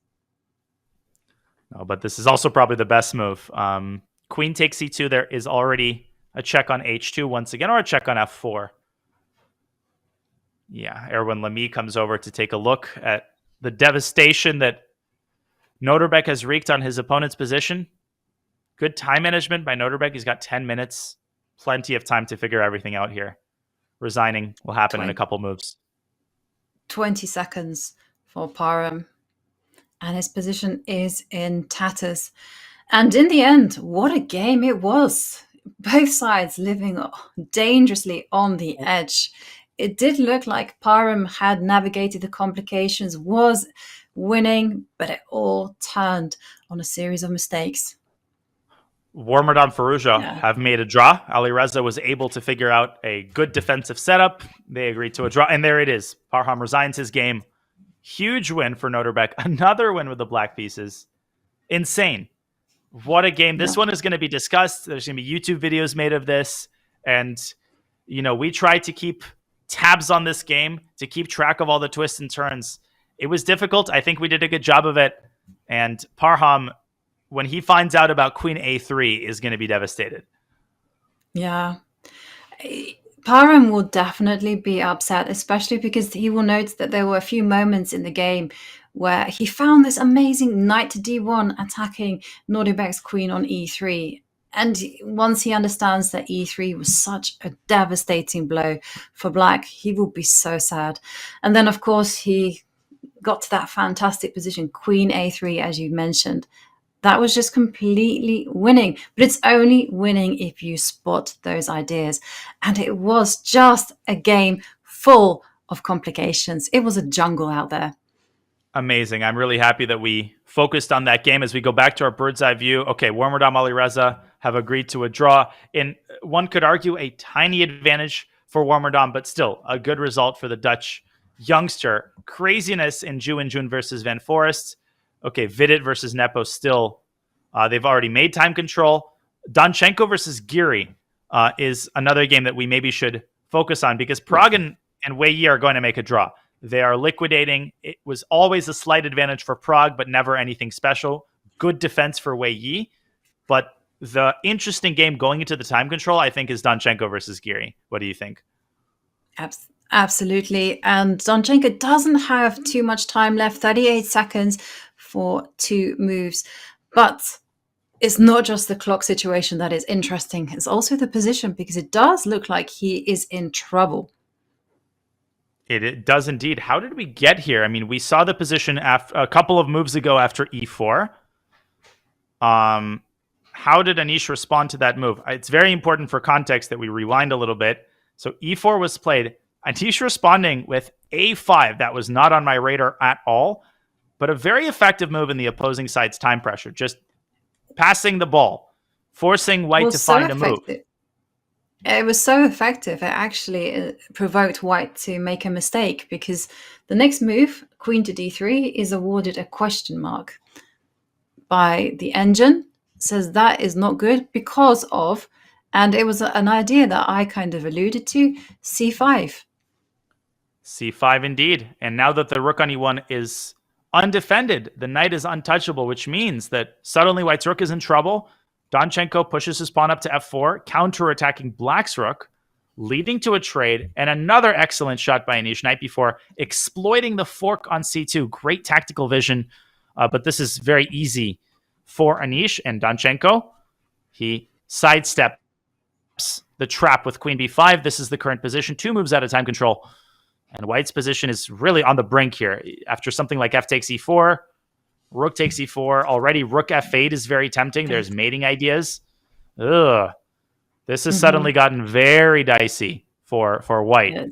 No, but this is also probably the best move. Queen takes c2. There is already a check on h2 once again, or a check on f4. Yeah, Erwin Lamy comes over to take a look at the devastation that Noterbeck has wreaked on his opponent's position. Good time management by Noterbeck. He's got 10 minutes. Plenty of time to figure everything out here. Resigning will happen in a couple moves. 20 seconds for Parham. And his position is in tatters. And in the end, what a game it was. Both sides living dangerously on the edge. It did look like Parham had navigated the complications, was winning, but it all turned on a series of mistakes. Warmerdam Firouzja have made a draw. Alireza was able to figure out a good defensive setup. They agreed to a draw, and there it is. Parham resigns his game. Huge win for Noterbeck. Another win with the black pieces. Insane. What a game. This one is going to be discussed. There's going to be YouTube videos made of this. And, we tried to keep tabs on this game, to keep track of all the twists and turns. It was difficult. I think we did a good job of it. And Parham, when he finds out about queen a3, is going to be devastated. Yeah. Parham will definitely be upset, especially because he will note that there were a few moments in the game where he found this amazing knight to d1 attacking Noterbeck's queen on e3. And once he understands that e3 was such a devastating blow for black, he will be so sad. And then, of course, he got to that fantastic position, queen a3, as you mentioned. That was just completely winning. But it's only winning if you spot those ideas. And it was just a game full of complications. It was a jungle out there. Amazing. I'm really happy that we focused on that game as we go back to our bird's eye view. Okay, Warmerdam, Alireza have agreed to a draw. And one could argue a tiny advantage for Warmerdam, but still a good result for the Dutch youngster. Craziness in June versus Van Forest. Okay, Vidit versus Nepo still. They've already made time control. Donchenko versus Giri is another game that we maybe should focus on because Prague and Wei Yi are going to make a draw. They are liquidating. It was always a slight advantage for Prague, but never anything special. Good defense for Wei Yi. But the interesting game going into the time control, I think, is Donchenko versus Giri. What do you think? Absolutely. And Donchenko doesn't have too much time left, 38 seconds for two moves. But it's not just the clock situation that is interesting. It's also the position because it does look like he is in trouble. It does indeed. How did we get here? I mean, we saw the position a couple of moves ago after e4. How did Anish respond to that move? It's very important for context that we rewind a little bit. So e4 was played. Anish responding with a5. That was not on my radar at all, but a very effective move in the opposing side's time pressure. Just passing the ball, forcing white to find a move. It was so effective, it actually provoked white to make a mistake because the next move, queen to d3, is awarded a question mark by the engine. Says that is not good because of, and it was an idea that I kind of alluded to, c5. c5 indeed. And now that the rook on e1 is undefended, the knight is untouchable, which means that suddenly white's rook is in trouble. Donchenko pushes his pawn up to f4, counterattacking black's rook, leading to a trade, and another excellent shot by Anish, knight b4, exploiting the fork on c2. Great tactical vision But this is very easy for Anish, and Donchenko, he sidesteps the trap with queen b5. This is the current position, 2 moves out of time control. And white's position is really on the brink here. After something like f takes e4, rook takes e4. Already rook f8 is very tempting. There's mating ideas. Ugh. This has suddenly gotten very dicey for white.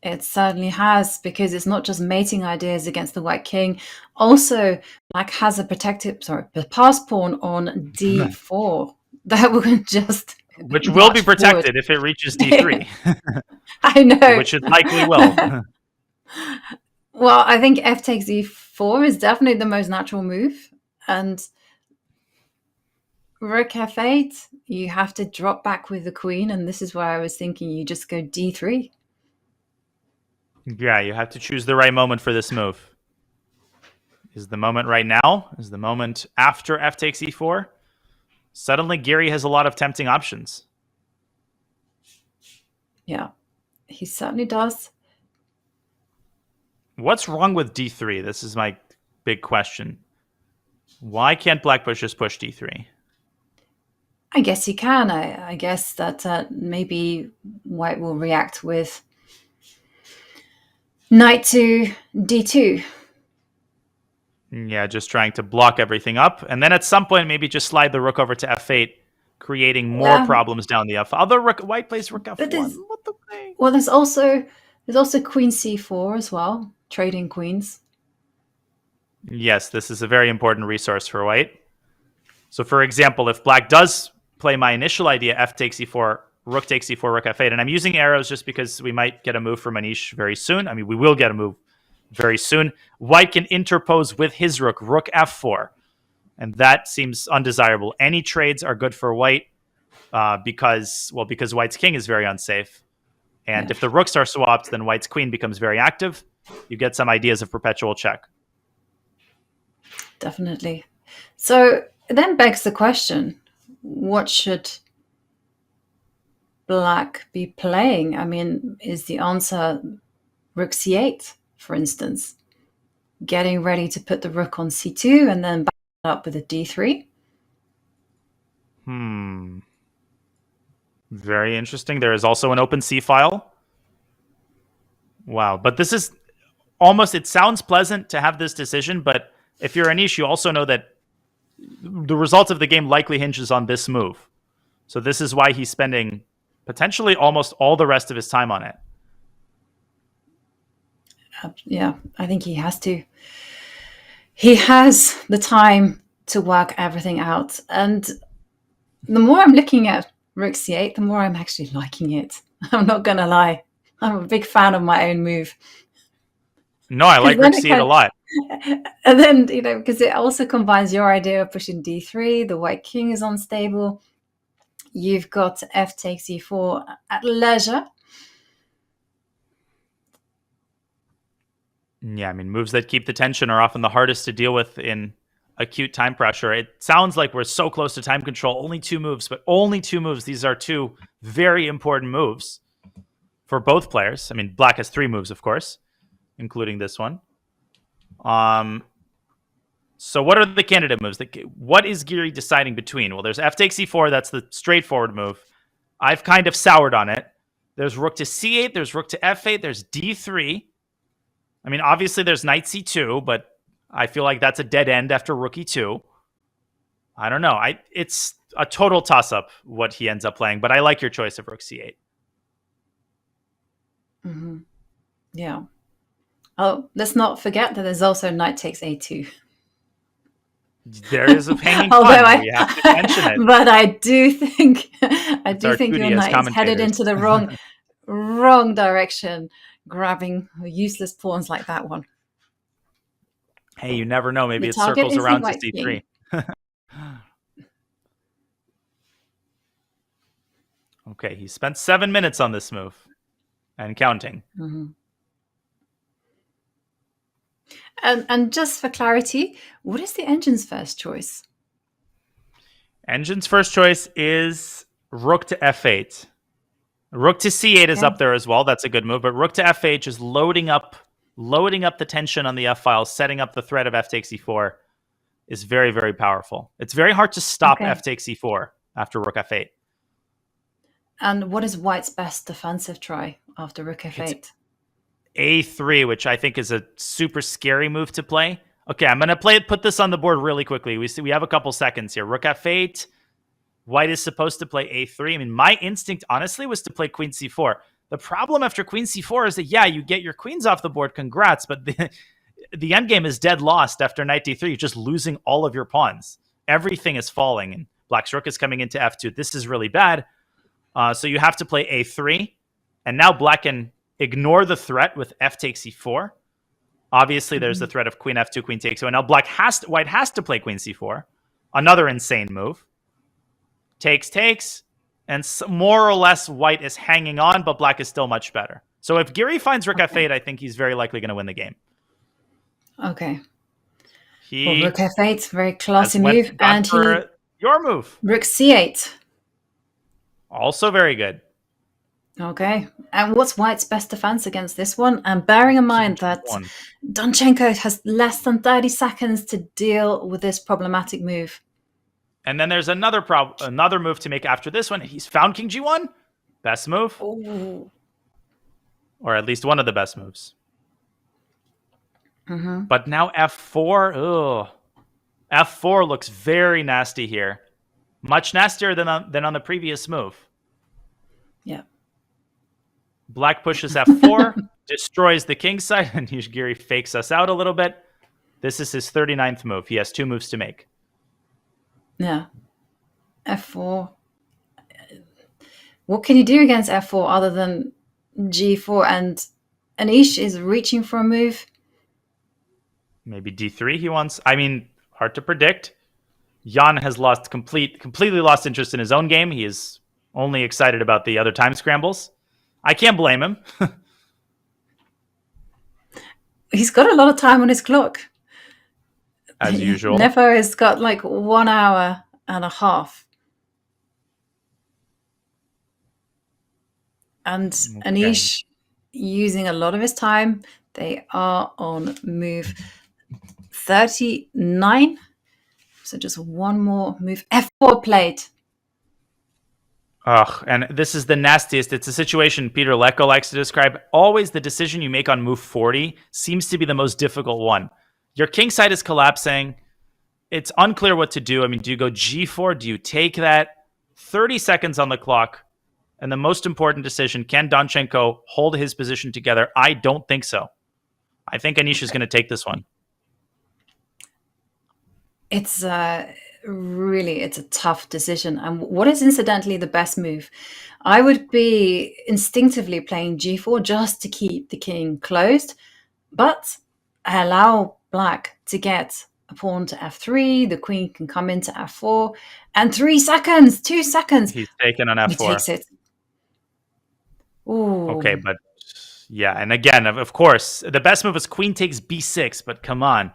It certainly has, because it's not just mating ideas against the white king. Also, black has a the pass pawn on d4. That will just... Which will be protected if it reaches d3. I know. Which it likely will. Well, I think f takes e4 is definitely the most natural move. And rook f8, you have to drop back with the queen. And this is why I was thinking you just go d3. Yeah, you have to choose the right moment for this move. Is the moment right now? Is the moment after f takes e4? Suddenly, Giri has a lot of tempting options. Yeah, he certainly does. What's wrong with d3? This is my big question. Why can't black just push d3? I guess he can. I guess that maybe white will react with knight to d2. Yeah, just trying to block everything up. And then at some point, maybe just slide the rook over to f8, creating more problems down the f. Other white plays rook f1. What the thing? Well, there's also queen c4 as well, trading queens. Yes, this is a very important resource for white. So, for example, if black does play my initial idea, f takes e4, rook takes e4, rook f8, and I'm using arrows just because we might get a move from Anish very soon. I mean, we will get a move very soon. White can interpose with his rook f4, and that seems undesirable. Any trades are good for white because white's king is very unsafe. And if the rooks are swapped, then white's queen becomes very active. You get some ideas of perpetual check. Definitely. So it then begs the question, what should black be playing? I mean, is the answer rook c8, for instance? Getting ready to put the rook on c2 and then back up with a d3? Very interesting. There is also an open c file. Wow. But this is almost, it sounds pleasant to have this decision, but if you're Anish, you also know that the result of the game likely hinges on this move. So this is why he's spending potentially almost all the rest of his time on it. Yeah, I think he has to. He has the time to work everything out. And the more I'm looking at rook c8, the more I'm actually liking it. I'm not going to lie. I'm a big fan of my own move. No, I like rook c8 a lot. And then, because it also combines your idea of pushing d3, the white king is unstable. You've got f takes e4 at leisure. Yeah, I mean, moves that keep the tension are often the hardest to deal with in acute time pressure. It sounds like we're so close to time control. Only 2 moves, but only 2 moves. These are 2 very important moves for both players. I mean, black has 3 moves, of course, including this one. So what are the candidate moves? What is Giri deciding between? Well, there's f takes e4. That's the straightforward move. I've kind of soured on it. There's rook to c8. There's rook to f8. There's d3. I mean, obviously there's knight c2, but I feel like that's a dead end after rook e2. I don't know. It's a total toss-up what he ends up playing, but I like your choice of rook c8. Mm-hmm. Yeah. Oh, let's not forget that there's also knight takes a2. There is a hanging fun. We have to mention it. But I do think your knight is headed into the wrong direction, grabbing useless pawns like that one. Hey, you never know. Maybe it circles around to c3. Okay, he spent 7 minutes on this move and counting. Mm-hmm. And just for clarity, what is the engine's first choice? Engine's first choice is rook to f8. Rook to c8 is up there as well. That's a good move. But rook to f8 is loading up loading up the tension on the f-file, setting up the threat of f takes e4 is very, very powerful. It's very hard to stop f takes e4 after rook f8. And what is white's best defensive try after rook f8? It's a3, which I think is a super scary move to play. Okay, I'm going to put this on the board really quickly. We have a couple seconds here. Rook f8. White is supposed to play a3. I mean, my instinct, honestly, was to play queen c4. The problem after queen c4 is that, yeah, you get your queens off the board. Congrats. But the endgame is dead lost after knight d3. You're just losing all of your pawns. Everything is falling. And black's rook is coming into f2. This is really bad. So you have to play a3. And now black can ignore the threat with f takes e4. Obviously, there's the threat of queen f2, queen takes 2. And now white has to play queen c4. Another insane move. Takes. And more or less, white is hanging on, but black is still much better. So if Giri finds rook f8, I think he's very likely going to win the game. Okay. Rook f8, very classy move. And your move. Rook c8. Also very good. Okay. And what's white's best defense against this one? And bearing in mind that Donchenko has less than 30 seconds to deal with this problematic move. And then there's another move to make after this one. He's found king g1. Best move. Ooh. Or at least one of the best moves. But now f4. Ugh. f4 looks very nasty here. Much nastier than on the previous move. Yeah. Black pushes f4, destroys the king side, and Giri fakes us out a little bit. This is his 39th move. He has 2 moves to make. Yeah. f4. What can you do against f4 other than g4? And Anish is reaching for a move. Maybe d3 he wants. I mean, hard to predict. Jan has completely lost interest in his own game. He is only excited about the other time scrambles. I can't blame him. He's got a lot of time on his clock. As usual. Nepo has got like 1 hour and a half. And Anish using a lot of his time. They are on move 39. So just one more move. f4 played. Ugh, and this is the nastiest. It's a situation Peter Lecko likes to describe. Always the decision you make on move 40 seems to be the most difficult one. Your king side is collapsing. It's unclear what to do. I mean, do you go g4? Do you take that? 30 seconds on the clock. And the most important decision, can Donchenko hold his position together? I don't think so. I think Anish is going to take this one. It's really, it's a tough decision. And what is incidentally the best move? I would be instinctively playing g4 just to keep the king closed, but allow black to get a pawn to f3. The queen can come into f4, and 3 seconds, 2 seconds. He's taken on f4. He takes it. Ooh. Okay, but yeah, and again, of course, the best move is queen takes b6, but come on.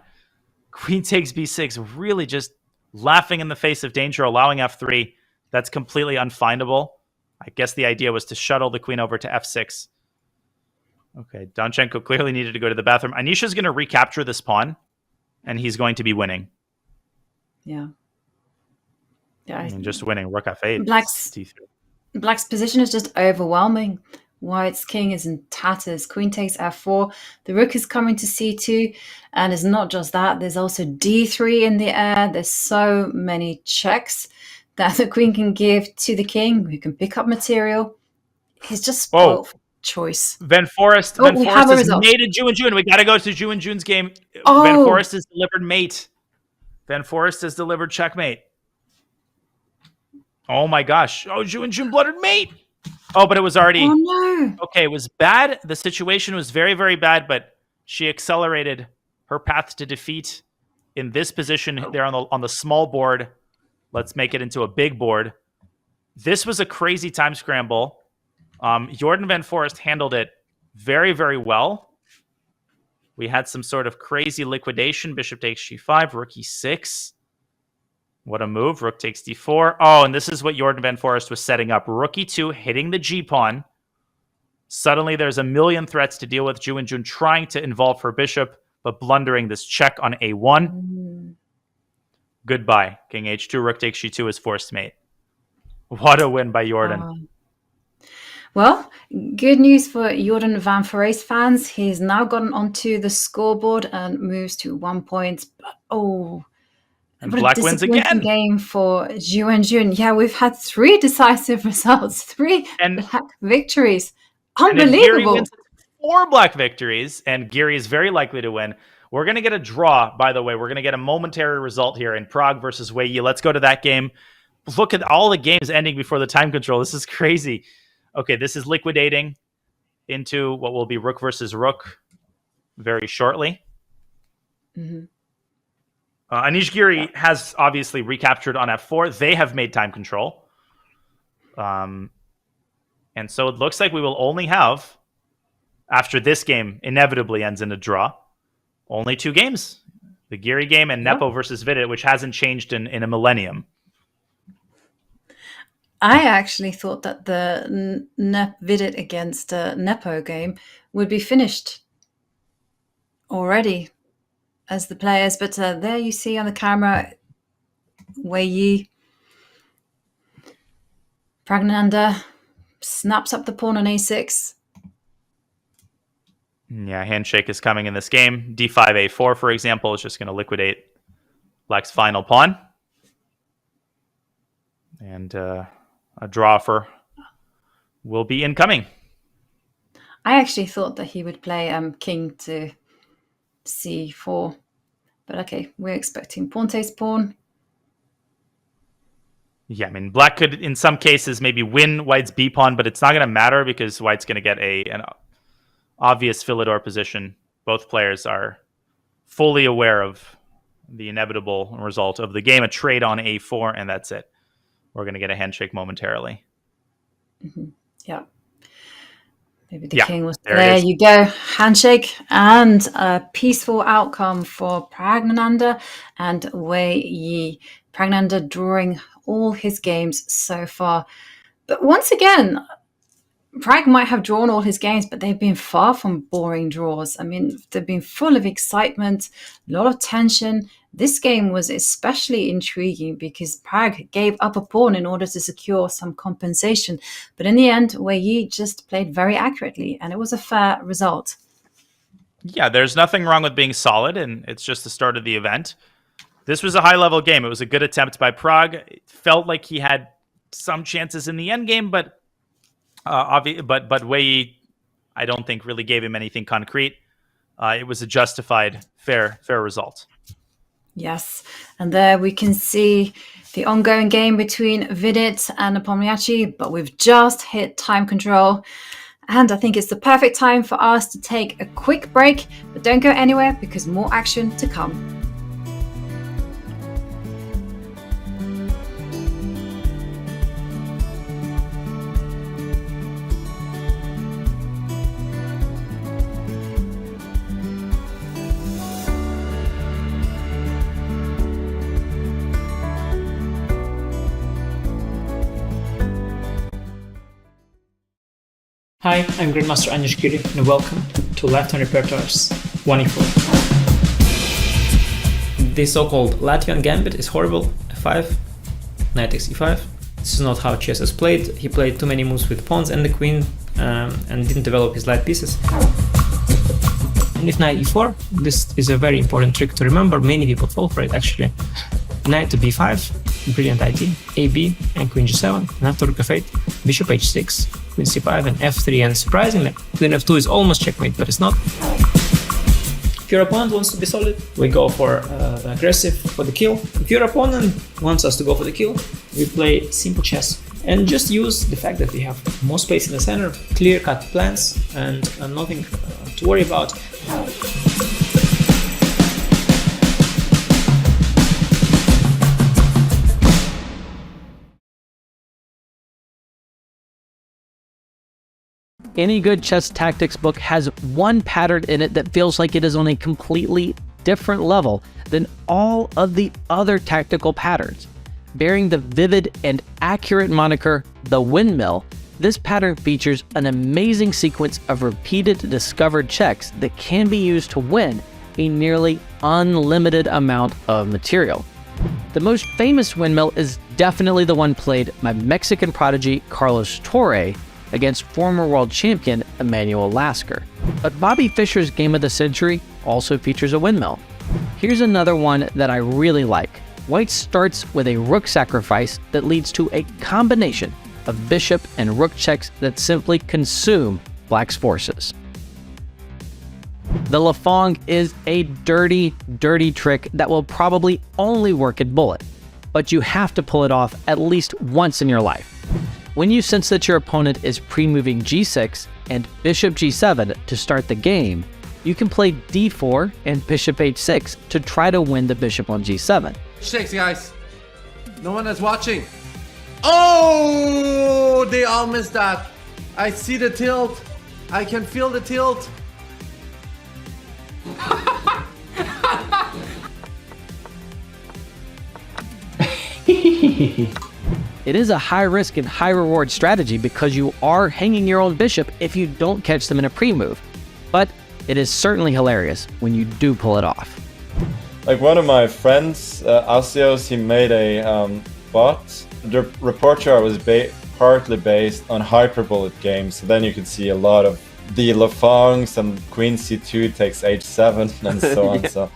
Queen takes b6, really just laughing in the face of danger, allowing f3. That's completely unfindable. I guess the idea was to shuttle the queen over to f6. Okay, Donchenko clearly needed to go to the bathroom. Anisha's going to recapture this pawn, and he's going to be winning. Yeah. Yeah. I mean, just winning. Rook f8. Black's position is just overwhelming. White's king is in tatters. Queen takes f4. The rook is coming to c2. And it's not just that. There's also d3 in the air. There's so many checks that the queen can give to the king, who can pick up material. He's just spoiled for choice. Van Forest has mated Ju and June. We got to go to Ju and June's game. Oh. Van Forest has delivered mate. Van Forest has delivered checkmate. Oh my gosh. Oh, Ju and June blooded mate. Oh, but it was already... Oh, no. Okay, it was bad. The situation was very, very bad, but she accelerated her path to defeat in this position there on the small board. Let's make it into a big board. This was a crazy time scramble. Jordan Van Forest handled it very, very well. We had some sort of crazy liquidation. Bishop takes g5, rook e6. What a move. Rook takes d4. Oh, and this is what Jordan Van Forest was setting up. Rook e2, hitting the g-pawn. Suddenly, there's a million threats to deal with. Ju and Jun trying to involve her bishop, but blundering this check on a1. Goodbye. King h2, rook takes g2 is forced mate. What a win by Jordan. Well, good news for Jordan van Foreest fans. He's now gotten onto the scoreboard and moves to 1 point. And what Black a wins disappointing again. game for Ju and Jun. Yeah, we've had 3 decisive results, 3 And- Black victories. And if Giri Unbelievable. wins 4 Black victories, and Giri is very likely to win. We're going to get a draw, by the way. We're going to get a momentary result here in Prague versus Wei Yi. Let's go to that game. Look at all the games ending before the time control. This is crazy. Okay, this is liquidating into what will be rook versus rook very shortly. Anish Giri has obviously recaptured on f4. They have made time control. And so it looks like we will only have, after this game inevitably ends in a draw, only 2 games. The Giri game and Nepo versus Vidit, which hasn't changed in a millennium. I actually thought that the Vidit against Nepo game would be finished already as the players, but there you see on the camera Wei Yi, Praggnanandhaa snaps up the pawn on a6. Yeah, handshake is coming in this game. d5, a4, for example, is just going to liquidate Black's final pawn. And a draw for will be incoming. I actually thought that he would play king to c4. But okay, we're expecting pawn takes pawn. Yeah, I mean, Black could, in some cases, maybe win White's b pawn, but it's not going to matter because White's going to get an obvious Philidor position. Both players are fully aware of the inevitable result of the game, a trade on a4, and that's it. We're going to get a handshake momentarily. Yeah. Maybe the king was there. There you go. Handshake and a peaceful outcome for Praggnanandhaa and Wei Yi. Praggnanandhaa drawing all his games so far. But once again, Pragg might have drawn all his games, but they've been far from boring draws. I mean, they've been full of excitement, a lot of tension. This game was especially intriguing because Pragg gave up a pawn in order to secure some compensation. But in the end, Wei Yi just played very accurately, and it was a fair result. Yeah, there's nothing wrong with being solid, and it's just the start of the event. This was a high-level game. It was a good attempt by Pragg. It felt like he had some chances in the endgame, but Wei Yi, I don't think, really gave him anything concrete. It was a justified, fair result. Yes, and there we can see the ongoing game between Vidit and Nepomniachtchi, but we've just hit time control. And I think it's the perfect time for us to take a quick break, but don't go anywhere because more action to come. Hi, I'm Grandmaster Anish Giri, and welcome to Latvian Repertoire's 1e4. The so-called Latvian gambit is horrible. f5, knight takes e5. This is not how chess is played. He played too many moves with pawns and the queen, and didn't develop his light pieces. And with knight e4, this is a very important trick to remember. Many people fall for it, actually. Knight to b5, brilliant idea. ab and queen g7, and after rook f8, bishop h6, queen c5 and f3, and surprisingly, queen f2 is almost checkmate, but it's not. If your opponent wants to be solid, we go for the aggressive for the kill. If your opponent wants us to go for the kill, we play simple chess. And just use the fact that we have more space in the center, clear-cut plans, and nothing to worry about. Any good chess tactics book has one pattern in it that feels like it is on a completely different level than all of the other tactical patterns. Bearing the vivid and accurate moniker, the windmill, This pattern features an amazing sequence of repeated discovered checks that can be used to win a nearly unlimited amount of material. The most famous windmill is definitely the one played by Mexican prodigy Carlos Torre against former world champion Emmanuel Lasker. But Bobby Fischer's game of the century also features a windmill. Here's another one that I really like. White starts with a rook sacrifice that leads to a combination of bishop and rook checks that simply consume Black's forces. The Lafong is a dirty, dirty trick that will probably only work at bullet, but you have to pull it off at least once in your life. When you sense that your opponent is pre-moving g6 and bishop g7 to start the game, you can play d4 and bishop h6 to try to win the bishop on g7. Shakes, guys. No one is watching. Oh, they all missed that. I see the tilt. I can feel the tilt. It is a high risk and high reward strategy because you are hanging your own bishop if you don't catch them in a pre-move. But it is certainly hilarious when you do pull it off. Like one of my friends, Asios, he made a bot. The report chart was partly based on hyperbullet games, so then you could see a lot of the Lafongs and queen c2 takes h7 and so on. So.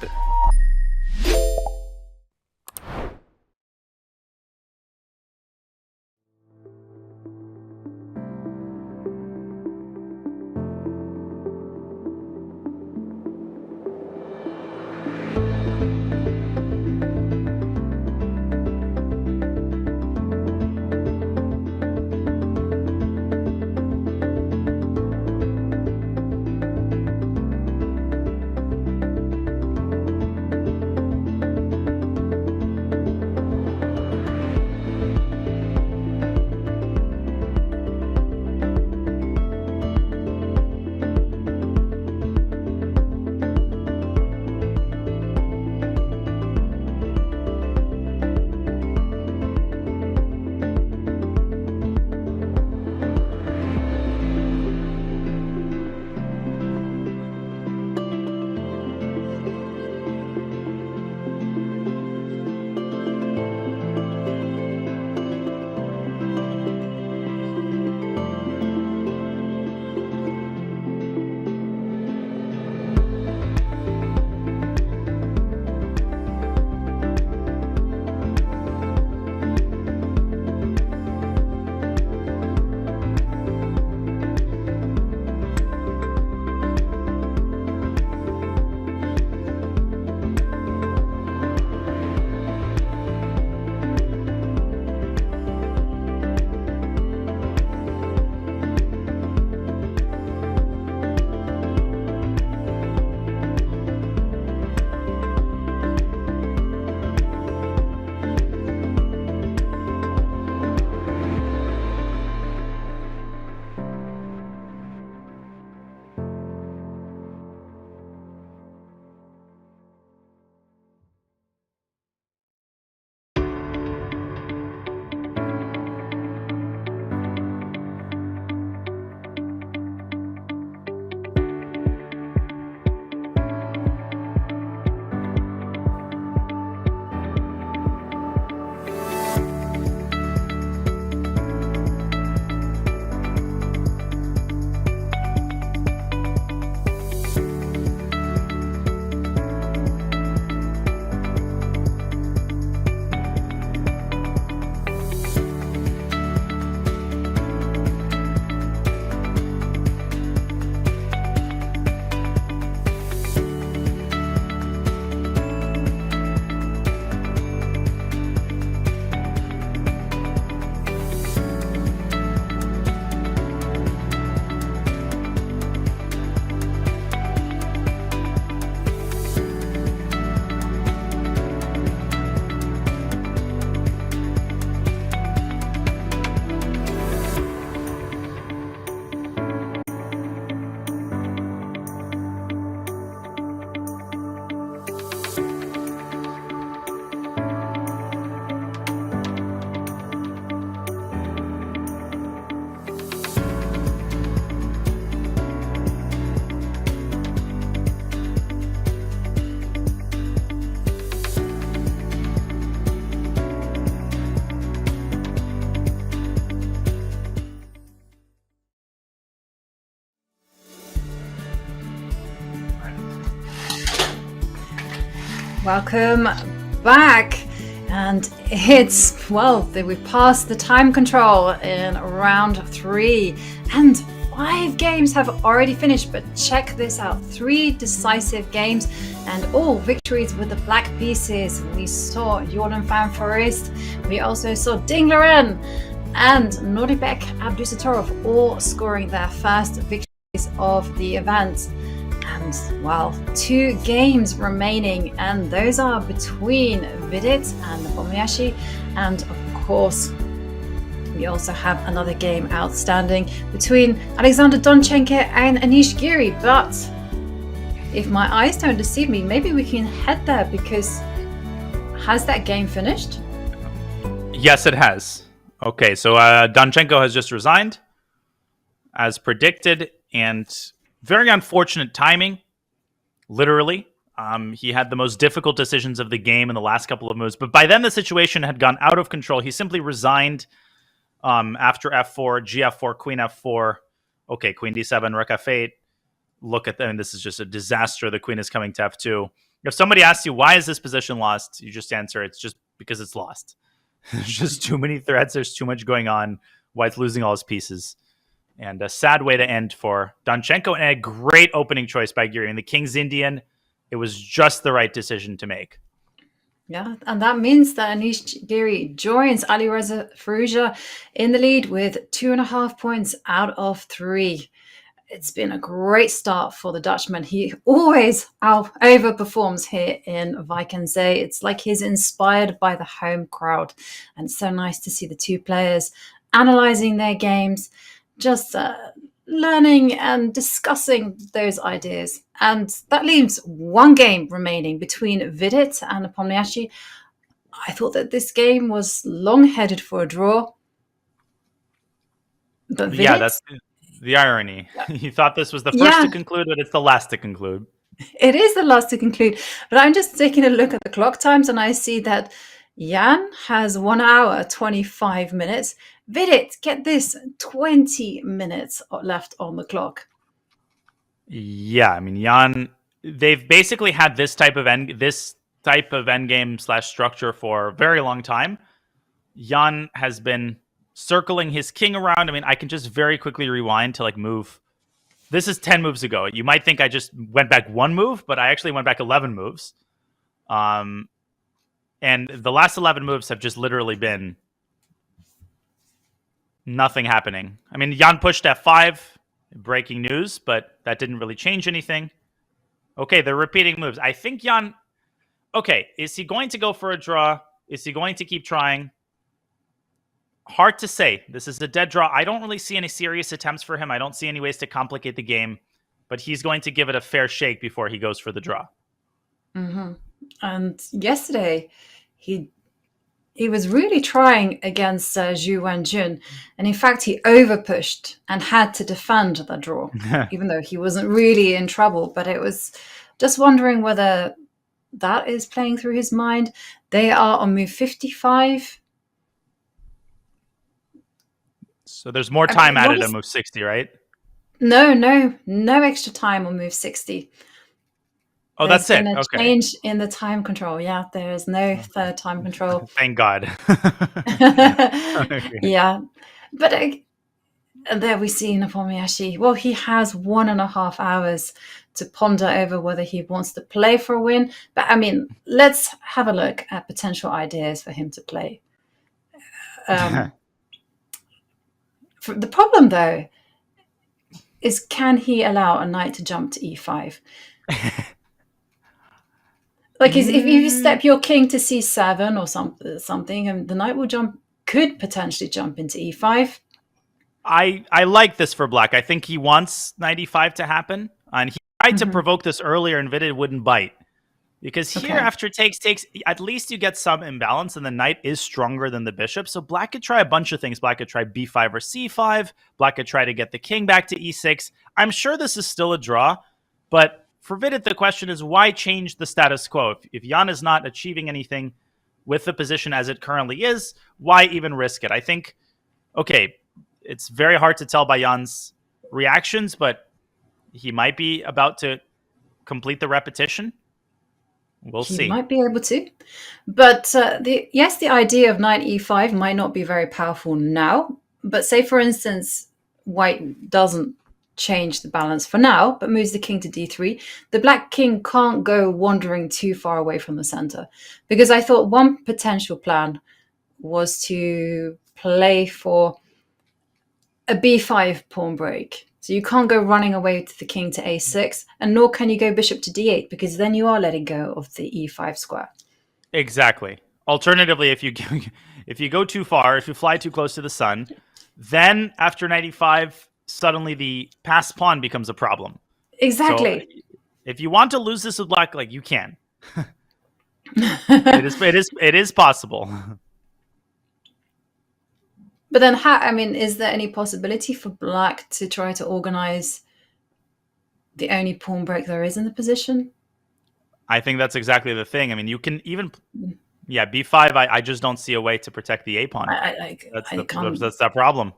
Welcome back. And it's, well, we've passed the time control in round 3. And 5 games have already finished. But check this out. 3 decisive games and all victories with the black pieces. We saw Jordan van Foreest. We also saw Dingleren and Nordibek Abdusattorov all scoring their first victories of the event. And, well, 2 games remaining, and those are between Vidit and Nepomniachtchi, and of course we also have another game outstanding between Alexander Donchenko and Anish Giri. But if my eyes don't deceive me, maybe we can head there, because has that game finished? Yes, it has. Okay, so Donchenko has just resigned, as predicted, and very unfortunate timing, literally. He had the most difficult decisions of the game in the last couple of moves, but by then the situation had gone out of control. He simply resigned after f4, gf4, queen f4. Okay, queen d7, rook f8. Look at them. This is just a disaster. The queen is coming to f2. If somebody asks you, why is this position lost? You just answer, it's just because it's lost. There's just too many threats. There's too much going on. White's losing all his pieces. And a sad way to end for Donchenko, and a great opening choice by Giri. And the King's Indian, it was just the right decision to make. Yeah, and that means that Anish Giri joins Alireza Firouzja in the lead with 2.5 points out of 3. It's been a great start for the Dutchman. He always overperforms here in Vikensee. It's like he's inspired by the home crowd. And it's so nice to see the 2 players analyzing their games, just learning and discussing those ideas. And that leaves 1 game remaining between Vidit and Nepomniachtchi. I thought that this game was long headed for a draw. But Vidit, yeah, that's the irony. You thought this was the first to conclude, but it's the last to conclude. It is the last to conclude. But I'm just taking a look at the clock times, and I see that Jan has 1 hour, 25 minutes. Vidit, get this, 20 minutes left on the clock. Yeah, I mean, Jan, they've basically had this type of endgame / structure for a very long time. Jan has been circling his king around. I mean, I can just very quickly rewind to move. This is 10 moves ago. You might think I just went back 1 move, but I actually went back 11 moves. And the last 11 moves have just literally been nothing happening. I mean, Jan pushed f5, breaking news, but that didn't really change anything. Okay, they're repeating moves. I think Jan... Okay, is he going to go for a draw? Is he going to keep trying? Hard to say. This is a dead draw. I don't really see any serious attempts for him. I don't see any ways to complicate the game, but he's going to give it a fair shake before he goes for the draw. Mm-hmm. And yesterday, he was really trying against Zhu Wanjun. And in fact, he overpushed and had to defend the draw, even though he wasn't really in trouble. But it was just wondering whether that is playing through his mind. They are on move 55. So there's more time added on move 60, right? No extra time on move 60. Oh, There's that's it. been a Okay. change in the time control. Yeah, there is no third time control. Thank God. Yeah, but there we see Nepomniachtchi. Well, he has 1.5 hours to ponder over whether he wants to play for a win. But I mean, let's have a look at potential ideas for him to play. The problem, though, is can he allow a knight to jump to e5? Like, if you step your king to c7 or something, and the knight could potentially jump into e5. I like this for black. I think he wants knight e5 to happen, and he tried to provoke this earlier, and Vidit wouldn't bite. Because here, after takes, at least you get some imbalance, and the knight is stronger than the bishop. So black could try a bunch of things. Black could try b5 or c5. Black could try to get the king back to e6. I'm sure this is still a draw, but for Vidit, the question is, why change the status quo? If Jan is not achieving anything with the position as it currently is, why even risk it? I think, okay, it's very hard to tell by Jan's reactions, but he might be about to complete the repetition. We'll He see. might be able to. But the idea of knight e5 might not be very powerful now. But say, for instance, white doesn't change the balance for now, but moves the king to d3. The black king can't go wandering too far away from the center. Because I thought one potential plan was to play for a b5 pawn break. So you can't go running away with the king to a6, and nor can you go bishop to d8, because then you are letting go of the e5 square. Exactly. Alternatively, if you go too far, if you fly too close to the sun, then after knight e5, suddenly the passed pawn becomes a problem. Exactly. So if you want to lose this with black, like, you can. It is possible. But then, is there any possibility for black to try to organize the only pawn break there is in the position? I think that's exactly the thing. I mean, you can even, b5. I just don't see a way to protect the a pawn. That's that problem.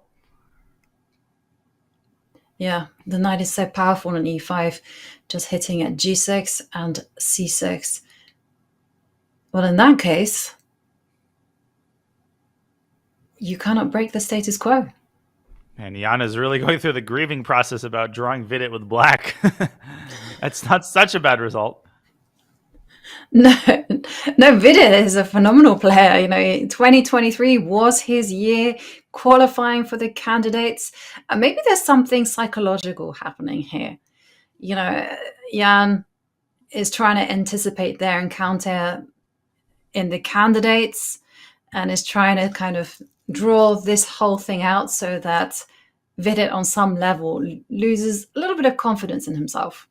Yeah, the knight is so powerful on e5, just hitting at g6 and c6. Well, in that case, you cannot break the status quo. And Jana's really going through the grieving process about drawing Vidit with black. That's not such a bad result. No, Vidit is a phenomenal player. 2023 was his year qualifying for the candidates. Maybe there's something psychological happening here. Jan is trying to anticipate their encounter in the candidates and is trying to kind of draw this whole thing out so that Vidit on some level loses a little bit of confidence in himself.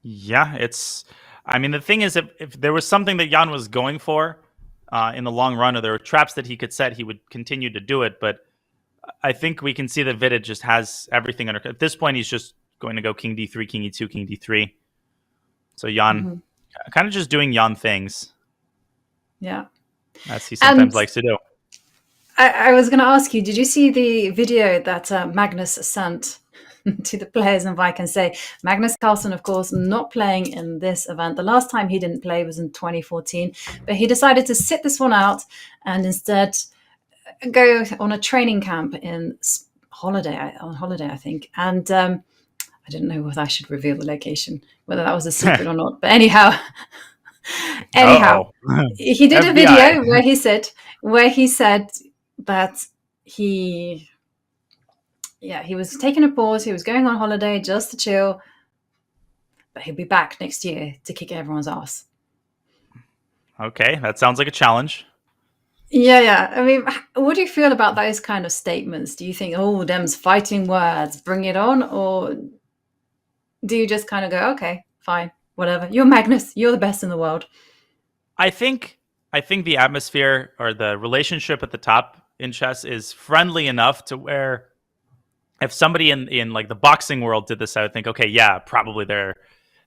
Yeah, the thing is, if there was something that Jan was going for in the long run, or there were traps that he could set, he would continue to do it. But I think we can see that Vidit just has everything under. At this point, he's just going to go king d3, king e2, king d3. So Jan kind of just doing Jan things. Yeah. As he sometimes likes to do. I was going to ask you, did you see the video that Magnus sent to the players in Vike and say, Magnus Carlsen, of course, not playing in this event. The last time he didn't play was in 2014, but he decided to sit this one out and instead go on a training camp on holiday, I think. And I didn't know whether I should reveal the location, whether that was a secret or not. But anyhow, he did a video where he said that he was taking a pause. He was going on holiday just to chill, but he'll be back next year to kick everyone's ass. Okay, that sounds like a challenge. Yeah. I mean, what do you feel about those kind of statements? Do you think, them's fighting words, bring it on? Or do you just kind of go, okay, fine, whatever. You're Magnus. You're the best in the world. I think the atmosphere or the relationship at the top in chess is friendly enough to where if somebody in like the boxing world did this, I would think, okay, yeah, probably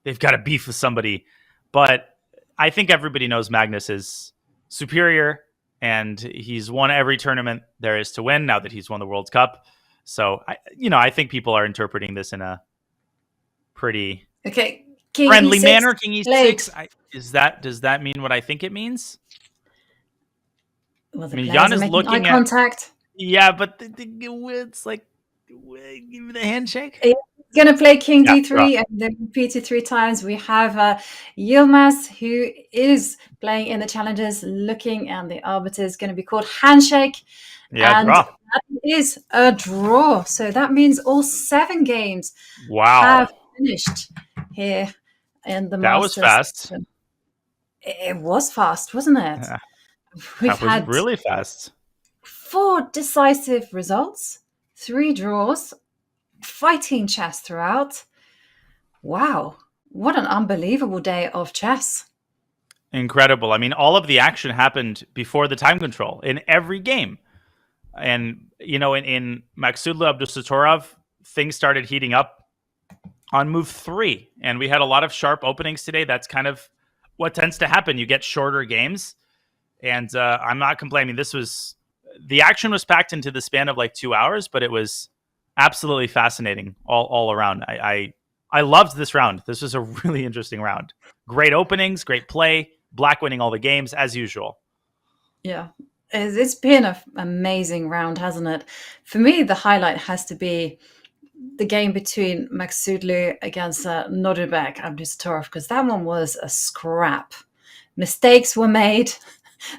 they've got a beef with somebody. But I think everybody knows Magnus is superior, and he's won every tournament there is to win now that he's won the World Cup. So I think people are interpreting this in a pretty friendly manner. King e6. Does that mean what I think it means? Well, Jan is looking eye contact. Yeah, but it's like, give me the handshake. He's going to play king d3 and then repeat it 3 times. We have Yilmaz, who is playing in the challenges, looking, and the arbiter is going to be called handshake. Yeah, draw. That is a draw. So that means all 7 games have finished here in the Masters. That was fast. It was fast, wasn't it? Yeah. That was really fast. 4 decisive results, 3 draws, fighting chess throughout. Wow, what an unbelievable day of chess. Incredible. I mean, all of the action happened before the time control in every game. And, in Maksudlu Abdusattorov, things started heating up on move 3. And we had a lot of sharp openings today. That's kind of what tends to happen. You get shorter games. And I'm not complaining. The action was packed into the span of like 2 hours, but it was absolutely fascinating all around. I I loved this round. This was a really interesting round. Great openings, great play. Black winning all the games as usual. Yeah, it's been an amazing round, hasn't it? For me, the highlight has to be the game between Maksudlu against Nodibek Abdusattorov, because that one was a scrap. Mistakes were made.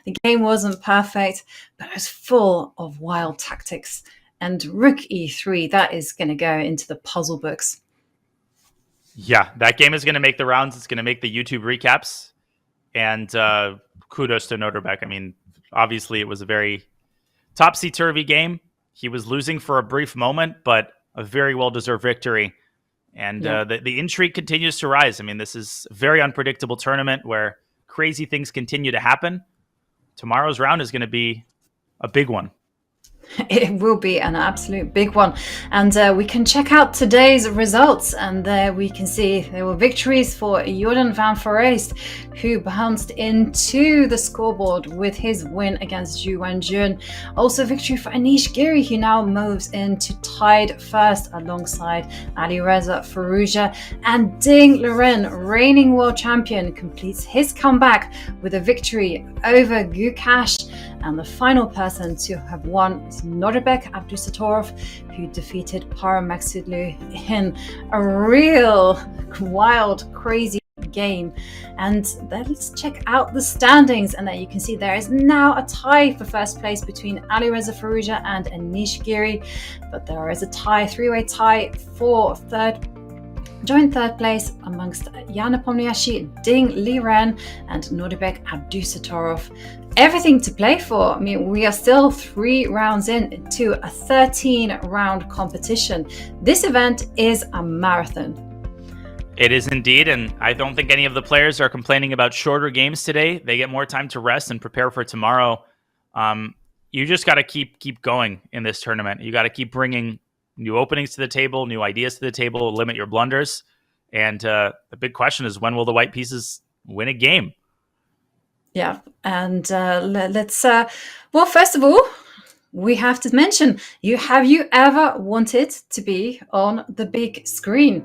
The game wasn't perfect, but it was full of wild tactics. And Rook E3, that is going to go into the puzzle books. Yeah, that game is going to make the rounds. It's going to make the YouTube recaps. And kudos to Nodibek. I mean, obviously it was a very topsy-turvy game. He was losing for a brief moment, but a very well-deserved victory. And the intrigue continues to rise. I mean, this is a very unpredictable tournament where crazy things continue to happen. Tomorrow's round is going to be a big one. It will be an absolute big one. And we can check out today's results. And there we can see there were victories for Jordan van Foreest, who bounced into the scoreboard with his win against Zhu Wenjun. Also victory for Anish Giri, who now moves into tied first alongside Alireza, Firouzja. And Ding Liren, reigning world champion, completes his comeback with a victory over Gukesh. And the final person to have won is Nodibek Abdusattorov, who defeated Parham Maksudlu in a real wild, crazy game. And let's check out the standings. And there you can see there is now a tie for first place between Alireza, Firouzja and Anish Giri. But there is a tie, three-way tie for joint third place amongst Nepomniachtchi, Ding Liren and Nodibek Abdusattorov. Everything to play for. I mean, we are still 3 rounds into a 13-round competition. This event is a marathon. It is indeed, and I don't think any of the players are complaining about shorter games today. They get more time to rest and prepare for tomorrow. You just got to keep going in this tournament. You got to keep bringing new openings to the table, new ideas to the table, limit your blunders. And the big question is, when will the white pieces win a game? Yeah, and let's... well, first of all, we have to mention, have you ever wanted to be on the big screen?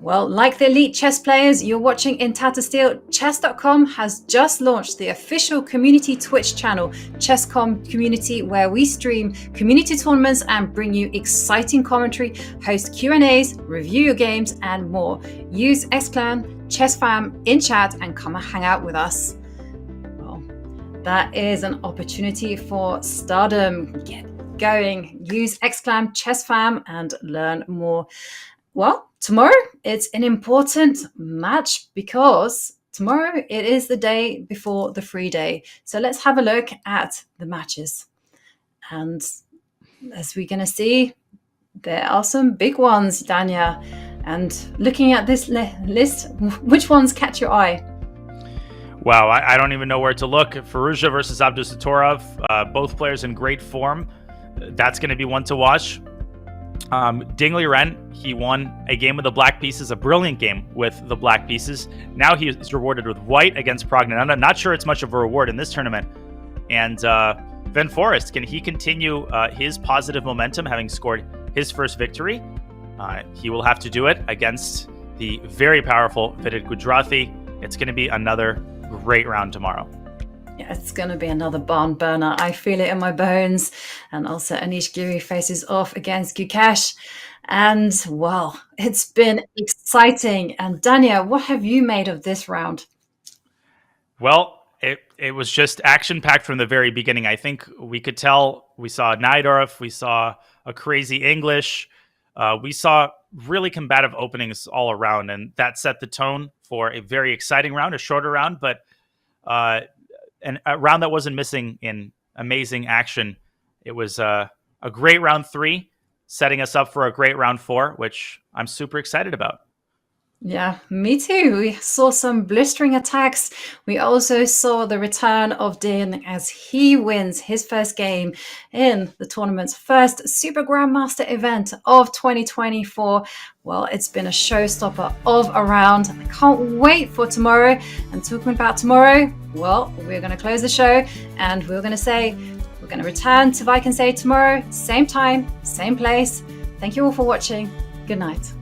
Well, like the elite chess players you're watching in Tata Steel, Chess.com has just launched the official community Twitch channel, Chesscom Community, where we stream community tournaments and bring you exciting commentary, host Q&As, review your games, and more. Use xClan, ChessFam in chat and come and hang out with us. Well, that is an opportunity for stardom. Get going. Use xClan, ChessFam, and learn more. Well, tomorrow it's an important match because tomorrow it is the day before the free day. So let's have a look at the matches. And as we're going to see, there are some big ones, Dania. And looking at this list, which ones catch your eye? Wow, I don't even know where to look. Firouzja versus Abdusattorov, both players in great form. That's going to be one to watch. Ding Liren, he won a game with the black pieces, a brilliant game with the black pieces. Now he is rewarded with white against Praggnanandhaa. Not sure it's much of a reward in this tournament. And Van Foreest, can he continue his positive momentum, having scored his first victory? He will have to do it against the very powerful Vidit Gujarati. It's going to be another great round tomorrow. Yeah, it's going to be another barn burner. I feel it in my bones. And also Anish Giri faces off against Gukesh. And, well, it's been exciting. And Dania, what have you made of this round? Well, it was just action-packed from the very beginning. I think we could tell we saw Naidorov, we saw a crazy English, we saw really combative openings all around. And that set the tone for a very exciting round, a shorter round, but and a round that wasn't missing in amazing action. It was a great round 3, setting us up for a great round 4, which I'm super excited about. Yeah, me too. We saw some blistering attacks. We also saw the return of Din as he wins his first game in the tournament's first Super Grandmaster event of 2024. Well, it's been a showstopper of a round. I can't wait for tomorrow. And talking about tomorrow, well, we're going to close the show and we're going to return to Vik and Say tomorrow, same time, same place. Thank you all for watching. Good night.